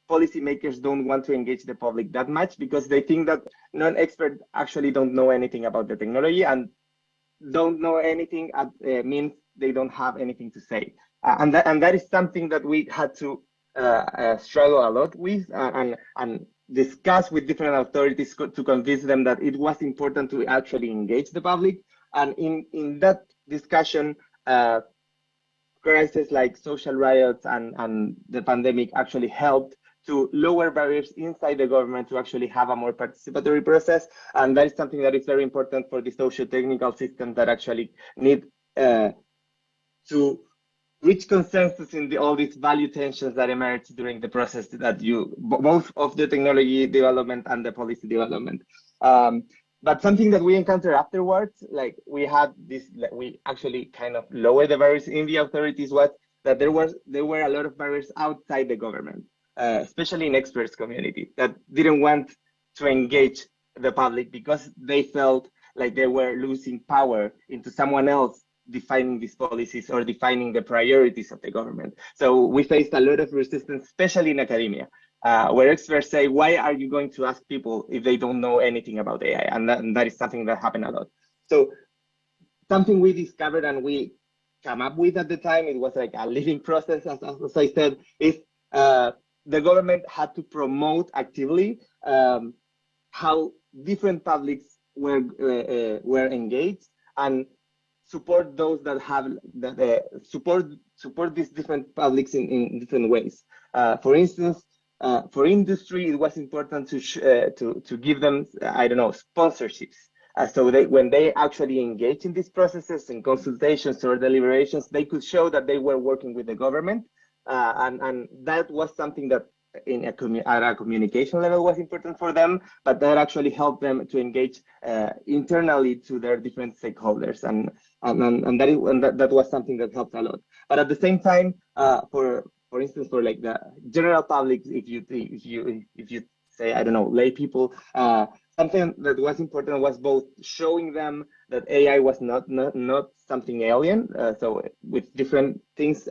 policymakers don't want to engage the public that much because they think that non-experts actually don't know anything about the technology, and don't know anything means they don't have anything to say. And that is something that we had to struggle a lot with and discuss with different authorities to convince them that it was important to actually engage the public. And in that discussion, crises like social riots and the pandemic actually helped to lower barriers inside the government to actually have a more participatory process. And that is something that is very important for the socio-technical systems that actually need to reach consensus in all these value tensions that emerge during the process that both of the technology development and the policy development. But something that we encountered afterwards, like we actually kind of lowered the barriers in the authorities, was that there were a lot of barriers outside the government, especially in experts community, that didn't want to engage the public because they felt like they were losing power into someone else defining these policies or defining the priorities of the government. So we faced a lot of resistance, especially in academia, where experts say, why are you going to ask people if they don't know anything about AI? And that is something that happened a lot. So something we discovered and we came up with at the time, it was like a living process, as I said, is the government had to promote actively how different publics were engaged and support those that have support these different publics in different ways. For instance, for industry, it was important to give them, I don't know, sponsorships. So when they actually engage in these processes and consultations or deliberations, they could show that they were working with the government, and that was something that at a communication level was important for them, but that actually helped them to engage internally to their different stakeholders, and that was something that helped a lot. But at the same time, for for instance, for like the general public, if you say, I don't know, lay people, something that was important was both showing them that AI was not something alien. So with different things,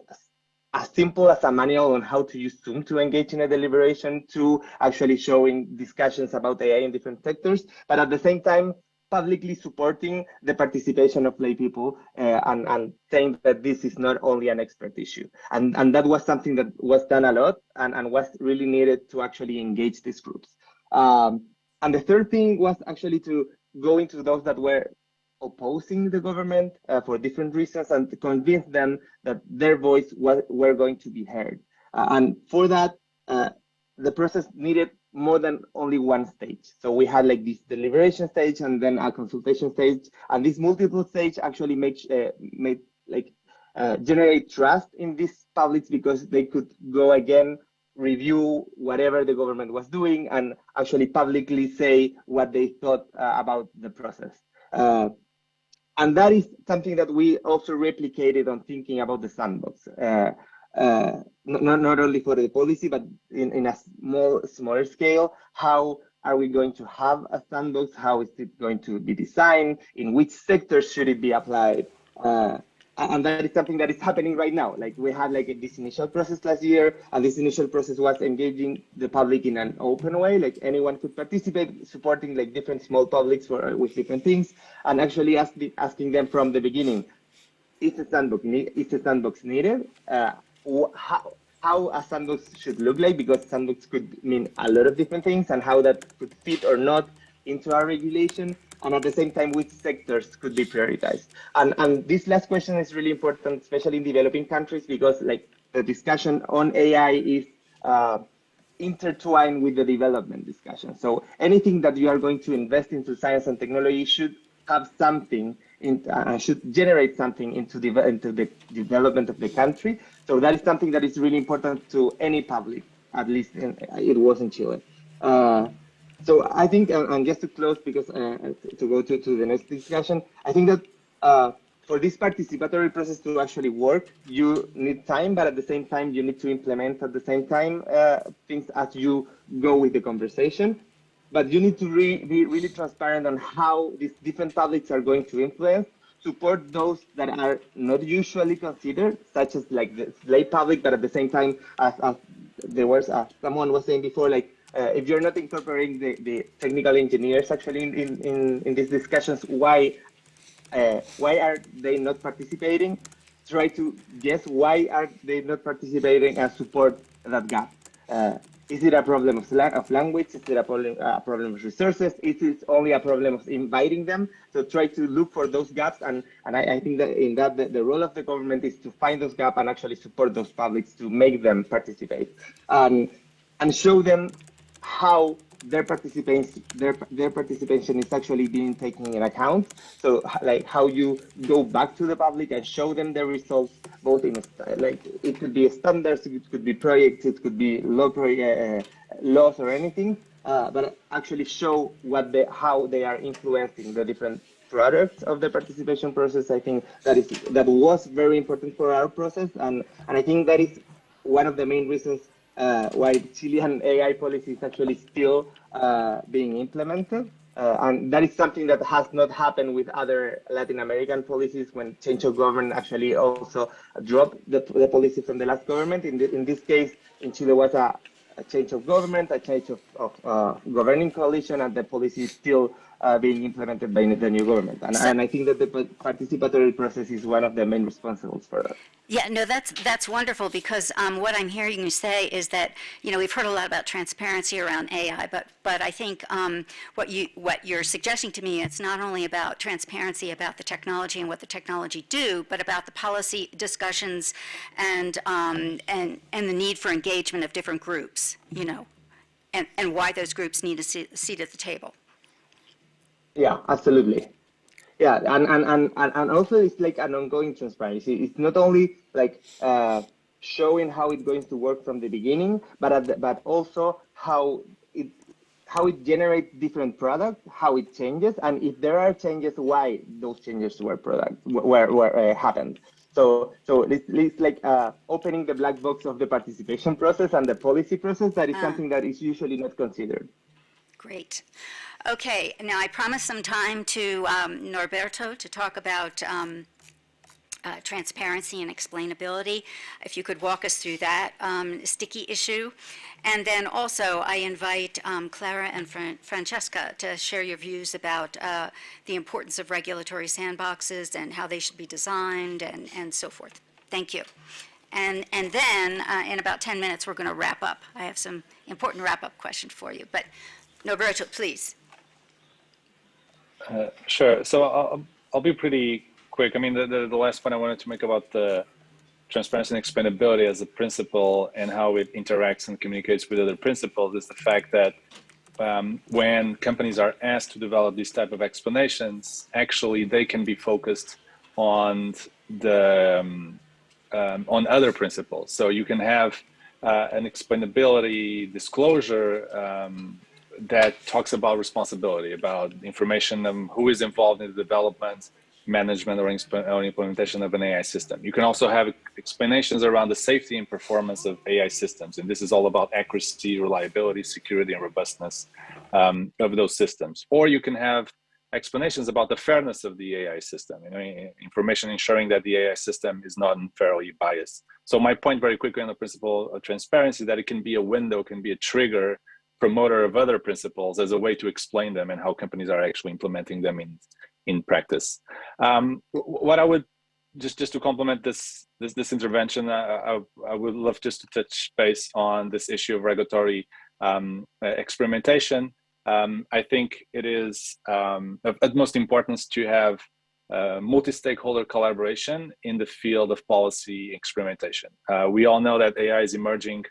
as simple as a manual on how to use Zoom to engage in a deliberation, to actually showing discussions about AI in different sectors, but at the same time, publicly supporting the participation of lay people and saying that this is not only an expert issue. And that was something that was done a lot and was really needed to actually engage these groups. And the third thing was actually to go into those that were opposing the government for different reasons and to convince them that their voice were going to be heard. And for that, the process needed more than only one stage. So we had like this deliberation stage and then a consultation stage, and this multiple stage actually generate trust in these publics because they could go again, review whatever the government was doing, and actually publicly say what they thought about the process. And that is something that we also replicated on thinking about the sandbox. Not only for the policy, but in a smaller scale. How are we going to have a sandbox? How is it going to be designed? In which sectors should it be applied? And that is something that is happening right now. Like we had like this initial process last year, and this initial process was engaging the public in an open way. Like anyone could participate, supporting like different small publics with different things, and actually asking them from the beginning, is a sandbox needed? How a sandbox should look like, because sandbox could mean a lot of different things, and how that could fit or not into our regulation, and at the same time, which sectors could be prioritized. And this last question is really important, especially in developing countries, because like the discussion on AI is intertwined with the development discussion. So anything that you are going to invest into science and technology should have something should generate something into the development of the country. So that is something that is really important to any public, at least it was in Chile. So I think, and just to close, because to go to the next discussion, I think that for this participatory process to actually work, you need time, but at the same time, you need to implement at the same time things as you go with the conversation. But you need to be really transparent on how these different publics are going to influence, support those that are not usually considered, such as like the lay public, but at the same time, as there was someone was saying before, like if you're not incorporating the technical engineers actually in these discussions, why are they not participating? Try to guess why are they not participating and support that gap. Is it a problem of language? Is it a problem of resources? Is it only a problem of inviting them? So try to look for those gaps, and I think that in that the role of the government is to find those gaps and actually support those publics to make them participate, and show them how their participation is actually being taken in account. So like how you go back to the public and show them the results, both in like it could be standards, it could be projects, it could be laws or anything, but actually show how they are influencing the different products of the participation process. I think that was very important for our process, and I think that is one of the main reasons why Chilean AI policy is actually still being implemented. And that is something that has not happened with other Latin American policies when change of government actually also dropped the policy from the last government. In this case, in Chile was a change of government, a change of governing coalition, and the policy is still being implemented by the new government. And I think that the participatory process is one of the main responsibles for that. Yeah, no, that's wonderful, because what I'm hearing you say is that, you know, we've heard a lot about transparency around AI, but I think what you're suggesting to me, it's not only about transparency about the technology and what the technology do, but about the policy discussions and the need for engagement of different groups, you know, and why those groups need a seat at the table. Yeah, absolutely. Yeah, and also it's like an ongoing transparency. It's not only like showing how it's going to work from the beginning, but also how it generates different products, how it changes, and if there are changes, why those changes were happened. So it's like opening the black box of the participation process and the policy process. That is something that is usually not considered. Great. Okay, now I promised some time to Norberto to talk about transparency and explainability. If you could walk us through that sticky issue. And then also I invite Clara and Francesca to share your views about the importance of regulatory sandboxes and how they should be designed and so forth. Thank you. And then in about 10 minutes, we're going to wrap up. I have some important wrap-up questions for you. But Norberto, please. Sure. So I'll be pretty quick. I mean, the last point I wanted to make about the transparency and explainability as a principle and how it interacts and communicates with other principles is the fact that when companies are asked to develop these type of explanations, actually they can be focused on the on other principles. So you can have an explainability disclosure that talks about responsibility, about information who is involved in the development, management, or implementation of an AI system. You can also have explanations around the safety and performance of AI systems, and this is all about accuracy, reliability, security, and robustness of those systems. Or you can have explanations about the fairness of the AI system, information ensuring that the AI system is not unfairly biased. So my point very quickly on the principle of transparency is that it can be a window, can be a trigger, promoter of other principles as a way to explain them and how companies are actually implementing them in practice. What I would just to complement this intervention, I would love just to touch base on this issue of regulatory experimentation. I think it is of utmost importance to have multi-stakeholder collaboration in the field of policy experimentation. We all know that AI is emerging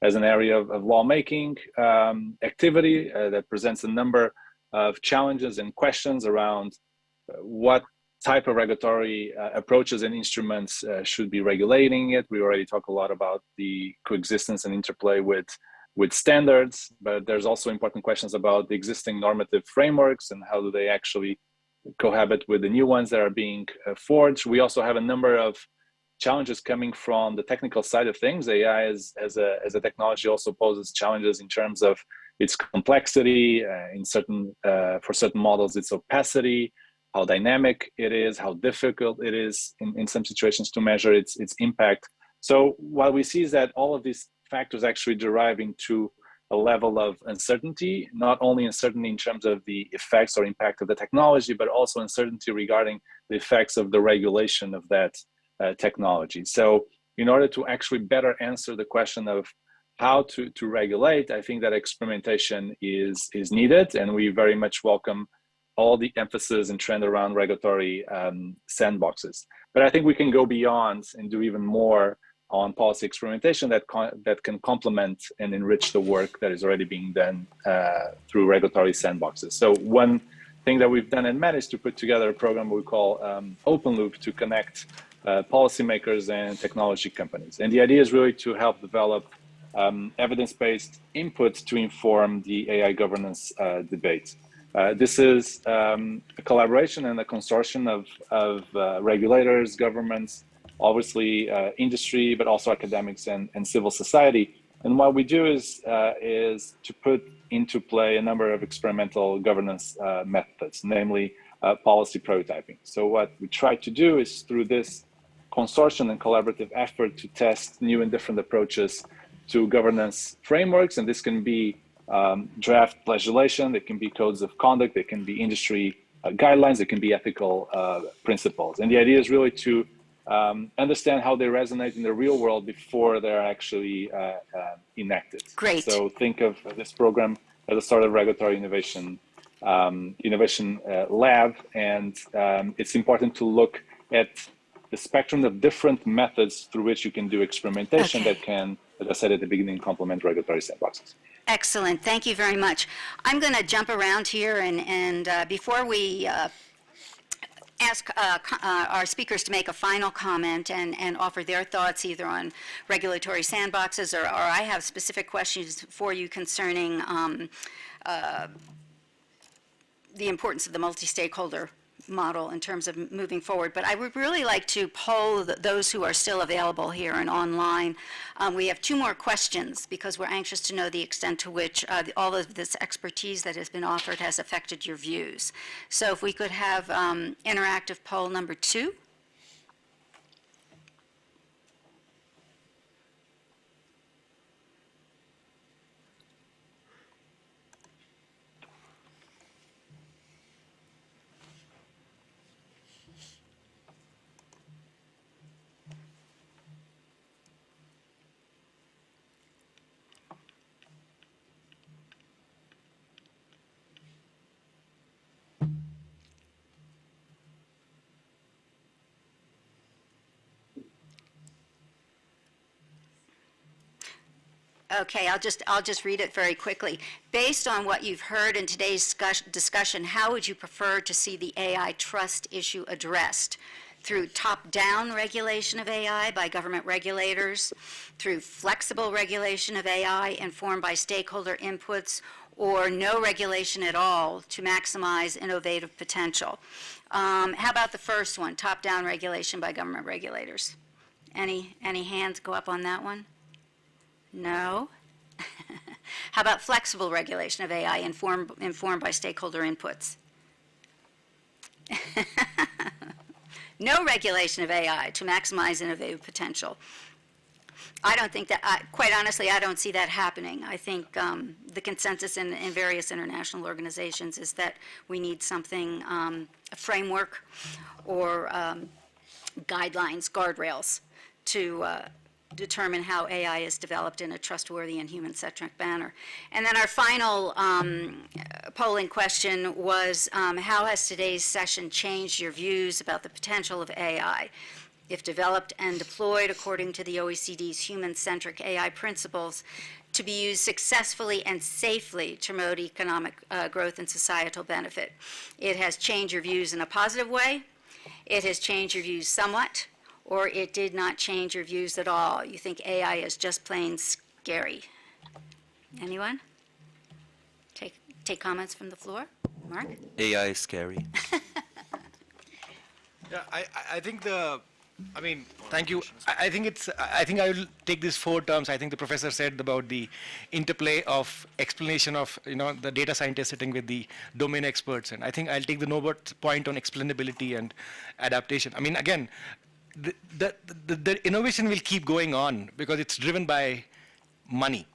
as an area of lawmaking activity that presents a number of challenges and questions around what type of regulatory approaches and instruments should be regulating it. We already talked a lot about the coexistence and interplay with standards, but there's also important questions about the existing normative frameworks and how do they actually cohabit with the new ones that are being forged. We also have a number of challenges coming from the technical side of things. AI as a technology also poses challenges in terms of its complexity, for certain models, its opacity, how dynamic it is, how difficult it is in some situations to measure its impact. So what we see is that all of these factors actually deriving to a level of uncertainty, not only uncertainty in terms of the effects or impact of the technology, but also uncertainty regarding the effects of the regulation of that technology. So in order to actually better answer the question of how to regulate, I think that experimentation is needed, and we very much welcome all the emphasis and trend around regulatory sandboxes. But I think we can go beyond and do even more on policy experimentation that can complement and enrich the work that is already being done through regulatory sandboxes. So one thing that we've done at MET is to put together a program we call Open Loop to connect policymakers and technology companies. And the idea is really to help develop evidence-based input to inform the AI governance debate. This is a collaboration and a consortium of regulators, governments, obviously industry, but also academics and civil society. And what we do is to put into play a number of experimental governance methods, namely policy prototyping. So what we try to do is through this consortium and collaborative effort to test new and different approaches to governance frameworks. And this can be draft legislation, it can be codes of conduct, it can be industry guidelines, it can be ethical principles. And the idea is really to understand how they resonate in the real world before they're actually enacted. Great. So think of this program as a sort of regulatory innovation lab, and it's important to look at the spectrum of different methods through which you can do experimentation that can, as I said at the beginning, complement regulatory sandboxes. Excellent. Thank you very much. I'm going to jump around here, and before we ask our speakers to make a final comment and offer their thoughts either on regulatory sandboxes or I have specific questions for you concerning the importance of the multi-stakeholder model in terms of moving forward. But I would really like to poll those who are still available here and online. We have 2 more questions because we're anxious to know the extent to which all of this expertise that has been offered has affected your views. So if we could have interactive poll number 2. Okay, I'll just read it very quickly. Based on what you've heard in today's discussion, how would you prefer to see the AI trust issue addressed? Through top-down regulation of AI by government regulators, through flexible regulation of AI informed by stakeholder inputs, or no regulation at all to maximize innovative potential? How about the first one, top-down regulation by government regulators? Any hands go up on that one? No? How about flexible regulation of AI informed by stakeholder inputs? No regulation of AI to maximize innovative potential. I don't think that, quite honestly, I don't see that happening. I think the consensus in various international organizations is that we need something, a framework or guidelines, guardrails to determine how AI is developed in a trustworthy and human-centric manner. And then our final polling question was, how has today's session changed your views about the potential of AI? If developed and deployed according to the OECD's human-centric AI principles, to be used successfully and safely to promote economic growth and societal benefit. It has changed your views in a positive way, it has changed your views somewhat, or it did not change your views at all. You think AI is just plain scary. Anyone? Take comments from the floor. Mark? AI is scary. Yeah, I think thank you. I think I will take these 4 terms. I think the professor said about the interplay of explanation of, the data scientists sitting with the domain experts. And I think I'll take the Norbert point on explainability and adaptation. I mean, again, the innovation will keep going on because it's driven by money.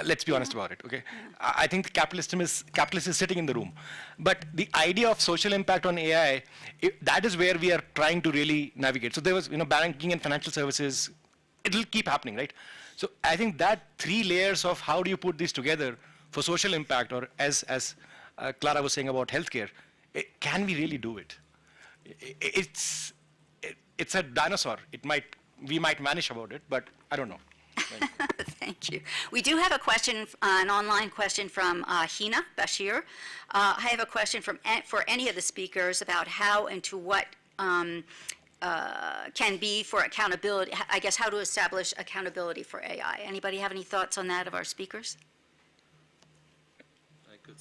Let's be honest about it, okay? I think the capitalist is sitting in the room. But the idea of social impact on AI, that is where we are trying to really navigate. So there was, banking and financial services, it'll keep happening, right? So I think that 3 layers of how do you put this together for social impact, or as Clara was saying about healthcare, can we really do it? It's a dinosaur. We might vanish about it, but I don't know. Thank you. We do have a question, an online question from Hina Bashir. I have a question for any of the speakers about how and to what can be for accountability, I guess how to establish accountability for AI. Anybody have any thoughts on that of our speakers?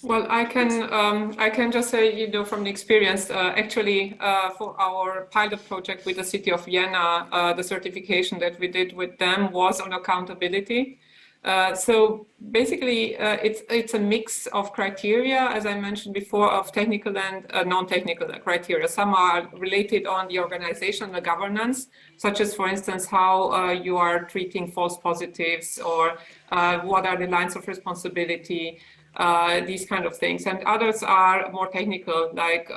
Well, I can just say, from the experience, actually, for our pilot project with the city of Vienna, the certification that we did with them was on accountability. So basically, it's a mix of criteria, as I mentioned before, of technical and non-technical criteria. Some are related on the organization, the governance, such as, for instance, how you are treating false positives, or what are the lines of responsibility, these kind of things. And others are more technical, like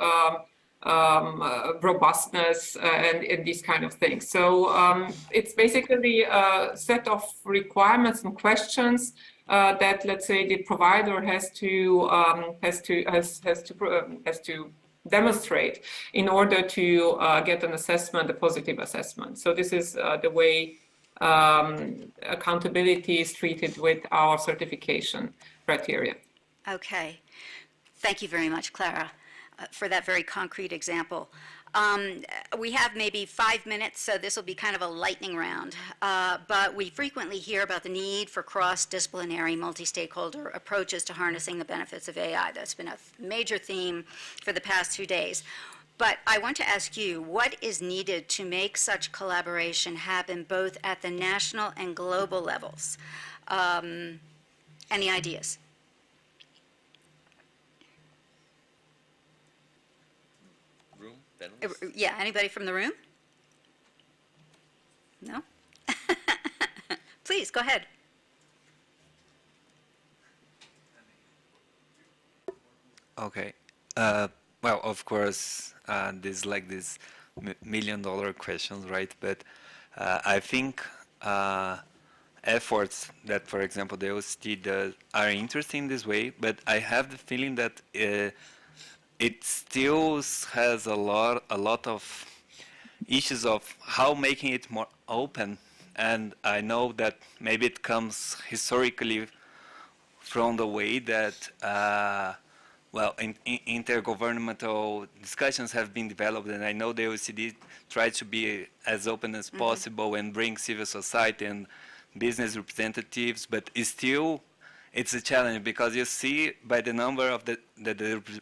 robustness and these kind of things. So it's basically a set of requirements and questions that, let's say, the provider has to demonstrate in order to get an assessment, a positive assessment. So this is the way accountability is treated with our certification criteria. Okay. Thank you very much, Clara, for that very concrete example. We have maybe 5 minutes, so this will be kind of a lightning round. But we frequently hear about the need for cross-disciplinary, multi-stakeholder approaches to harnessing the benefits of AI. That's been a major theme for the past 2 days. But I want to ask you, what is needed to make such collaboration happen both at the national and global levels? Any ideas? Room? Panelists? Yeah, anybody from the room? No? Please, go ahead. Okay. Well, of course, there's like this million-dollar questions, right? But I think efforts that, for example, the OCT does are interesting this way. But I have the feeling that it still has a lot of issues of how making it more open. And I know that maybe it comes historically from the way that well, intergovernmental discussions have been developed, and I know the OECD tries to be as open as possible and bring civil society and business representatives, but it's a challenge because you see by the number of the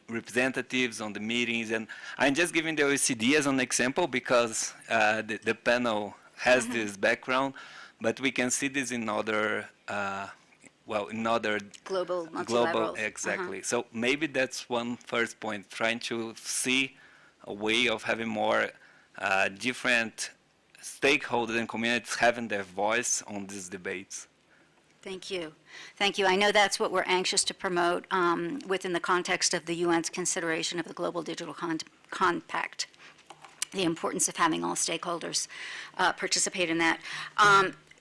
representatives on the meetings, and I'm just giving the OECD as an example because the panel has this background, but we can see this in other in other global, exactly. So maybe that's one first point, trying to see a way of having more different stakeholders and communities having their voice on these debates. Thank you. Thank you. I know that's what we're anxious to promote within the context of the UN's consideration of the Global Digital Compact, the importance of having all stakeholders participate in that.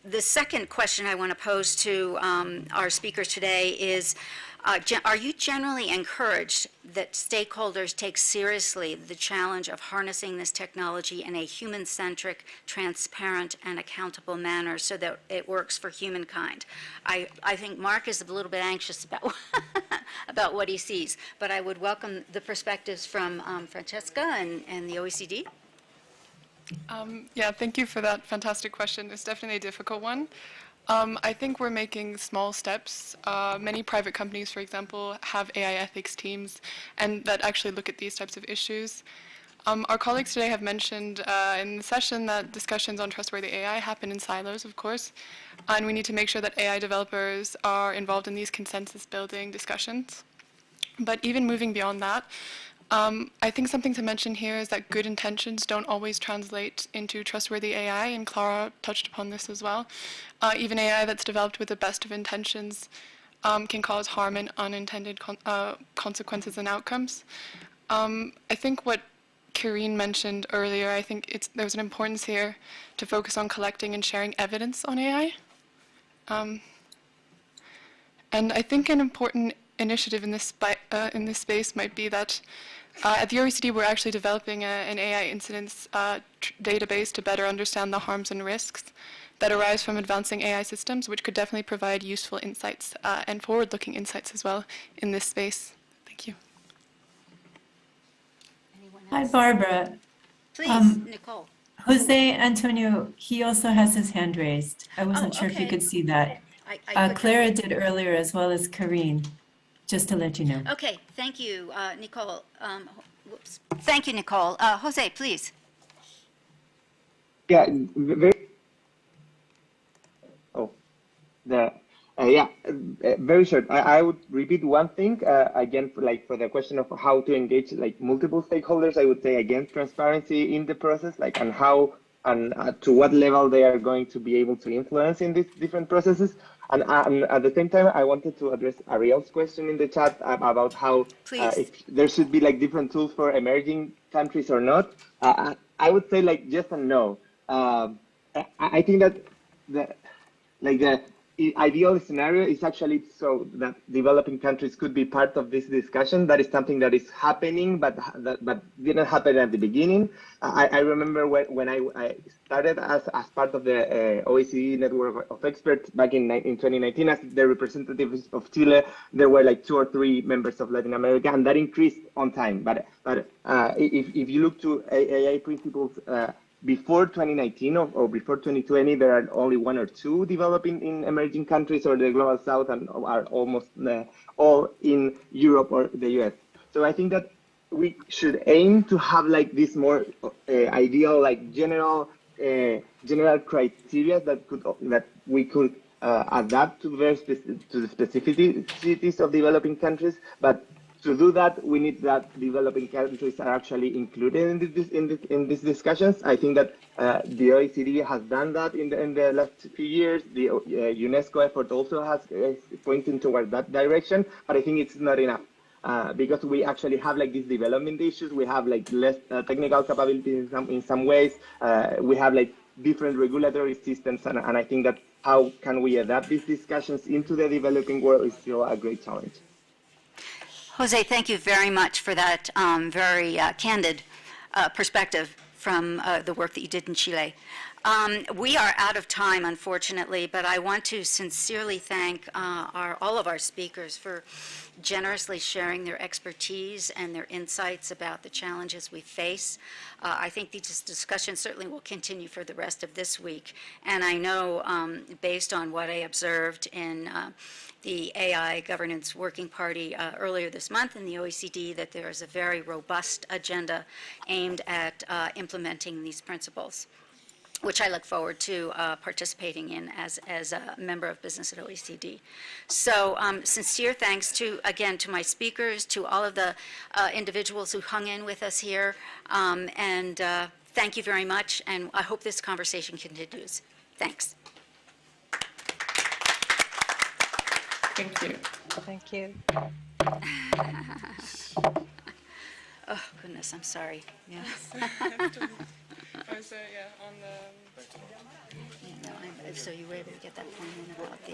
The second question I want to pose to our speakers today is, are you generally encouraged that stakeholders take seriously the challenge of harnessing this technology in a human-centric, transparent, and accountable manner so that it works for humankind? I think Mark is a little bit anxious about, about what he sees, but I would welcome the perspectives from Francesca and the OECD. Yeah, thank you for that fantastic question. It's definitely a difficult one. I think we're making small steps. Many private companies, for example, have AI ethics teams and that actually look at these types of issues. Our colleagues today have mentioned in the session that discussions on trustworthy AI happen in silos, of course, and we need to make sure that AI developers are involved in these consensus-building discussions. But even moving beyond that, I think something to mention here is that good intentions don't always translate into trustworthy AI, and Clara touched upon this as well. Even AI that's developed with the best of intentions can cause harm and unintended consequences and outcomes. I think what Karine mentioned earlier, I think there's an importance here to focus on collecting and sharing evidence on AI. And I think an important initiative in this space might be that at the OECD, we're actually developing an AI incidents database to better understand the harms and risks that arise from advancing AI systems, which could definitely provide useful insights and forward-looking insights as well in this space. Thank you. Hi, Barbara. Please, Nicole. Jose Antonio, he also has his hand raised. I wasn't sure if you could see that. Clara did earlier as well as Karine, just to let you know. Okay, thank you, Nicole. Whoops. Thank you, Nicole. Jose, please. Yeah, very short. I would repeat one thing again, for the question of how to engage multiple stakeholders. I would say again, transparency in the process, and how and to what level they are going to be able to influence in these different processes. And at the same time, I wanted to address Ariel's question in the chat about how if there should be different tools for emerging countries or not. I would say yes and no. I think that the ideal scenario is actually so that developing countries could be part of this discussion. That is something that is happening, but didn't happen at the beginning. I remember when I started as part of the OECD network of experts back in 2019 as the representatives of Chile. There were 2 or 3 members of Latin America, and that increased on time. But if you look to AI principles, before 2019 or before 2020, there are only 1 or 2 developing in emerging countries or the global south, and are almost all in Europe or the US. So I think that we should aim to have like this more ideal, like general criteria that we could adapt to to the specificities of developing countries. But to do that, we need that developing countries are actually included in these discussions. I think that the OECD has done that in the last few years. The UNESCO effort also has pointing toward that direction, but I think it's not enough. Because we actually have like these development issues, we have like less technical capability in some ways, we have like different regulatory systems, and I think that how can we adapt these discussions into the developing world is still a great challenge. Jose, thank you very much for that very candid perspective from the work that you did in Chile. We are out of time, unfortunately, but I want to sincerely thank all of our speakers for generously sharing their expertise and their insights about the challenges we face. I think these discussions certainly will continue for the rest of this week. And I know, based on what I observed in the AI Governance Working Party earlier this month in the OECD, that there is a very robust agenda aimed at implementing these principles, which I look forward to participating in as a member of business at OECD. So sincere thanks again to my speakers, to all of the individuals who hung in with us here, and thank you very much, and I hope this conversation continues. Thanks. Thank you. Thank you. Oh, goodness, I'm sorry. Yeah. On the... Yeah, no, so you were able to get that point in about the...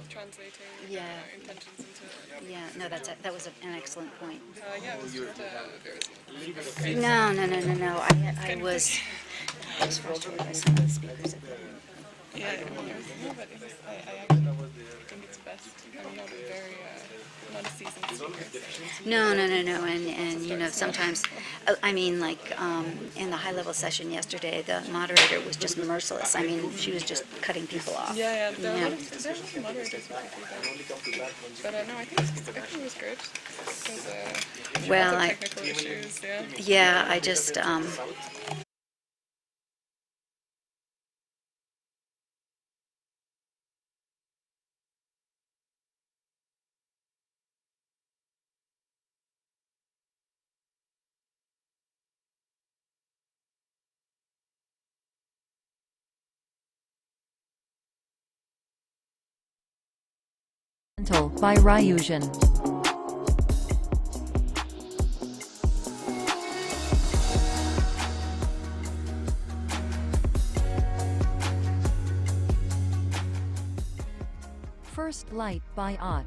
translating intentions into... Yeah, no, that was an excellent point. Yeah, it was just very... No. I was thrilled to by some of the speakers. Yeah, I actually think it's best. I mean, I'm very not a seasoned speaker. So. No, and you know, sometimes, I mean, like in the high-level session yesterday, the moderator was just merciless. I mean, she was just cutting people off. Yeah, there were some moderators who could do that. But no, I think it was good. Because well, technical issues, yeah, I just... by Ryujan. First Light by Och.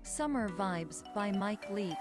Summer Vibes by Mike Leet.